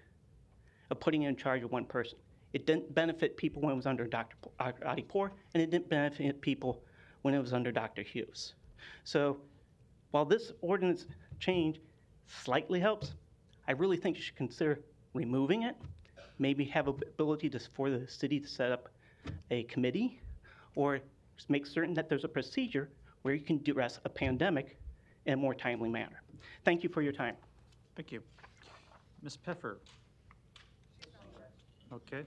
of putting it in charge of one person. It didn't benefit people when it was under Dr. Adipur, and it didn't benefit people when it was under Dr. Hughes. So while this ordinance change slightly helps, I really think you should consider removing it, maybe have ability for the city to set up a committee, or just make certain that there's a procedure where you can address a pandemic in a more timely manner. Thank you for your time. Thank you. Ms. Peffer. Okay.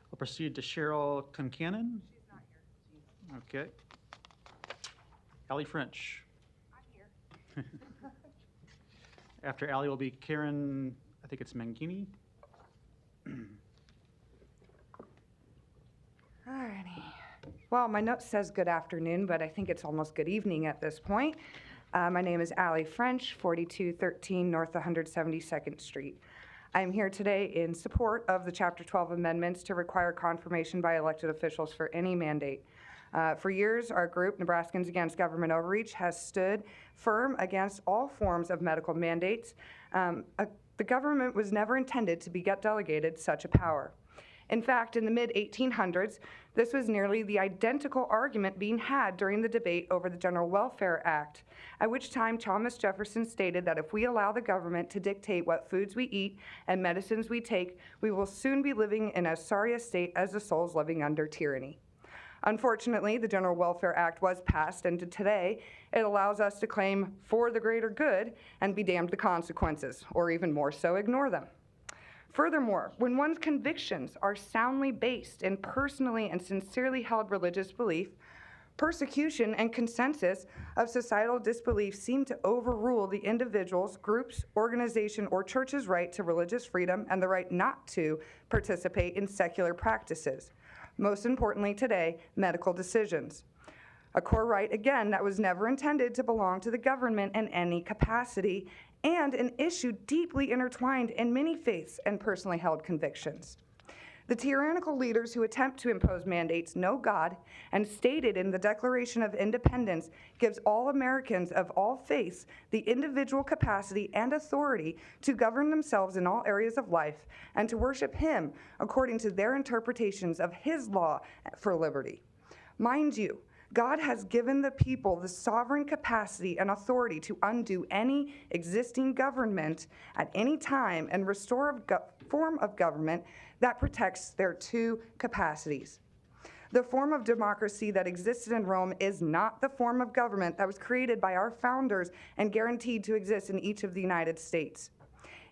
We'll proceed to Cheryl Concanon. She's not here. Okay. Allie French. I'm here. After Allie will be Karen, I think it's Mangini. Alrighty. Well, my note says good afternoon, but I think it's almost good evening at this point. My name is Allie French, 4213 North 172nd Street. I'm here today in support of the Chapter 12 amendments to require confirmation by elected officials for any mandate. For years, our group, Nebraskans Against Government Overreach, has stood firm against all forms of medical mandates. The government was never intended to be delegated such a power. In fact, in the mid-1800s, this was nearly the identical argument being had during the debate over the General Welfare Act, at which time Thomas Jefferson stated that if we allow the government to dictate what foods we eat and medicines we take, we will soon be living in as sorry a state as the souls living under tyranny. Unfortunately, the General Welfare Act was passed, and today it allows us to claim for the greater good and be damned the consequences, or even more so, ignore them. Furthermore, when one's convictions are soundly based in personally and sincerely held religious belief, persecution and consensus of societal disbelief seem to overrule the individual's, group's, organization, or church's right to religious freedom and the right not to participate in secular practices. Most importantly today, medical decisions. A core right, again, that was never intended to belong to the government in any capacity, and an issue deeply intertwined in many faiths and personally held convictions. The tyrannical leaders who attempt to impose mandates know God, and stated in the Declaration of Independence gives all Americans of all faiths the individual capacity and authority to govern themselves in all areas of life and to worship Him according to their interpretations of His law for liberty. Mind you, God has given the people the sovereign capacity and authority to undo any existing government at any time and restore a form of government that protects their two capacities. The form of democracy that existed in Rome is not the form of government that was created by our founders and guaranteed to exist in each of the United States.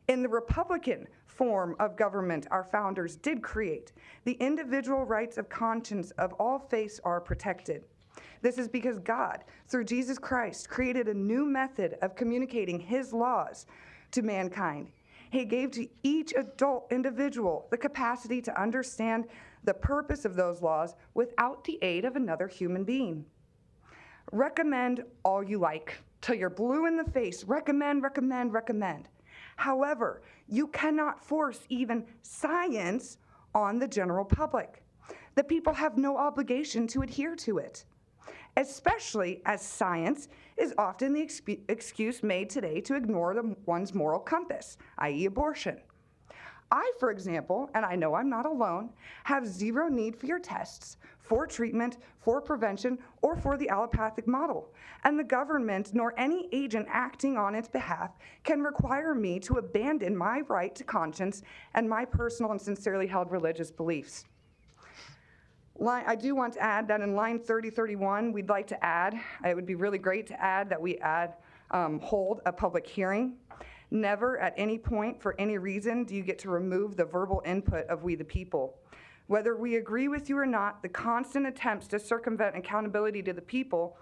In the Republican form of government our founders did create, the individual rights of conscience of all faiths are protected. This is because God, through Jesus Christ, created a new method of communicating His laws to mankind. He gave to each adult individual the capacity to understand the purpose of those laws without the aid of another human being. Recommend all you like, till you're blue in the face. Recommend, recommend, recommend. However, you cannot force even science on the general public. The people have no obligation to adhere to it, especially as science is often the excuse made today to ignore one's moral compass, i.e. abortion. I, for example, and I know I'm not alone, have zero need for your tests, for treatment, for prevention, or for the allopathic model. And the government, nor any agent acting on its behalf, can require me to abandon my right to conscience and my personal and sincerely held religious beliefs. I do want to add that in line 3031, we'd like to add, it would be really great to add that we hold a public hearing. Never at any point for any reason do you get to remove the verbal input of we the people. Whether we agree with you or not, the constant attempts to circumvent accountability to the people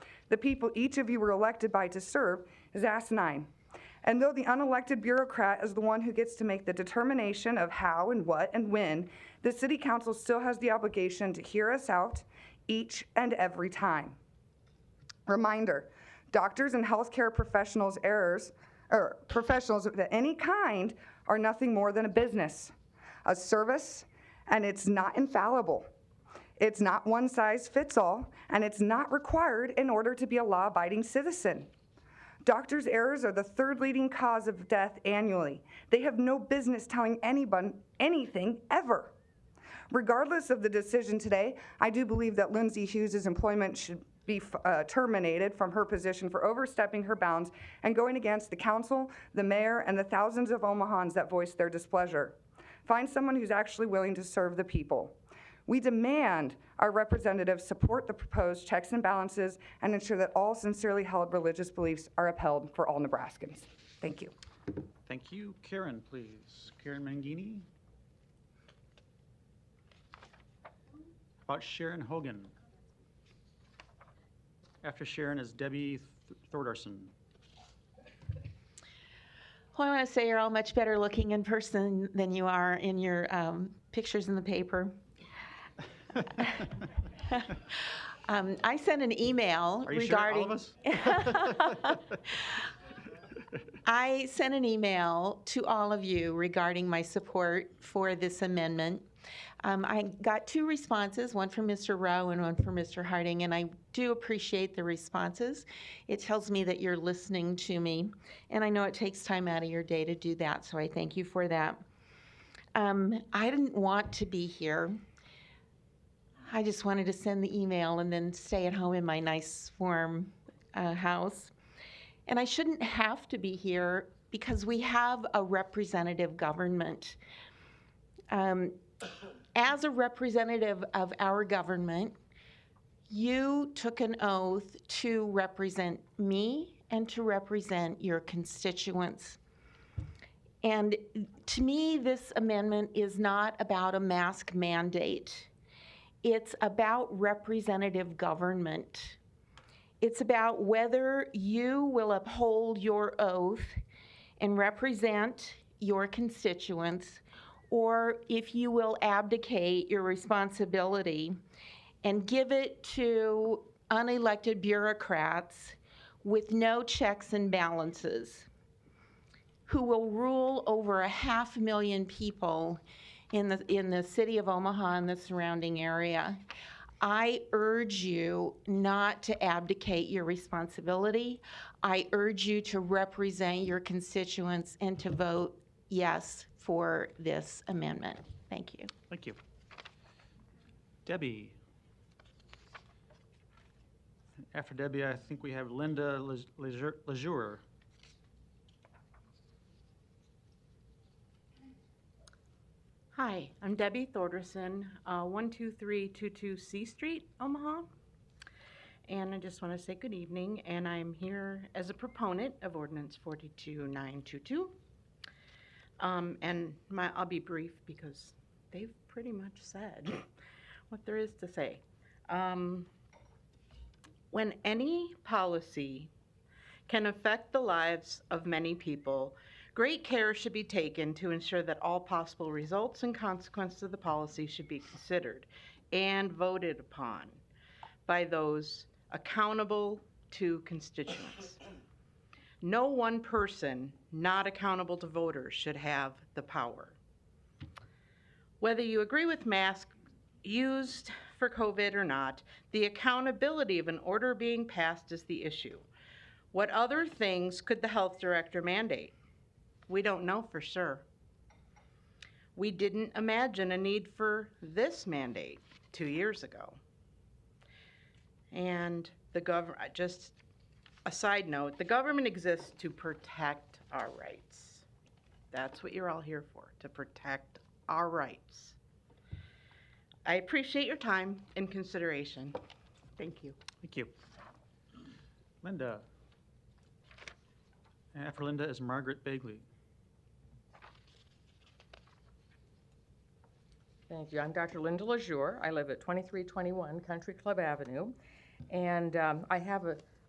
each of you were elected by to serve, is asinine. And though the unelected bureaucrat is the one who gets to make the determination of how and what and when, the City Council still has the obligation to hear us out each and every time. Reminder, doctors and healthcare professionals professionals of any kind are nothing more than a business, a service, and it's not infallible. It's not one size fits all, and it's not required in order to be a law-abiding citizen. Doctors' errors are the third leading cause of death annually. They have no business telling anyone anything ever. Regardless of the decision today, I do believe that Lindsay Hughes' employment should be terminated from her position for overstepping her bounds and going against the council, the mayor, and the thousands of Omahans that voiced their displeasure. Find someone who's actually willing to serve the people. We demand our representatives support the proposed checks and balances and ensure that all sincerely held religious beliefs are upheld for all Nebraskans. Thank you. Thank you. Karen, please. Karen Mangini. How about Sharon Hogan? After Sharon is Debbie Thordarson. Well, I want to say you're all much better looking in person than you are in your pictures in the paper. I sent an email regarding. Are you sure all of us? I sent an email to all of you regarding my support for this amendment. I got two responses, one from Mr. Rowe and one from Mr. Harding, and I do appreciate the responses. It tells me that you're listening to me, and I know it takes time out of your day to do that, so I thank you for that. I didn't want to be here. I just wanted to send the email and then stay at home in my nice warm house. And I shouldn't have to be here because we have a representative government. As a representative of our government, you took an oath to represent me and to represent your constituents. And to me, this amendment is not about a mask mandate. It's about representative government. It's about whether you will uphold your oath and represent your constituents, or if you will abdicate your responsibility and give it to unelected bureaucrats with no checks and balances, who will rule over 500,000 people in the city of Omaha and the surrounding area. I urge you not to abdicate your responsibility. I urge you to represent your constituents and to vote yes for this amendment. Thank you. Thank you. Debbie. After Debbie, I think we have Linda Lejour. Hi, I'm Debbie Thorderson, 12322 C Street, Omaha. And I just want to say good evening, and I'm here as a proponent of Ordinance 42922. I'll be brief because they've pretty much said what there is to say. When any policy can affect the lives of many people, great care should be taken to ensure that all possible results and consequences of the policy should be considered and voted upon by those accountable to constituents. No one person not accountable to voters should have the power. Whether you agree with masks used for COVID or not, the accountability of an order being passed is the issue. What other things could the health director mandate? We don't know for sure. We didn't imagine a need for this mandate 2 years ago. And just a side note, the government exists to protect our rights. That's what you're all here for, to protect our rights. I appreciate your time and consideration. Thank you. Thank you. Linda. And after Linda is Margaret Bagley. Thank you. I'm Dr. Linda Lejour. I live at 2321 Country Club Avenue, and I have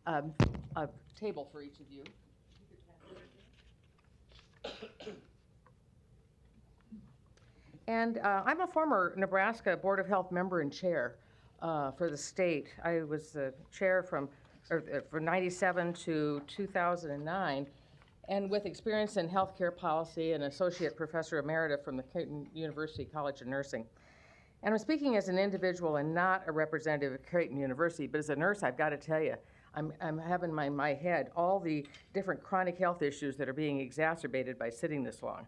a table for each of you. And I'm a former Nebraska Board of Health member and chair for the state. I was the chair from 97 to 2009, and with experience in healthcare policy and associate professor emerita from the Creighton University College of Nursing. And I'm speaking as an individual and not a representative of Creighton University, but as a nurse, I've got to tell you, I'm having in my head all the different chronic health issues that are being exacerbated by sitting this long.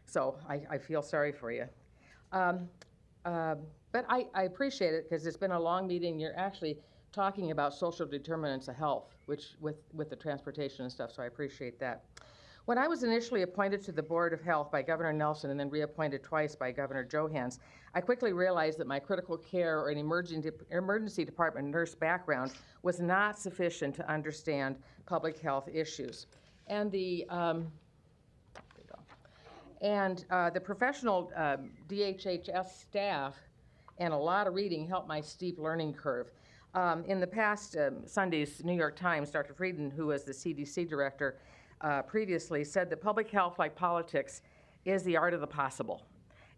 So I feel sorry for you. But I appreciate it because it's been a long meeting. You're actually talking about social determinants of health, which with the transportation and stuff, so I appreciate that. When I was initially appointed to the Board of Health by Governor Nelson and then reappointed twice by Governor Johans, I quickly realized that my critical care or an emergency department nurse background was not sufficient to understand public health issues. And the professional DHHS staff and a lot of reading helped my steep learning curve. In the past Sunday's New York Times, Dr. Frieden, who was the CDC director previously, said that public health, like politics, is the art of the possible.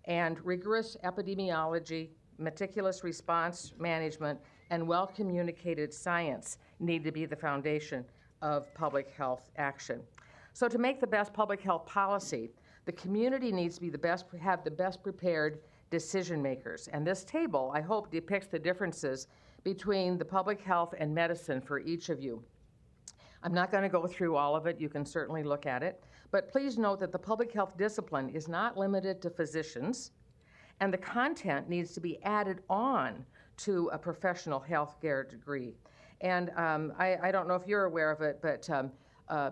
And rigorous epidemiology, meticulous response management, and well-communicated science need to be the foundation of public health action. So to make the best public health policy, the community needs to be have the best prepared decision makers. And this table, I hope, depicts the differences between the public health and medicine for each of you. I'm not going to go through all of it. You can certainly look at it. But please note that the public health discipline is not limited to physicians, and the content needs to be added on to a professional healthcare degree. And I don't know if you're aware of it, but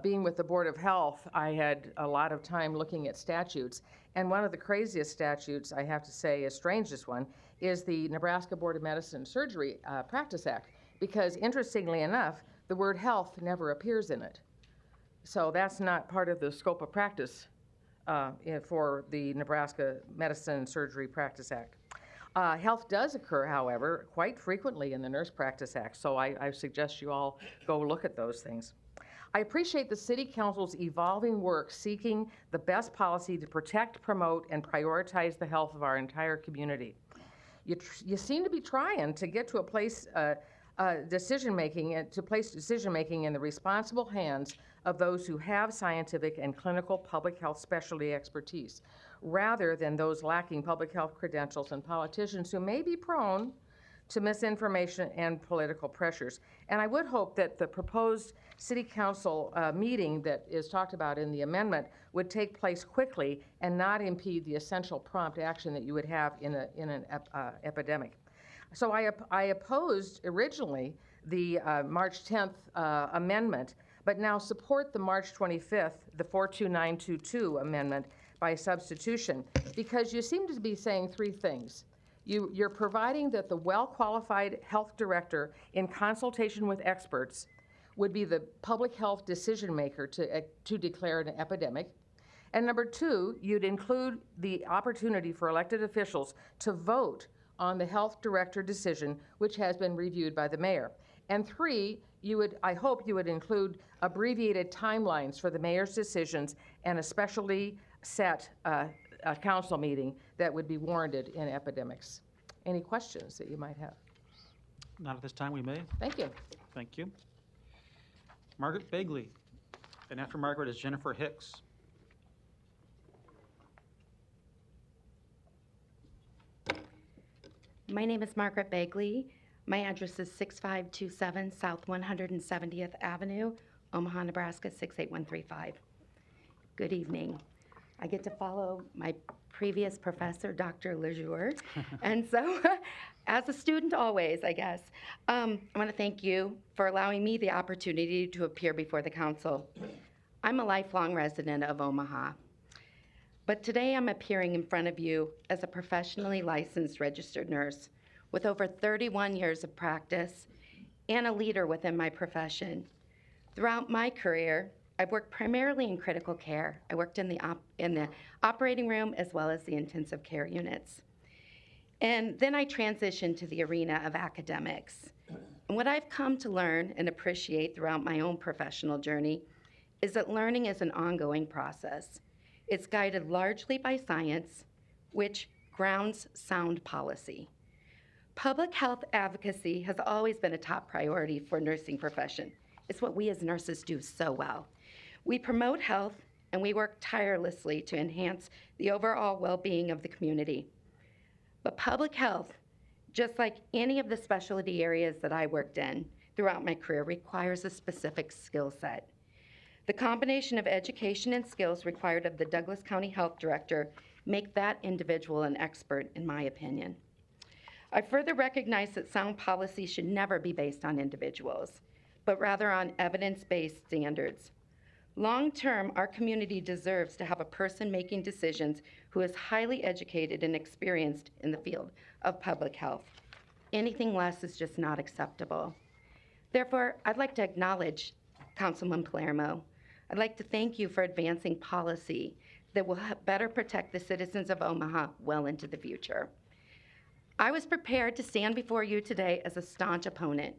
being with the Board of Health, I had a lot of time looking at statutes. And one of the craziest statutes, I have to say, a strangest one, is the Nebraska Board of Medicine and Surgery Practice Act. Because interestingly enough, the word health never appears in it. So that's not part of the scope of practice for the Nebraska Medicine and Surgery Practice Act. Health does occur, however, quite frequently in the Nurse Practice Act, so I suggest you all go look at those things. I appreciate the City Council's evolving work seeking the best policy to protect, promote, and prioritize the health of our entire community. You seem to be trying to get to a place decision-making in the responsible hands of those who have scientific and clinical public health specialty expertise, rather than those lacking public health credentials and politicians who may be prone to misinformation and political pressures. And I would hope that the proposed City Council meeting that is talked about in the amendment would take place quickly and not impede the essential prompt action that you would have in an epidemic. So I opposed originally the March 10th amendment, but now support the March 25th, the 42922 amendment by substitution, because you seem to be saying three things. You're providing that the well-qualified health director, in consultation with experts, would be the public health decision maker to declare an epidemic. And number two, you'd include the opportunity for elected officials to vote on the health director decision, which has been reviewed by the mayor. And three, I hope you would include abbreviated timelines for the mayor's decisions and a specially set council meeting that would be warranted in epidemics. Any questions that you might have? Not at this time, we may. Thank you. Thank you. Margaret Bagley. And after Margaret is Jennifer Hicks. My name is Margaret Bagley. My address is 6527 South 170th Avenue, Omaha, Nebraska 68135. Good evening. I get to follow my previous professor, Dr. Lejour. And so, as a student always, I guess, I want to thank you for allowing me the opportunity to appear before the council. I'm a lifelong resident of Omaha. But today I'm appearing in front of you as a professionally licensed registered nurse with over 31 years of practice and a leader within my profession. Throughout my career, I've worked primarily in critical care. I worked in the operating room as well as the intensive care units. And then I transitioned to the arena of academics. And what I've come to learn and appreciate throughout my own professional journey is that learning is an ongoing process. It's guided largely by science, which grounds sound policy. Public health advocacy has always been a top priority for nursing profession. It's what we as nurses do so well. We promote health and we work tirelessly to enhance the overall well-being of the community. But public health, just like any of the specialty areas that I worked in throughout my career, requires a specific skill set. The combination of education and skills required of the Douglas County Health Director make that individual an expert, in my opinion. I further recognize that sound policy should never be based on individuals, but rather on evidence-based standards. Long-term, our community deserves to have a person making decisions who is highly educated and experienced in the field of public health. Anything less is just not acceptable. Therefore, I'd like to acknowledge Councilman Palermo. I'd like to thank you for advancing policy that will better protect the citizens of Omaha well into the future. I was prepared to stand before you today as a staunch opponent,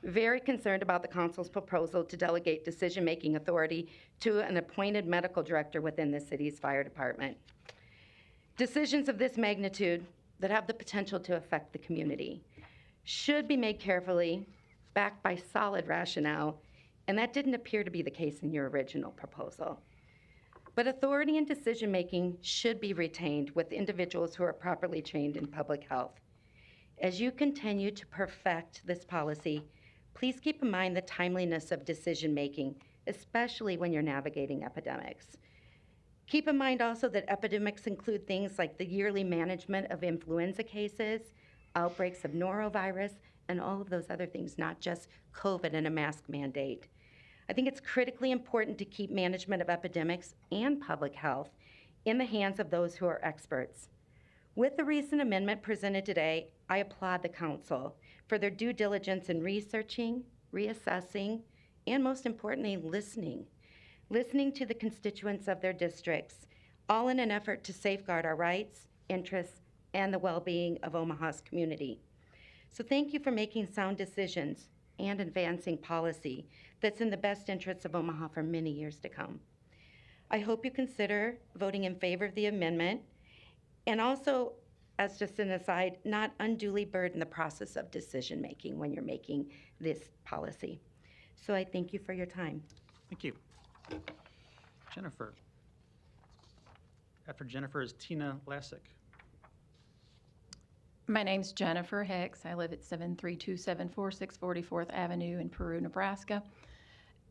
very concerned about the council's proposal to delegate decision-making authority to an appointed medical director within the city's fire department. Decisions of this magnitude that have the potential to affect the community should be made carefully, backed by solid rationale, and that didn't appear to be the case in your original proposal. But authority and decision-making should be retained with individuals who are properly trained in public health. As you continue to perfect this policy, Please keep in mind the timeliness of decision-making, especially when you're navigating epidemics. Keep in mind also that epidemics include things like the yearly management of influenza cases, outbreaks of norovirus, and all of those other things, not just COVID and a mask mandate. I think it's critically important to keep management of epidemics and public health in the hands of those who are experts. With the recent amendment presented today, I applaud the council for their due diligence in researching, reassessing, and most importantly, listening to the constituents of their districts, all in an effort to safeguard our rights, interests, and the well-being of Omaha's community. So thank you for making sound decisions and advancing policy that's in the best interests of Omaha for many years to come. I hope you consider voting in favor of the amendment, and also, as just an aside, not unduly burden the process of decision-making when you're making this policy. So I thank you for your time. Thank you. Jennifer. After Jennifer is Tina Lassick. My name's Jennifer Hicks. I live at 73274 644th Avenue in Peru, Nebraska.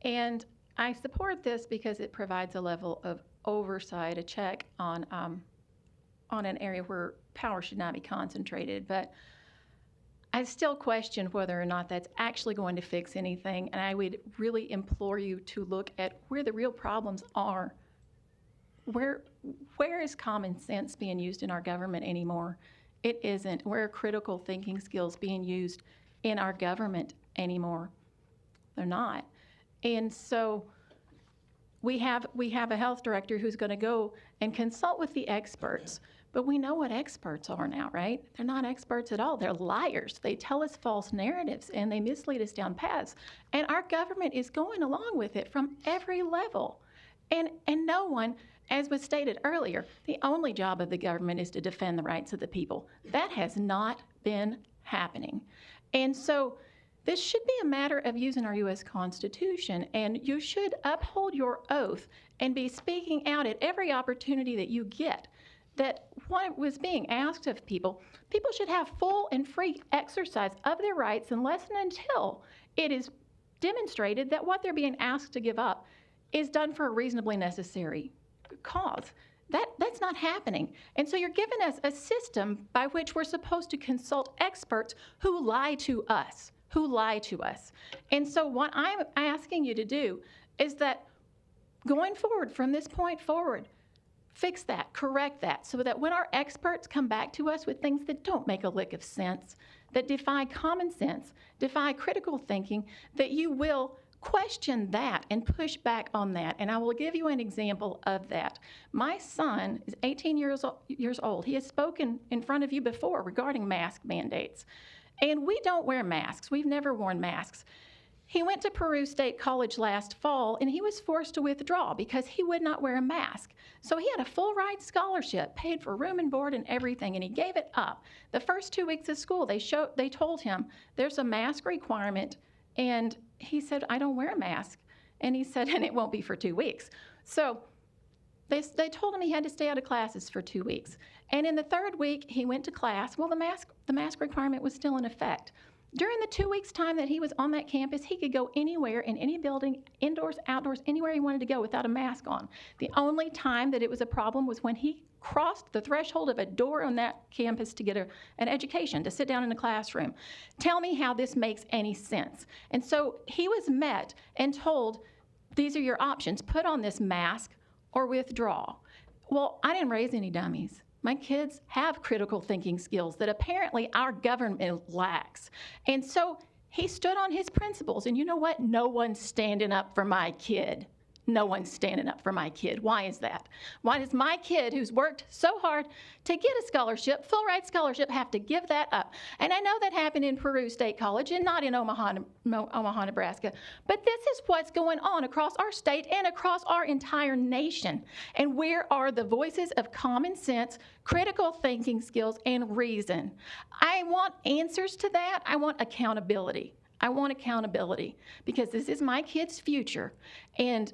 And I support this because it provides a level of oversight, a check on an area where power should not be concentrated. But I still question whether or not that's actually going to fix anything, and I would really implore you to look at where the real problems are. Where is common sense being used in our government anymore? It isn't. Where are critical thinking skills being used in our government anymore? They're not. And so we have a health director who's going to go and consult with the experts. But we know what experts are now, right? They're not experts at all. They're liars. They tell us false narratives and they mislead us down paths. And our government is going along with it from every level. And no one, as was stated earlier, the only job of the government is to defend the rights of the people. That has not been happening. And so this should be a matter of using our U.S. Constitution, and you should uphold your oath and be speaking out at every opportunity that you get. That what was being asked of people should have full and free exercise of their rights unless and until it is demonstrated that what they're being asked to give up is done for a reasonably necessary cause. That's not happening. And so you're giving us a system by which we're supposed to consult experts who lie to us, And so what I'm asking you to do is that going forward, from this point forward, fix that, correct that, so that when our experts come back to us with things that don't make a lick of sense, that defy common sense, defy critical thinking, that you will question that and push back on that. And I will give you an example of that. My son is 18 years old. He has spoken in front of you before regarding mask mandates. And we don't wear masks. We've never worn masks. He went to Peru State College last fall, and he was forced to withdraw because he would not wear a mask. So he had a full-ride scholarship, paid for room and board and everything, and he gave it up. The first 2 weeks of school, they told him there's a mask requirement, and he said, I don't wear a mask. And he said, and it won't be for 2 weeks. So they told him he had to stay out of classes for 2 weeks. And in the third week, he went to class. Well, the mask requirement was still in effect. During the 2 weeks' time that he was on that campus, he could go anywhere in any building, indoors, outdoors, anywhere he wanted to go without a mask on. The only time that it was a problem was when he crossed the threshold of a door on that campus to get an education, to sit down in a classroom. Tell me how this makes any sense. And so he was met and told, these are your options. Put on this mask or withdraw. Well, I didn't raise any dummies. My kids have critical thinking skills that apparently our government lacks. And so he stood on his principles. And you know what? No one's standing up for my kid. No one's standing up for my kid. Why is that? Why does my kid, who's worked so hard to get a scholarship, full-ride scholarship, have to give that up? And I know that happened in Peru State College and not in Omaha, Nebraska. But this is what's going on across our state and across our entire nation. And where are the voices of common sense, critical thinking skills, and reason? I want answers to that. I want accountability. I want accountability because this is my kid's future. And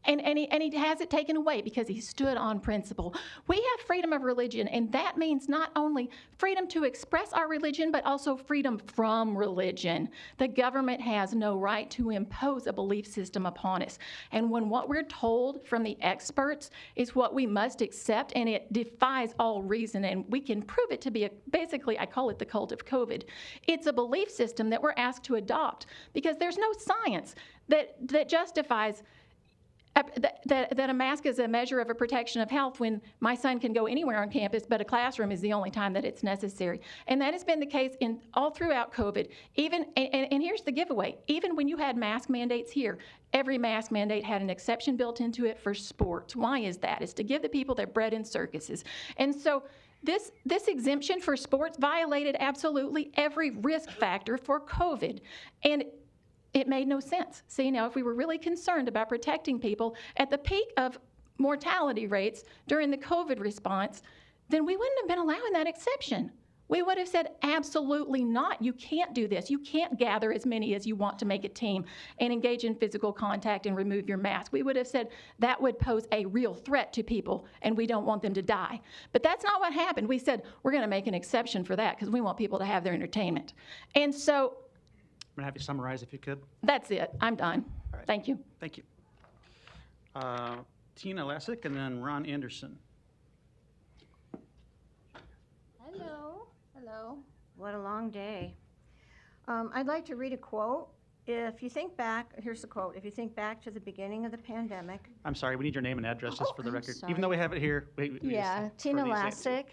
And he has it taken away because he stood on principle. We have freedom of religion, and that means not only freedom to express our religion, but also freedom from religion. The government has no right to impose a belief system upon us. And when what we're told from the experts is what we must accept, and it defies all reason, and we can prove it to be basically, I call it the cult of COVID. It's a belief system that we're asked to adopt because there's no science that justifies that a mask is a measure of a protection of health when my son can go anywhere on campus, but a classroom is the only time that it's necessary. And that has been the case in all throughout COVID. And here's the giveaway. Even when you had mask mandates here, every mask mandate had an exception built into it for sports. Why is that? It's to give the people their bread in circuses. And so this exemption for sports violated absolutely every risk factor for COVID. And it made no sense. See, now, if we were really concerned about protecting people at the peak of mortality rates during the COVID response, then we wouldn't have been allowing that exception. We would have said, absolutely not. You can't do this. You can't gather as many as you want to make a team and engage in physical contact and remove your mask. We would have said that would pose a real threat to people, and we don't want them to die. But that's not what happened. We said, we're going to make an exception for that because we want people to have their entertainment. And so I'm going to have you summarize if you could. that's it. I'm done. All right. Thank you. Thank you. Tina Lessick and then Ron Anderson. Hello. Hello. What a long day. I'd like to read a quote. If you think back, here's the quote. If you think back to the beginning of the pandemic. I'm sorry, we need your name and address just for the I'm record. sorry. Even though we have it here. Yeah, Tina Lassick,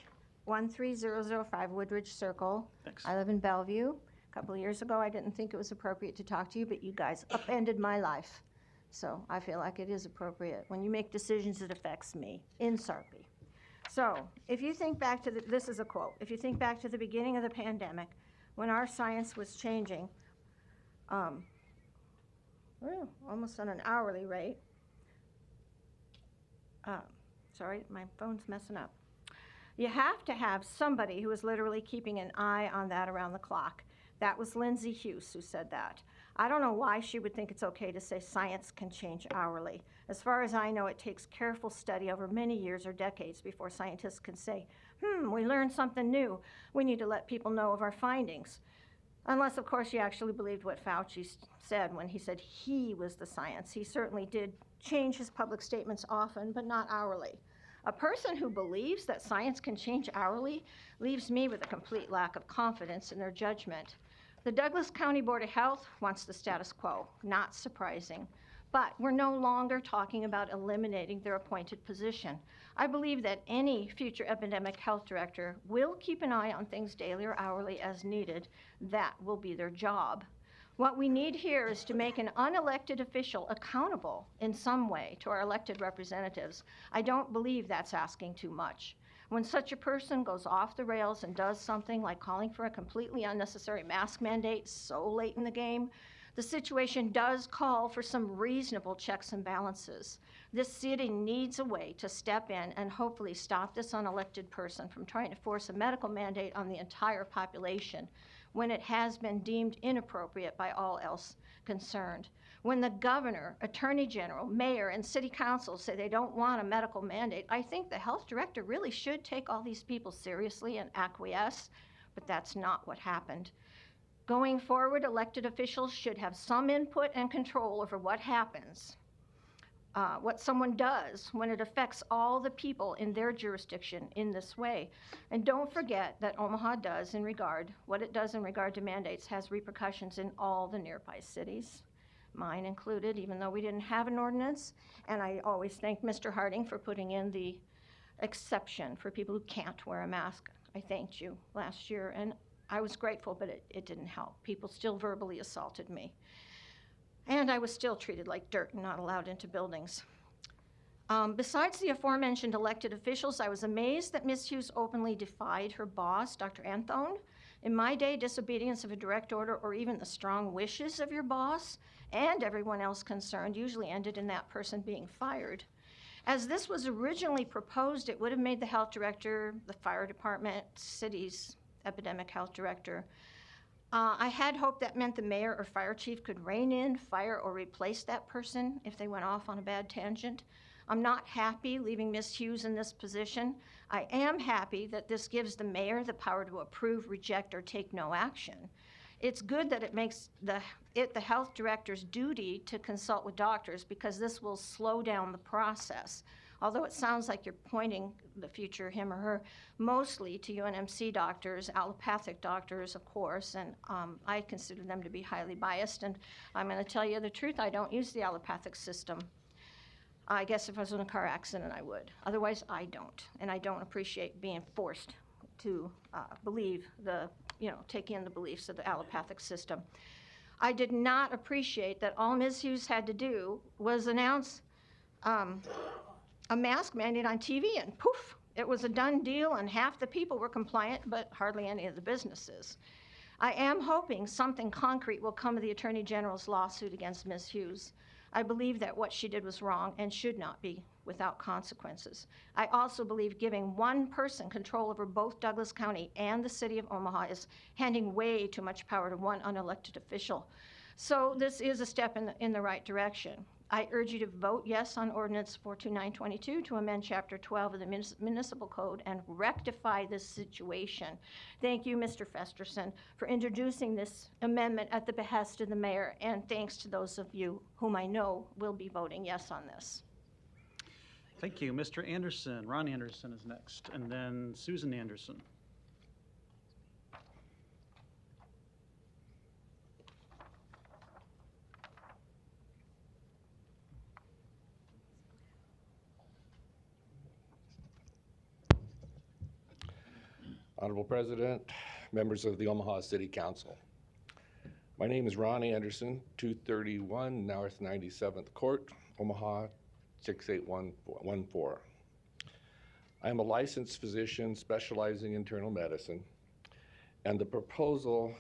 13005 Woodridge Circle. Thanks. I live in Bellevue. A couple of years ago, I didn't think it was appropriate to talk to you, but you guys upended my life. So I feel like it is appropriate when you make decisions that affects me in Sarpy. So if you think back to this is a quote, if you think back to the beginning of the pandemic, when our science was changing, almost on an hourly rate. Sorry, my phone's messing up. You have to have somebody who is literally keeping an eye on that around the clock. That was Lindsay Hughes who said that. I don't know why she would think it's okay to say science can change hourly. As far as I know, it takes careful study over many years or decades before scientists can say, we learned something new. We need to let people know of our findings. Unless, of course, you actually believed what Fauci said when he said he was the science. He certainly did change his public statements often, but not hourly. A person who believes that science can change hourly leaves me with a complete lack of confidence in their judgment. The Douglas County Board of Health wants the status quo, not surprising. But we're no longer talking about eliminating their appointed position. I believe that any future epidemic health director will keep an eye on things daily or hourly as needed. That will be their job. What we need here is to make an unelected official accountable in some way to our elected representatives. I don't believe that's asking too much. When such a person goes off the rails and does something like calling for a completely unnecessary mask mandate so late in the game, the situation does call for some reasonable checks and balances. This city needs a way to step in and hopefully stop this unelected person from trying to force a medical mandate on the entire population when it has been deemed inappropriate by all else concerned. When the governor, attorney general, mayor, and city council say they don't want a medical mandate, I think the health director really should take all these people seriously and acquiesce, but that's not what happened. Going forward, elected officials should have some input and control over what happens, what someone does when it affects all the people in their jurisdiction in this way. And don't forget that Omaha does what it does in regard to mandates has repercussions in all the nearby cities, mine included, even though we didn't have an ordinance. And I always thank Mr. Harding for putting in the exception for people who can't wear a mask. I thanked you last year, and I was grateful, but it didn't help. People still verbally assaulted me. And I was still treated like dirt and not allowed into buildings. Besides the aforementioned elected officials, I was amazed that Ms. Hughes openly defied her boss, Dr. Anthone. In my day, disobedience of a direct order or even the strong wishes of your boss and everyone else concerned usually ended in that person being fired. As this was originally proposed, it would have made the health director, the fire department, city's epidemic health director. I had hoped that meant the mayor or fire chief could rein in, fire, or replace that person if they went off on a bad tangent. I'm not happy leaving Ms. Hughes in this position. I am happy that this gives the mayor the power to approve, reject, or take no action. It's good that it makes the health director's duty to consult with doctors because this will slow down the process. Although it sounds like you're pointing the future, him or her, mostly to UNMC doctors, allopathic doctors, of course, and I consider them to be highly biased. And I'm going to tell you the truth, I don't use the allopathic system. I guess if I was in a car accident, I would. Otherwise, I don't. And I don't appreciate being forced to believe take in the beliefs of the allopathic system. I did not appreciate that all Ms. Hughes had to do was announce a mask mandate on TV, and poof, it was a done deal, and half the people were compliant, but hardly any of the businesses. I am hoping something concrete will come of the Attorney General's lawsuit against Ms. Hughes. I believe that what she did was wrong and should not be without consequences. I also believe giving one person control over both Douglas County and the city of Omaha is handing way too much power to one unelected official. So this is a step in the right direction. I urge you to vote yes on Ordinance 42922 to amend Chapter 12 of the Municipal Code and rectify this situation. Thank you, Mr. Festerson, for introducing this amendment at the behest of the mayor, and thanks to those of you whom I know will be voting yes on this. Thank you. Mr. Anderson, Ron Anderson is next, and then Susan Anderson. Honorable President, members of the Omaha City Council. My name is Ron Anderson, 231 North 97th Court, Omaha 68114. I am a licensed physician specializing in internal medicine, and the proposed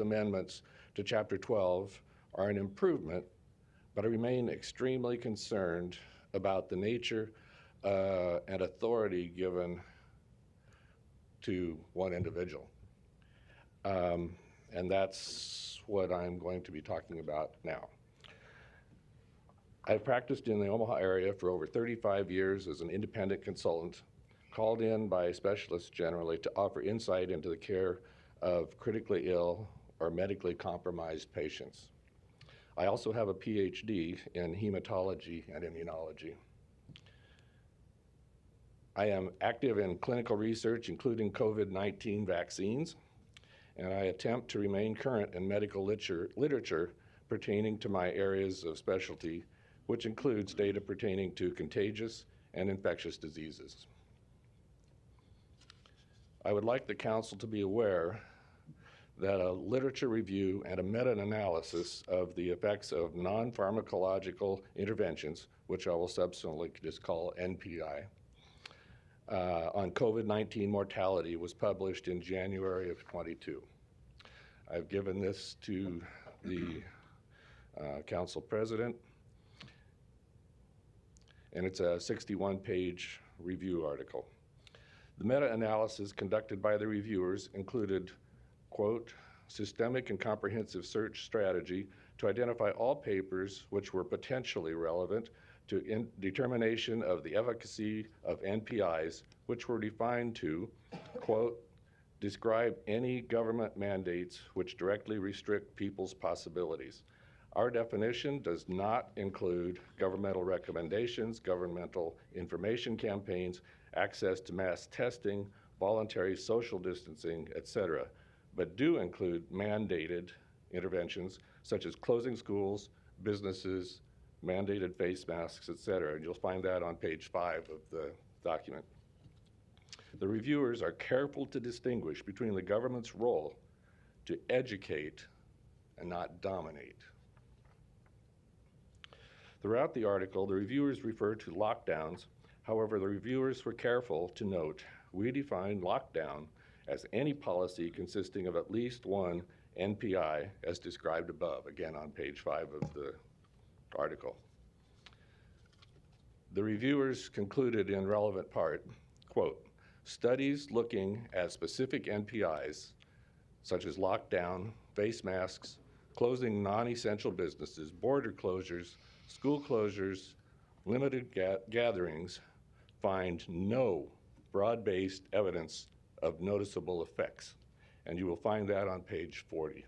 amendments to Chapter 12 are an improvement, but I remain extremely concerned about the nature and authority given to one individual. And that's what I'm going to be talking about now. I've practiced in the Omaha area for over 35 years as an independent consultant, called in by specialists generally to offer insight into the care of critically ill or medically compromised patients. I also have a PhD in hematology and immunology. I am active in clinical research, including COVID-19 vaccines, and I attempt to remain current in medical literature pertaining to my areas of specialty, which includes data pertaining to contagious and infectious diseases. I would like the Council to be aware that a literature review and a meta-analysis of the effects of non-pharmacological interventions, which I will subsequently just call NPI, on COVID-19 mortality was published in January of 22. I've given this to the Council President, and it's a 61-page review article. The meta-analysis conducted by the reviewers included, quote, systemic and comprehensive search strategy to identify all papers which were potentially relevant to determination of the efficacy of NPIs, which were defined to, quote, describe any government mandates which directly restrict people's possibilities. Our definition does not include governmental recommendations, governmental information campaigns, access to mass testing, voluntary social distancing, etc., but do include mandated interventions such as closing schools, businesses, mandated face masks, etc. And you'll find that on page 5 of the document. The reviewers are careful to distinguish between the government's role to educate and not dominate. Throughout the article, the reviewers refer to lockdowns. However, the reviewers were careful to note we define lockdown as any policy consisting of at least one NPI as described above, again on page 5 of the article. The reviewers concluded in relevant part, quote, studies looking at specific NPIs such as lockdown, face masks, closing non-essential businesses, border closures, school closures, limited gatherings, find no broad-based evidence of noticeable effects. And you will find that on page 40.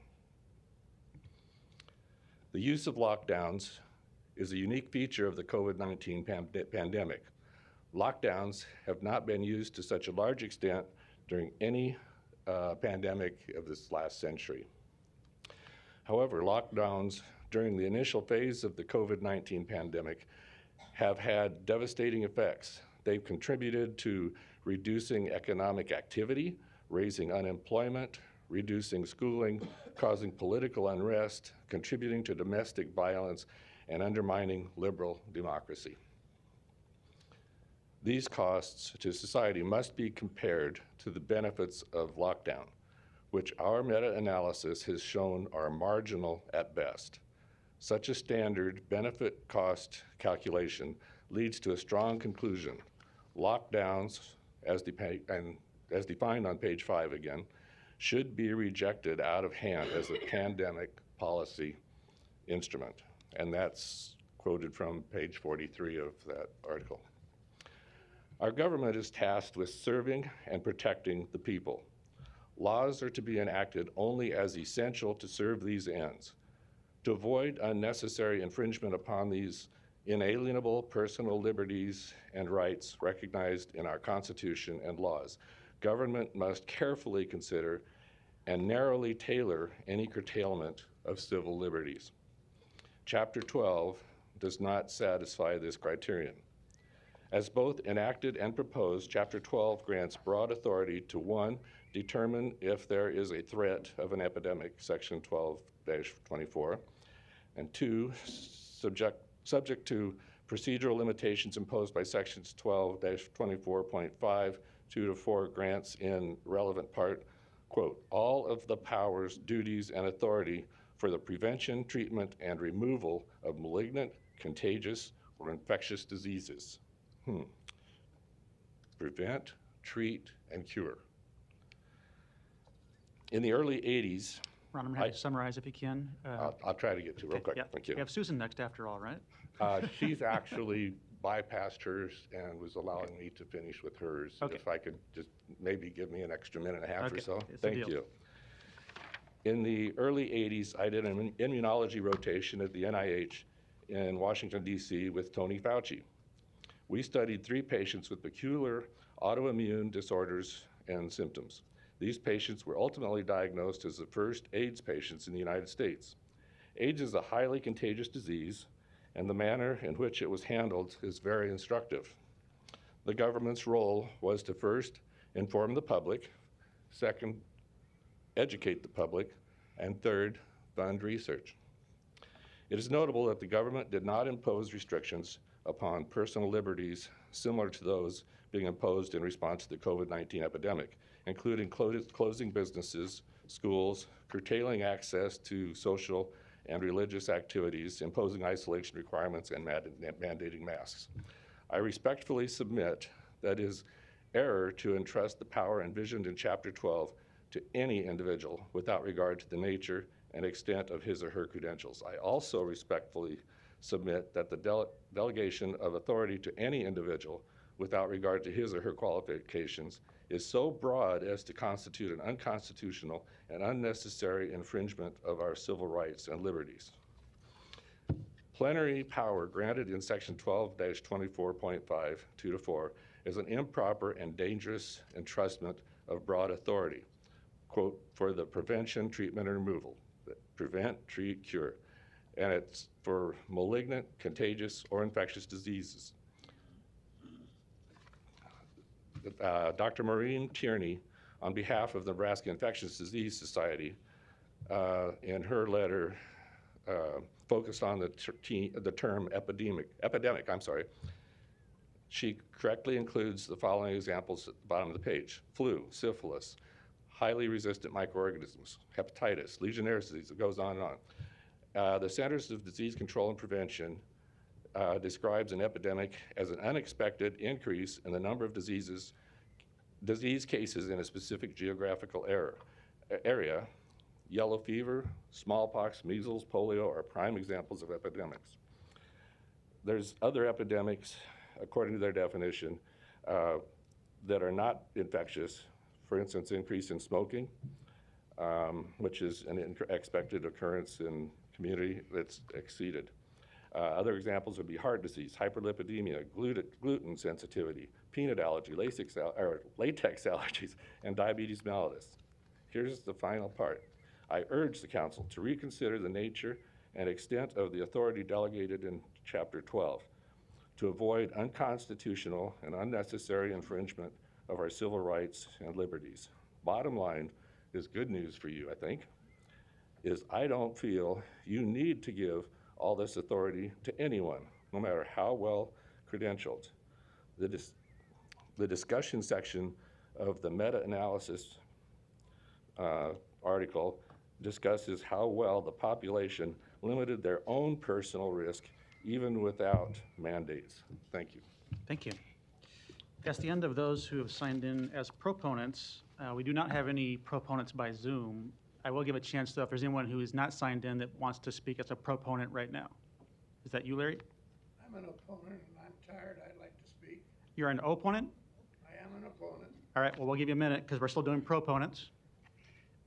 The use of lockdowns is a unique feature of the COVID-19 pandemic. Lockdowns have not been used to such a large extent during any pandemic of this last century. However, lockdowns during the initial phase of the COVID-19 pandemic have had devastating effects. They've contributed to reducing economic activity, raising unemployment, reducing schooling, causing political unrest, contributing to domestic violence, and undermining liberal democracy. These costs to society must be compared to the benefits of lockdown, which our meta-analysis has shown are marginal at best. Such a standard benefit-cost calculation leads to a strong conclusion. Lockdowns, as defined on page 5 again, should be rejected out of hand as a pandemic policy instrument. And that's quoted from page 43 of that article. Our government is tasked with serving and protecting the people. Laws are to be enacted only as essential to serve these ends. To avoid unnecessary infringement upon these inalienable personal liberties and rights recognized in our Constitution and laws, government must carefully consider and narrowly tailor any curtailment of civil liberties. Chapter 12 does not satisfy this criterion. As both enacted and proposed, Chapter 12 grants broad authority to 1, determine if there is a threat of an epidemic, Section 12-24, and 2, subject to procedural limitations imposed by Sections 12-24.5, 2 to 4 grants in relevant part, quote, all of the powers, duties, and authority for the prevention, treatment, and removal of malignant, contagious, or infectious diseases. Prevent, treat, and cure. In the early 80s, Ron, I'm going to have to summarize if you can. I'll try to get to it real quick. Yeah. Thank you. We have Susan next after all, right? She's actually bypassed hers and was allowing me to finish with hers. Okay. If I could just maybe give me an extra minute and a half or Okay. so. It's a Thank deal. you. In the early 80s, I did an immunology rotation at the NIH in Washington, D.C. with Tony Fauci. We studied 3 patients with peculiar autoimmune disorders and symptoms. These patients were ultimately diagnosed as the first AIDS patients in the United States. AIDS is a highly contagious disease, and the manner in which it was handled is very instructive. The government's role was to first inform the public, second, educate the public, and third, fund research. It is notable that the government did not impose restrictions upon personal liberties similar to those being imposed in response to the COVID-19 epidemic, including closing businesses, schools, curtailing access to social and religious activities, imposing isolation requirements, and mandating masks. I respectfully submit that it is error to entrust the power envisioned in Chapter 12 to any individual without regard to the nature and extent of his or her credentials. I also respectfully submit that the delegation of authority to any individual without regard to his or her qualifications is so broad as to constitute an unconstitutional and unnecessary infringement of our civil rights and liberties. Plenary power granted in Section 12-24.5, 2 to 4, is an improper and dangerous entrustment of broad authority, quote, for the prevention, treatment, and removal. Prevent, treat, cure. And it's for malignant, contagious, or infectious diseases. Dr. Maureen Tierney, on behalf of the Nebraska Infectious Disease Society, in her letter, focused on the term epidemic. She correctly includes the following examples at the bottom of the page: flu, syphilis, highly resistant microorganisms, hepatitis, Legionnaires' disease. It goes on and on. The Centers of Disease Control and Prevention describes an epidemic as an unexpected increase in the number of disease cases in a specific geographical area, yellow fever, smallpox, measles, polio are prime examples of epidemics. There's other epidemics, according to their definition, that are not infectious. For instance, increase in smoking, which is an expected occurrence in community that's exceeded. Other examples would be heart disease, hyperlipidemia, gluten sensitivity, peanut allergy, latex allergies, and diabetes mellitus. Here's the final part. I urge the council to reconsider the nature and extent of the authority delegated in Chapter 12 to avoid unconstitutional and unnecessary infringement of our civil rights and liberties. Bottom line is good news for you, I think, is I don't feel you need to give all this authority to anyone, no matter how well credentialed. The discussion section of the meta-analysis article discusses how well the population limited their own personal risk even without mandates. Thank you. Thank you. That's the end of those who have signed in as proponents. We do not have any proponents by Zoom. I will give a chance, though, if there's anyone who is not signed in that wants to speak as a proponent right now. Is that you, Larry? I'm an opponent and I'm tired. I'd like to speak. You're an opponent? I am an opponent. All right, well, we'll give you a minute because we're still doing proponents.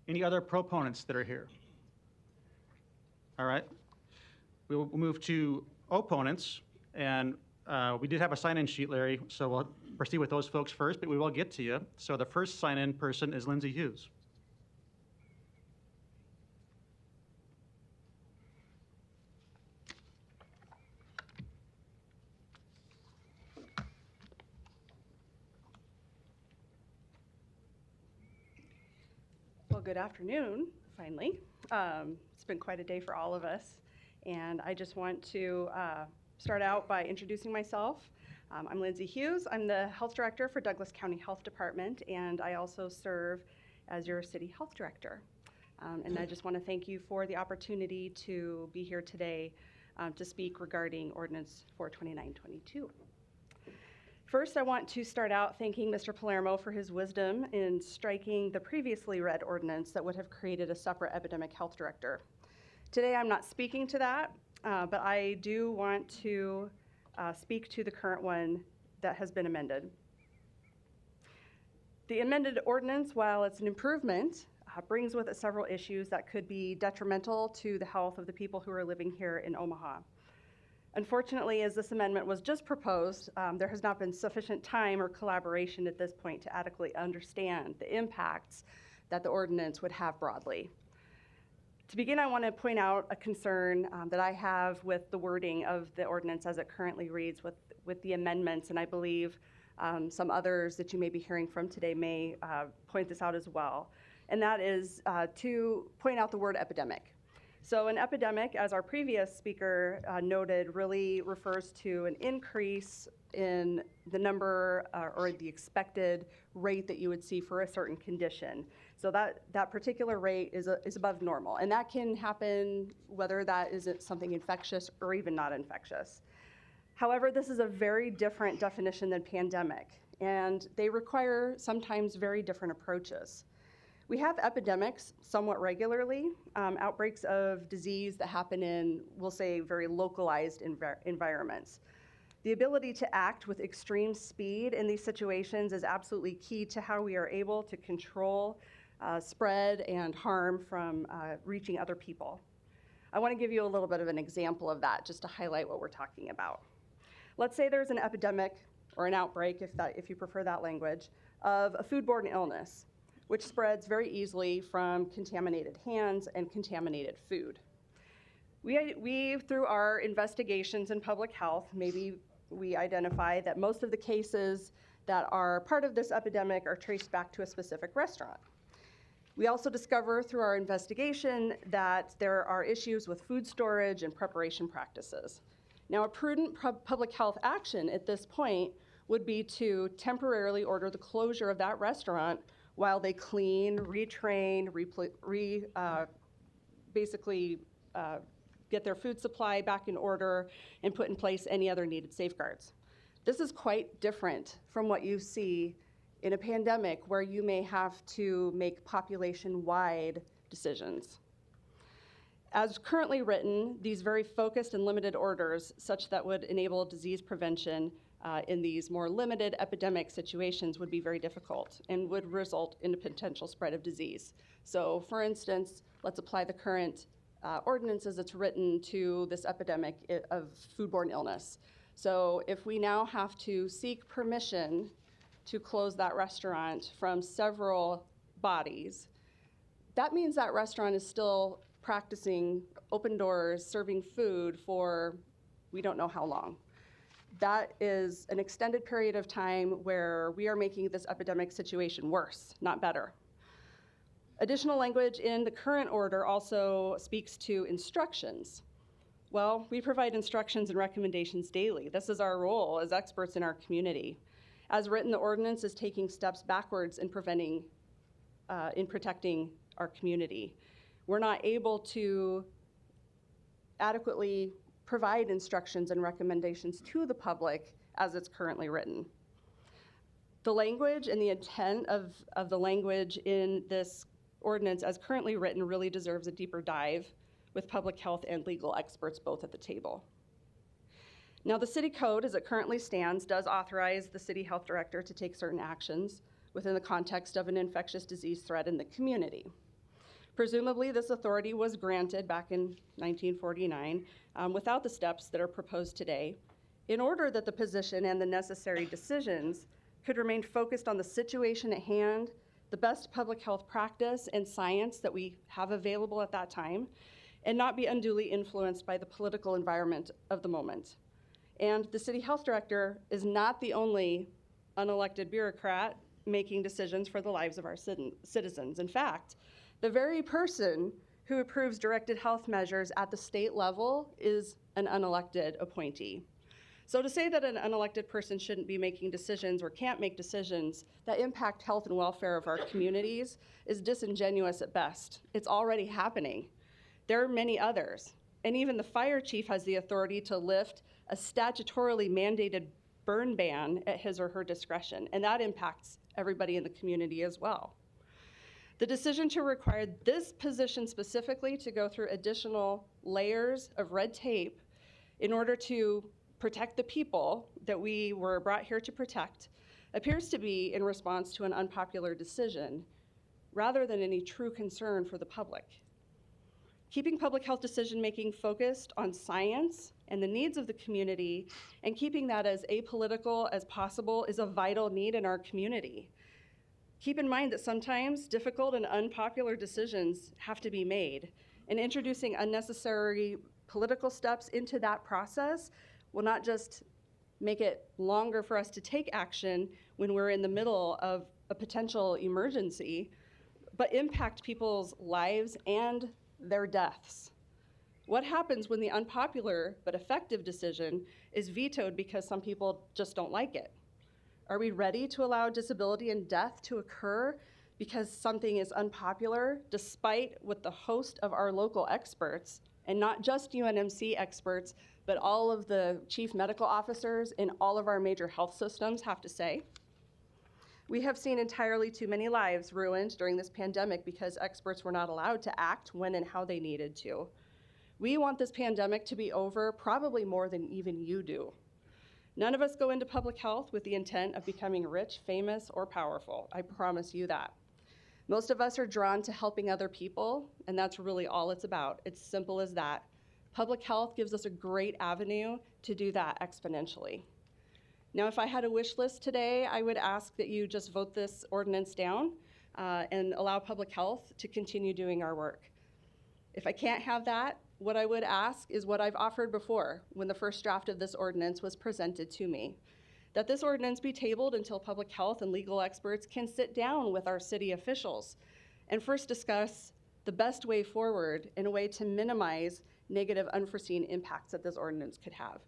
Any other proponents that are here? All right. We will move to opponents, and we did have a sign-in sheet, Larry, so we'll proceed with those folks first, but we will get to you. So the first sign-in person is Lindsay Hughes. Well, good afternoon, finally. It's been quite a day for all of us, and I just want to start out by introducing myself. I'm Lindsay Hughes. I'm the Health Director for Douglas County Health Department, and I also serve as your City Health Director. And I just want to thank you for the opportunity to be here today to speak regarding Ordinance 42922. First, I want to start out thanking Mr. Palermo for his wisdom in striking the previously read ordinance that would have created a separate epidemic health director. Today, I'm not speaking to that, but I do want to speak to the current one that has been amended. The amended ordinance, while it's an improvement, brings with it several issues that could be detrimental to the health of the people who are living here in Omaha. Unfortunately, as this amendment was just proposed, there has not been sufficient time or collaboration at this point to adequately understand the impacts that the ordinance would have broadly. To begin, I want to point out a concern that I have with the wording of the ordinance as it currently reads with the amendments, and I believe some others that you may be hearing from today may point this out as well, and that is to point out the word epidemic. So an epidemic, as our previous speaker noted, really refers to an increase in the number or the expected rate that you would see for a certain condition. So that particular rate is above normal, and that can happen whether that is something infectious or even not infectious. However, this is a very different definition than pandemic, and they require sometimes very different approaches. We have epidemics somewhat regularly, outbreaks of disease that happen in, we'll say, very localized environments. The ability to act with extreme speed in these situations is absolutely key to how we are able to control spread and harm from reaching other people. I want to give you a little bit of an example of that just to highlight what we're talking about. Let's say there's an epidemic or an outbreak, if you prefer that language, of a foodborne illness, which spreads very easily from contaminated hands and contaminated food. We, through our investigations in public health, maybe we identify that most of the cases that are part of this epidemic are traced back to a specific restaurant. We also discover through our investigation that there are issues with food storage and preparation practices. Now, a prudent public health action at this point would be to temporarily order the closure of that restaurant while they clean, retrain, basically get their food supply back in order and put in place any other needed safeguards. This is quite different from what you see in a pandemic where you may have to make population-wide decisions. As currently written, these very focused and limited orders, such that would enable disease prevention in these more limited epidemic situations, would be very difficult and would result in a potential spread of disease. So for instance, let's apply the current ordinance as it's written to this epidemic of foodborne illness. So if we now have to seek permission to close that restaurant from several bodies, that means that restaurant is still practicing open doors, serving food for we don't know how long. That is an extended period of time where we are making this epidemic situation worse, not better. Additional language in the current order also speaks to instructions. Well, we provide instructions and recommendations daily. This is our role as experts in our community. As written, the ordinance is taking steps backwards in protecting our community. We're not able to adequately provide instructions and recommendations to the public as it's currently written. The language and the intent of the language in this ordinance as currently written really deserves a deeper dive with public health and legal experts both at the table. Now, the city code as it currently stands does authorize the city health director to take certain actions within the context of an infectious disease threat in the community. Presumably, this authority was granted back in 1949 without the steps that are proposed today, in order that the position and the necessary decisions could remain focused on the situation at hand, the best public health practice and science that we have available at that time, and not be unduly influenced by the political environment of the moment. And the city health director is not the only unelected bureaucrat making decisions for the lives of our citizens. In fact, the very person who approves directed health measures at the state level is an unelected appointee. So to say that an unelected person shouldn't be making decisions or can't make decisions that impact health and welfare of our communities is disingenuous at best. It's already happening. There are many others. And even the fire chief has the authority to lift a statutorily mandated burn ban at his or her discretion, and that impacts everybody in the community as well. The decision to require this position specifically to go through additional layers of red tape in order to protect the people that we were brought here to protect appears to be in response to an unpopular decision rather than any true concern for the public. Keeping public health decision-making focused on science and the needs of the community and keeping that as apolitical as possible is a vital need in our community. Keep in mind that sometimes difficult and unpopular decisions have to be made, and introducing unnecessary political steps into that process will not just make it longer for us to take action when we're in the middle of a potential emergency, but impact people's lives and their deaths. What happens when the unpopular but effective decision is vetoed because some people just don't like it? Are we ready to allow disability and death to occur because something is unpopular, despite what the host of our local experts, and not just UNMC experts, but all of the chief medical officers in all of our major health systems have to say? We have seen entirely too many lives ruined during this pandemic because experts were not allowed to act when and how they needed to. We want this pandemic to be over probably more than even you do. None of us go into public health with the intent of becoming rich, famous, or powerful. I promise you that. Most of us are drawn to helping other people, and that's really all it's about. It's simple as that. Public health gives us a great avenue to do that exponentially. Now, if I had a wish list today, I would ask that you just vote this ordinance down and allow public health to continue doing our work. If I can't have that, what I would ask is what I've offered before when the first draft of this ordinance was presented to me, that this ordinance be tabled until public health and legal experts can sit down with our city officials and first discuss the best way forward in a way to minimize negative unforeseen impacts that this ordinance could have.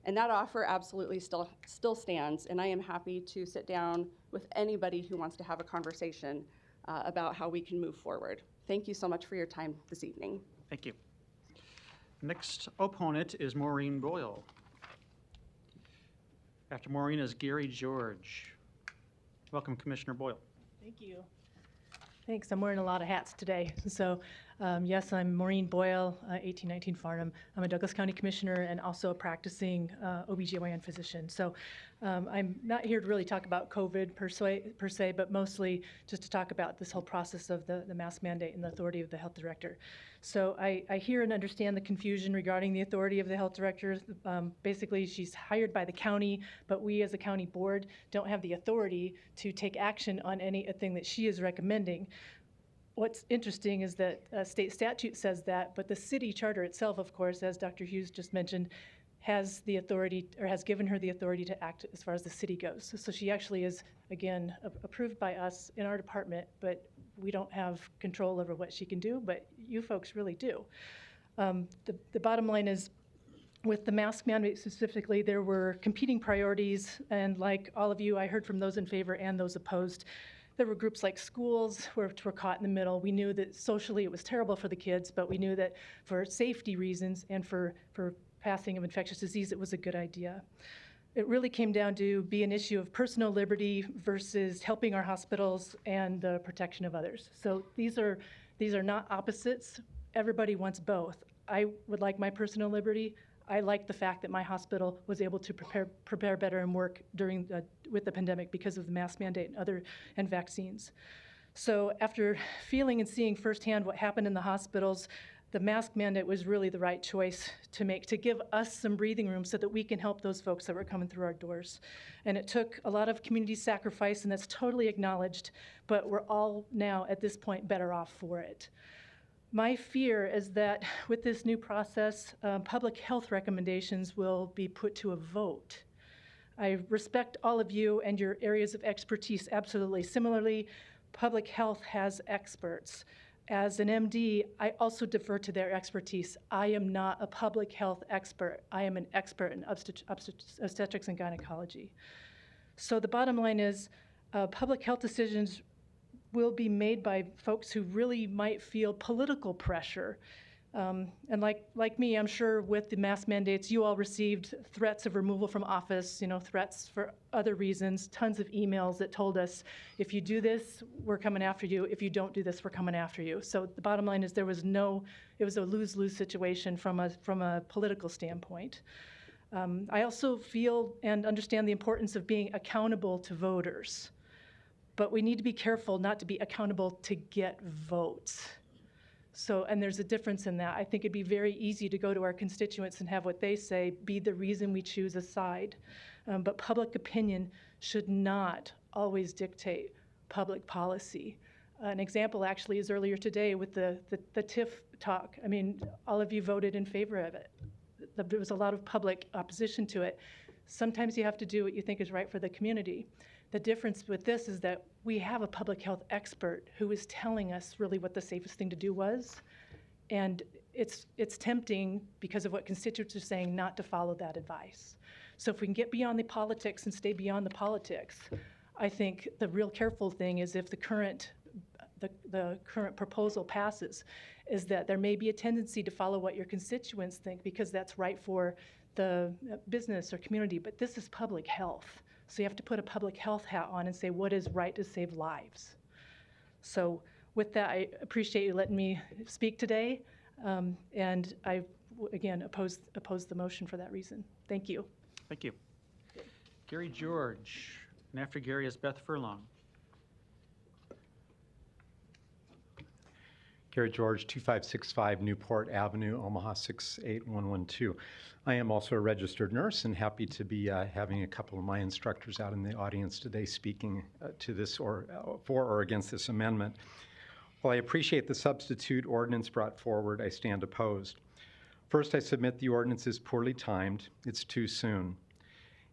And that offer absolutely still stands, and I am happy to sit down with anybody who wants to have a conversation about how we can move forward. Thank you so much for your time this evening. Thank you. Next opponent is Maureen Boyle. After Maureen is Gary George. Welcome, Commissioner Boyle. Thank you. Thanks. I'm wearing a lot of hats today. So, yes, I'm Maureen Boyle, 1819 Farnham. I'm a Douglas County Commissioner and also a practicing OBGYN physician. So, I'm not here to really talk about COVID per se, but mostly just to talk about this whole process of the mask mandate and the authority of the health director. So, I hear and understand the confusion regarding the authority of the health director. Basically, she's hired by the county, but we as a county board don't have the authority to take action on anything that she is recommending. What's interesting is that state statute says that, but the city charter itself, of course, as Dr. Hughes just mentioned, has the authority, or has given her the authority to act as far as the city goes. So she actually is, again, approved by us in our department, but we don't have control over what she can do, but you folks really do. The bottom line is, with the mask mandate specifically, there were competing priorities, and like all of you, I heard from those in favor and those opposed. There were groups like schools which were caught in the middle. We knew that socially it was terrible for the kids, but we knew that for safety reasons and for passing of infectious disease, it was a good idea. It really came down to be an issue of personal liberty versus helping our hospitals and the protection of others. So these are not opposites. Everybody wants both. I would like my personal liberty. I like the fact that my hospital was able to prepare better and work with the pandemic because of the mask mandate and vaccines. So after feeling and seeing firsthand what happened in the hospitals, the mask mandate was really the right choice to make, to give us some breathing room so that we can help those folks that were coming through our doors. And it took a lot of community sacrifice, and that's totally acknowledged, but we're all now at this point better off for it. My fear is that with this new process, public health recommendations will be put to a vote. I respect all of you and your areas of expertise absolutely. Similarly, public health has experts. As an MD, I also defer to their expertise. I am not a public health expert. I am an expert in obstetrics and gynecology. So the bottom line is public health decisions will be made by folks who really might feel political pressure. And like me, I'm sure with the mask mandates, you all received threats of removal from office, threats for other reasons, tons of emails that told us, if you do this, we're coming after you. If you don't do this, we're coming after you. So the bottom line is it was a lose-lose situation from a political standpoint. I also feel and understand the importance of being accountable to voters. But we need to be careful not to be accountable to get votes. So, and there's a difference in that. I think it'd be very easy to go to our constituents and have what they say be the reason we choose a side. But public opinion should not always dictate public policy. An example actually is earlier today with the TIF talk. I mean, all of you voted in favor of it. There was a lot of public opposition to it. Sometimes you have to do what you think is right for the community. The difference with this is that we have a public health expert who is telling us really what the safest thing to do was. And it's tempting, because of what constituents are saying, not to follow that advice. So if we can get beyond the politics and stay beyond the politics, I think the real careful thing is if the current proposal passes, is that there may be a tendency to follow what your constituents think because that's right for the business or community, but this is public health. So you have to put a public health hat on and say what is right to save lives. So with that, I appreciate you letting me speak today. And I, again, oppose the motion for that reason. Thank you. Thank you. Gary George, and after Gary is Beth Furlong. Gary George, 2565 Newport Avenue, Omaha 68112. I am also a registered nurse and happy to be having a couple of my instructors out in the audience today speaking to this for or against this amendment. While I appreciate the substitute ordinance brought forward, I stand opposed. First, I submit the ordinance is poorly timed. It's too soon.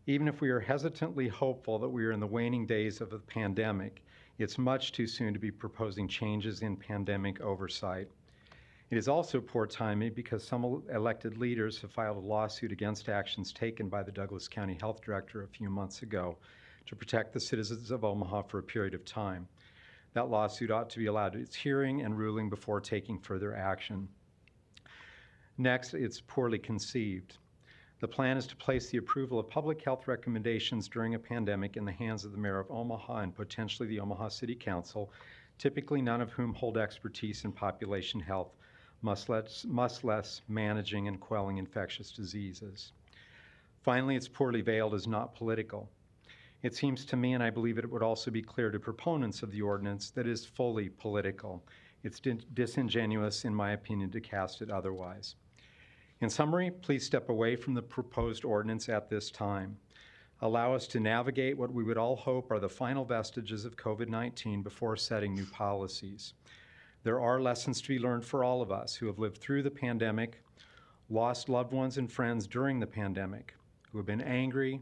Even if we are hesitantly hopeful that we are in the waning days of the pandemic, it's much too soon to be proposing changes in pandemic oversight. It is also poor timing because some elected leaders have filed a lawsuit against actions taken by the Douglas County Health Director a few months ago to protect the citizens of Omaha for a period of time. That lawsuit ought to be allowed its hearing and ruling before taking further action. Next, it's poorly conceived. The plan is to place the approval of public health recommendations during a pandemic in the hands of the mayor of Omaha and potentially the Omaha City Council, typically none of whom hold expertise in population health, much less managing and quelling infectious diseases. Finally, it's poorly veiled as not political. It seems to me, and I believe it would also be clear to proponents of the ordinance, that it is fully political. It's disingenuous, in my opinion, to cast it otherwise. In summary, please step away from the proposed ordinance at this time. Allow us to navigate what we would all hope are the final vestiges of COVID-19 before setting new policies. There are lessons to be learned for all of us who have lived through the pandemic, lost loved ones and friends during the pandemic, who have been angry,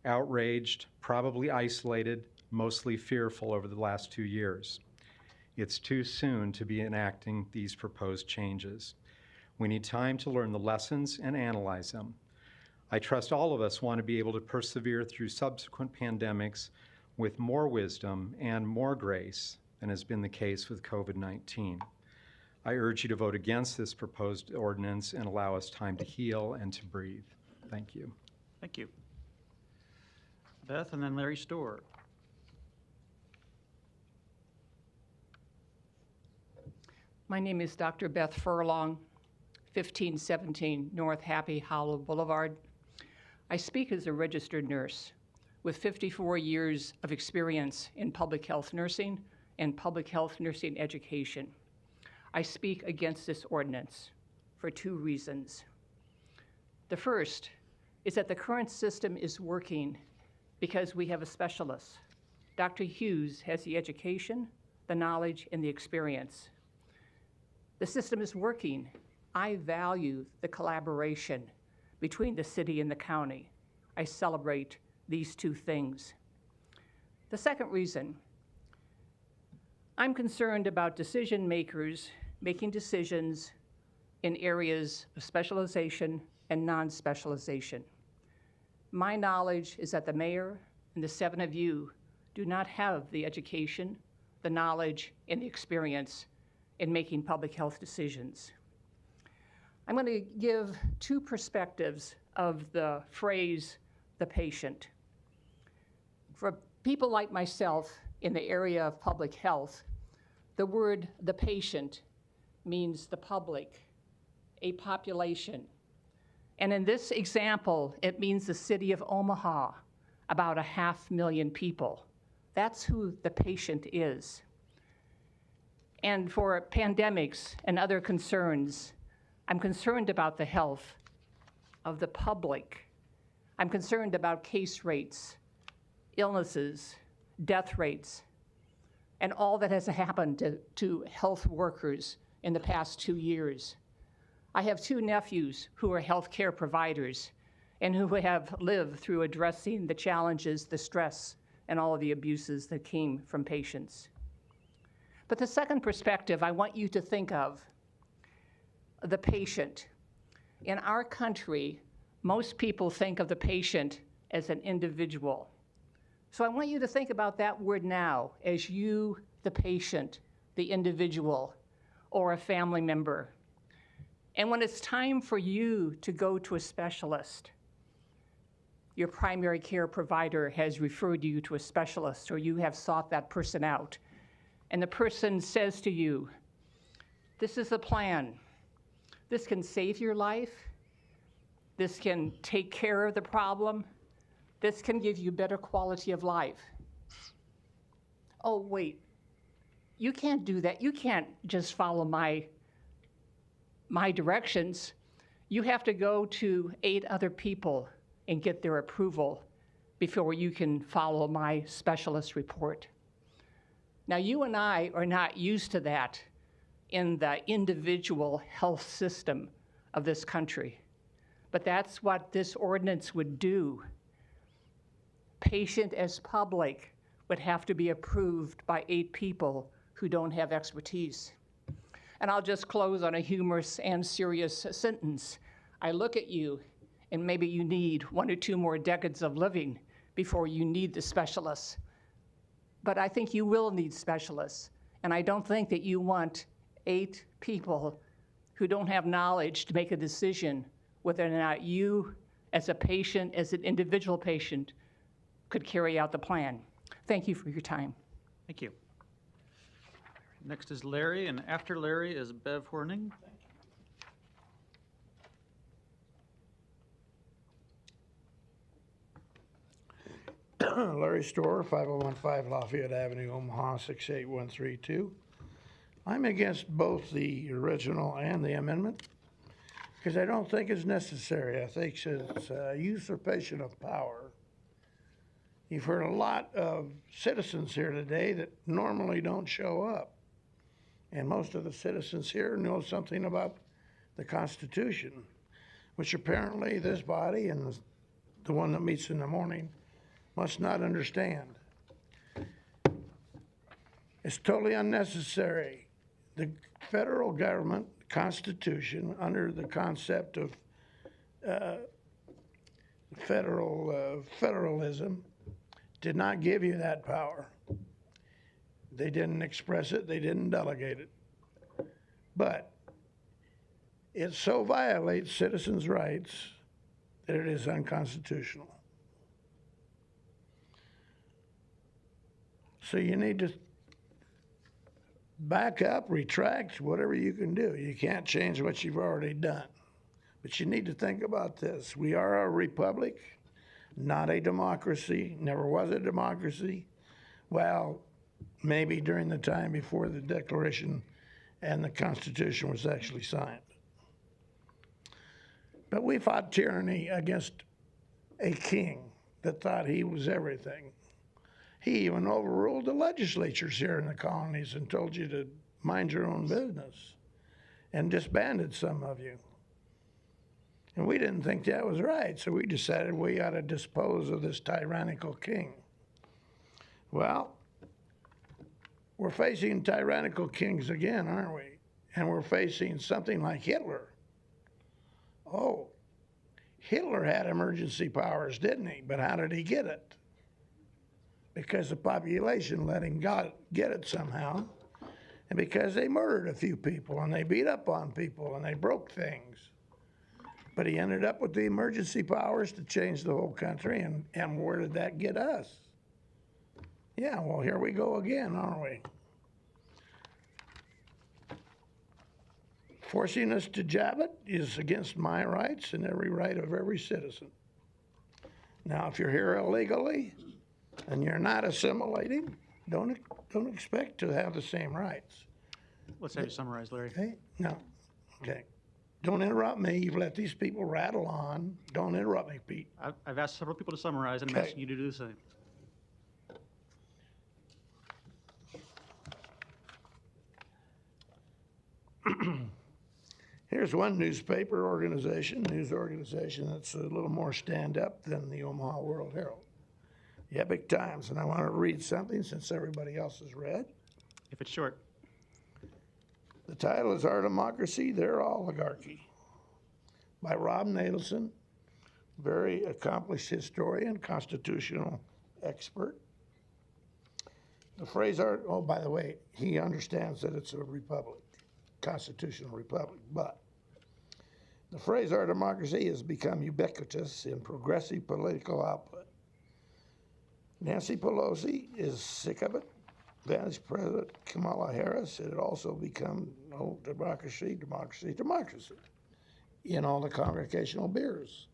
outraged, probably isolated, mostly fearful over the last 2 years. It's too soon to be enacting these proposed changes. We need time to learn the lessons and analyze them. I trust all of us want to be able to persevere through subsequent pandemics with more wisdom and more grace than has been the case with COVID-19. I urge you to vote against this proposed ordinance and allow us time to heal and to breathe. Thank you. Thank you. Beth, and then Larry Storr. My name is Dr. Beth Furlong, 1517 North Happy Hollow Boulevard. I speak as a registered nurse with 54 years of experience in public health nursing and public health nursing education. I speak against this ordinance for 2 reasons. The first is that the current system is working because we have a specialist. Dr. Hughes has the education, the knowledge, and the experience. The system is working. I value the collaboration between the city and the county. I celebrate these 2 things. The second reason, I'm concerned about decision makers making decisions in areas of specialization and non-specialization. My knowledge is that the mayor and the 7 of you do not have the education, the knowledge, and the experience in making public health decisions. I'm going to give 2 perspectives of the phrase, the patient. For people like myself in the area of public health, the word the patient means the public, a population. And in this example, it means the city of Omaha, about 500,000 people. That's who the patient is. And for pandemics and other concerns, I'm concerned about the health of the public. I'm concerned about case rates, illnesses, death rates, and all that has happened to health workers in the past 2 years. I have 2 nephews who are healthcare providers and who have lived through addressing the challenges, the stress, and all of the abuses that came from patients. But the second perspective I want you to think of, the patient. In our country, most people think of the patient as an individual. So I want you to think about that word now as you, the patient, the individual, or a family member. And when it's time for you to go to a specialist, your primary care provider has referred you to a specialist, or you have sought that person out, and the person says to you, this is a plan. This can save your life. This can take care of the problem. This can give you better quality of life. Oh, wait, you can't do that. You can't just follow my directions. You have to go to 8 other people and get their approval before you can follow my specialist report. Now, you and I are not used to that in the individual health system of this country, but that's what this ordinance would do. Patient as public would have to be approved by 8 people who don't have expertise. And I'll just close on a humorous and serious sentence. I look at you, and maybe you need 1 or 2 more decades of living before you need the specialists. But I think you will need specialists, and I don't think that you want 8 people who don't have knowledge to make a decision whether or not you as a patient, as an individual patient, could carry out the plan. Thank you for your time. Thank you. Next is Larry, and after Larry is Bev Horning. Larry Storer, 5015 Lafayette Avenue, Omaha, 68132. I'm against both the original and the amendment because I don't think it's necessary. I think it's a usurpation of power. You've heard a lot of citizens here today that normally don't show up. And most of the citizens here know something about the Constitution, which apparently this body and the one that meets in the morning must not understand. It's totally unnecessary. The federal government, Constitution, under the concept of federalism, did not give you that power. They didn't express it, they didn't delegate it. But it so violates citizens' rights that it is unconstitutional. So you need to back up, retract, whatever you can do. You can't change what you've already done. But you need to think about this. We are a republic, not a democracy, never was a democracy. Well, maybe during the time before the Declaration and the Constitution was actually signed. But we fought tyranny against a king that thought he was everything. He even overruled the legislatures here in the colonies and told you to mind your own business and disbanded some of you. And we didn't think that was right, so we decided we ought to dispose of this tyrannical king. Well, we're facing tyrannical kings again, aren't we? And we're facing something like Hitler. Oh, Hitler had emergency powers, didn't he? But how did he get it? Because the population let him get it somehow, and because they murdered a few people, and they beat up on people, and they broke things. But he ended up with the emergency powers to change the whole country, and where did that get us? Yeah, well, here we go again, aren't we? Forcing us to jab it is against my rights and every right of every citizen. Now, if you're here illegally and you're not assimilating, don't expect to have the same rights. Let's have you summarize, Larry. Okay? No. Okay. Don't interrupt me. You've let these people rattle on. Don't interrupt me, Pete. I've asked several people to summarize, and I'm Okay. asking you to do the same. Here's one news organization that's a little more stand-up than the Omaha World Herald, the Epic Times, and I want to read something since everybody else has read. If it's short. The title is Our Democracy, Their Oligarchy, by Rob Nadelson, very accomplished historian, constitutional expert. The phrase, oh, by the way, he understands that it's a republic, constitutional republic, but the phrase our democracy has become ubiquitous in progressive political output. Nancy Pelosi is sick of it. Vice President Kamala Harris, it had also become democracy in all the congregational bills.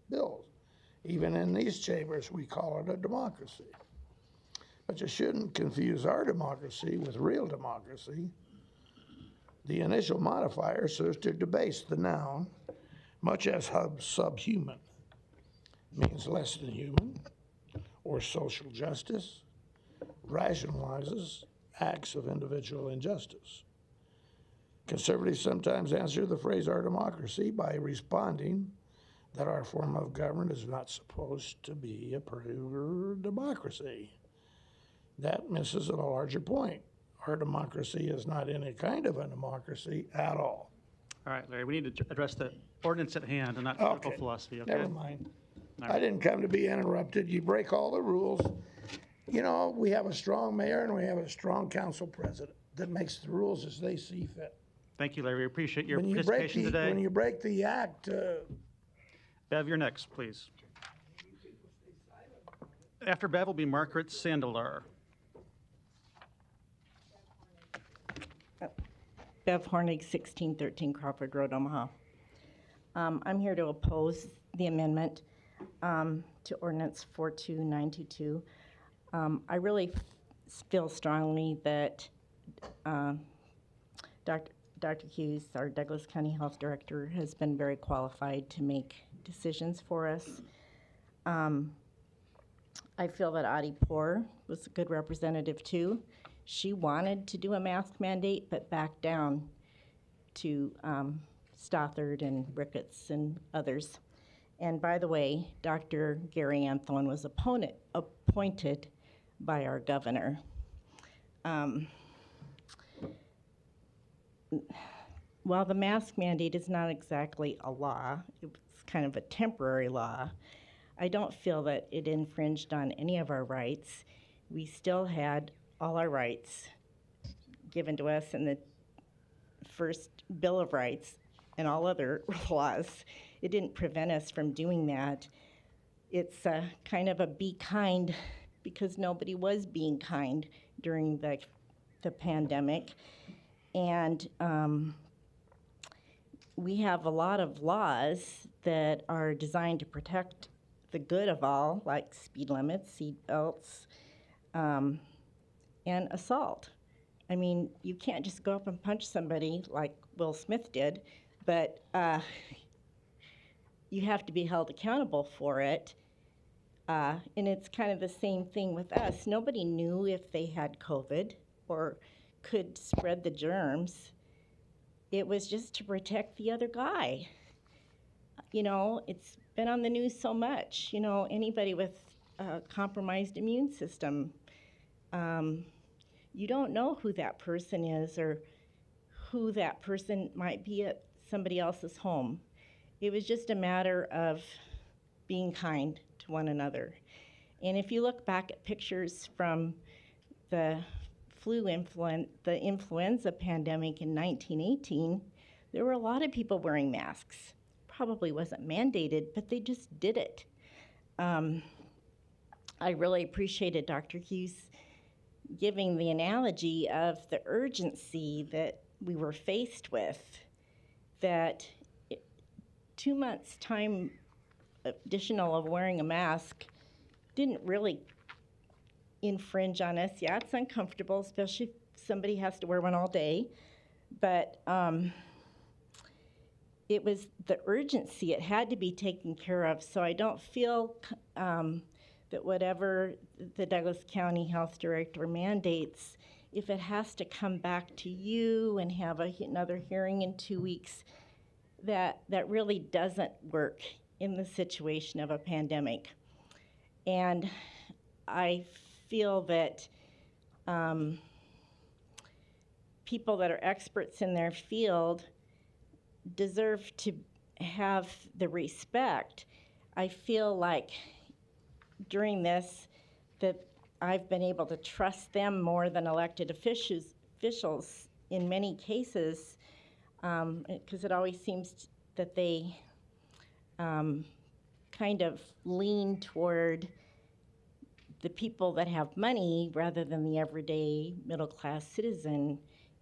Even in these chambers, we call it a democracy. But you shouldn't confuse our democracy with real democracy. The initial modifier serves to debase the noun, much as subhuman means less than human, or social justice, rationalizes acts of individual injustice. Conservatives sometimes answer the phrase our democracy by responding that our form of government is not supposed to be a pure democracy. That misses a larger point. Our democracy is not any kind of a democracy at all. All right, Larry, we need to address the ordinance at hand and not political philosophy, okay? Never mind. All I right. didn't come to be interrupted. You break all the rules. You know, we have a strong mayor and we have a strong council president that makes the rules as they see fit. Thank you, Larry. We appreciate your When you break participation the, today. when you break the act, Bev, you're next, please. After Bev will be Margaret Sandelar. Bev Hornig, 1613 Crawford Road, Omaha. I'm here to oppose the amendment to ordinance 42922. I really feel strongly that Dr. Hughes, our Douglas County Health Director, has been very qualified to make decisions for us. I feel that Audie Poor was a good representative too. She wanted to do a mask mandate, but backed down to Stothard and Ricketts and others. And by the way, Dr. Gary Anthone was appointed by our governor. While the mask mandate is not exactly a law, it's kind of a temporary law, I don't feel that it infringed on any of our rights. We still had all our rights given to us in the first Bill of Rights and all other laws. It didn't prevent us from doing that. It's kind of a be kind, because nobody was being kind during the pandemic. And we have a lot of laws that are designed to protect the good of all, like speed limits, seat belts, and assault. I mean, you can't just go up and punch somebody like Will Smith did, but you have to be held accountable for it. And it's kind of the same thing with us. Nobody knew if they had COVID or could spread the germs. It was just to protect the other guy. You know, it's been on the news so much. You know, anybody with a compromised immune system, you don't know who that person is or who that person might be at somebody else's home. It was just a matter of being kind to one another. And if you look back at pictures from the the influenza pandemic in 1918, there were a lot of people wearing masks. Probably wasn't mandated, but they just did it. I really appreciated Dr. Hughes giving the analogy of the urgency that we were faced with, that 2 months' time additional of wearing a mask didn't really infringe on us. Yeah, it's uncomfortable, especially if somebody has to wear one all day, but it was the urgency. It had to be taken care of, so I don't feel that whatever the Douglas County Health Director mandates, if it has to come back to you and have another hearing in 2 weeks, that really doesn't work in the situation of a pandemic. And I feel that people that are experts in their field deserve to have the respect. I feel like during this that I've been able to trust them more than elected officials in many cases, because it always seems that they kind of lean toward the people that have money rather than the everyday middle-class citizen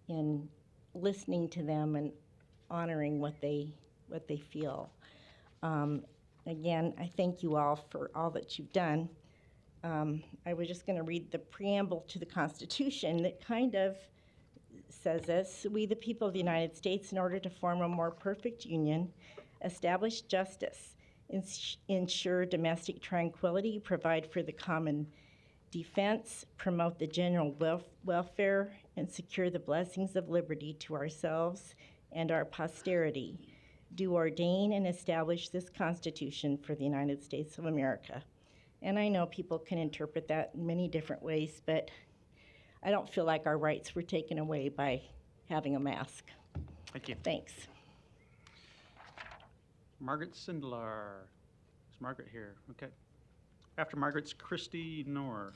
in listening to them and honoring what they feel. Again, I thank you all for all that you've done. I was just going to read the preamble to the Constitution that kind of says this: we, the people of the United States, in order to form a more perfect union, establish justice, ensure domestic tranquility, provide for the common defense, promote the general welfare, and secure the blessings of liberty to ourselves and our posterity. Do ordain and establish this Constitution for the United States of America. And I know people can interpret that in many different ways, but I don't feel like our rights were taken away by having a mask. Thank you. Thanks. Margaret Sindlar. Is Margaret here? Okay. After Margaret's Christy Knorr.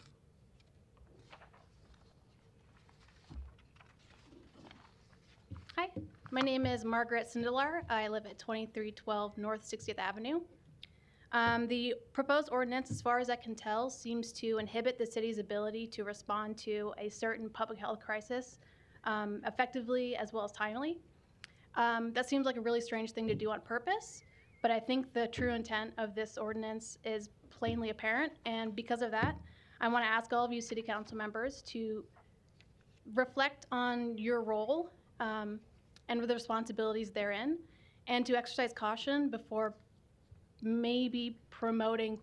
Hi, my name is Margaret Sindelar. I live at 2312 North 60th Avenue. The proposed ordinance, as far as I can tell, seems to inhibit the city's ability to respond to a certain public health crisis effectively as well as timely. That seems like a really strange thing to do on purpose, but I think the true intent of this ordinance is plainly apparent, and because of that, I want to ask all of you city council members to reflect on your role and the responsibilities therein, and to exercise caution before maybe promoting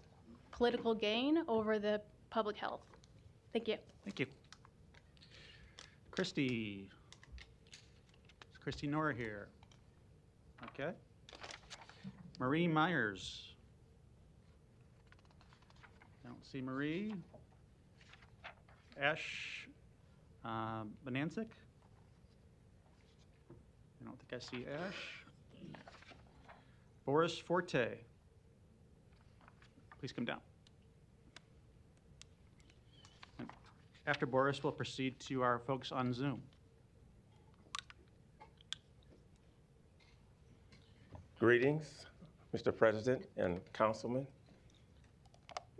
political gain over the public health. Thank you. Thank you. Christy. Is Christy Nora here? Okay. Marie Myers. I don't see Marie. Ash Bonanzik. I don't think I see Ash. Boris Forte. Please come down. And after Boris, we'll proceed to our folks on Zoom. Greetings, Mr. President and Councilman.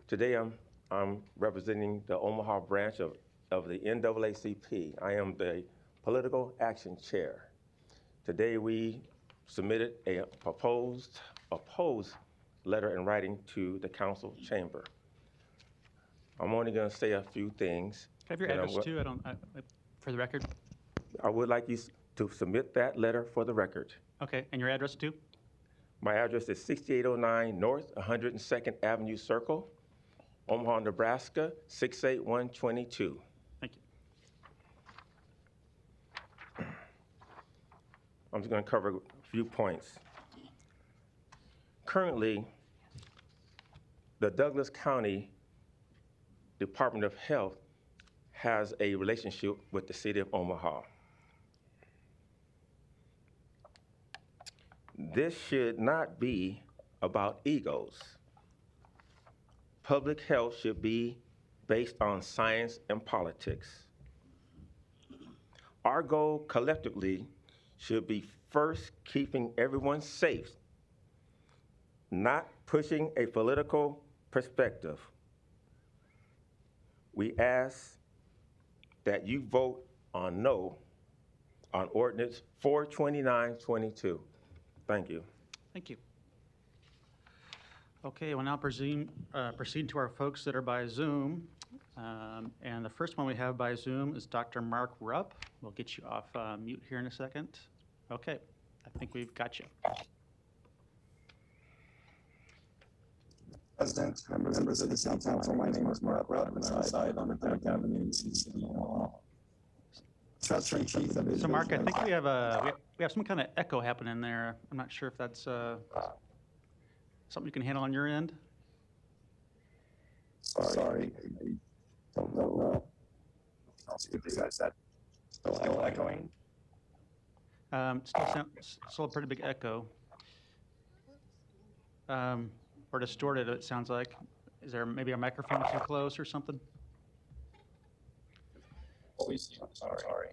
Today I'm representing the Omaha branch of the NAACP. I am the Political Action Chair. Today we submitted a opposed letter in writing to the council chamber. I'm only going to say a few things. Can I have your address too? For the record. I would like you to submit that letter for the record. Okay, and your address too? My address is 6809 North 102nd Avenue Circle, Omaha, Nebraska 68122. Thank you. I'm just going to cover a few points. Currently, the Douglas County Department of Health has a relationship with the city of Omaha. This should not be about egos. Public health should be based on science and politics. Our goal collectively should be first keeping everyone safe, not pushing a political perspective. We ask that you vote on no on ordinance 42922. Thank you. Thank you. Okay, we'll now proceed to our folks that are by Zoom. And the first one we have by Zoom is Dr. Mark Rupp. We'll get you off mute here in a second. Okay, I think we've got you. President, members of the City Council, my name is Mark Rupp, and I reside on Park Avenue in Omaha. So Mark, I think we have some kind of echo happening there. I'm not sure if that's something you can handle on your end. Sorry, I don't know. I'll see if you guys that still echoing. Still a pretty big echo. Or distorted, it sounds like. Is there maybe a microphone too close or something? Always, I'm sorry.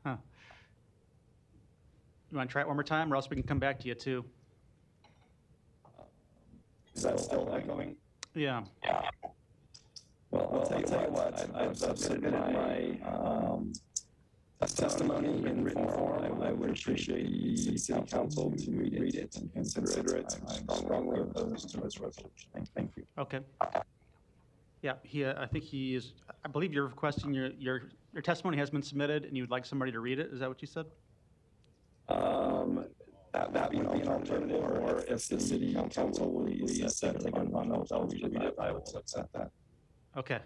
Huh. You want to try it one more time, or else we can come back to you too? Is that still echoing? Yeah. Well, I'll tell you what. I've submitted my testimony in written form. I would appreciate the City Council to read it and consider it. I'm strongly opposed to this resolution. Thank you. Okay. Yeah, I think he is. I believe you're requesting your testimony has been submitted, and you would like somebody to read it. Is that what you said? That would be an alternative, or if the City Council will accept it on those, I'll read it. I will accept that. Okay.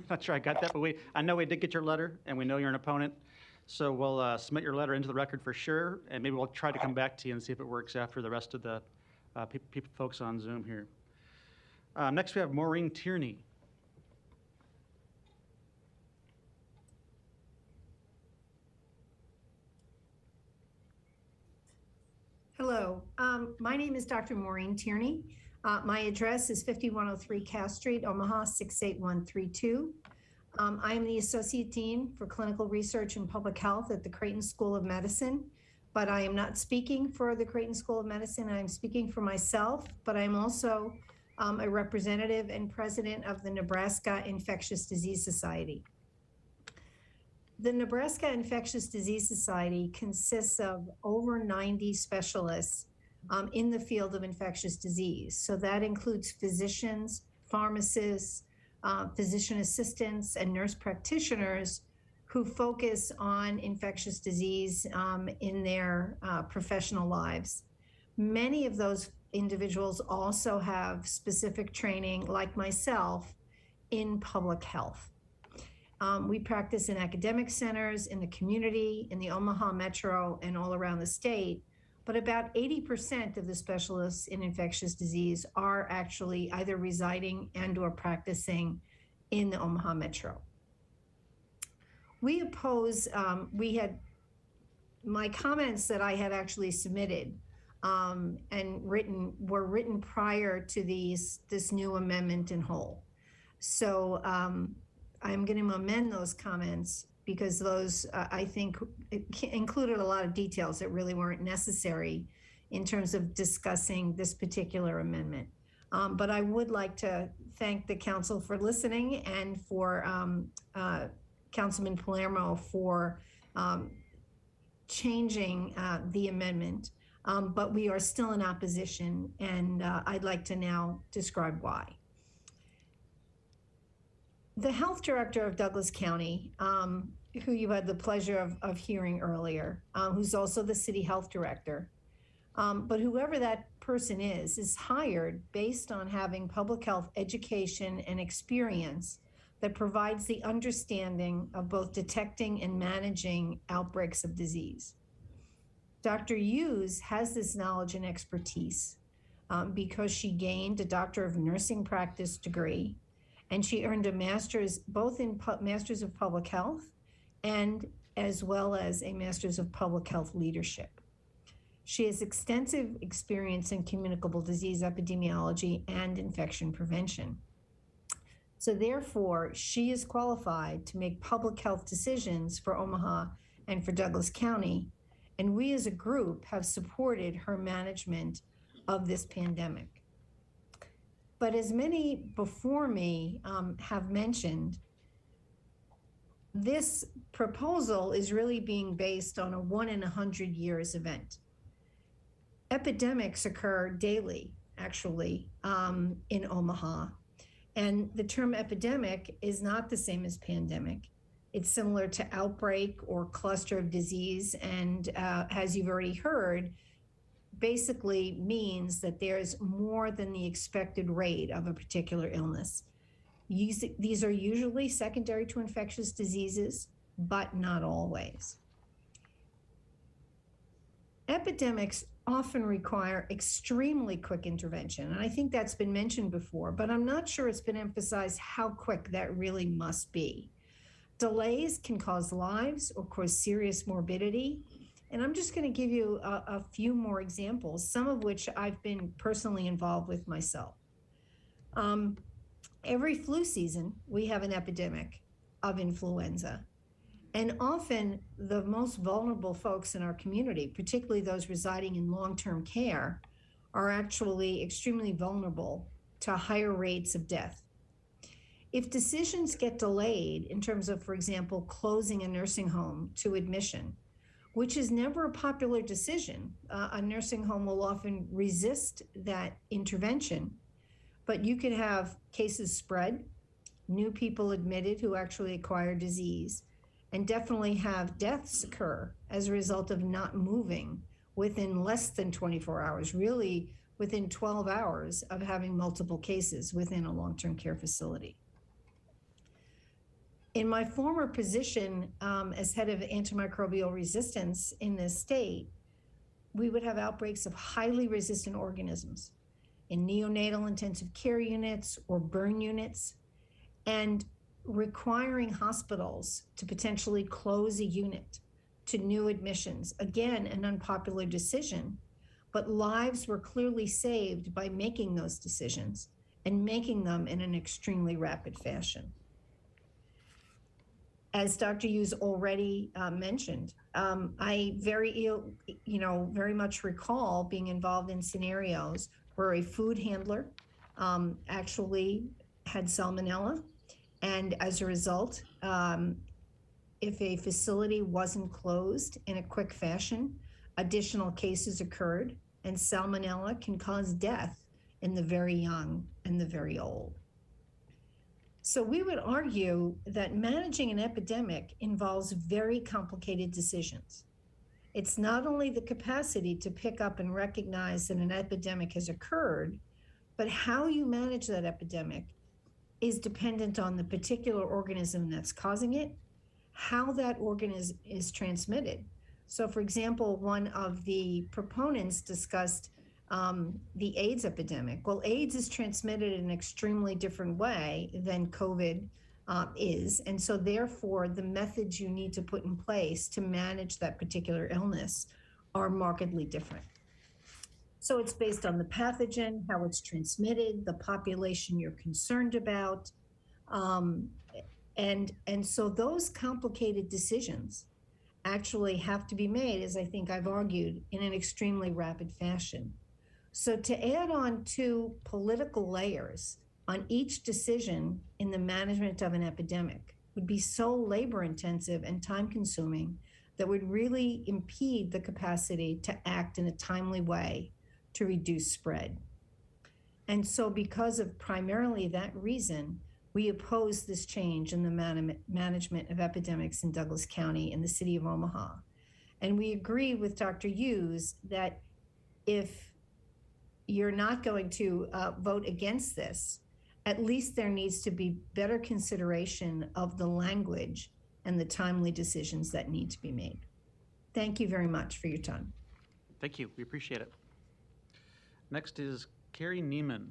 Not sure I got that, but I know we did get your letter, and we know you're an opponent. So we'll submit your letter into the record for sure, and maybe we'll try to come back to you and see if it works after the rest of the folks on Zoom here. Next, we have Maureen Tierney. Hello, my name is Dr. Maureen Tierney. My address is 5103 Cass Street, Omaha 68132. I am the Associate Dean for Clinical Research and Public Health at the Creighton School of Medicine. but I am not speaking for the Creighton School of Medicine. I'm speaking for myself, but I'm also a representative and president of the Nebraska Infectious Disease Society. The Nebraska Infectious Disease Society consists of over 90 specialists in the field of infectious disease. So that includes physicians, pharmacists, physician assistants, and nurse practitioners who focus on infectious disease in their professional lives. Many of those individuals also have specific training, like myself, in public health. We practice in academic centers, in the community, in the Omaha metro, and all around the state. But about 80% of the specialists in infectious disease are actually either residing and or practicing in the Omaha metro. We oppose, my comments that I had actually submitted and were written prior to this new amendment in whole. So I'm going to amend those comments because those, I think, included a lot of details that really weren't necessary in terms of discussing this particular amendment. But I would like to thank the council for listening and for Councilman Palermo for changing the amendment. But we are still in opposition, and I'd like to now describe why. The health director of Douglas County, who you had the pleasure of hearing earlier, who's also the city health director, but whoever that person is hired based on having public health education and experience that provides the understanding of both detecting and managing outbreaks of disease. Dr. Hughes has this knowledge and expertise because she gained a Doctor of Nursing Practice degree, and she earned a master's, both in Masters of Public Health and as well as a Master's of Public Health Leadership. She has extensive experience in communicable disease epidemiology and infection prevention. So therefore, she is qualified to make public health decisions for Omaha and for Douglas County, and we as a group have supported her management of this pandemic. But as many before me have mentioned, this proposal is really being based on a 1 in 100 years event. Epidemics occur daily, actually, in Omaha. And the term epidemic is not the same as pandemic. It's similar to outbreak or cluster of disease. And as you've already heard, basically means that there's more than the expected rate of a particular illness. These are usually secondary to infectious diseases, but not always. Epidemics often require extremely quick intervention, and I think that's been mentioned before, but I'm not sure it's been emphasized how quick that really must be. Delays can cause lives or cause serious morbidity. And I'm just going to give you a few more examples, some of which I've been personally involved with myself. Every flu season, we have an epidemic of influenza. And often the most vulnerable folks in our community, particularly those residing in long-term care, are actually extremely vulnerable to higher rates of death. If decisions get delayed in terms of, for example, closing a nursing home to admission, which is never a popular decision. A nursing home will often resist that intervention, but you could have cases spread, new people admitted who actually acquire disease, and definitely have deaths occur as a result of not moving within less than 24 hours, really within 12 hours of having multiple cases within a long-term care facility. In my former position as head of antimicrobial resistance in this state, we would have outbreaks of highly resistant organisms in neonatal intensive care units or burn units, and requiring hospitals to potentially close a unit to new admissions. Again, an unpopular decision, but lives were clearly saved by making those decisions and making them in an extremely rapid fashion. as Dr. Hughes already mentioned, I very much recall being involved in scenarios where a food handler actually had salmonella, and as a result, if a facility wasn't closed in a quick fashion, additional cases occurred, and salmonella can cause death in the very young and the very old. So we would argue that managing an epidemic involves very complicated decisions. It's not only the capacity to pick up and recognize that an epidemic has occurred, but how you manage that epidemic is dependent on the particular organism that's causing it, how that organism is transmitted. So for example, one of the proponents discussed the AIDS epidemic. Well, AIDS is transmitted in an extremely different way than COVID is. And so therefore, the methods you need to put in place to manage that particular illness are markedly different. So it's based on the pathogen, how it's transmitted, the population you're concerned about. And so those complicated decisions actually have to be made, as I think I've argued, in an extremely rapid fashion. So to add on 2 political layers on each decision in the management of an epidemic would be so labor intensive and time consuming that would really impede the capacity to act in a timely way to reduce spread. And so because of primarily that reason, we oppose this change in the management of epidemics in Douglas County and the city of Omaha. And we agree with Dr. Hughes that if you're not going to vote against this, at least there needs to be better consideration of the language and the timely decisions that need to be made. Thank you very much for your time. Thank you. We appreciate it. Next is Carrie Neiman.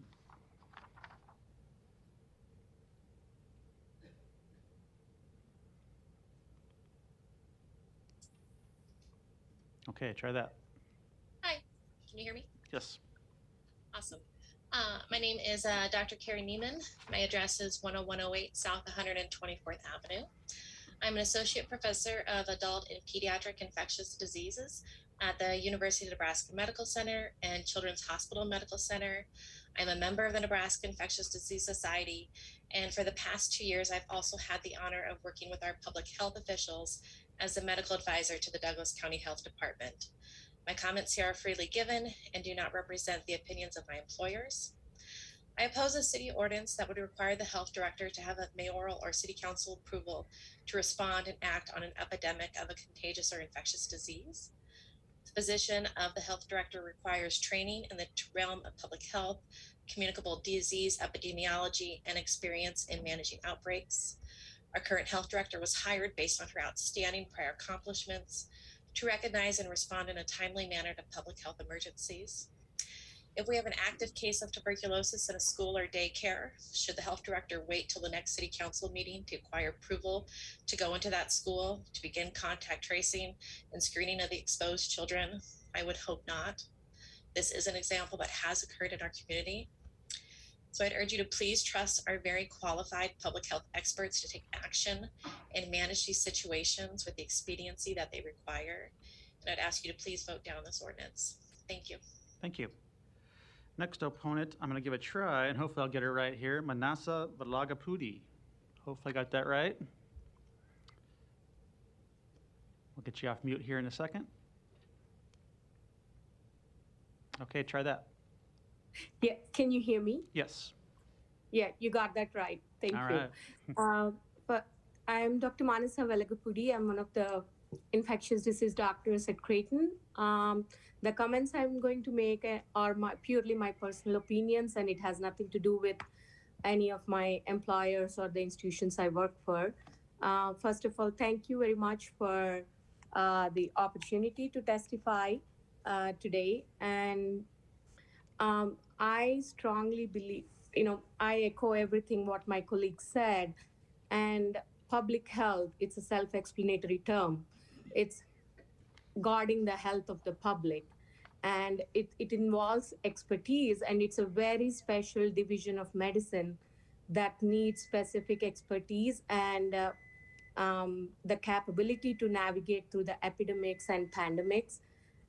Okay, try that. Hi, can you hear me? Yes. Awesome. My name is Dr. Carrie Neiman. My address is 10108 South 124th Avenue. I'm an associate professor of adult and pediatric infectious diseases at the University of Nebraska Medical Center and Children's Hospital Medical Center. I'm a member of the Nebraska Infectious Disease Society, and for the past 2 years, I've also had the honor of working with our public health officials as the medical advisor to the Douglas County Health Department. My comments here are freely given and do not represent the opinions of my employers. I oppose a city ordinance that would require the health director to have a mayoral or city council approval to respond and act on an epidemic of a contagious or infectious disease. The position of the health director requires training in the realm of public health, communicable disease epidemiology, and experience in managing outbreaks. Our current health director was hired based on her outstanding prior accomplishments to recognize and respond in a timely manner to public health emergencies. If we have an active case of tuberculosis in a school or daycare, should the health director wait till the next city council meeting to acquire approval to go into that school to begin contact tracing and screening of the exposed children? I would hope not. This is an example that has occurred in our community. So I'd urge you to please trust our very qualified public health experts to take action and manage these situations with the expediency that they require. And I'd ask you to please vote down this ordinance. Thank you. Thank you. Next opponent, I'm going to give a try, and hopefully I'll get it right here. Manasa Valagapudi. Hopefully I got that right. We'll get you off mute here in a second. Okay, try that. Yeah, can you hear me? Yes. Yeah, you got that right. Thank All you. right. But I'm Dr. Manasa Velagapudi. I'm one of the infectious disease doctors at Creighton. The comments I'm going to make are purely my personal opinions, and it has nothing to do with any of my employers or the institutions I work for. First of all, thank you very much for the opportunity to testify today. And I strongly believe, I echo everything what my colleagues said. And public health, it's a self-explanatory term. It's guarding the health of the public. And it involves expertise, and it's a very special division of medicine that needs specific expertise and the capability to navigate through the epidemics and pandemics.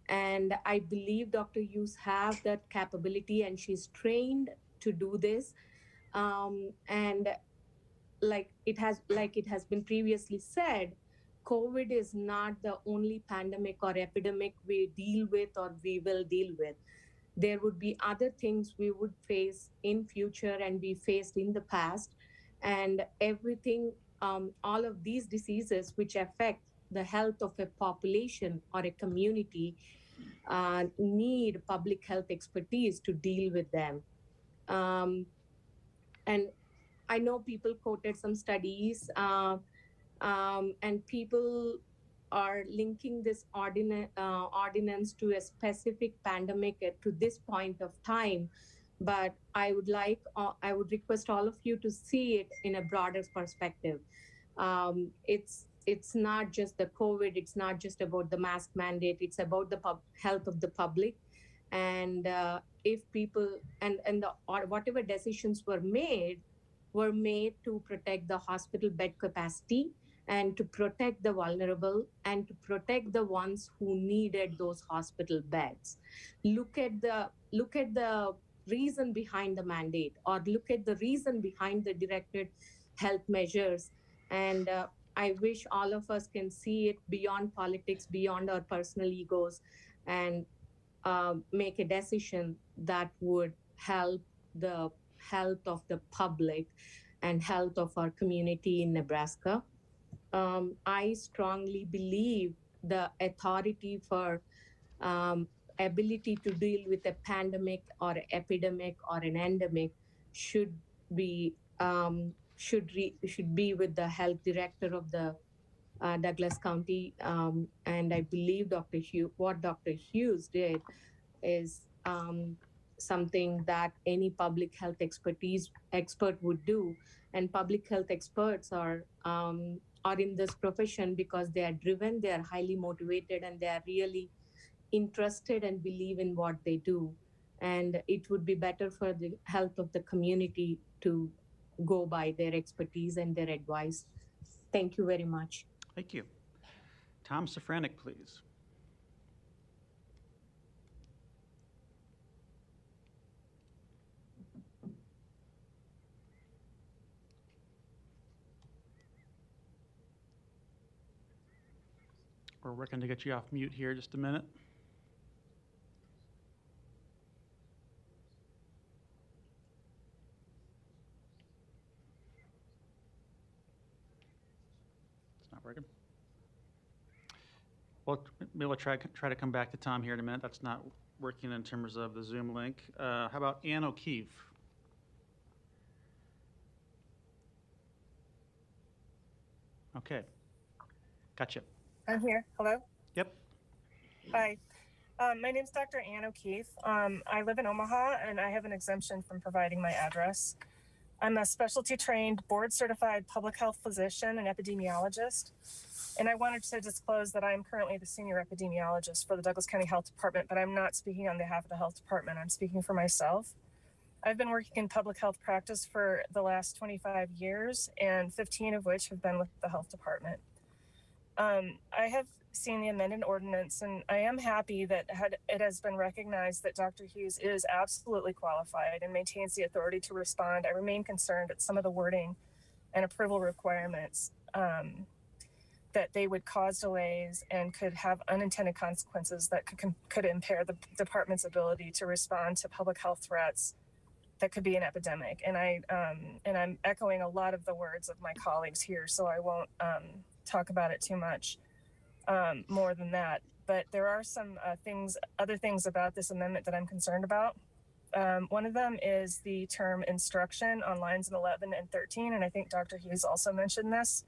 And I believe Dr. Hughes have that capability, and she's trained to do this. And like it has been previously said, COVID is not the only pandemic or epidemic we deal with or we will deal with. There would be other things we would face in future and we faced in the past, and everything, all of these diseases which affect the health of a population or a community need public health expertise to deal with them. And I know people quoted some studies, and people are linking this ordinance to a specific pandemic to this point of time. But I would request all of you to see it in a broader perspective. It's not just the COVID. It's not just about the mask mandate. It's about the health of the public. And if people whatever decisions were made to protect the hospital bed capacity and to protect the vulnerable and to protect the ones who needed those hospital beds. Look at the reason behind the mandate, or look at the reason behind the directed health measures. And I wish all of us can see it beyond politics, beyond our personal egos, and make a decision that would help the health of the public and health of our community in Nebraska. I strongly believe the authority for ability to deal with a pandemic or an epidemic or an endemic should be with the health director of the Douglas County. And I believe what Dr. Hughes did is something that any public health expert would do. And public health experts are in this profession because they are driven, they are highly motivated, and they are really interested and believe in what they do. And it would be better for the health of the community to go by their expertise and their advice. Thank you very much. Thank you. Tom Safranek, please. We're working to get you off mute here, just a minute. It's not working. Well, maybe we'll try to come back to Tom here in a minute. That's not working in terms of the Zoom link. How about Ann O'Keefe? Okay, gotcha. I'm here. Hello? Yep. Hi. My name's Dr. Ann O'Keefe. I live in Omaha, and I have an exemption from providing my address. I'm a specialty trained, board certified public health physician and epidemiologist. And I wanted to disclose that I am currently the senior epidemiologist for the Douglas County Health Department, but I'm not speaking on behalf of the health department. I'm speaking for myself. I've been working in public health practice for the last 25 years, and 15 of which have been with the health department. I have seen the amended ordinance, and I am happy that it has been recognized that Dr. Hughes is absolutely qualified and maintains the authority to respond. I remain concerned at some of the wording and approval requirements, that they would cause delays and could have unintended consequences that could impair the department's ability to respond to public health threats that could be an epidemic. And I'm echoing a lot of the words of my colleagues here, so I won't talk about it too much more than that. But there are some other things about this amendment that I'm concerned about. One of them is the term instruction on lines 11 and 13, and I think Dr. Hughes also mentioned this.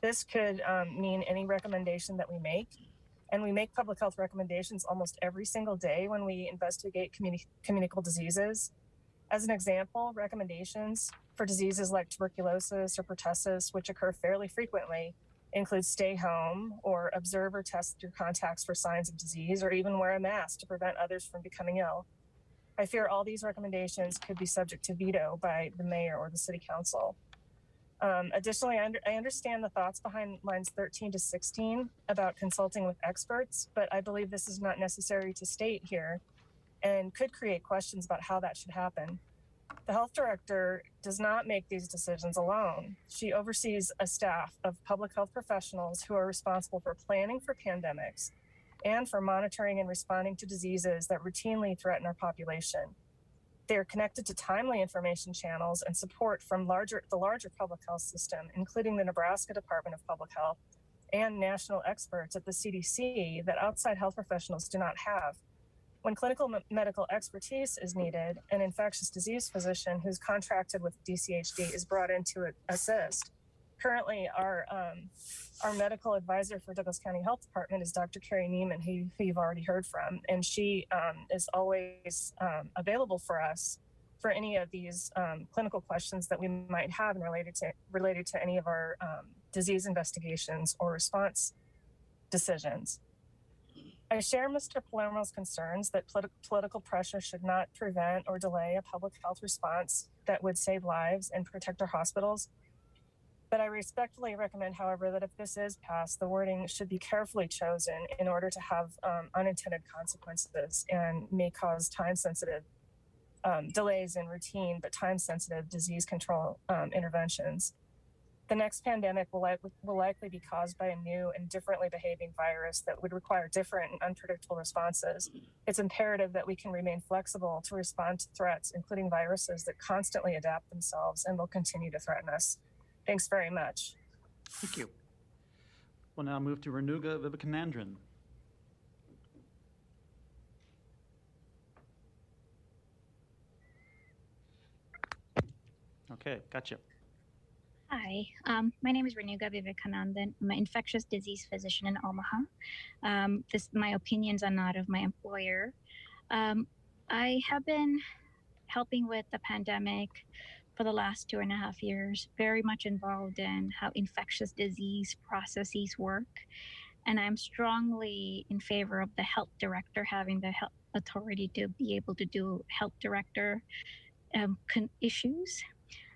This could mean any recommendation that we make, and we make public health recommendations almost every single day when we investigate communicable diseases. As an example, recommendations for diseases like tuberculosis or pertussis, which occur fairly frequently, include stay home or observe or test your contacts for signs of disease, or even wear a mask to prevent others from becoming ill. I fear all these recommendations could be subject to veto by the mayor or the city council. Additionally, I understand the thoughts behind lines 13 to 16 about consulting with experts, but I believe this is not necessary to state here and could create questions about how that should happen. The health director does not make these decisions alone. She oversees a staff of public health professionals who are responsible for planning for pandemics and for monitoring and responding to diseases that routinely threaten our population. They are connected to timely information channels and support from the larger public health system, including the Nebraska Department of Public Health and national experts at the CDC that outside health professionals do not have. When clinical medical expertise is needed, an infectious disease physician who's contracted with DCHD is brought in to assist. Currently, our medical advisor for Douglas County Health Department is Dr. Carrie Neiman, who you've already heard from, and she is always available for us for any of these clinical questions that we might have related to any of our disease investigations or response decisions. I share Mr. Palermo's concerns that political pressure should not prevent or delay a public health response that would save lives and protect our hospitals. But I respectfully recommend, however, that if this is passed, the wording should be carefully chosen in order to have unintended consequences and may cause time-sensitive delays in routine but time-sensitive disease control interventions. The next pandemic will likely be caused by a new and differently behaving virus that would require different and unpredictable responses. It's imperative that we can remain flexible to respond to threats, including viruses that constantly adapt themselves and will continue to threaten us. Thanks very much. Thank you. We'll now move to Renuga Vivekanandran. Okay, gotcha. Hi, my name is Renuga Vivekanandan. I'm an infectious disease physician in Omaha. My opinions are not of my employer. I have been helping with the pandemic for the last 2.5 years, very much involved in how infectious disease processes work. And I'm strongly in favor of the health director having the health authority to be able to do health director issues.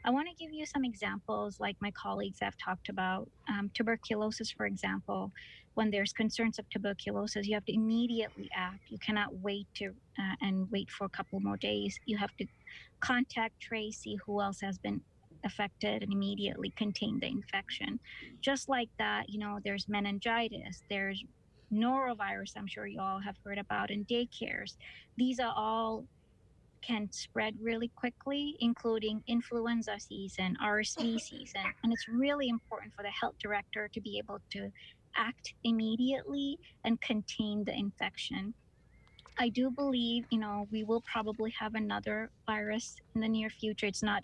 I want to give you some examples like my colleagues have talked about. Tuberculosis, for example, when there's concerns of tuberculosis, you have to immediately act. You cannot wait for a couple more days. You have to contact, trace, see who else has been affected and immediately contain the infection. Just like that, there's meningitis, there's norovirus, I'm sure you all have heard about, in daycares. These are all can spread really quickly, including influenza season, RSV season. And it's really important for the health director to be able to act immediately and contain the infection. I do believe, we will probably have another virus in the near future. It's not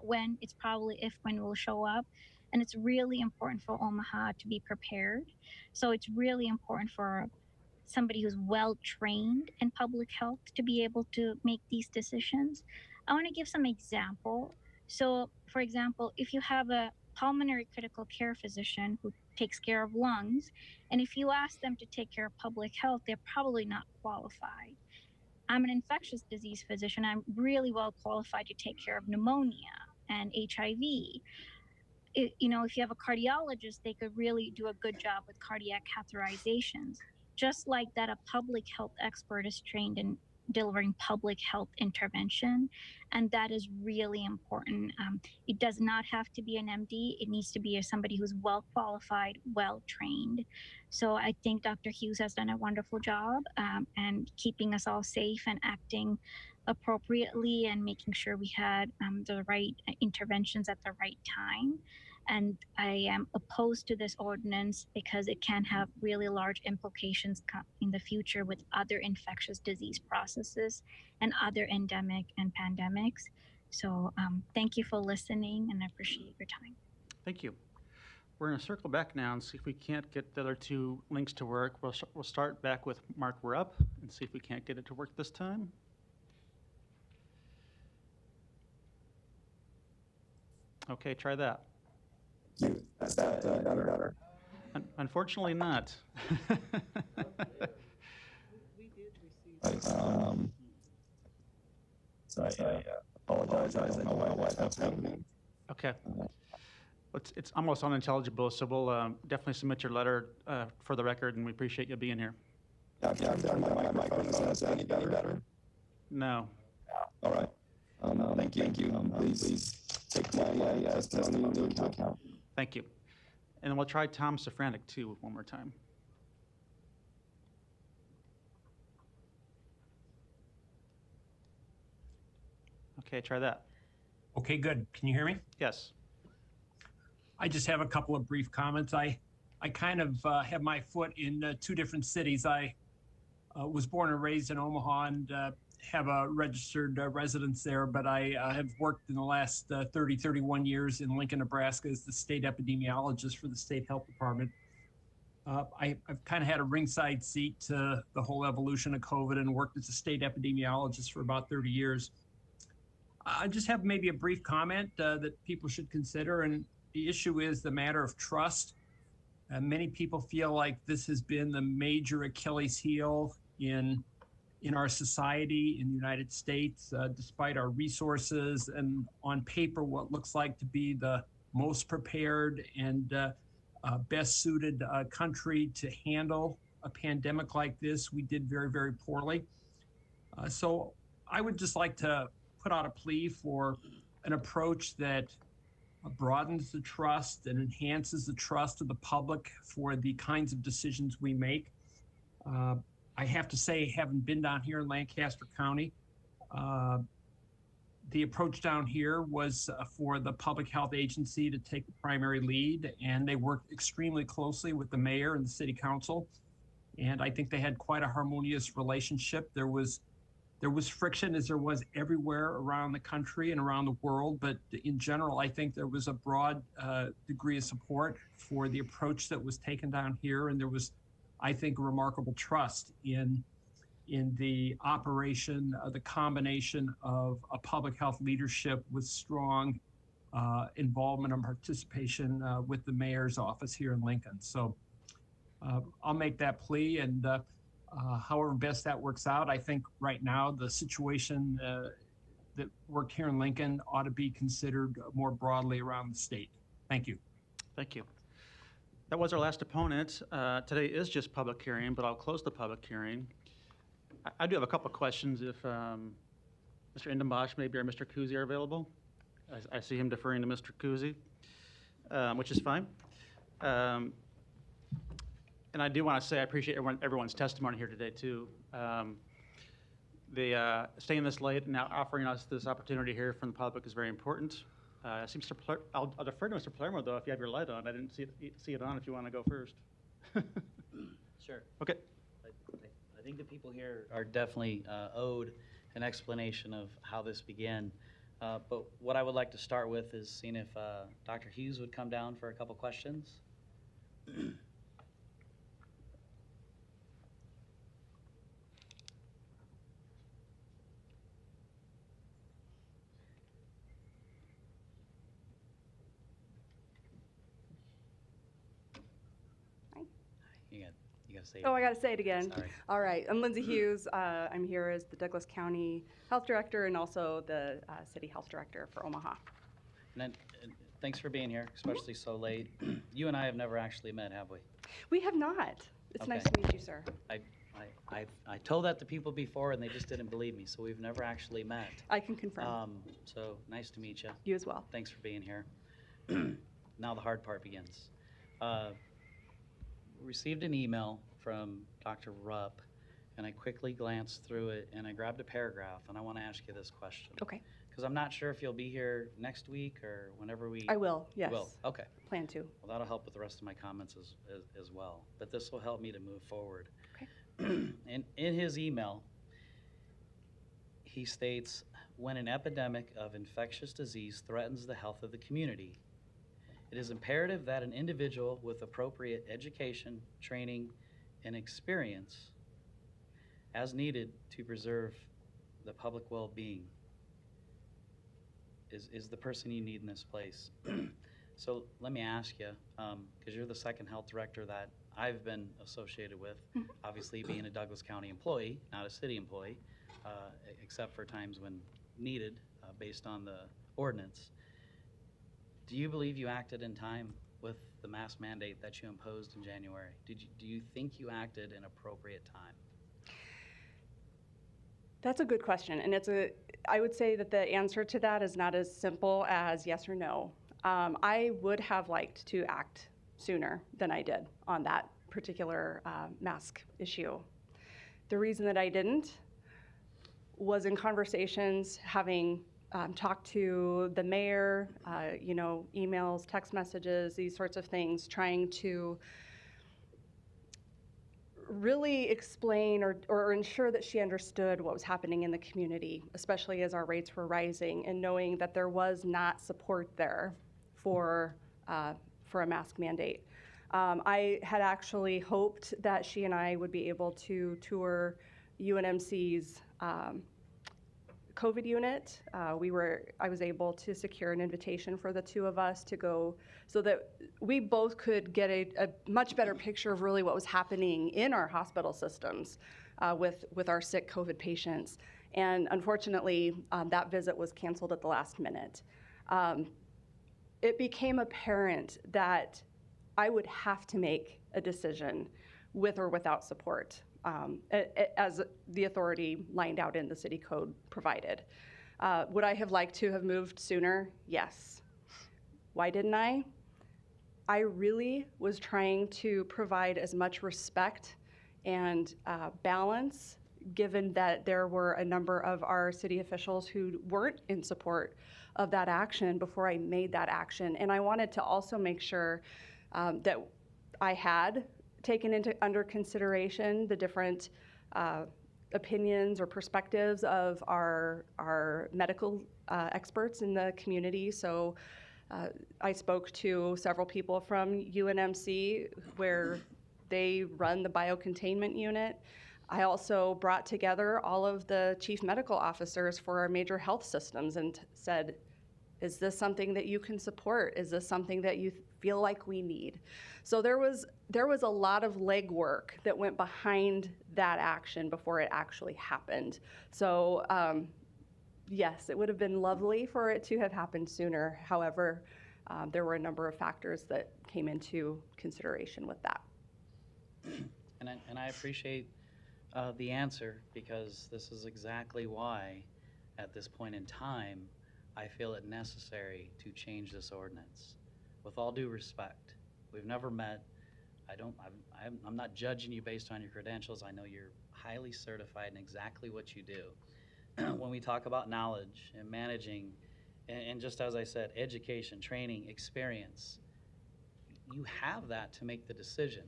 when, it's probably if when will show up. And it's really important for Omaha to be prepared. So it's really important for somebody who's well-trained in public health to be able to make these decisions. I want to give some example. So, for example, if you have a pulmonary critical care physician who takes care of lungs, and if you ask them to take care of public health, they're probably not qualified. I'm an infectious disease physician. I'm really well qualified to take care of pneumonia and HIV. If you have a cardiologist, they could really do a good job with cardiac catheterizations. Just like that, a public health expert is trained in delivering public health intervention, and that is really important. It does not have to be an MD. It needs to be somebody who's well qualified, well trained. So I think Dr. Hughes has done a wonderful job and keeping us all safe and acting appropriately and making sure we had the right interventions at the right time. And I am opposed to this ordinance because it can have really large implications in the future with other infectious disease processes and other endemic and pandemics. So thank you for listening, and I appreciate your time. Thank you. We're going to circle back now and see if we can't get the other two links to work. We'll start back with Mark We're Up and see if we can't get it to work this time. Okay, try that. Is that better? Unfortunately not. So I apologize. I don't know why that's happening. Okay. It's almost unintelligible, so we'll definitely submit your letter for the record, and we appreciate you being here. Yeah, my microphone is any better? No. All right. Thank you. Please take my testimony into account. Thank you. And we'll try Tom Safranek, too, one more time. Okay, try that. Okay, good. Can you hear me? Yes. I just have a couple of brief comments. I kind of have my foot in two different cities. I was born and raised in Omaha and have a registered residence there, but I have worked in the last 31 years in Lincoln, Nebraska as the state epidemiologist for the state health department. I've kind of had a ringside seat to the whole evolution of COVID and worked as a state epidemiologist for about 30 years. I just have maybe a brief comment that people should consider, and the issue is the matter of trust. Many people feel like this has been the major Achilles heel in our society in the United States, despite our resources and on paper what looks like to be the most prepared and best suited country to handle a pandemic like this. We did very, very poorly. So I would just like to put out a plea for an approach that broadens the trust and enhances the trust of the public for the kinds of decisions we make. I have to say, having been down here in Lancaster County, the approach down here was for the public health agency to take the primary lead, and they worked extremely closely with the mayor and the city council. And I think they had quite a harmonious relationship. There was friction, as there was everywhere around the country and around the world, but in general, I think there was a broad degree of support for the approach that was taken down here, and there was, I think, a remarkable trust in the operation, the combination of a public health leadership with strong involvement and participation with the mayor's office here in Lincoln. So I'll make that plea, and however best that works out, I think right now the situation that worked here in Lincoln ought to be considered more broadly around the state. Thank you. Thank you. That was our last opponent. Today is just public hearing, but I'll close the public hearing. I do have a couple of questions if Mr. Indenbosch maybe or Mr. Kuzi are available. I see him deferring to Mr. Kuzi, which is fine. And I do want to say I appreciate everyone's testimony here today, too. Staying this late and now offering us this opportunity here from the public is very important. I see I'll defer to Mr. Palermo, though, if you have your light on. I didn't see it on if you want to go first. Sure. Okay. I think the people here are definitely owed an explanation of how this began. But what I would like to start with is seeing if Dr. Hughes would come down for a couple questions. You gotta say it. Oh, I got to say it again. Sorry. All right. I'm Lindsay Hughes. I'm here as the Douglas County Health Director and also the City Health Director for Omaha. And then, thanks for being here, especially so late. You and I have never actually met, have we? We have not. It's nice to meet you, sir. I told that to people before, and they just didn't believe me, so we've never actually met. I can confirm. So nice to meet you. You as well. Thanks for being here. Now the hard part begins. Received an email from Dr. Rupp, and I quickly glanced through it, and I grabbed a paragraph, and I want to ask you this question. Okay. Because I'm not sure if you'll be here next week or whenever we... I will, yes. You will, okay. Plan to. Well, that'll help with the rest of my comments as well, but this will help me to move forward. Okay. In his email, he states, when an epidemic of infectious disease threatens the health of the community, it is imperative that an individual with appropriate education, training, and experience as needed to preserve the public well-being is the person you need in this place. So let me ask you, because you're the second health director that I've been associated with, obviously being a Douglas County employee, not a city employee, except for times when needed based on the ordinance. Do you believe you acted in time with the mask mandate that you imposed in January? Do you think you acted in appropriate time? That's a good question, and I would say that the answer to that is not as simple as yes or no. I would have liked to act sooner than I did on that particular mask issue. The reason that I didn't was in conversations, having talked to the mayor, emails, text messages, these sorts of things, trying to really explain or ensure that she understood what was happening in the community, especially as our rates were rising, and knowing that there was not support there for a mask mandate. I had actually hoped that she and I would be able to tour UNMC's COVID unit. I was able to secure an invitation for the two of us to go so that we both could get a much better picture of really what was happening in our hospital systems with our sick COVID patients. And unfortunately, that visit was canceled at the last minute. It became apparent that I would have to make a decision with or without support, as the authority lined out in the city code provided. Would I have liked to have moved sooner? Yes. Why didn't I? I really was trying to provide as much respect and balance, given that there were a number of our city officials who weren't in support of that action before I made that action. And I wanted to also make sure that I had taken under consideration the different opinions or perspectives of our medical experts in the community. So I spoke to several people from UNMC where they run the biocontainment unit. I also brought together all of the chief medical officers for our major health systems and said, is this something that you can support? Is this something that you feel like we need? So there was a lot of legwork that went behind that action before it actually happened. So yes, it would have been lovely for it to have happened sooner. However, there were a number of factors that came into consideration with that. And I appreciate the answer, because this is exactly why, at this point in time, I feel it necessary to change this ordinance. With all due respect, we've never met. I'm not judging you based on your credentials. I know you're highly certified in exactly what you do. When we talk about knowledge and managing, and just as I said, education, training, experience, you have that to make the decision.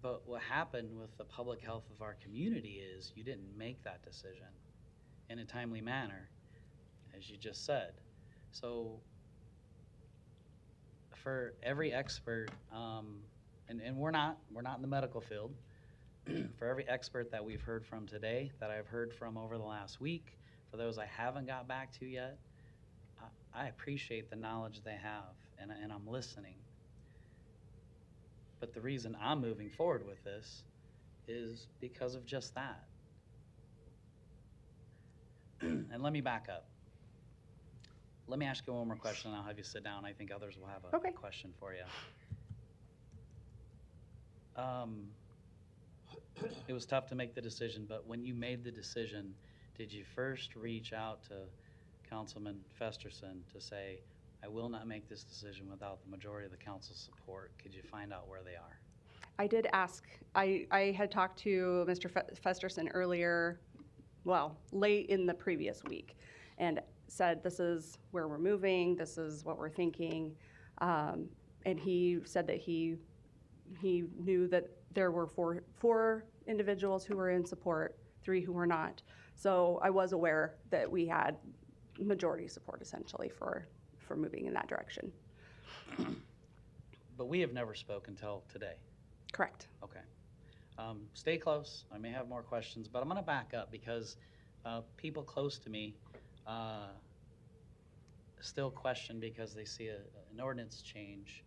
But what happened with the public health of our community is you didn't make that decision in a timely manner, as you just said. So for every expert, and we're not in the medical field, for every expert that we've heard from today, that I've heard from over the last week, for those I haven't got back to yet, I appreciate the knowledge they have, and I'm listening. But the reason I'm moving forward with this is because of just that. And let me back up. Let me ask you one more question, and I'll have you sit down. I think others will have a question for you. It was tough to make the decision, but when you made the decision, did you first reach out to Councilman Festerson to say, I will not make this decision without the majority of the council's support? Could you find out where they are? I did ask. I had talked to Mr. Festerson earlier, well, late in the previous week, and said, this is where we're moving, this is what we're thinking. And he said that he knew that there were four individuals who were in support, 3 who were not. So I was aware that we had majority support, essentially, for moving in that direction. But we have never spoken until today. Correct. Okay. Stay close. I may have more questions, but I'm going to back up because people close to me still question because they see an ordinance change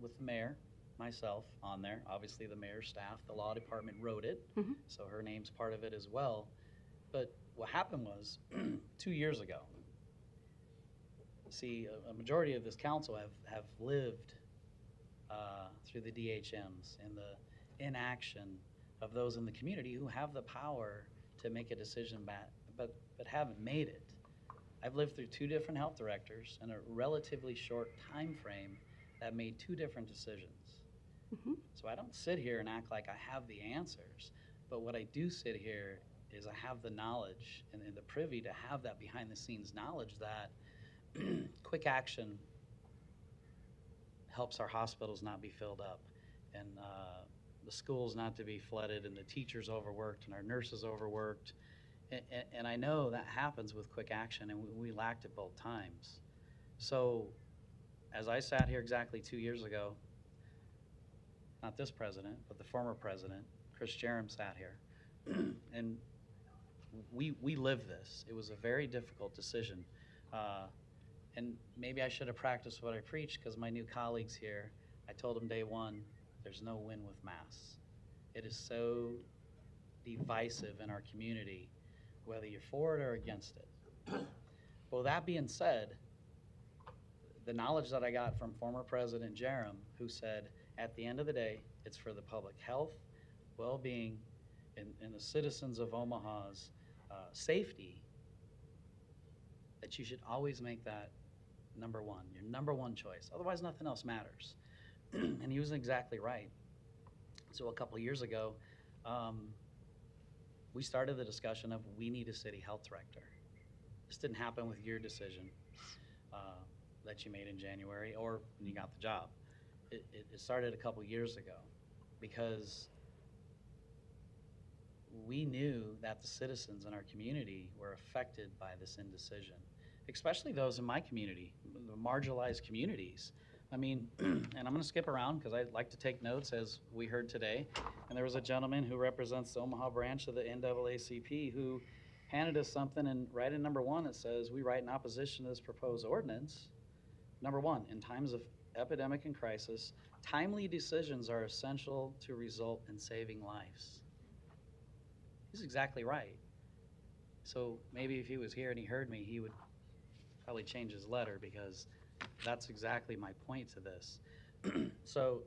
with the mayor, myself on there. Obviously, the mayor's staff, the law department wrote it, so her name's part of it as well. But what happened was 2 years ago, See, a majority of this council have lived through the DHMs and the inaction of those in the community who have the power to make a decision but haven't made it. I've lived through 2 different health directors in a relatively short time frame that made 2 different decisions. So I don't sit here and act like I have the answers, but what I do sit here is I have the knowledge and the privy to have that behind the scenes knowledge that quick action helps our hospitals not be filled up, and the schools not to be flooded, and the teachers overworked, and our nurses overworked. And I know that happens with quick action, and we lacked it both times. So as I sat here exactly 2 years ago, not this president, but the former president, Chris Jerem, sat here, and we lived this. It was a very difficult decision. And maybe I should have practiced what I preach, because my new colleagues here, I told them day one, there's no win with masks. It is so divisive in our community, whether you're for it or against it. Well, that being said, the knowledge that I got from former President Jerem, who said, at the end of the day, it's for the public health, well-being, and the citizens of Omaha's safety, that you should always make that number one, your number one choice. Otherwise, nothing else matters. And he was exactly right. So a couple years ago, we started the discussion of we need a city health director. This didn't happen with your decision that you made in January or when you got the job. It started a couple years ago because we knew that the citizens in our community were affected by this indecision, especially those in my community, the marginalized communities. I mean, and I'm going to skip around because I like to take notes, as we heard today. And there was a gentleman who represents the Omaha branch of the NAACP who handed us something, and right in number 1 it says, we write in opposition to this proposed ordinance. Number 1, in times of epidemic and crisis, timely decisions are essential to result in saving lives. He's exactly right. So maybe if he was here and he heard me, he would probably change his letter, because that's exactly my point to this. So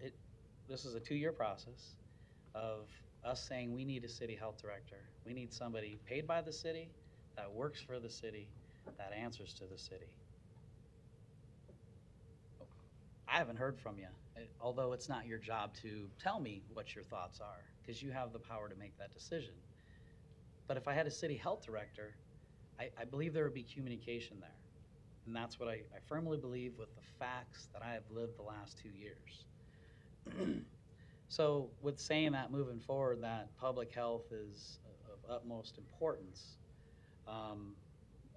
this is a 2-year process of us saying we need a city health director. We need somebody paid by the city, that works for the city, that answers to the city. I haven't heard from you, although it's not your job to tell me what your thoughts are, because you have the power to make that decision. But if I had a city health director, I believe there would be communication there. And that's what I firmly believe with the facts that I have lived the last 2 years. So with saying that moving forward, that public health is of utmost importance,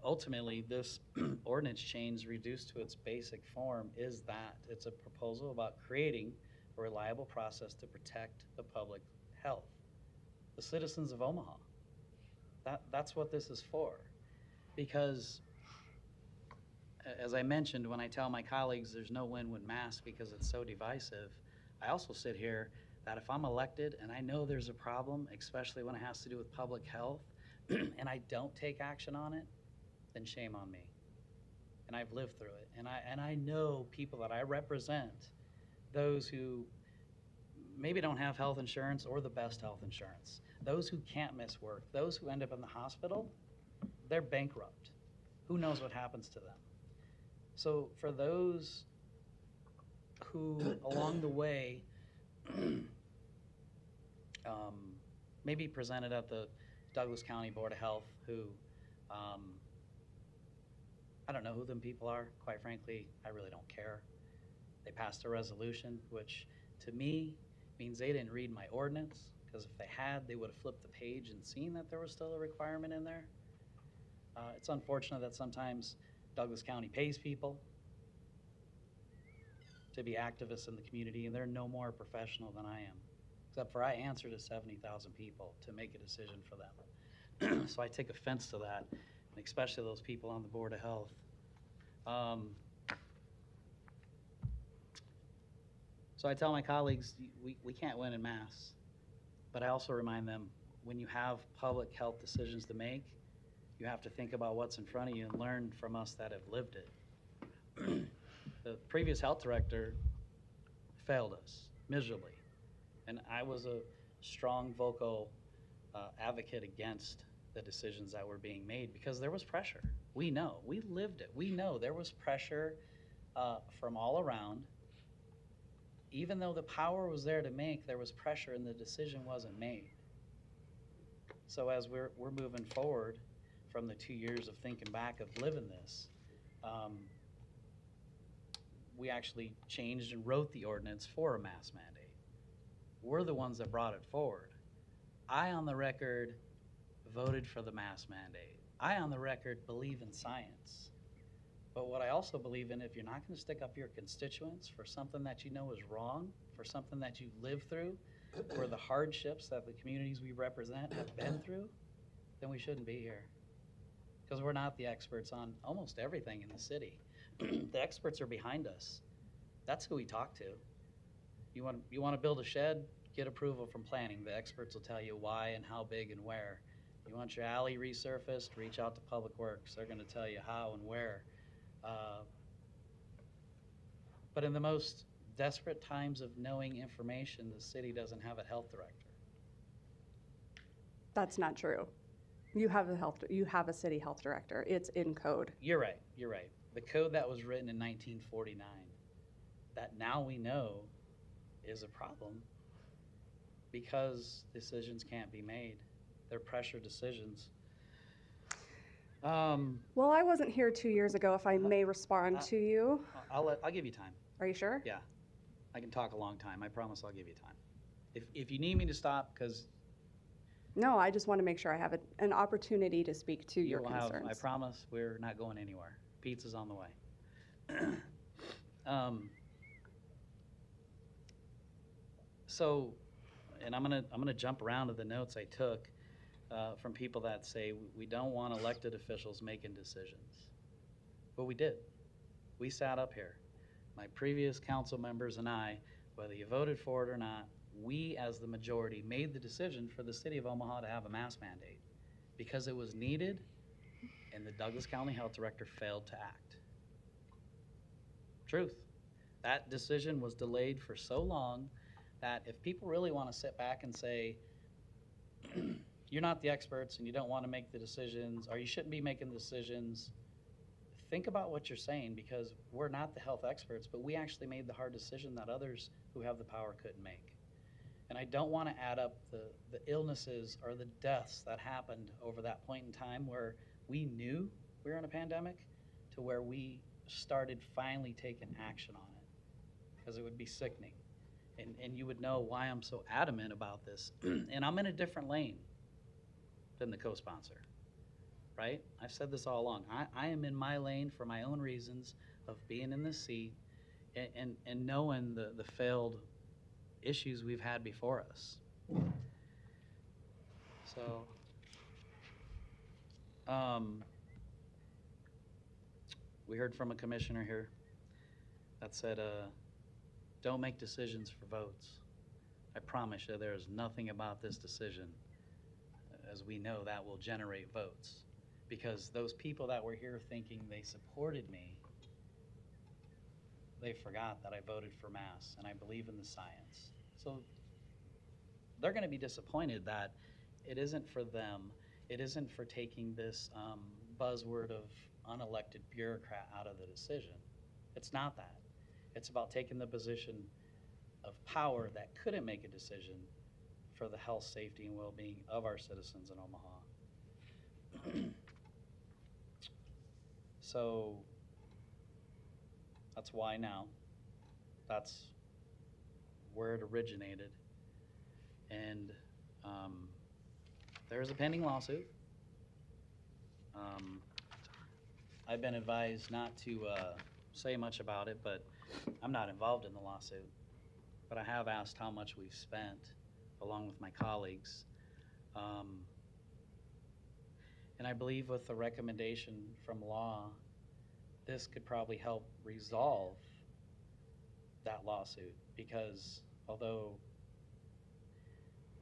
ultimately this ordinance change reduced to its basic form is that it's a proposal about creating a reliable process to protect the public health, the citizens of Omaha. That's what this is for. Because as I mentioned, when I tell my colleagues there's no win-win masks because it's so divisive, I also sit here that if I'm elected and I know there's a problem, especially when it has to do with public health, and I don't take action on it, then shame on me. And I've lived through it. And I know people that I represent, those who maybe don't have health insurance or the best health insurance, those who can't miss work, those who end up in the hospital, they're bankrupt. Who knows what happens to them? So for those who along the way maybe presented at the Douglas County Board of Health, who I don't know who them people are, quite frankly, I really don't care. They passed a resolution, which to me means they didn't read my ordinance, because if they had, they would have flipped the page and seen that there was still a requirement in there. It's unfortunate that sometimes Douglas County pays people to be activists in the community, and they're no more professional than I am, except for I answer to 70,000 people to make a decision for them. So I take offense to that, and especially those people on the Board of Health. So I tell my colleagues, we can't win in mass, but I also remind them, when you have public health decisions to make, you have to think about what's in front of you and learn from us that have lived it. The previous health director failed us miserably. And I was a strong vocal advocate against the decisions that were being made because there was pressure. We know, we lived it. We know there was pressure from all around. Even though the power was there to make, there was pressure and the decision wasn't made. So as we're moving forward from the 2 years of thinking back of living this, we actually changed and wrote the ordinance for a mask mandate. We're the ones that brought it forward. I, on the record, voted for the mask mandate. I, on the record, believe in science. But what I also believe in, if you're not going to stick up your constituents for something that you know is wrong, for something that you live through, for the hardships that the communities we represent have been through, then we shouldn't be here. Because we're not the experts on almost everything in the city. The experts are behind us. That's who we talk to. You want to build a shed? Get approval from planning. The experts will tell you why and how big and where. You want your alley resurfaced? Reach out to Public Works. They're going to tell you how and where. But in the most desperate times of knowing information, the city doesn't have a health director. That's not true. You have a city health director. It's in code. You're right. The code that was written in 1949, that now we know is a problem because decisions can't be made. They're pressure decisions. Well, I wasn't here 2 years ago, if I may respond to you. I'll give you time. Are you sure? Yeah, I can talk a long time. I promise I'll give you time. If you need me to stop, because No, I just want to make sure I have an opportunity to speak to your concerns. I promise we're not going anywhere. Pizza's on the way. So, and I'm gonna jump around to the notes I took from people that say we don't want elected officials making decisions. But we did. We sat up here. My previous council members and I, whether you voted for it or not, we as the majority made the decision for the city of Omaha to have a mask mandate because it was needed and the Douglas County Health Director failed to act. Truth. That decision was delayed for so long that if people really want to sit back and say, you're not the experts and you don't want to make the decisions, or you shouldn't be making the decisions, think about what you're saying, because we're not the health experts, but we actually made the hard decision that others who have the power couldn't make. And I don't want to add up the illnesses or the deaths that happened over that point in time where we knew we were in a pandemic to where we started finally taking action on it, because it would be sickening. And you would know why I'm so adamant about this. And I'm in a different lane than the co-sponsor, right? I've said this all along. I am in my lane for my own reasons of being in the seat and knowing the failed issues we've had before us. So, we heard from a commissioner here that said, don't make decisions for votes. I promise you there is nothing about this decision, as we know, that will generate votes. Because those people that were here thinking they supported me, they forgot that I voted for masks and I believe in the science. So they're going to be disappointed that it isn't for them. It isn't for taking this buzzword of unelected bureaucrat out of the decision. It's not that. It's about taking the position of power that couldn't make a decision for the health, safety, and well-being of our citizens in Omaha. So that's why now. That's where it originated. And there is a pending lawsuit. I've been advised not to say much about it, but I'm not involved in the lawsuit. But I have asked how much we've spent, along with my colleagues. And I believe with the recommendation from law, this could probably help resolve that lawsuit, because although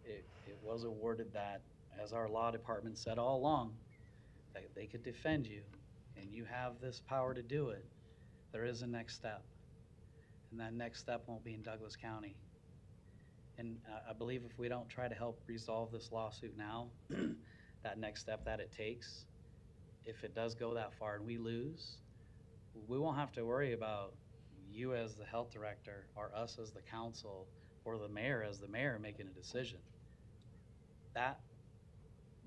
it was awarded that, as our law department said all along, that they could defend you and you have this power to do it, there is a next step. And that next step won't be in Douglas County. And I believe if we don't try to help resolve this lawsuit now, that next step that it takes, if it does go that far and we lose, we won't have to worry about you as the health director or us as the council or the mayor as the mayor making a decision. That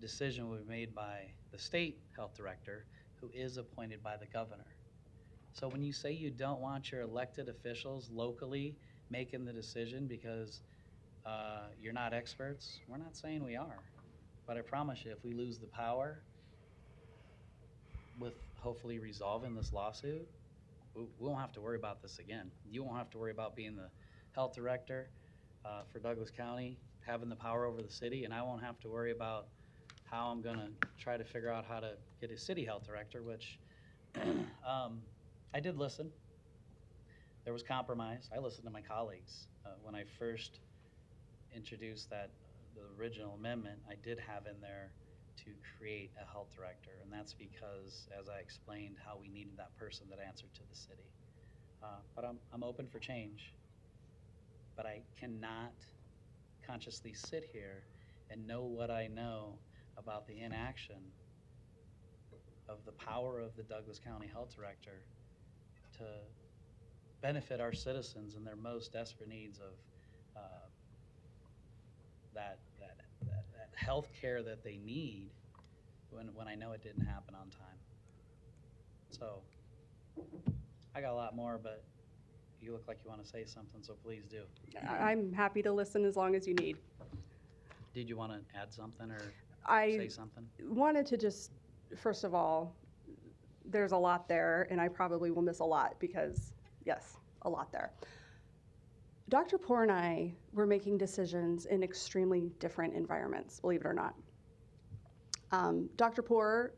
decision will be made by the state health director, who is appointed by the governor. So when you say you don't want your elected officials locally making the decision because you're not experts, we're not saying we are. But I promise you, if we lose the power with hopefully resolving this lawsuit, we won't have to worry about this again. You won't have to worry about being the health director for Douglas County, having the power over the city, and I won't have to worry about how I'm gonna try to figure out how to get a city health director, which I did listen. There was compromise. I listened to my colleagues. When I first introduced the original amendment, I did have in there to create a health director, and that's because, as I explained, how we needed that person that answered to the city. But I'm open for change, but I cannot consciously sit here and know what I know about the inaction of the power of the Douglas County Health Director to benefit our citizens in their most desperate needs of that health care that they need when I know it didn't happen on time. So I got a lot more, but you look like you want to say something, so please do. I'm happy to listen as long as you need. Did you want to add something or I say something? wanted to just, first of all, there's a lot there, and I probably will miss a lot because, yes, a lot there. Dr. Poor and I were making decisions in extremely different environments, believe it or not. Dr. Poor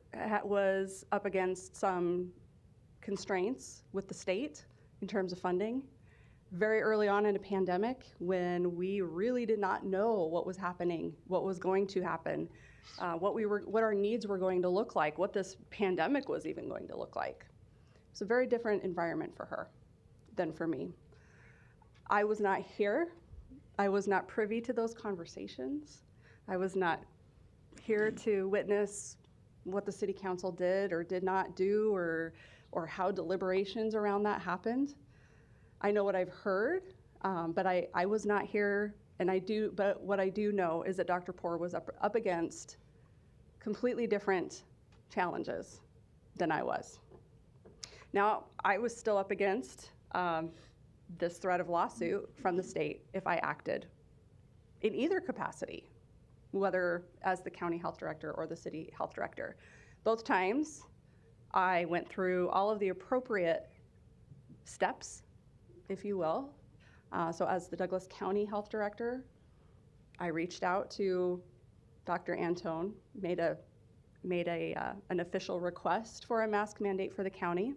was up against some constraints with the state in terms of funding. Very early on in a pandemic, when we really did not know what was happening, what was going to happen, what our needs were going to look like, what this pandemic was even going to look like. It's a very different environment for her than for me. I was not here. I was not privy to those conversations. I was not here to witness what the city council did or did not do, or how deliberations around that happened. I know what I've heard, but I was not here, but what I do know is that Dr. Poor was up against completely different challenges than I was. Now, I was still up against this threat of lawsuit from the state if I acted in either capacity, whether as the county health director or the city health director. Both times, I went through all of the appropriate steps, if you will. So as the Douglas County Health Director, I reached out to Dr. Antone, made an official request for a mask mandate for the county,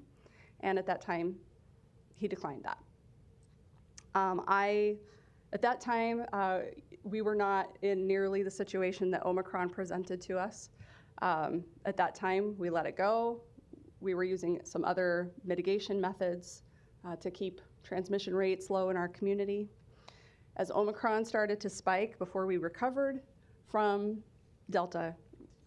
and at that time, he declined that. At that time, we were not in nearly the situation that Omicron presented to us. At that time, we let it go. We were using some other mitigation methods to keep transmission rates low in our community. As Omicron started to spike before we recovered from Delta,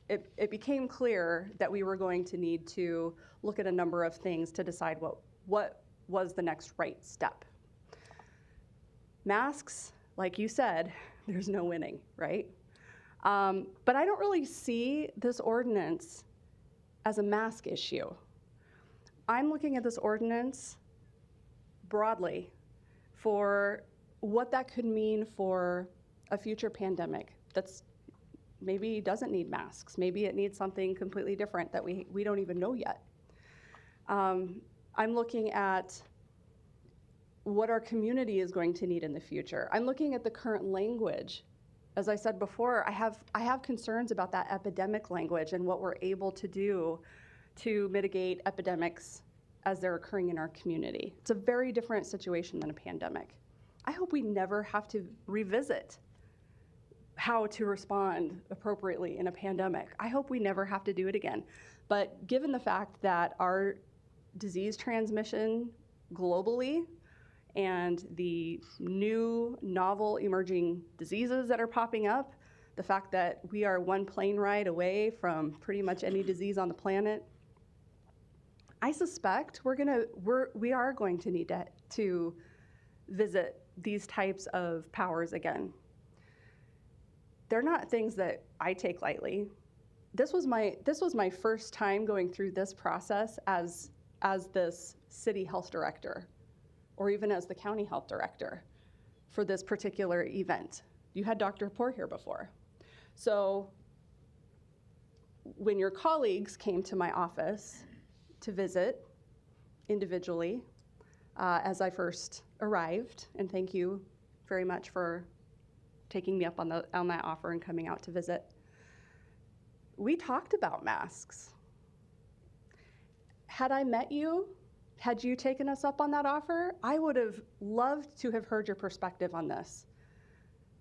it became clear that we were going to need to look at a number of things to decide what was the next right step. Masks, like you said, there's no winning, right? But I don't really see this ordinance as a mask issue. I'm looking at this ordinance broadly for what that could mean for a future pandemic that's maybe doesn't need masks. Maybe it needs something completely different that we don't even know yet. I'm looking at what our community is going to need in the future. I'm looking at the current language. As I said before, I have concerns about that epidemic language and what we're able to do to mitigate epidemics as they're occurring in our community. It's a very different situation than a pandemic. I hope we never have to revisit how to respond appropriately in a pandemic. I hope we never have to do it again. But given the fact that our disease transmission globally and the new novel emerging diseases that are popping up, the fact that we are one plane ride away from pretty much any disease on the planet, I suspect we are going to need to visit these types of powers again. They're not things that I take lightly. This was my first time going through this process as this city health director, or even as the county health director for this particular event. You had Dr. Poor here before. So when your colleagues came to my office to visit individually as I first arrived, and thank you very much for taking me up on that offer and coming out to visit, we talked about masks. Had I met you, had you taken us up on that offer, I would have loved to have heard your perspective on this.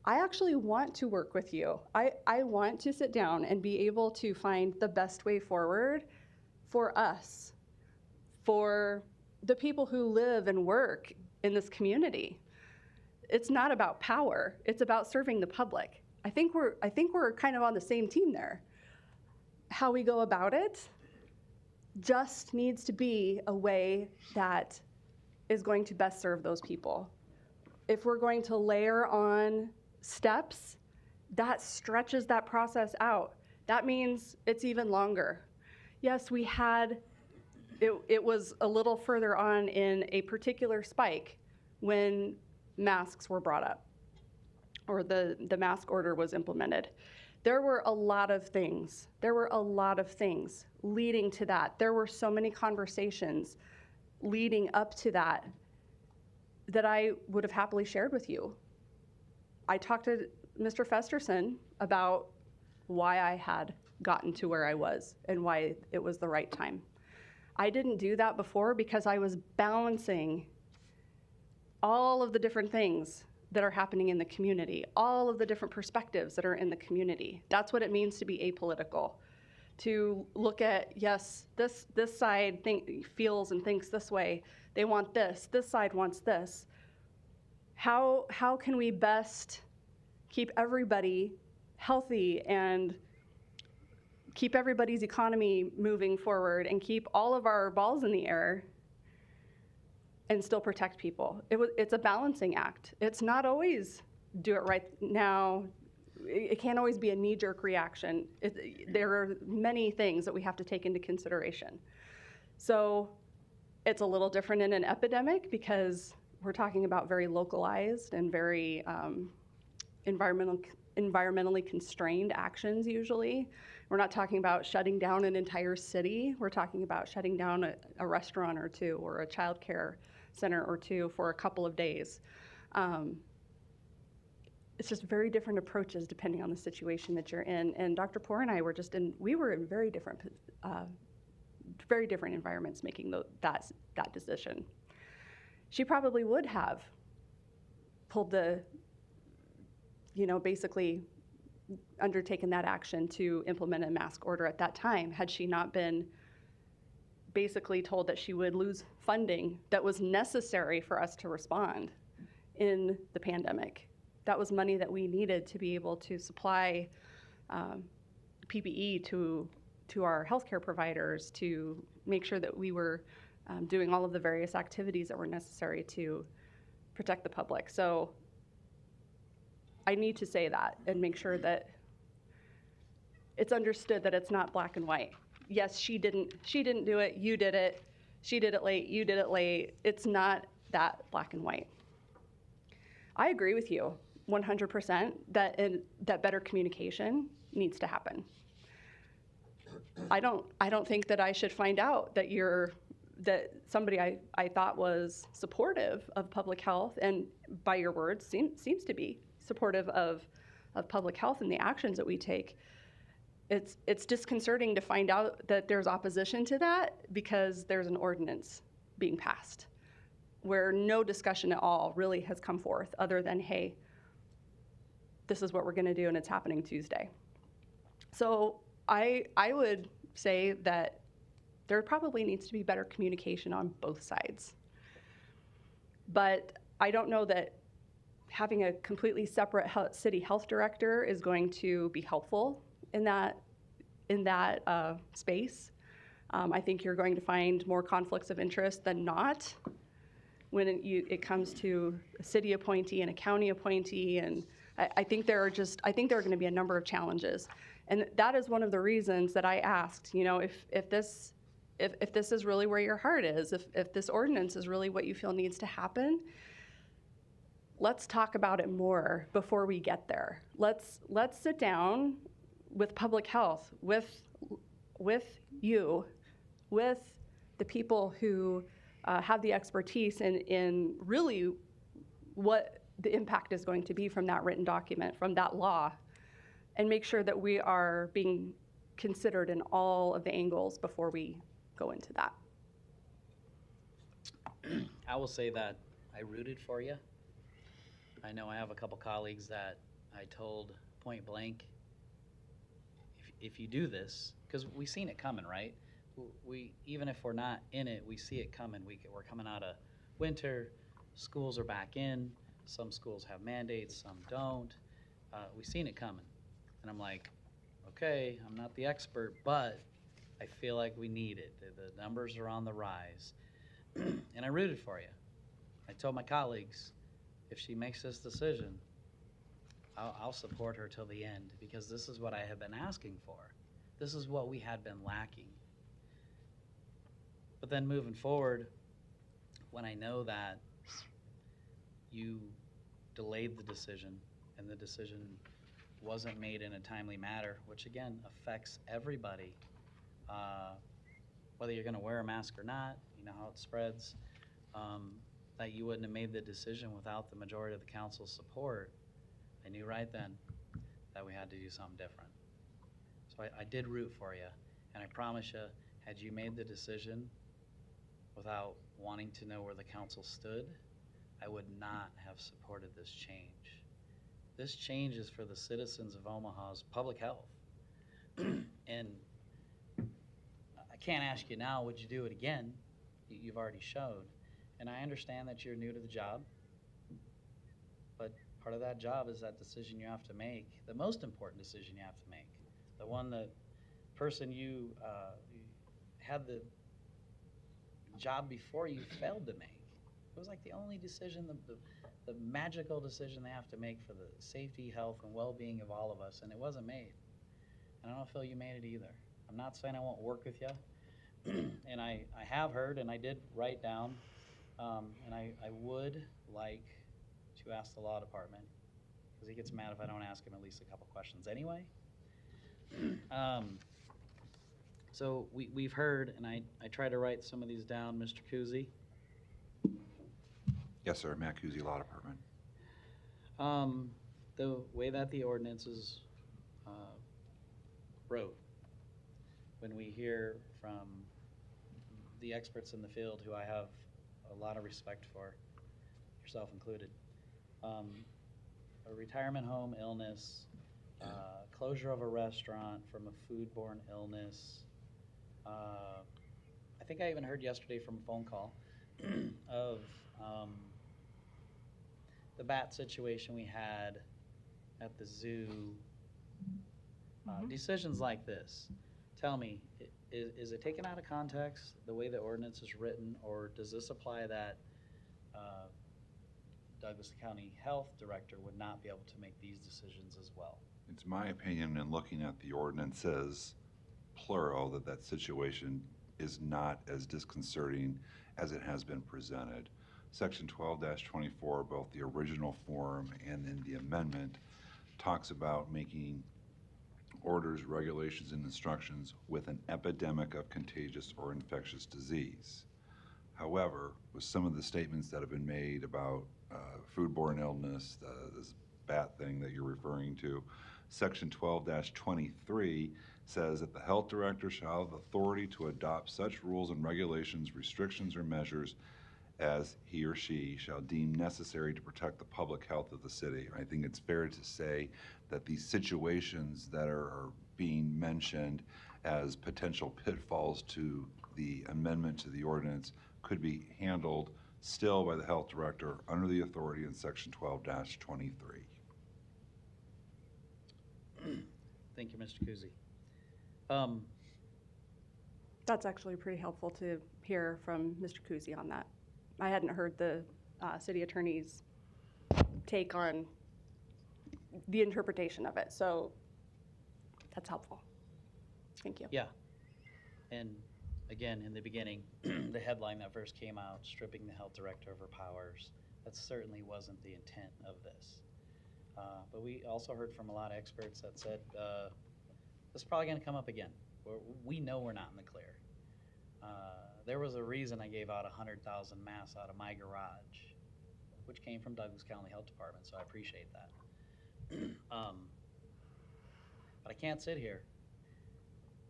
I actually want to work with you. I want to sit down and be able to find the best way forward for us, for the people who live and work in this community. It's not about power, it's about serving the public. I think we're kind of on the same team there. How we go about it just needs to be a way that is going to best serve those people. If we're going to layer on steps, that stretches that process out. That means it's even longer. Yes, we had, it was a little further on in a particular spike when masks were brought up, or the mask order was implemented. There were a lot of things. Leading to that. There were so many conversations leading up to that I would have happily shared with you. I talked to Mr. Festerson about why I had gotten to where I was and why it was the right time. I didn't do that before because I was balancing all of the different things that are happening in the community, all of the different perspectives that are in the community. That's what it means to be apolitical. To look at, yes, this side feels and thinks this way, they want this side wants this. How can we best keep everybody healthy and keep everybody's economy moving forward and keep all of our balls in the air and still protect people? It's a balancing act. It's not always do it right now. It can't always be a knee-jerk reaction. There are many things that we have to take into consideration. So it's a little different in an epidemic because we're talking about very localized and very environmentally constrained actions usually. We're not talking about shutting down an entire city. We're talking about shutting down a restaurant or two or a child care center or two for a couple of days. It's just very different approaches depending on the situation that you're in. And Dr. Poor and I were we were in very different environments making that decision. She probably would have pulled basically undertaken that action to implement a mask order at that time had she not been basically told that she would lose funding that was necessary for us to respond in the pandemic. That was money that we needed to be able to supply PPE to our healthcare providers to make sure that we were doing all of the various activities that were necessary to protect the public. So I need to say that and make sure that it's understood that it's not black and white. Yes, she didn't do it, you did it. She did it late, you did it late. It's not that black and white. I agree with you 100% that better communication needs to happen. I don't think that I should find out that somebody I thought was supportive of public health, and by your words seems to be supportive of public health and the actions that we take. It's disconcerting to find out that there's opposition to that because there's an ordinance being passed where no discussion at all really has come forth other than, hey, this is what we're going to do and it's happening Tuesday. So I would say that There probably needs to be better communication on both sides. But I don't know that having a completely separate city health director is going to be helpful in that space. I think you're going to find more conflicts of interest than not when it comes to a city appointee and a county appointee, and I think there are going to be a number of challenges, and that is one of the reasons that I asked. You know, if this is really where your heart is, if this ordinance is really what you feel needs to happen, let's talk about it more before we get there. Let's sit down with public health, with you, with the people who have the expertise in really what the impact is going to be from that written document, from that law, and make sure that we are being considered in all of the angles before we go into that. I will say that I rooted for you. I know I have a couple colleagues that I told point blank, if you do this, because we've seen it coming, right? We even if we're not in it, we see it coming. We're coming out of winter, schools are back in, some schools have mandates, some don't. We've seen it coming. And I'm like, okay, I'm not the expert, but I feel like we need it. The numbers are on the rise. And I rooted for you. I told my colleagues, if she makes this decision, I'll support her till the end, because this is what I have been asking for. This is what we had been lacking. But then moving forward, when I know that you delayed the decision and the decision wasn't made in a timely manner, which again affects everybody, whether you're going to wear a mask or not, you know how it spreads, that you wouldn't have made the decision without the majority of the council's support, I knew right then that we had to do something different. So I did root for you, and I promise you, had you made the decision without wanting to know where the council stood, I would not have supported this change. This change is for the citizens of Omaha's public health. And I can't ask you now, would you do it again? You've already showed. And I understand that you're new to the job, but part of that job is that decision you have to make, the most important decision you have to make, the one that person you had the job before you failed to make. It was like the only decision, the magical decision they have to make for the safety, health, and well-being of all of us, and it wasn't made. And I don't feel you made it either. I'm not saying I won't work with you, and I have heard, and I did write down, and I would like to ask the law department, because he gets mad if I don't ask him at least a couple questions anyway. So we've heard, and I tried to write some of these down, Mr. Kuzi. Yes, sir. Matt Kuzi, Law Department. The way that the ordinance is wrote, when we hear from the experts in the field, who I have a lot of respect for, yourself included, a retirement home illness, closure of a restaurant from a foodborne illness. I think I even heard yesterday from a phone call of the bat situation we had at the zoo. Decisions like this, tell me, is it taken out of context, the way the ordinance is written, or does this apply that Douglas County Health Director would not be able to make these decisions as well? It's my opinion, in looking at the ordinances, plural, that situation is not as disconcerting as it has been presented. Section 12-24, both the original form and in the amendment, talks about making orders, regulations, and instructions with an epidemic of contagious or infectious disease. However, with some of the statements that have been made about foodborne illness, this bat thing that you're referring to, Section 12-23 says that the health director shall have authority to adopt such rules and regulations, restrictions, or measures as he or she shall deem necessary to protect the public health of the city. I think it's fair to say that these situations that are being mentioned as potential pitfalls to the amendment to the ordinance could be handled still by the health director under the authority in section 12-23. Thank you, Mr. Kuzi. That's actually pretty helpful to hear from Mr. Kuzi on that. I hadn't heard the city attorney's take on the interpretation of it, so that's helpful. Thank you. Yeah. And again, in the beginning, the headline that first came out, stripping the health director of her powers, that certainly wasn't the intent of this. But we also heard from a lot of experts that said, this is probably going to come up again. We know we're not in the clear. There was a reason I gave out 100,000 masks out of my garage, which came from Douglas County Health Department, so I appreciate that. But I can't sit here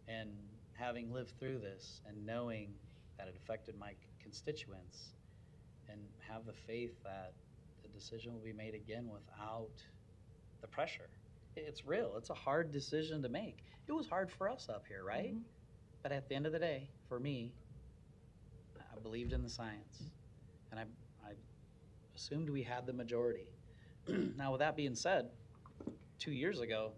and having lived through this and knowing that it affected my constituents and have the faith that the decision will be made again without the pressure. It's real. It's a hard decision to make. It was hard for us up here, right? Mm-hmm. But at the end of the day, for me, I believed in the science, and I assumed we had the majority. Now, with that being said, 2 years ago,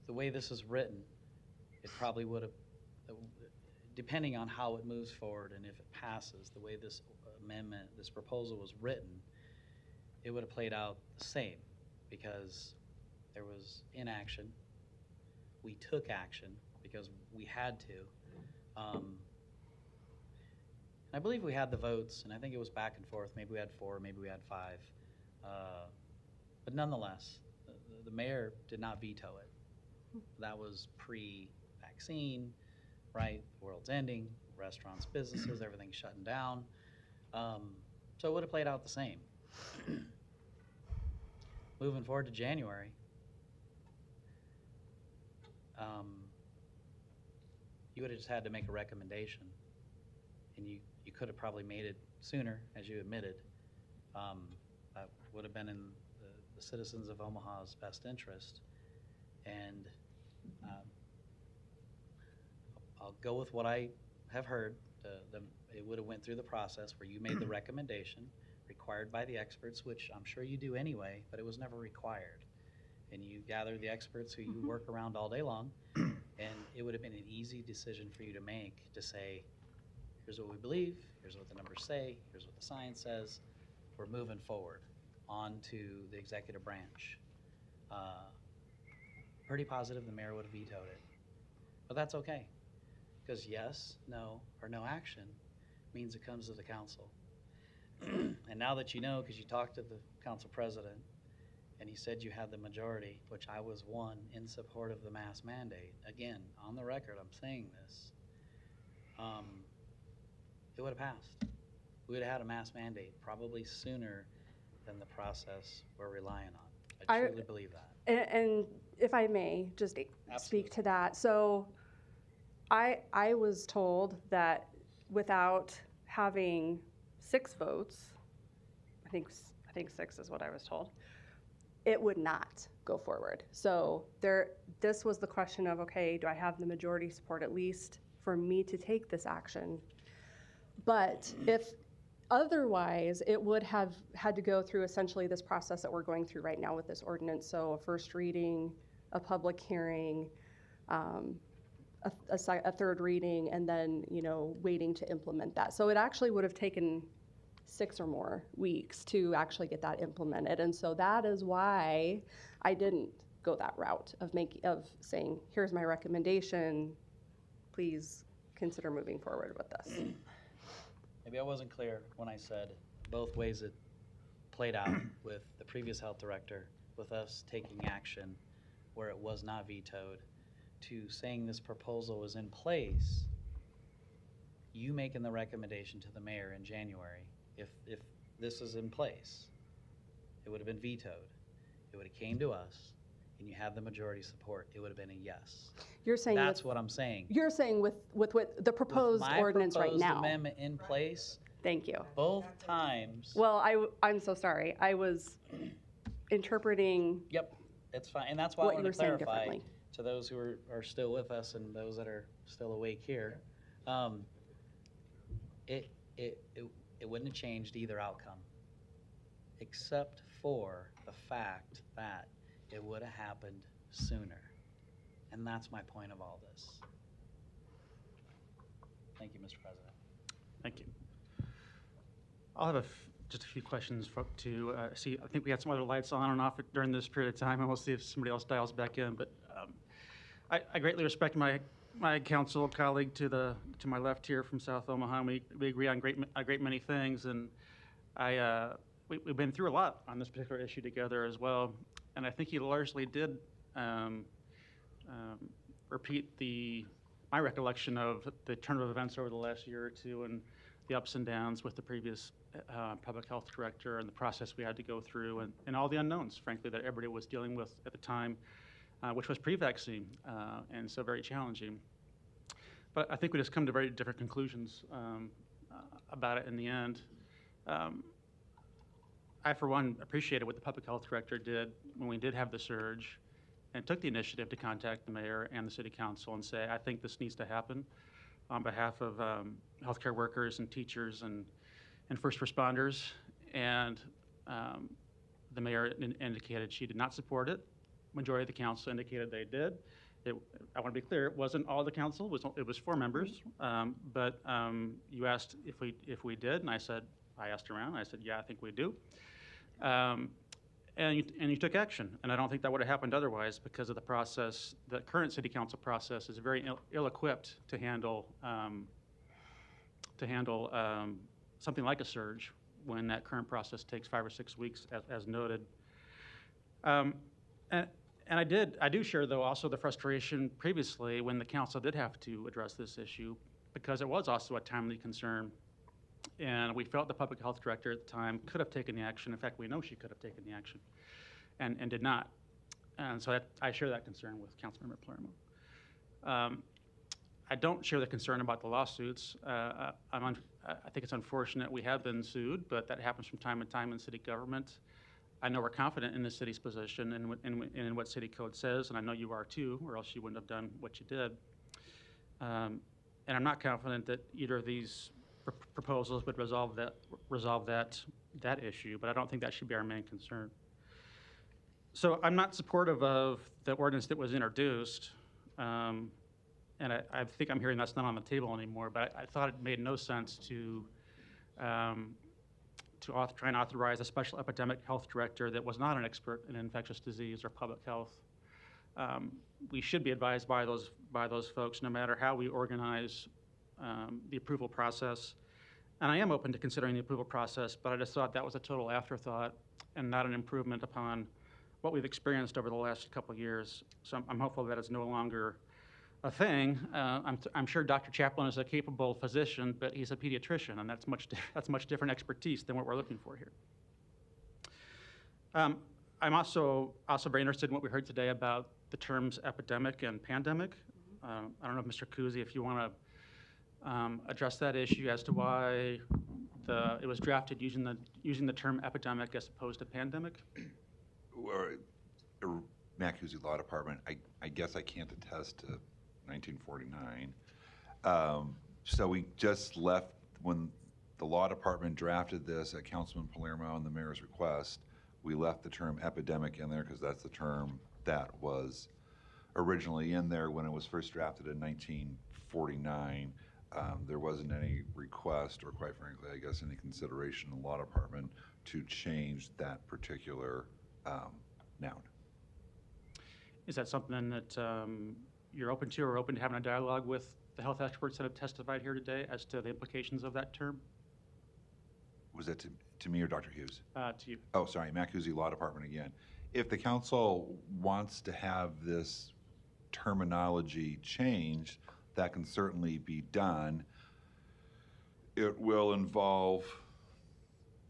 the way this is written, it probably would have, depending on how it moves forward and if it passes, the way this amendment, this proposal was written, it would have played out the same, because there was inaction. We took action because we had to. I believe we had the votes, and I think it was back and forth. Maybe we had 4, maybe we had 5. But nonetheless, the mayor did not veto it. That was pre-vaccine, right? The world's ending, restaurants, businesses, everything's shutting down. So it would have played out the same. Moving forward to January, you would have just had to make a recommendation, and you could have probably made it sooner, as you admitted. That would have been in the citizens of Omaha's best interest. And I'll go with what I have heard. It would have went through the process where you made the recommendation required by the experts, which I'm sure you do anyway, but it was never required. And you gather the experts who you work around all day long, and it would have been an easy decision for you to make, to say, here's what we believe, here's what the numbers say, here's what the science says, we're moving forward on to the executive branch. Pretty positive the mayor would have vetoed it, but that's okay, because yes, no, or no action means it comes to the council. And now that you know, because you talked to the council president, and he said you had the majority, which I was one in support of the mask mandate. Again, on the record, I'm saying this. It would have passed. We would have had a mask mandate probably sooner than the process we're relying on. I truly believe that. And if I may just speak to that. So I was told that without having 6 votes, I think 6 is what I was told, it would not go forward. So this was the question of, okay, do I have the majority support at least for me to take this action? But if otherwise, it would have had to go through essentially this process that we're going through right now with this ordinance. So a first reading, a public hearing, a third reading, and then, waiting to implement that. So it actually would have taken 6 or more weeks to actually get that implemented. And so that is why I didn't go that route of saying, here's my recommendation, please consider moving forward with this. Maybe I wasn't clear when I said both ways it played out with the previous health director, with us taking action where it was not vetoed, to saying this proposal was in place, you making the recommendation to the mayor in January. If this is in place, it would have been vetoed. It would have came to us, and you have the majority support. It would have been a yes. You're saying that's what I'm saying. You're saying with what the proposed ordinance right now. Proposed amendment in place. Thank you. Both times. Well, I'm so sorry. I was interpreting. Yep. It's fine, and that's why I what you wanted were to saying clarify differently. to those who are still with us and those that are still awake here. It, it, it, it wouldn't have changed either outcome, except for the fact that it would have happened sooner. And that's my point of all this. Thank you, Mr. President. Thank you. I'll have just a few questions to see. I think we had some other lights on and off during this period of time, and we'll see if somebody else dials back in. But I greatly respect my council colleague to my left here from South Omaha. And we agree on a great many things, and we've been through a lot on this particular issue together as well. And I think he largely did repeat my recollection of the turn of events over the last year or two and the ups and downs with the previous public health director and the process we had to go through and all the unknowns, frankly, that everybody was dealing with at the time, which was pre-vaccine and so very challenging. But I think we just come to very different conclusions about it in the end. I, for one, appreciated what the public health director did when we did have the surge and took the initiative to contact the mayor and the city council and say, I think this needs to happen on behalf of healthcare workers and teachers and first responders. And the mayor indicated she did not support it. Majority of the council indicated they did. I want to be clear, it wasn't all the council, it was 4 members. But you asked if we did, and I asked around, I said, yeah, I think we do. And you took action, and I don't think that would have happened otherwise because of the process. The current city council process is very ill-equipped to handle something like a surge when that current process takes 5 or 6 weeks, as noted. And I do share, though, also the frustration previously when the council did have to address this issue because it was also a timely concern. And we felt the public health director at the time could have taken the action. In fact, we know she could have taken the action and did not. And so I share that concern with Councilmember Palermo. I don't share the concern about the lawsuits. I think it's unfortunate we have been sued, but that happens from time to time in city government. I know we're confident in the city's position and in what city code says, and I know you are too, or else you wouldn't have done what you did. And I'm not confident that either of these proposals would resolve that issue, but I don't think that should be our main concern. So I'm not supportive of the ordinance that was introduced, and I think I'm hearing that's not on the table anymore, but I thought it made no sense to try and authorize a special epidemic health director that was not an expert in infectious disease or public health. We should be advised by those folks no matter how we organize the approval process. And I am open to considering the approval process, but I just thought that was a total afterthought and not an improvement upon what we've experienced over the last couple of years. So I'm hopeful that it's no longer a thing. I'm sure Dr. Chaplin is a capable physician, but he's a pediatrician, and that's much different expertise than what we're looking for here. I'm also very interested in what we heard today about the terms epidemic and pandemic. I don't know, Mr. Kuzi, if you want to address that issue as to why it was drafted using the term epidemic as opposed to pandemic. Mac Husey Law Department, I guess I can't attest to 1949. So we just left, when the law department drafted this at Councilman Palermo and the mayor's request, we left the term epidemic in there because that's the term that was originally in there when it was first drafted in 1949. There wasn't any request, or quite frankly, I guess, any consideration in the law department to change that particular noun. Is that something that you're open to, or open to having a dialogue with the health experts that have testified here today as to the implications of that term? Was that to me or Dr. Hughes? To you. Oh, sorry, Mac Husey Law Department again. If the council wants to have this terminology changed, that can certainly be done. It will involve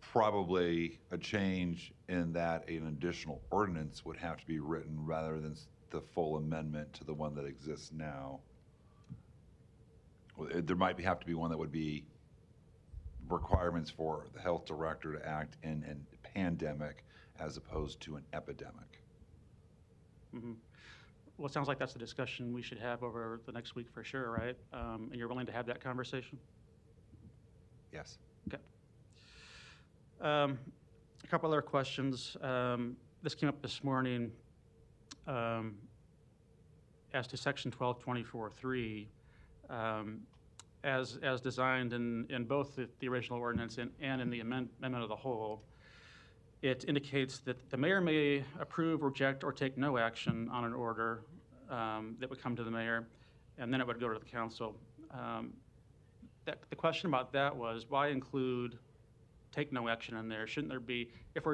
probably a change in that an additional ordinance would have to be written rather than the full amendment to the one that exists now. There might have to be one that would be requirements for the health director to act in a pandemic as opposed to an epidemic. Mhm. Well, it sounds like that's a discussion we should have over the next week for sure, right? And you're willing to have that conversation? Yes. Okay. A couple other questions. This came up this morning as to section 1224.3. As designed in both the original ordinance and in the amendment of the whole, it indicates that the mayor may approve, reject, or take no action on an order that would come to the mayor, and then it would go to the council. The question about that was, why include take no action in there? Shouldn't there be, if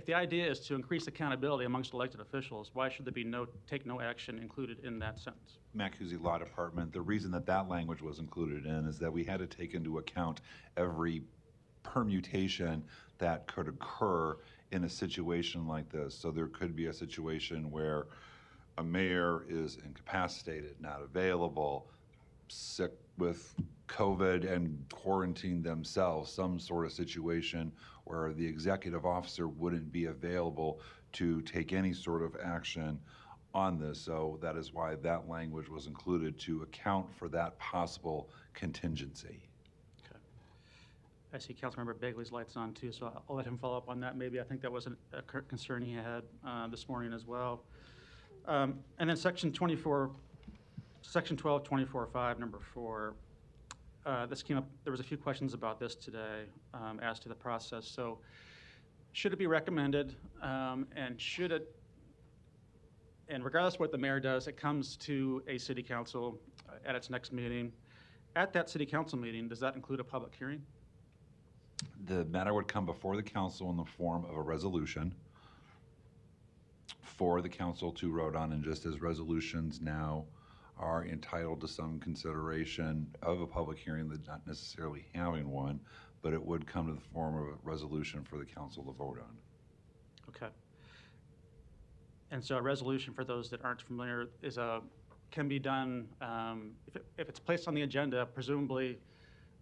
the idea is to increase accountability amongst elected officials, why should there be take no action included in that sentence? Maccoozy Law Department, the reason that language was included in is that we had to take into account every permutation that could occur in a situation like this. So there could be a situation where a mayor is incapacitated, not available, sick with COVID and quarantined themselves, some sort of situation where the executive officer wouldn't be available to take any sort of action on this. So that is why that language was included, to account for that possible contingency. Okay. I see Councilmember Bagley's light's on too, so I'll let him follow up on that. Maybe I think that was a concern he had this morning as well. And then section 1224.5, number 4. This came up, there was a few questions about this today as to the process. So should it be recommended, and should it, and regardless of what the mayor does, it comes to a city council at its next meeting. At that city council meeting, does that include a public hearing? The matter would come before the council in the form of a resolution for the council to vote on, and just as resolutions now are entitled to some consideration of a public hearing, that not necessarily having one, but it would come to the form of a resolution for the council to vote on. Okay. And so a resolution, for those that aren't familiar, can be done if it's placed on the agenda. Presumably,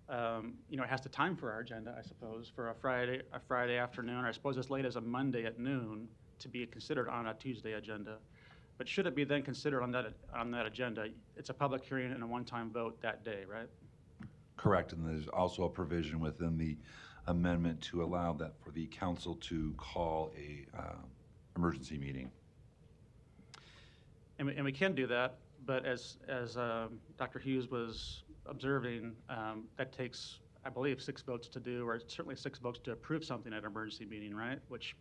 it has to time for our agenda, I suppose, for a Friday afternoon, or I suppose as late as a Monday at noon to be considered on a Tuesday agenda. But should it be then considered on that agenda, it's a public hearing and a one-time vote that day, right? Correct, and there's also a provision within the amendment to allow that for the council to call a emergency meeting. And we can do that, but as Dr. Hughes was observing, that takes, I believe, 6 votes to do, or certainly 6 votes to approve something at an emergency meeting, right? Which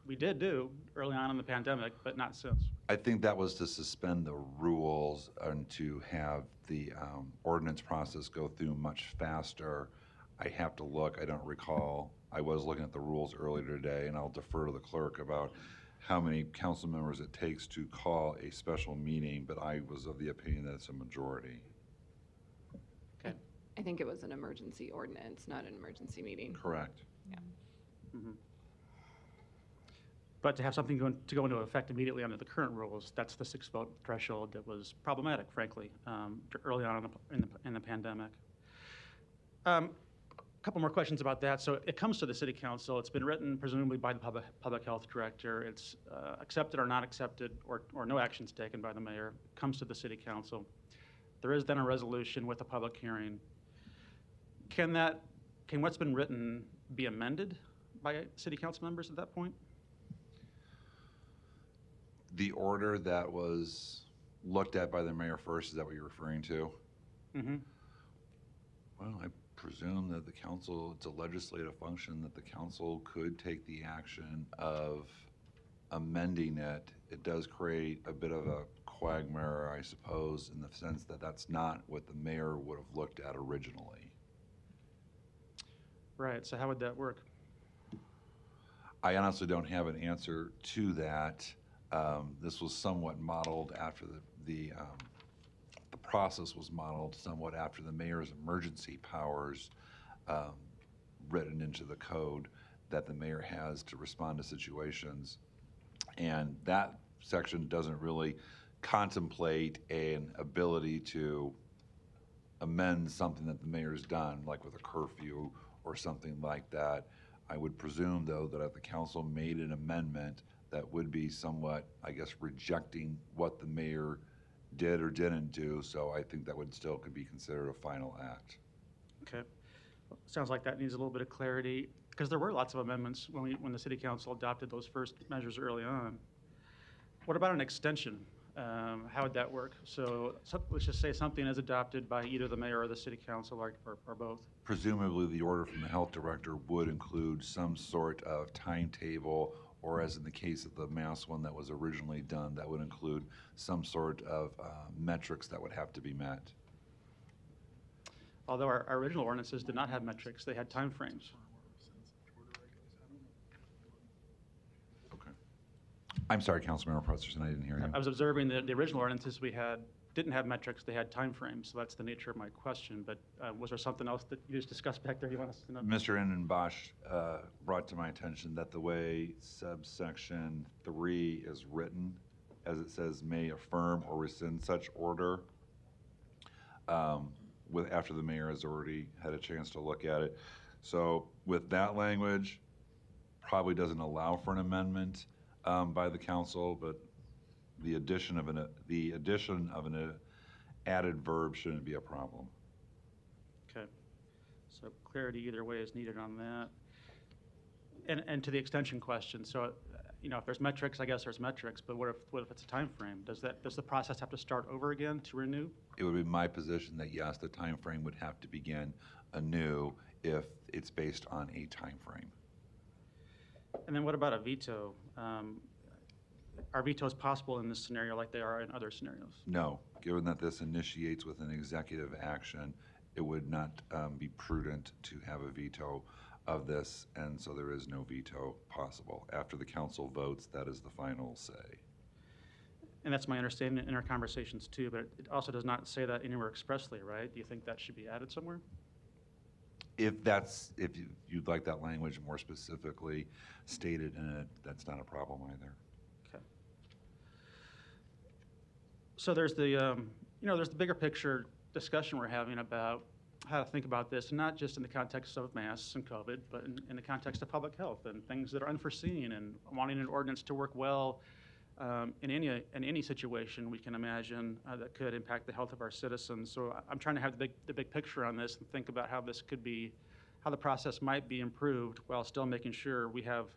we did do early on in the pandemic, but not since. I think that was to suspend the rules and to have the ordinance process go through much faster. I have to look, I don't recall. I was looking at the rules earlier today, and I'll defer to the clerk about how many council members it takes to call a special meeting, but I was of the opinion that it's a majority. Okay. I think it was an emergency ordinance, not an emergency meeting. Correct. Yeah. Mm-hmm. But to have something go into effect immediately under the current rules, that's the 6-vote threshold that was problematic, frankly, early on in the pandemic. A couple more questions about that. So it comes to the city council. It's been written presumably by the public health director. It's accepted or not accepted, or no actions taken by the mayor. It comes to the city council. There is then a resolution with a public hearing. Can what's been written be amended by city council members at that point? The order that was looked at by the mayor first, is that what you're referring to? Mm-hmm. Well, I presume that the council, it's a legislative function, that the council could take the action of amending it. It does create a bit of a quagmire, I suppose, in the sense that that's not what the mayor would have looked at originally. Right, so how would that work? I honestly don't have an answer to that. This was somewhat modeled after the process was modeled somewhat after the mayor's emergency powers written into the code that the mayor has to respond to situations. And that section doesn't really contemplate an ability to amend something that the mayor's done, like with a curfew or something like that. I would presume, though, that if the council made an amendment that would be somewhat, I guess, rejecting what the mayor did or didn't do. So I think that would still could be considered a final act. Okay. Sounds like that needs a little bit of clarity, because there were lots of amendments when the city council adopted those first measures early on. What about an extension? How would that work? So let's just say something is adopted by either the mayor or the city council, or both. Presumably, the order from the health director would include some sort of timetable, or as in the case of the mass one that was originally done, that would include some sort of metrics that would have to be met. Although our original ordinances did not have metrics, they had timeframes. Okay. I'm sorry, Councilmember Presserson, I didn't hear you. I was observing that the original ordinances we had didn't have metrics, they had timeframes, so that's the nature of my question. But was there something else that you just discussed back there you want us to know? Mr. Innenbosch brought to my attention that the way subsection 3 is written, as it says, may affirm or rescind such order, after the mayor has already had a chance to look at it. So with that language, probably doesn't allow for an amendment by the council, but the addition of an added verb shouldn't be a problem. Okay. So clarity either way is needed on that. And to the extension question, so if there's metrics, I guess there's metrics, but what if it's a time frame? Does the process have to start over again to renew? It would be my position that yes, the time frame would have to begin anew if it's based on a time frame. And then what about a veto? Are vetoes possible in this scenario like they are in other scenarios? No, given that this initiates with an executive action, it would not be prudent to have a veto of this, and so there is no veto possible. After the council votes, that is the final say. And that's my understanding in our conversations too, but it also does not say that anywhere expressly, right? Do you think that should be added somewhere? If you'd like that language more specifically stated in it, that's not a problem either. Okay. So there's there's the bigger picture discussion we're having about how to think about this, not just in the context of masks and COVID, but in the context of public health and things that are unforeseen, and wanting an ordinance to work well in any situation we can imagine that could impact the health of our citizens. So I'm trying to have the big picture on this and think about how the process might be improved while still making sure we have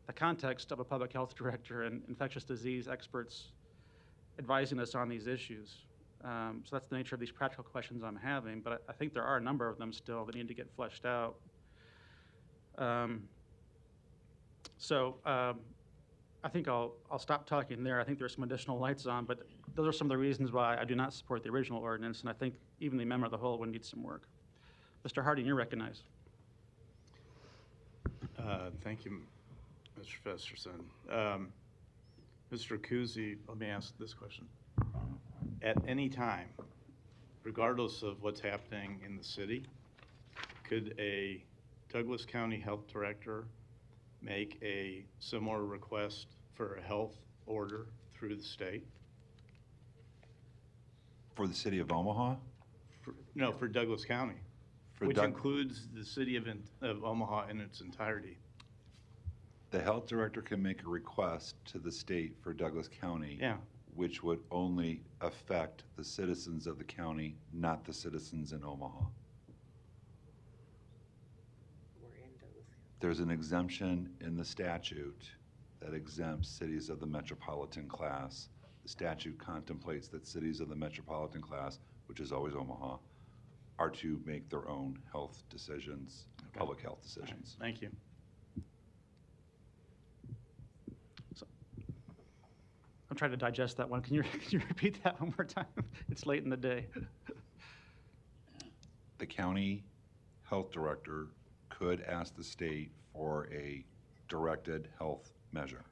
the context of a public health director and infectious disease experts advising us on these issues. So that's the nature of these practical questions I'm having, but I think there are a number of them still that need to get fleshed out. I think I'll stop talking there. I think there's some additional lights on, but those are some of the reasons why I do not support the original ordinance, and I think even the amendment of the whole would need some work. Mr. Harding, you're recognized. Thank you, Mr. Festerson. Mr. Kuzi, let me ask this question. At any time, regardless of what's happening in the city, could a Douglas County Health Director make a similar request for a health order through the state? For the city of Omaha? No, for Douglas County, which includes the city of Omaha in its entirety. The health director can make a request to the state for Douglas County, yeah, which would only affect the citizens of the county, not the citizens in Omaha. There's an exemption in the statute that exempts cities of the metropolitan class. The statute contemplates that cities of the metropolitan class, which is always Omaha, are to make their own health decisions, okay, public health decisions. Right. Thank you. I'm trying to digest that one. Can you repeat that one more time? It's late in the day. The county health director could ask the state for a directed health measure.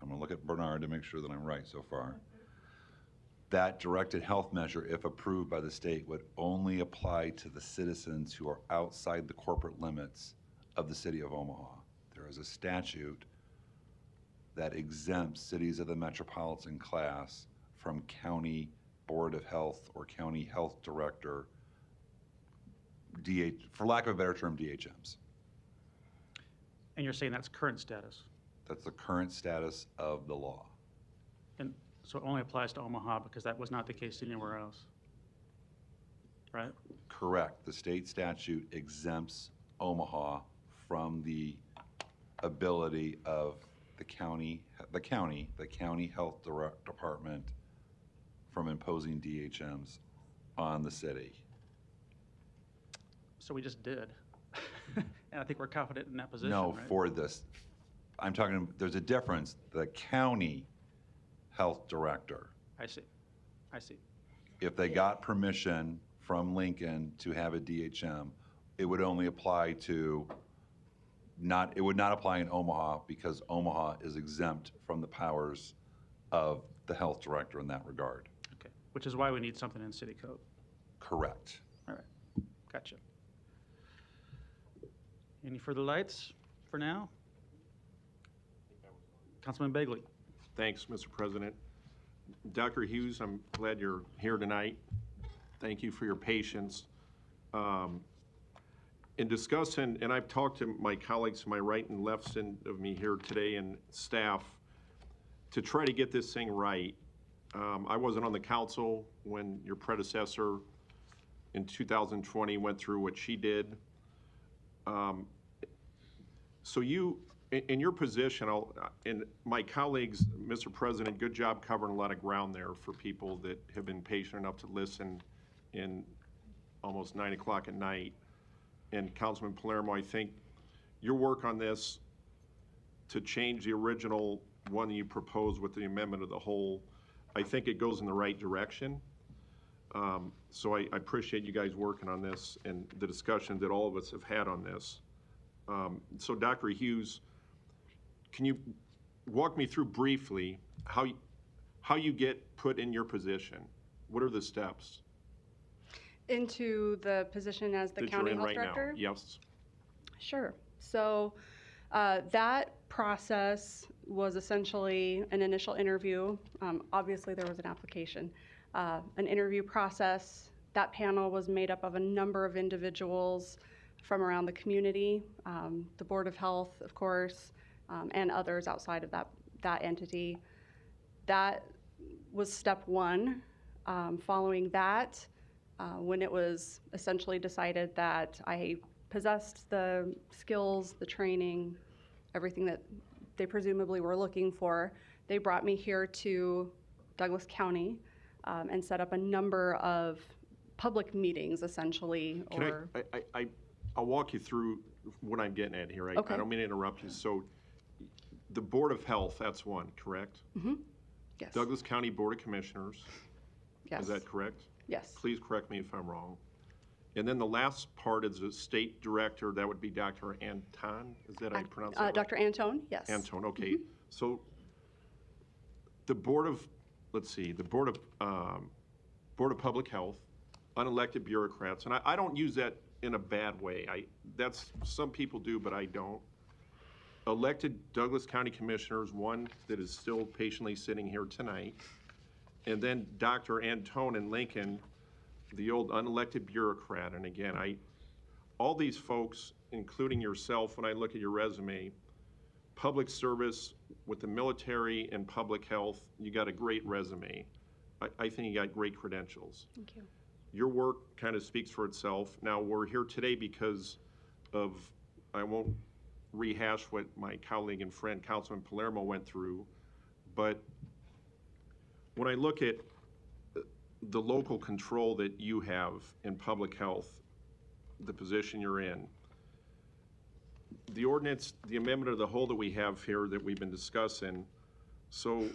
I'm going to look at Bernard to make sure that I'm right so far. That directed health measure, if approved by the state, would only apply to the citizens who are outside the corporate limits of the city of Omaha. There is a statute that exempts cities of the metropolitan class from county board of health or county health director, for lack of a better term, DHMs. And you're saying that's current status? That's the current status of the law. And so it only applies to Omaha because that was not the case anywhere else, right? Correct. The state statute exempts Omaha from the ability of the county health department from imposing DHMs on the city. So we just did. And I think we're confident in that position, No, right? for this, I'm talking, there's a difference. The county health director, I see. I see. if they got permission from Lincoln to have a DHM, it would only apply to it would not apply in Omaha because Omaha is exempt from the powers of the health director in that regard. Okay. Which is why we need something in city code. Correct. All right. Gotcha. Any further lights for now? Councilman Begley. Thanks, Mr. President. Dr. Hughes, I'm glad you're here tonight. Thank you for your patience. In discussing, and I've talked to my colleagues to my right and left of me here today and staff to try to get this thing right. I wasn't on the council when your predecessor in 2020 went through what she did. So you, in your position, and my colleagues, Mr. President, good job covering a lot of ground there for people that have been patient enough to listen in almost 9 o'clock at night. And Councilman Palermo, I think your work on this to change the original one you proposed with the amendment of the whole, I think it goes in the right direction. So I appreciate you guys working on this and the discussion that all of us have had on this. So Dr. Hughes, can you walk me through briefly how you get put in your position? What are the steps? Into the position as the that county you're in health right director? now? Yes. Sure. So that process was essentially an initial interview. Obviously, there was an application. An interview process. That panel was made up of a number of individuals from around the community, the Board of Health, of course, and others outside of that entity. That was step one. Following that, when it was essentially decided that I possessed the skills, the training, everything that they presumably were looking for, they brought me here to Douglas County and set up a number of public meetings, essentially. I'll walk you through what I'm getting at here. Okay. I don't mean to interrupt you. So the Board of Health, that's one, correct? Mm-hmm. Yes. Douglas County Board of Commissioners. Yes. Is that correct? Yes. Please correct me if I'm wrong. And then the last part is the state director. That would be Dr. Anton. Is that how you pronounce that? Right? Dr. Antone, yes. Antone, okay. So the Board of, the Board of Public Health, unelected bureaucrats, and I don't use that in a bad way. That's some people do, but I don't. Elected Douglas County Commissioners, one that is still patiently sitting here tonight, and then Dr. Antone in Lincoln, the old unelected bureaucrat. And again, all these folks, including yourself, when I look at your resume, public service with the military and public health, you got a great resume. I think you got great credentials. Thank you. Your work kind of speaks for itself. Now, we're here today because of, I won't rehash what my colleague and friend, Councilman Palermo, went through, but when I look at the local control that you have in public health, the position you're in, the ordinance, the amendment of the whole that we have here that we've been discussing, so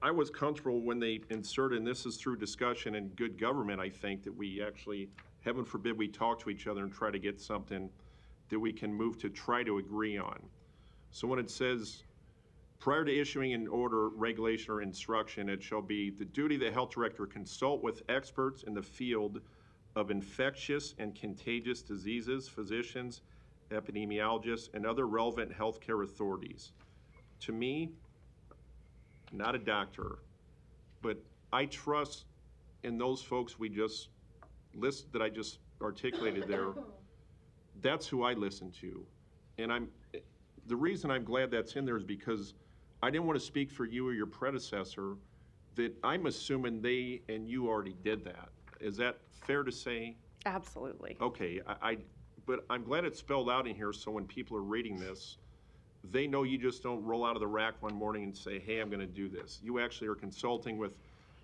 I was comfortable when they inserted, and this is through discussion and good government, I think, that we actually, heaven forbid, we talk to each other and try to get something that we can move to try to agree on. So when it says, prior to issuing an order, regulation, or instruction, it shall be the duty of the health director to consult with experts in the field of infectious and contagious diseases, physicians, epidemiologists, and other relevant healthcare authorities. To me, not a doctor, but I trust in those folks we just that I just articulated there. That's who I listen to. And the reason I'm glad that's in there is because I didn't want to speak for you or your predecessor, that I'm assuming they and you already did that. Is that fair to say? Absolutely. Okay, but I'm glad it's spelled out in here, so when people are reading this, they know you just don't roll out of the rack one morning and say, hey, I'm gonna do this. You actually are consulting with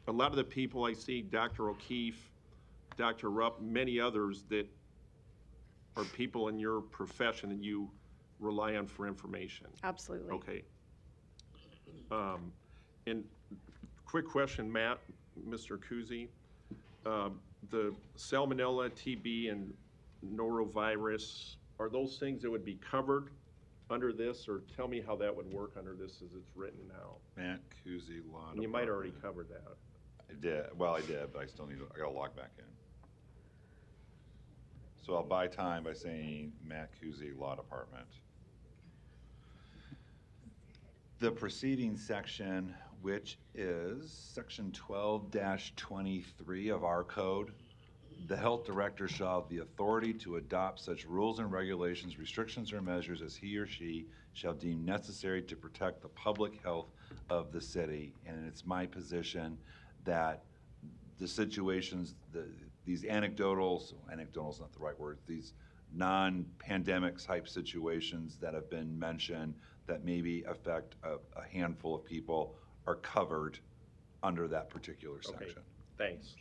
a lot of the people I see, Dr. O'Keefe, Dr. Rupp, many others that are people in your profession that you rely on for information. Absolutely. Okay. And quick question, Matt, Mr. Kuzi. The salmonella, TB, and norovirus, are those things that would be covered under this, or tell me how that would work under this as it's written now? Matt Kuzi, Law And you might already cover that. I did, well, I did, but I still need, I gotta log back in. So I'll buy time by saying Matt Kuzi, Law Department. The preceding section, which is section 12-23 of our code, the health director shall have the authority to adopt such rules and regulations, restrictions, or measures as he or she shall deem necessary to protect the public health of the city. And it's my position that the situations, these anecdotals is not the right word, these non-pandemic type situations that have been mentioned that maybe affect a handful of people are covered under that particular section. Thanks.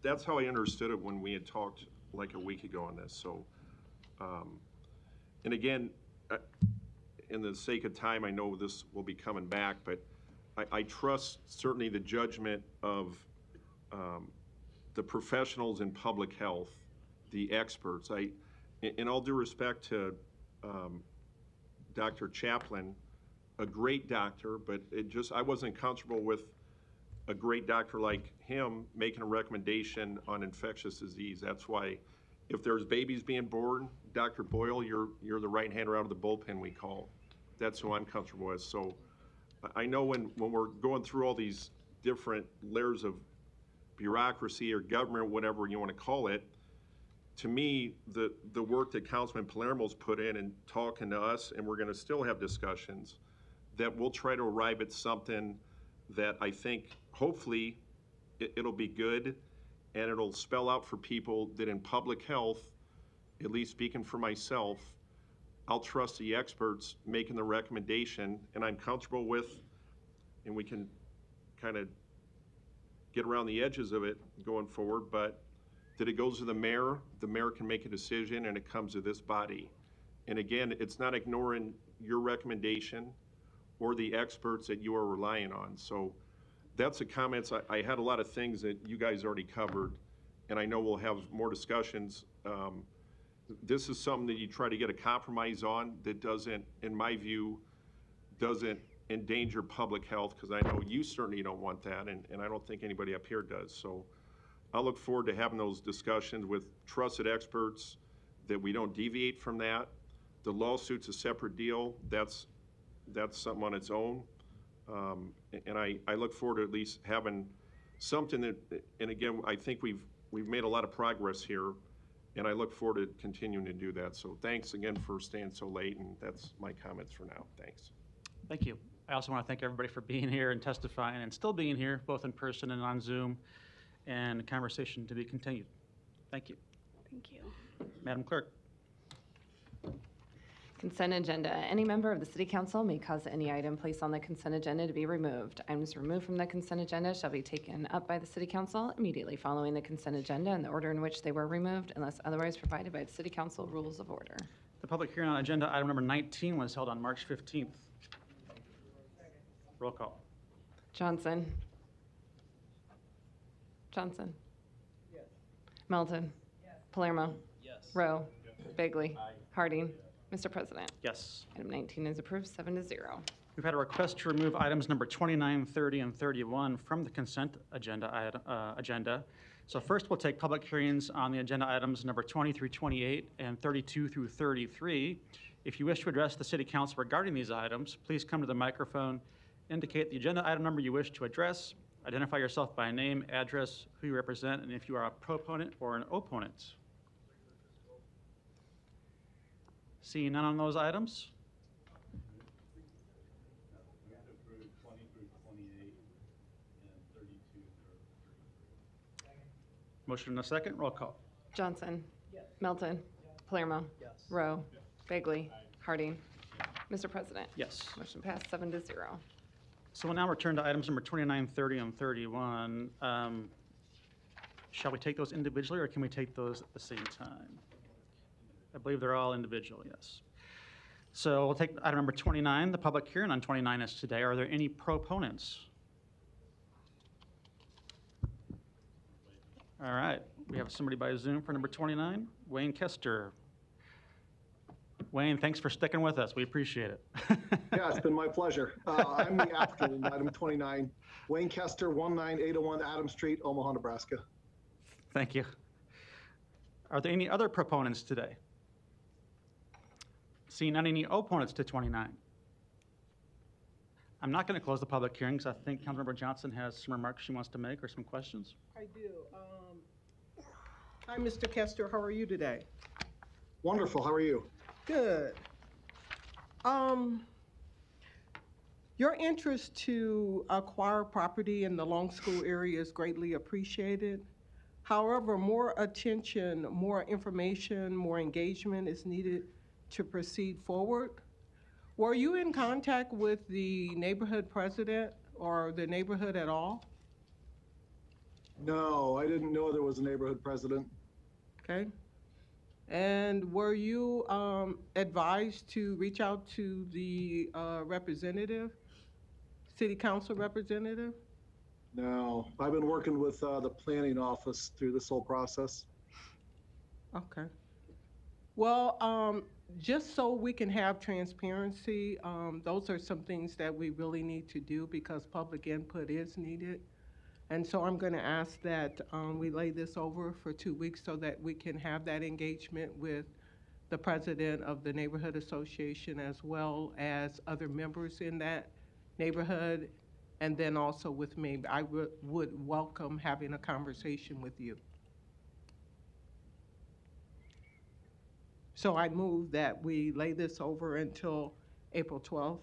That's how I understood it when we had talked like a week ago on this. So, and again, in the sake of time, I know this will be coming back, but I trust certainly the judgment of the professionals in public health, the experts. In all due respect to Dr. Chaplin, a great doctor, but I wasn't comfortable with a great doctor like him making a recommendation on infectious disease. That's why if there's babies being born, Dr. Boyle, you're the right hander out of the bullpen we call. That's who I'm comfortable with. So I know when we're going through all these different layers of bureaucracy or government, whatever you want to call it, to me, the work that Councilman Palermo's put in and talking to us, and we're going to still have discussions, that we'll try to arrive at something that I think hopefully it'll be good, and it'll spell out for people that in public health, at least speaking for myself, I'll trust the experts making the recommendation, and I'm comfortable with, and we can kind of get around the edges of it going forward, but that it goes to the mayor can make a decision, and it comes to this body. And again, it's not ignoring your recommendation or the experts that you are relying on. So that's the comments. I had a lot of things that you guys already covered, and I know we'll have more discussions. This is something that you try to get a compromise on that doesn't, in my view, doesn't endanger public health, because I know you certainly don't want that, and I don't think anybody up here does. So I look forward to having those discussions with trusted experts, that we don't deviate from that. The lawsuit's a separate deal. That's something on its own. And I look forward to at least having something that, and again, I think we've made a lot of progress here, and I look forward to continuing to do that. So thanks again for staying so late, and that's my comments for now. Thanks. Thank you. I also want to thank everybody for being here and testifying and still being here, both in person and on Zoom, and the conversation to be continued. Thank you. Thank you. Madam Clerk. Consent agenda. Any member of the City Council may cause any item placed on the consent agenda to be removed. Items removed from the consent agenda shall be taken up by the City Council immediately following the consent agenda in the order in which they were removed, unless otherwise provided by the City Council Rules of Order. The public hearing on agenda item number 19 was held on March 15th. Roll call. Johnson. Johnson. Yes. Melton. Yes. Palermo. Yes. Rowe. Yes. Bagley. Aye. Harding. Mr. President. Yes. Item 19 is approved 7-0. We've had a request to remove items number 29, 30, and 31 from the consent agenda. So first we'll take public hearings on the agenda items number 20 through 28 and 32 through 33. If you wish to address the City Council regarding these items, please come to the microphone, indicate the agenda item number you wish to address, identify yourself by name, address, who you represent, and if you are a proponent or an opponent. Seeing none on those items, Motion and a second, roll call. Johnson. Melton. Palermo. Rowe. Bagley. Harding. Mr. President. Yes. Motion passed 7-0. So we'll now return to items number 29, 30, and 31. Shall we take those individually, or can we take those at the same time? I believe they're all individual, yes. So we'll take item number 29. The public hearing on 29 is today. Are there any proponents? All right, we have somebody by Zoom for number 29, Wayne Kester. Wayne, thanks for sticking with us. We appreciate it. Yeah, it's been my pleasure. I'm the applicant in item 29, Wayne Kester, 19801 Adams Street, Omaha, Nebraska. Thank you. Are there any other proponents today? Seeing none, any opponents to 29? I'm not going to close the public hearing because I think Councilmember Johnson has some remarks she wants to make or some questions. I do. Hi, Mr. Kester. How are you today? Wonderful. How are you? Good. Your interest to acquire property in the Long School area is greatly appreciated. However, more attention, more information, more engagement is needed to proceed forward. Were you in contact with the neighborhood president or the neighborhood at all? No, I didn't know there was a neighborhood president. Okay. And were you advised to reach out to the representative, city council representative? No, I've been working with the planning office through this whole process. Okay. Well, just so we can have transparency, those are some things that we really need to do because public input is needed. And so I'm going to ask that we lay this over for 2 weeks so that we can have that engagement with the president of the neighborhood association as well as other members in that neighborhood, and then also with me. I would welcome having a conversation with you. So I move that we lay this over until April 12th.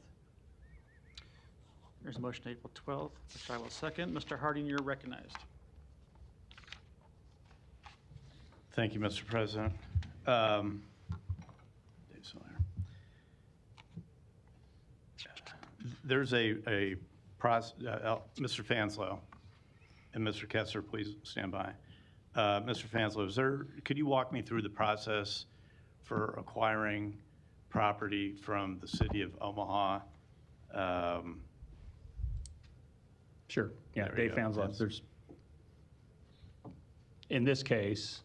There's a motion to April 12th, which I will second. Mr. Harding, you're recognized. Thank you, Mr. President. There's a process, Mr. Fanslow and Mr. Kester, please stand by. Mr. Fanslow, could you walk me through the process for acquiring property from the city of Omaha? Sure. Yeah, There you Dave go. Fanslow. In this case,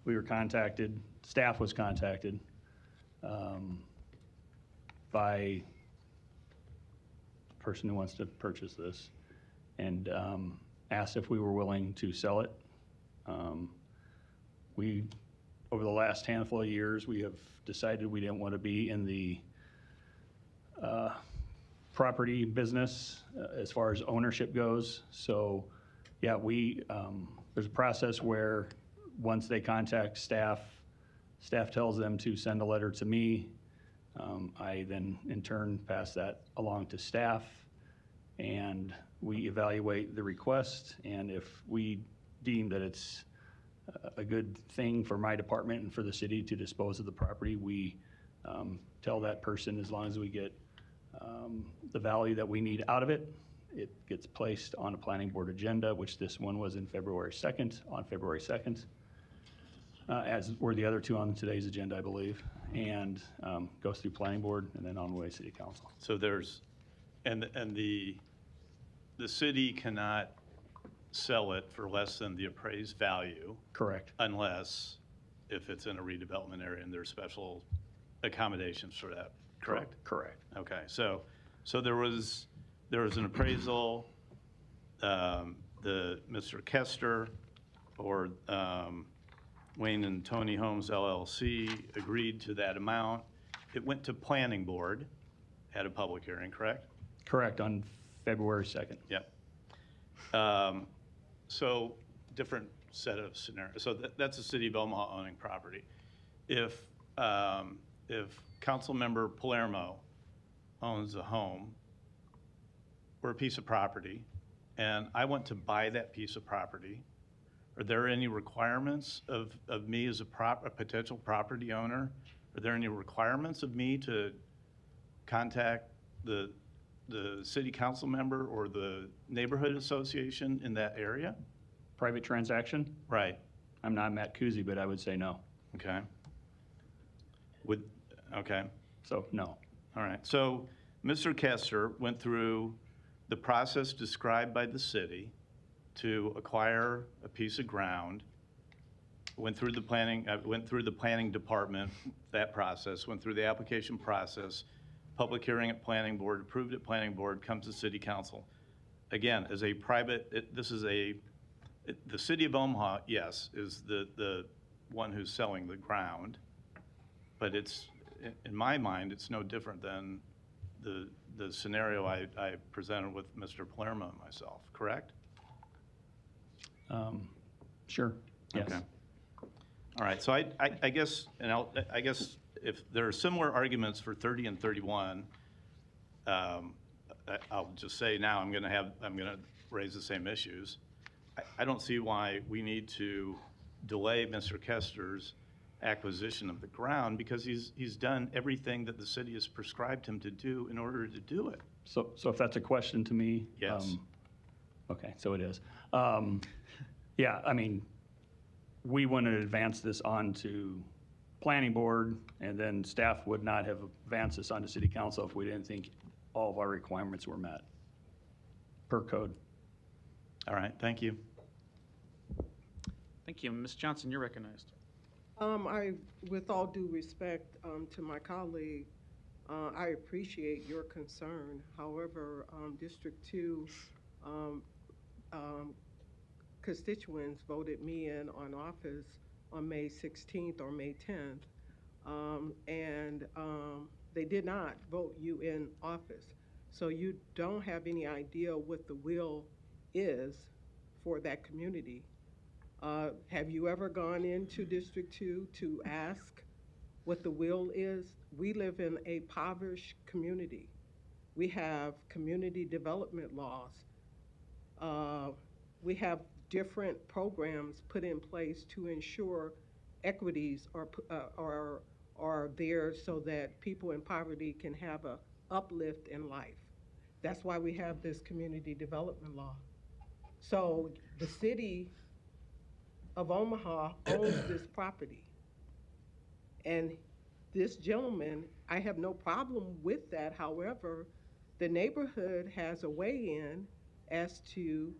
we were contacted, staff was contacted by a person who wants to purchase this and asked if we were willing to sell it. Over the last handful of years, we have decided we didn't want to be in the property business as far as ownership goes. So yeah, there's a process where once they contact staff tells them to send a letter to me. I then in turn pass that along to staff and we evaluate the request, and if we deem that it's a good thing for my department and for the city to dispose of the property, we tell that person as long as we get the value that we need out of it, it gets placed on a planning board agenda, which this one was on February 2nd, as were the other two on today's agenda, I believe, and goes through planning board and then on the way to city council. So there's, and the city cannot sell it for less than the appraised value. Correct. Unless if it's in a redevelopment area and there's special accommodations for that, correct? Correct. Okay, so there was an appraisal, Mr. Kester or Wayne and Tony Homes LLC agreed to that amount. It went to planning board at a public hearing, correct? Correct, on February 2nd. Yep. So different set of scenarios. So that's the city of Omaha owning property. If Councilmember Palermo owns a home or a piece of property, and I want to buy that piece of property Are there any requirements of me as a potential property owner? Are there any requirements of me to contact the city council member or the neighborhood association in that area? Private transaction? Right. I'm not Matt Kuzi, but I would say no. Okay. Okay. So, no. All right. So Mr. Kester went through the process described by the city to acquire a piece of ground, went through the planning department, that process, went through the application process, public hearing at planning board, approved at planning board, comes to city council. Again, as a private, the city of Omaha, yes, is the one who's selling the ground, but it's, in my mind, it's no different than the scenario I presented with Mr. Palermo and myself, correct? Sure, yes. Okay. All right, so I guess, I guess if there are similar arguments for 30 and 31, I'll just say now I'm gonna raise the same issues. I don't see why we need to delay Mr. Kester's acquisition of the ground, because he's done everything that the city has prescribed him to do in order to do it. So if that's a question to me? Yes. Okay, so it is. Yeah, I mean, we wouldn't advance this on to planning board, and then staff would not have advanced this on to city council if we didn't think all of our requirements were met per code. All right, thank you. Thank you. Ms. Johnson, you're recognized. With all due respect to my colleague, I appreciate your concern. However, District 2 constituents voted me in on office on May 16th or May 10th, and they did not vote you in office. So you don't have any idea what the will is for that community. Have you ever gone into District 2 to ask what the will is? We live in a impoverished community. We have community development laws. We have different programs put in place to ensure equities are there so that people in poverty can have a uplift in life. That's why we have this community development law. So the city of Omaha owns this property. And this gentleman, I have no problem with that. However, the neighborhood has a weigh-in as to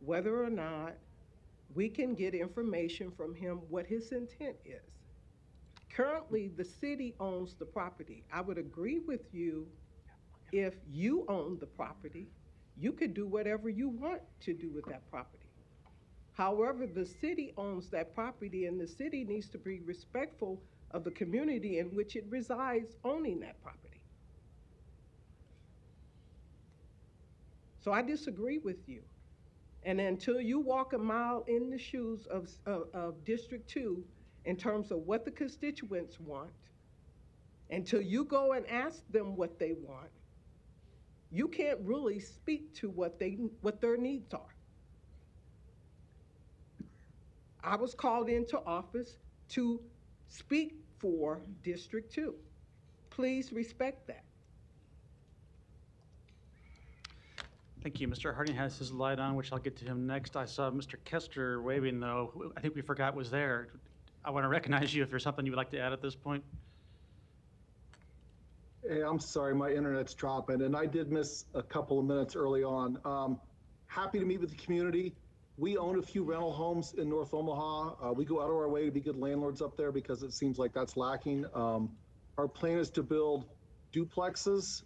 whether or not we can get information from him what his intent is. Currently, the city owns the property. I would agree with you if you own the property, you could do whatever you want to do with that property. However, the city owns that property, and the city needs to be respectful of the community in which it resides owning that property. So I disagree with you. And until you walk a mile in the shoes of District 2 in terms of what the constituents want, until you go and ask them what they want, you can't really speak to what their needs are. I was called into office to speak for District 2. Please respect that. Thank you. Mr. Harding has his light on, which I'll get to him next. I saw Mr. Kester waving, though. Who I think we forgot was there. I want to recognize you if there's something you would like to add at this point. Hey, I'm sorry, my internet's dropping, and I did miss a couple of minutes early on. Happy to meet with the community. We own a few rental homes in North Omaha. We go out of our way to be good landlords up there because it seems like that's lacking. Our plan is to build duplexes,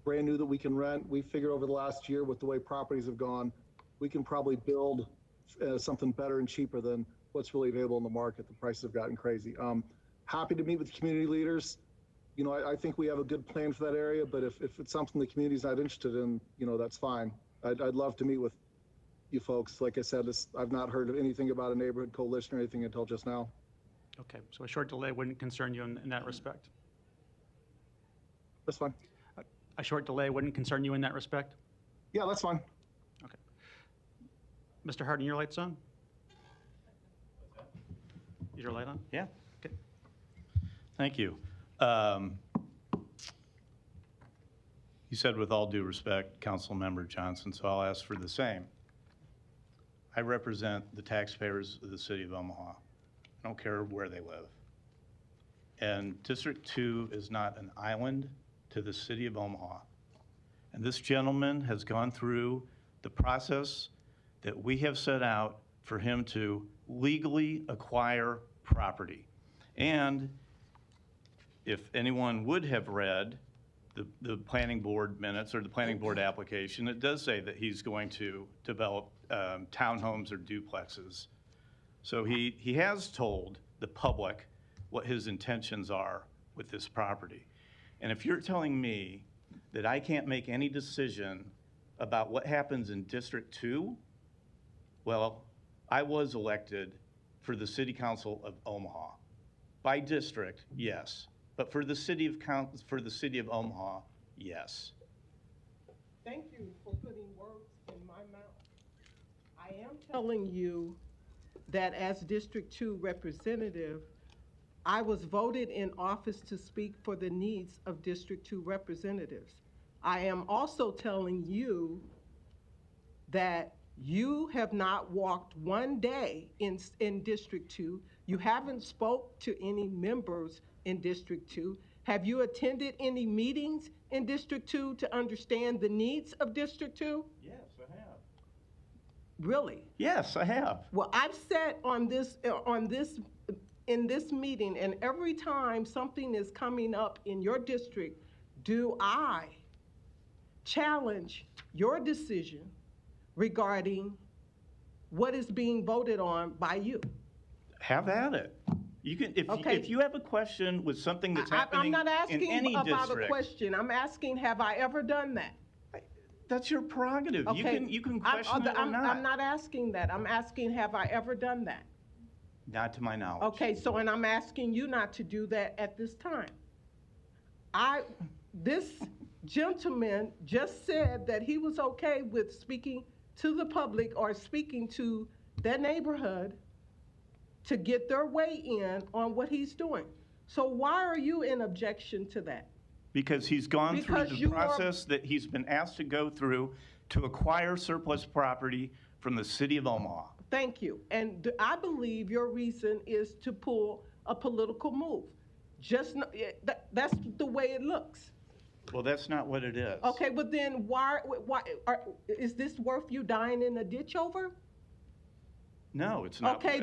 brand new that we can rent. We figured over the last year with the way properties have gone, we can probably build something better and cheaper than what's really available in the market. The prices have gotten crazy. Happy to meet with community leaders. You know, I think we have a good plan for that area, but if it's something the community's not interested in, you know, that's fine. I'd love to meet with you folks. Like I said, I've not heard of anything about a neighborhood coalition or anything until just now. Okay, so a short delay wouldn't concern you in that respect? That's fine. A short delay wouldn't concern you in that respect? Yeah, that's fine. Okay. Mr. Harding, your light's on? Is your light on? Yeah. Okay. Thank you. You said with all due respect, Councilmember Johnson, so I'll ask for the same. I represent the taxpayers of the city of Omaha. I don't care where they live. And District 2 is not an island to the city of Omaha. And this gentleman has gone through the process that we have set out for him to legally acquire property. And if anyone would have read the planning board minutes or the planning board application, it does say that he's going to develop townhomes or duplexes. So he has told the public what his intentions are with this property. And if you're telling me that I can't make any decision about what happens in District 2, well, I was elected for the City Council of Omaha. By district, yes. But for the city of Omaha, yes. Thank you for putting words in my mouth. I am telling you that as District 2 representative, I was voted in office to speak for the needs of District 2 representatives. I am also telling you that you have not walked one day in District 2. You haven't spoke to any members in District 2. Have you attended any meetings in District 2 to understand the needs of District 2? Yes, I have. Really? Yes, I have. Well, I've sat in this meeting, and every time something is coming up in your district, do I challenge your decision regarding what is being voted on by you? Have at it. You can, Okay. if you have a question with something that's happening I'm not in any asking about district, a question. I'm asking, have I ever done that? that's your prerogative. Okay. You can question it or I'm not. not asking that. I'm asking, have I ever done that? Not to my knowledge. Okay, so, and I'm asking you not to do that at this time. This gentleman just said that he was okay with speaking to the public or speaking to their neighborhood to get their way in on what he's doing. So why are you in objection to that? Because he's gone through Because the process that he's been asked to go through to acquire surplus property from the city of Omaha. Thank you. And I believe your reason is to pull a political move. That's the way it looks. Well, that's not what it is. Okay, but then why is this worth you dying in a ditch over? No, it's not. Okay,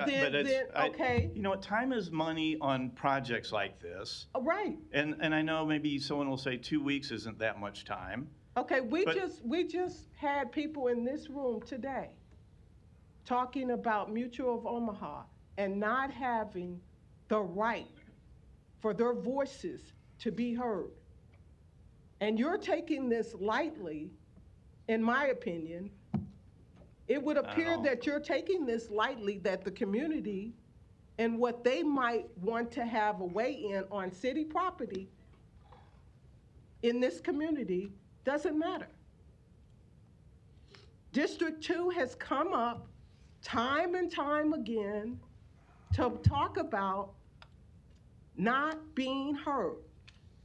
okay. You know what, time is money on projects like this. Right. And I know maybe someone will say 2 weeks isn't that much time. Okay, we just had people in this room today talking about Mutual of Omaha and not having the right for their voices to be heard. And you're taking this lightly, in my opinion. It would appear that you're taking this lightly, that the community and what they might want to have a weigh in on city property in this community doesn't matter. District 2 has come up time and time again to talk about not being heard,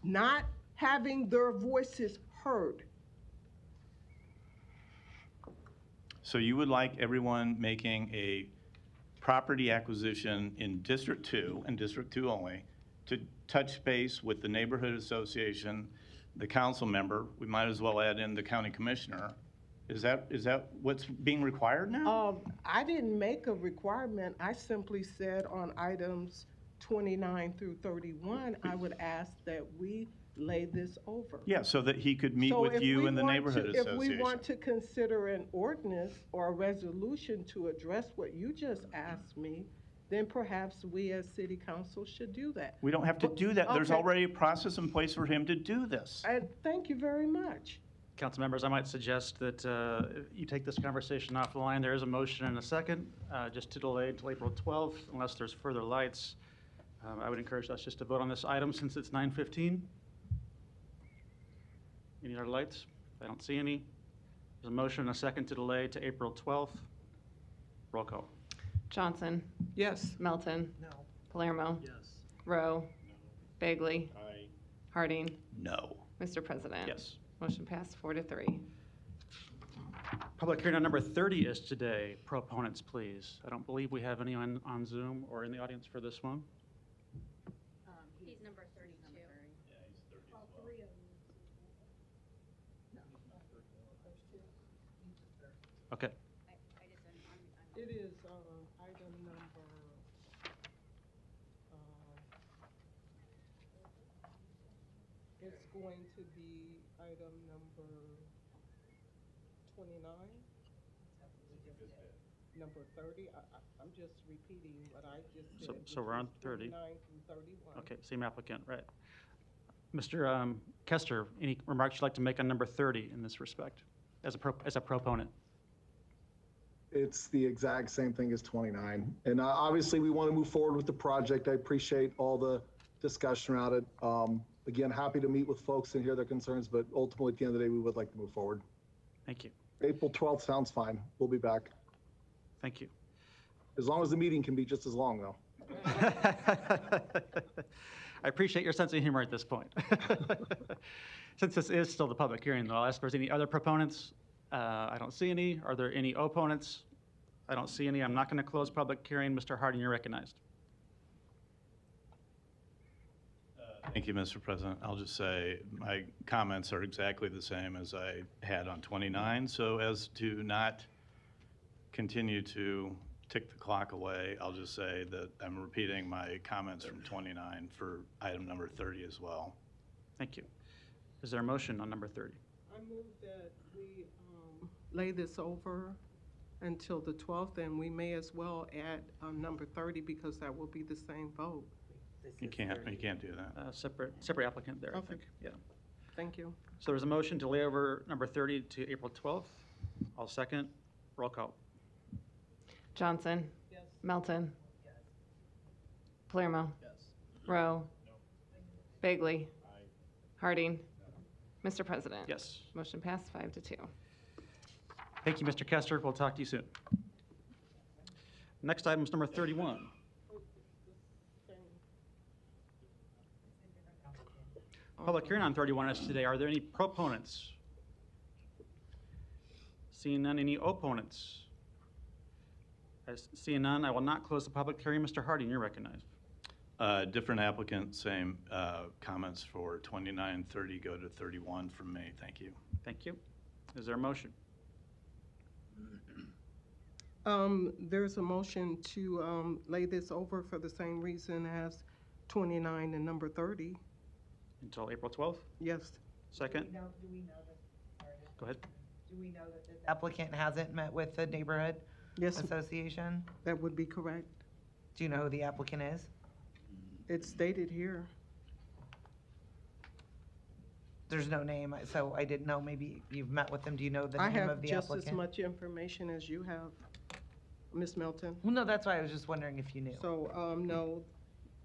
not having their voices heard. So you would like everyone making a property acquisition in District 2, and District 2 only, to touch base with the neighborhood association, the council member, we might as well add in the county commissioner. Is that what's being required now? I didn't make a requirement. I simply said on items 29 through 31, I would ask that we lay this over. Yeah, so that he could meet with you and the neighborhood association. If we want to consider an ordinance or a resolution to address what you just asked me, then perhaps we as city council should do that. We don't have to do that. There's Okay. already a process in place for him to do this. And thank you very much. Council members, I might suggest that you take this conversation off the line. There is a motion and a second, just to delay until April 12th, unless there's further lights. I would encourage us just to vote on this item since it's 9:15. Any other lights? I don't see any. There's a motion and a second to delay to April 12th. Roll call. Johnson. Yes. Melton. No. Palermo. Yes. Rowe. Bagley. Aye. Harding. No. Mr. President. Yes. Motion passed 4-3. Public hearing on number 30 is today. Proponents, please. I don't believe we have anyone on Zoom or in the audience for this one. He's number 32. All three of Okay. It is item number, it's going to be item number 29. Number 30, I'm just repeating what I just said. So which we're on is 30. 29 through 31. Okay, same applicant, right. Mr. Kester, any remarks you'd like to make on number 30 in this respect, as a proponent? It's the exact same thing as 29. And obviously, we want to move forward with the project. I appreciate all the discussion around it. Again, happy to meet with folks and hear their concerns, but ultimately, at the end of the day, we would like to move forward. Thank you. April 12th sounds fine. We'll be back. Thank you. As long as the meeting can be just as long, though. I appreciate your sense of humor at this point. Since this is still the public hearing, though, I'll ask if there's any other proponents. I don't see any. Are there any opponents? I don't see any. I'm not going to close public hearing. Mr. Harding, you're recognized. Thank you, Mr. President. I'll just say my comments are exactly the same as I had on 29, so as to not continue to tick the clock away, I'll just say that I'm repeating my comments from 29 for item number 30 as well. Thank you. Is there a motion on number 30? I move that we lay this over until the 12th, and we may as well add number 30 because that will be the same vote. You can't do that. Separate applicant there, I think. Yeah. Thank you. So there's a motion to lay over number 30 to April 12th. I'll second. Roll call. Johnson. Yes. Melton. Palermo. Rowe. Bagley. Harding. Mr. President. Yes. Motion passed 5-2. Thank you, Mr. Kester. We'll talk to you soon. Next item is number 31. Public hearing on 31 is today. Are there any proponents? Seeing none, any opponents? Seeing none, I will not close the public hearing. Mr. Harding, you're recognized. Different applicant, same comments for 29, 30, go to 31 from me. Thank you. Thank you. Is there a motion? There's a motion to lay this over for the same reason as 29 and number 30. Until April 12th? Yes. Second? Do we know that, Go ahead. do we know that this applicant hasn't met with the neighborhood association? That would be correct. Do you know who the applicant is? It's stated here. There's no name, so I didn't know, maybe you've met with them. Do you know the I name have of the just applicant? as much information as you have, Ms. Melton. Well, no, that's why I was just wondering if you knew. So, no,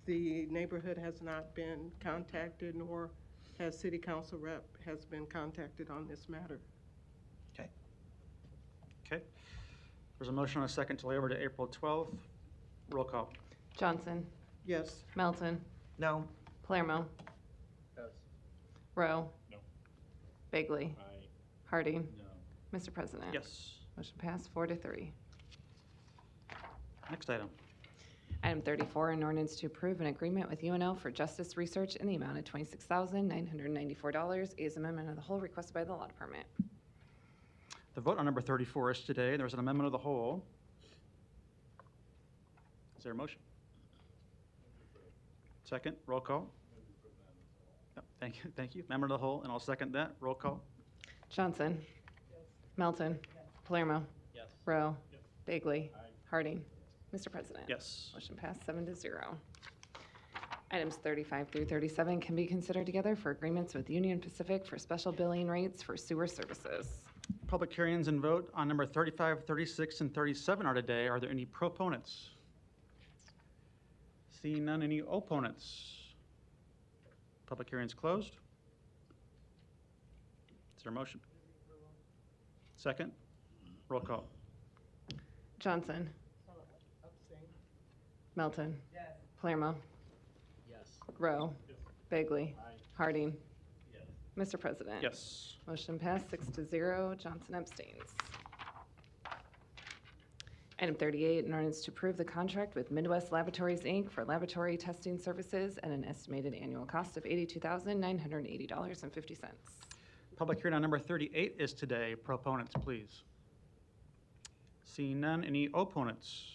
the neighborhood has not been contacted, nor has city council rep has been contacted on this matter. Okay. Okay. There's a motion on a second to lay over to April 12th. Roll call. Johnson. Yes. Melton. No. Palermo. Yes. Rowe. No. Bagley. Aye. Harding. No. Mr. President. Yes. Motion passed 4-3. Next item. Item 34, an ordinance to approve an agreement with UNL for justice research in the amount of $26,994 is amendment of the whole requested by the law department. The vote on number 34 is today. There's an amendment of the whole. Is there a motion? Second, roll call. Yep, thank you. Amendment of the whole, and I'll second that. Roll call. Johnson. Melton. Palermo. Yes. Rowe. Bagley. Harding. Mr. President. Yes. Motion passed 7-0. Items 35 through 37 can be considered together for agreements with Union Pacific for special billing rates for sewer services. Public hearings and vote on number 35, 36, and 37 are today. Are there any proponents? Seeing none, any opponents? Public hearings closed. Is there a motion? Second, roll call. Johnson. Melton. Palermo. Yes. Rowe. Bagley. Harding. Mr. President. Yes. Motion passed 6-0. Johnson abstains. Item 38, an ordinance to approve the contract with Midwest Laboratories, Inc. for laboratory testing services at an estimated annual cost of $82,980.50. Public hearing on number 38 is today. Proponents, please. Seeing none, any opponents?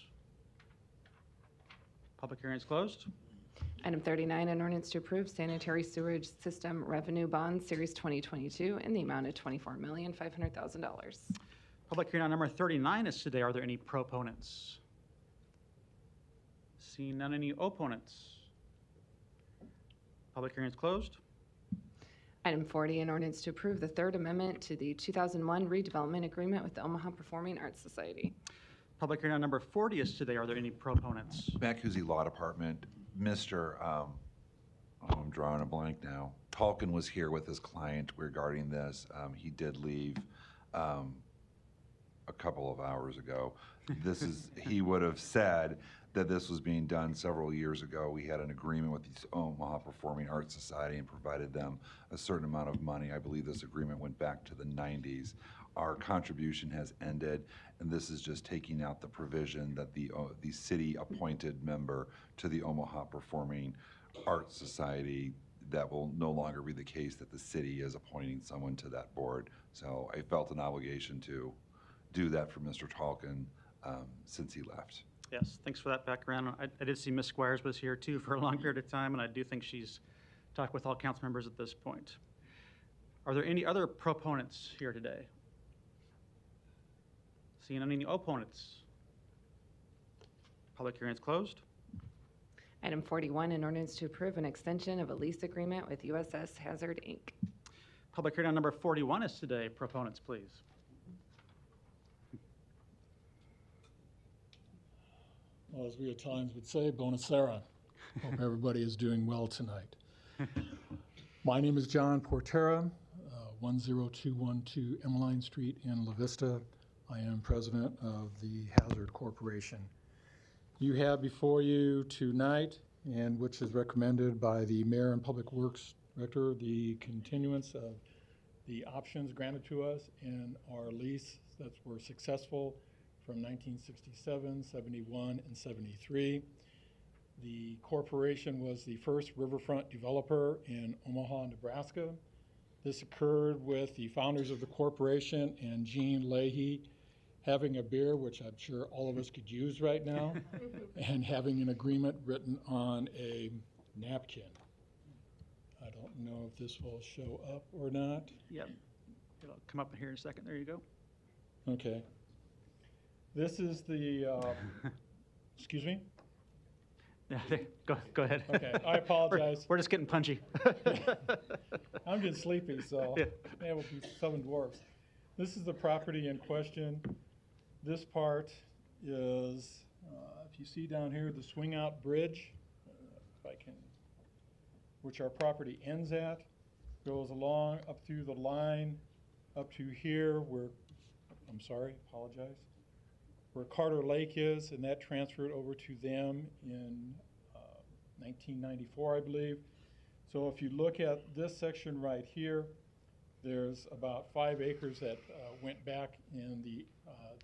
Public hearing is closed. Item 39, an ordinance to approve sanitary sewage system revenue bond series 2022 in the amount of $24,500,000. Public hearing on number 39 is today. Are there any proponents? Seeing none, any opponents? Public hearing is closed. Item 40, an ordinance to approve the Third Amendment to the 2001 redevelopment agreement with the Omaha Performing Arts Society. Public hearing on number 40 is today. Are there any proponents? Matt-Kuzi Law Department, I'm drawing a blank now. Tolkien was here with his client regarding this. He did leave a couple of hours ago. He would have said that this was being done several years ago. We had an agreement with the Omaha Performing Arts Society and provided them a certain amount of money. I believe this agreement went back to the 90s. Our contribution has ended, and this is just taking out the provision that the city-appointed member to the Omaha Performing Arts Society, that will no longer be the case, that the city is appointing someone to that board. So I felt an obligation to do that for Mr. Tolkien since he left. Yes, thanks for that background. I did see Ms. Squires was here too for a long period of time, and I do think she's talked with all council members at this point. Are there any other proponents here today? Seeing any opponents? Public hearing is closed. Item 41, an ordinance to approve an extension of a lease agreement with USS Hazard, Inc. Public hearing on number 41 is today. Proponents, please. Well, as we at times would say, Bonacera. Hope everybody is doing well tonight. My name is John Portera, 10212 Emmeline Street in La Vista. I am president of the Hazard Corporation. You have before you tonight, and which is recommended by the Mayor and Public Works Director, the continuance of the options granted to us in our lease that were successful from 1967, 71, and 73. The corporation was the first riverfront developer in Omaha, Nebraska. This occurred with the founders of the corporation and Gene Leahy having a beer, which I'm sure all of us could use right now, and having an agreement written on a napkin. I don't know if this will show up or not. Yep, it'll come up here in a second. There you go. Okay. This is the, excuse me? Yeah, go ahead. Okay, I apologize. We're just getting punchy. I'm getting sleepy, so yeah, we'll be Southern Dwarfs. This is the property in question. This part is, if you see down here, the swing out bridge, if I can, which our property ends at, goes along up through the line, up to here where, I'm sorry, apologize, where Carter Lake is, and that transferred over to them in 1994, I believe. So if you look at this section right here, there's about 5 acres that went back in the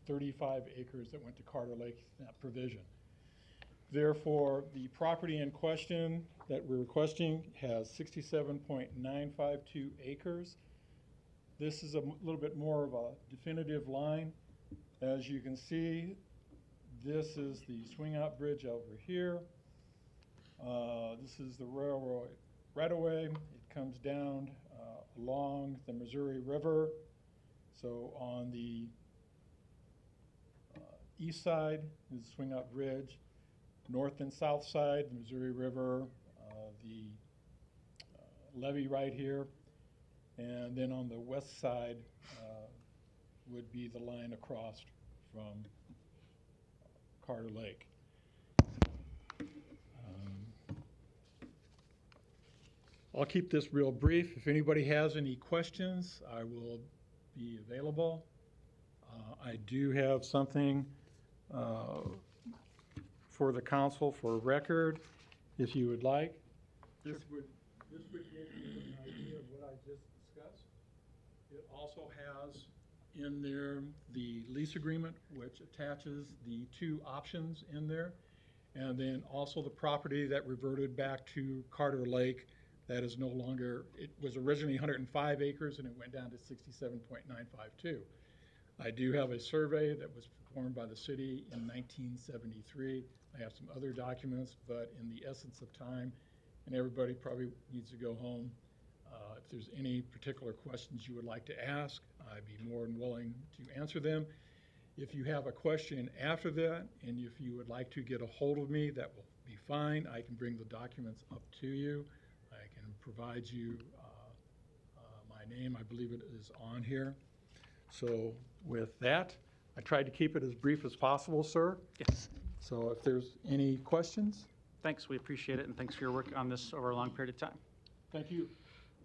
35 acres that went to Carter Lake, that provision. Therefore, the property in question that we're requesting has 67.952 acres. This is a little bit more of a definitive line. As you can see, this is the swing out bridge over here. This is the railroad right-of-way. It comes down along the Missouri River. So on the east side is the swing out bridge. North and south side, the Missouri River, the levee right here. And then on the west side would be the line across from Carter Lake. I'll keep this real brief. If anybody has any questions, I will be available. I do have something for the council for record. if you would like. This would give you an idea of what I just discussed. It also has in there the lease agreement, which attaches the 2 options in there. And then also the property that reverted back to Carter Lake that is no longer, it was originally 105 acres and it went down to 67.952. I do have a survey that was performed by the city in 1973. I have some other documents, but in the essence of time, and everybody probably needs to go home, if there's any particular questions you would like to ask, I'd be more than willing to answer them. If you have a question after that, and if you would like to get a hold of me, that will be fine. I can bring the documents up to you. I can provide you my name. I believe it is on here. So with that, I tried to keep it as brief as possible, sir. Yes. So if there's any questions? Thanks, we appreciate it, and thanks for your work on this over a long period of time. Thank you.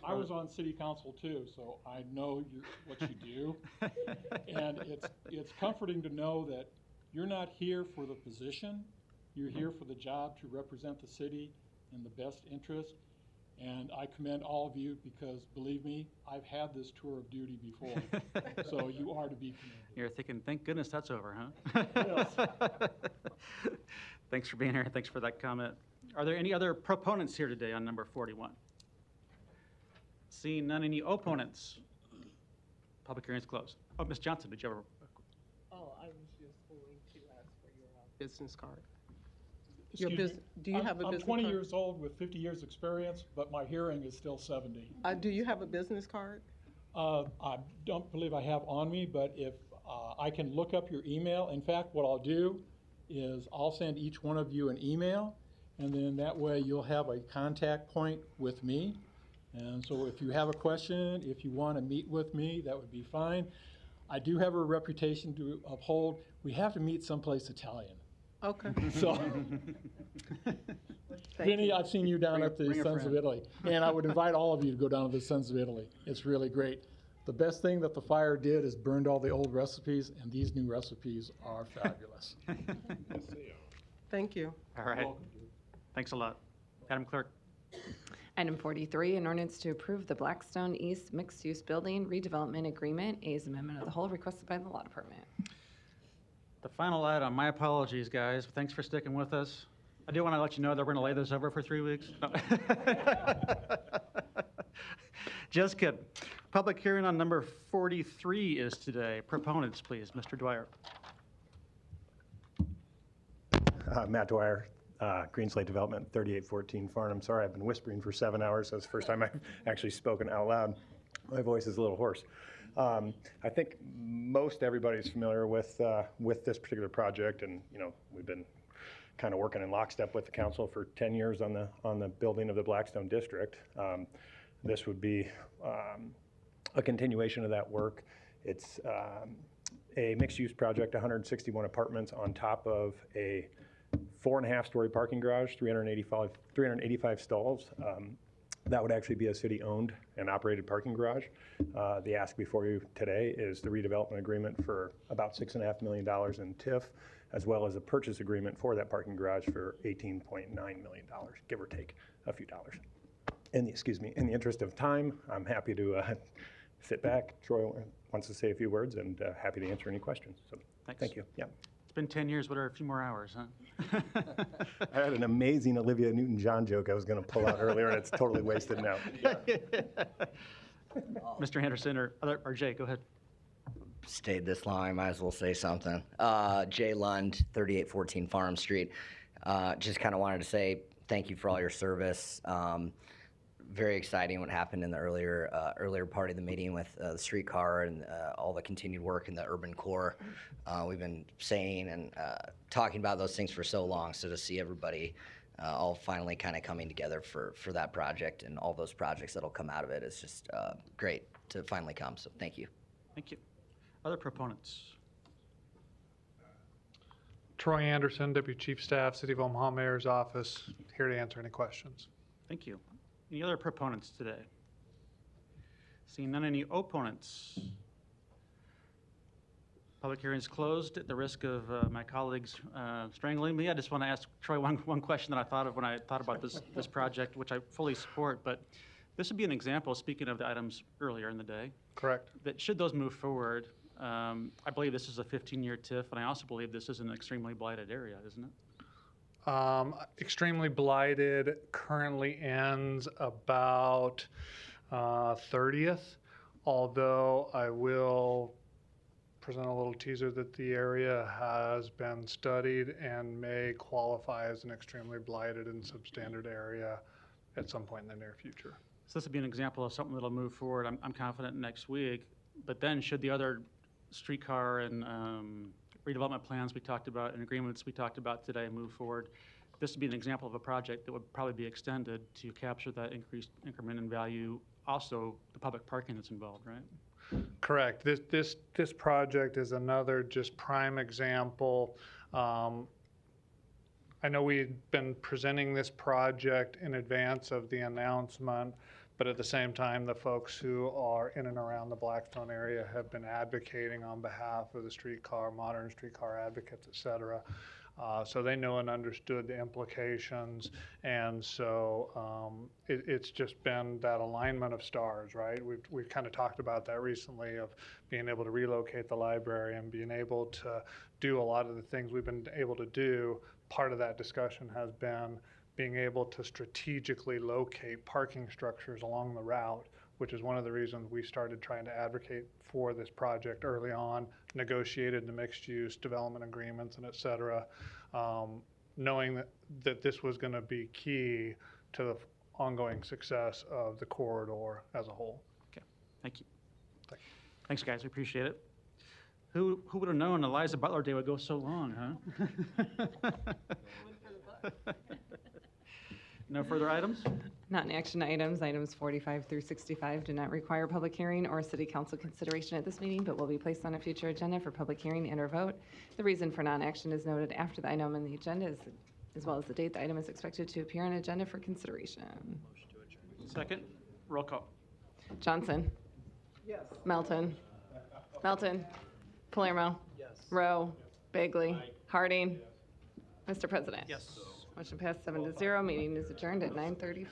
I was on city council too, so I know what you do. And it's comforting to know that you're not here for the position. You're here for the job to represent the city in the best interest. And I commend all of you because, believe me, I've had this tour of duty before. So you are to be commended. You're thinking, thank goodness that's over, huh? Yes. Thanks for being here. Thanks for that comment. Are there any other proponents here today on number 41? Seeing none, any opponents? Public hearing is closed. Oh, Ms. Johnson, did you have a? Oh, I was just going to ask for your business card. Do you have a business card? I'm 20 years old with 50 years experience, but my hearing is still 70. Do you have a business card? I don't believe I have on me, but if I can look up your email. In fact, what I'll do is I'll send each one of you an email, and then that way you'll have a contact point with me. And so if you have a question, if you want to meet with me, that would be fine. I do have a reputation to uphold. We have to meet someplace Italian. Okay. So, Vinny, I've seen you down at the Sons of Italy, and I would invite all of you to go down to the Sons of Italy. It's really great. The best thing that the fire did is burned all the old recipes, and these new recipes are fabulous. Thank you. All right. Thanks a lot. Madam Clerk. Item 43, an ordinance to approve the Blackstone East Mixed-Use Building Redevelopment Agreement, A's amendment of the whole requested by the Law Department. The final item, my apologies, guys. Thanks for sticking with us. I do want to let you know that we're going to lay this over for 3 weeks. No. Just kidding. Public hearing on number 43 is today. Proponents, please. Mr. Dwyer. Matt Dwyer, Green Slate Development, 3814 Farnham. Sorry, I've been whispering for 7 hours. So it's the first time I've actually spoken out loud. My voice is a little hoarse. I think most everybody's familiar with this particular project, and we've been kind of working in lockstep with the council for 10 years on the building of the Blackstone District. This would be a continuation of that work. It's a mixed-use project, 161 apartments on top of a 4.5-story parking garage, 385 stalls. That would actually be a city-owned and operated parking garage. The ask before you today is the redevelopment agreement for about $6.5 million in TIF, as well as a purchase agreement for that parking garage for $18.9 million, give or take a few dollars. In the interest of time, I'm happy to sit back. Troy wants to say a few words, and happy to answer any questions. So, thanks. Thank you. Yeah. It's been 10 years. What are a few more hours, huh? I had an amazing Olivia Newton-John joke I was going to pull out earlier, and it's totally wasted now. Mr. Henderson or Jay, go ahead. Stayed this long, I might as well say something. Jay Lund, 3814 Farm Street. Just kind of wanted to say thank you for all your service. Very exciting what happened in the earlier part of the meeting with the streetcar and all the continued work in the urban core. We've been saying and talking about those things for so long, so to see everybody all finally kind of coming together for that project and all those projects that'll come out of it is just great to finally come, so thank you. Thank you. Other proponents? Troy Anderson, Deputy Chief Staff, City of Omaha Mayor's Office, here to answer any questions. Thank you. Any other proponents today? Seeing none, any opponents? Public hearing is closed. At the risk of my colleagues strangling me, I just want to ask Troy one question that I thought of when I thought about this project, which I fully support. But this would be an example, speaking of the items earlier in the day. Correct. That should those move forward, I believe this is a 15-year TIF, and I also believe this is an extremely blighted area, isn't it? Extremely blighted currently ends about 30th, although I will present a little teaser that the area has been studied and may qualify as an extremely blighted and substandard area at some point in the near future. So this would be an example of something that'll move forward, I'm confident, next week. But then should the other streetcar and redevelopment plans we talked about and agreements we talked about today move forward, this would be an example of a project that would probably be extended to capture that increased increment in value, also the public parking that's involved, right? Correct. This project is another just prime example. I know we've been presenting this project in advance of the announcement, but at the same time, the folks who are in and around the Blackstone area have been advocating on behalf of the streetcar, modern streetcar advocates, et cetera. So they know and understood the implications, and so it's just been that alignment of stars, right? We've kind of talked about that recently, of being able to relocate the library and being able to do a lot of the things we've been able to do. Part of that discussion has been being able to strategically locate parking structures along the route, which is one of the reasons we started trying to advocate for this project early on, negotiated the mixed-use development agreements and et cetera, knowing that this was going to be key to the ongoing success of the corridor as a whole. Okay, thank you. Thanks, guys, we appreciate it. Who would have known Eliza Butler Day would go so long, huh? No further items? Not in action items. Items 45 through 65 do not require public hearing or city council consideration at this meeting, but will be placed on a future agenda for public hearing and or vote. The reason for non-action is noted after the item on the agenda, as well as the date the item is expected to appear on agenda for consideration. Second, roll call. Johnson. Yes. Melton. Melton. Palermo. Yes. Rowe. Bagley. Harding. Mr. President. Yes. Motion passed 7-0. Meeting is adjourned at 9:34.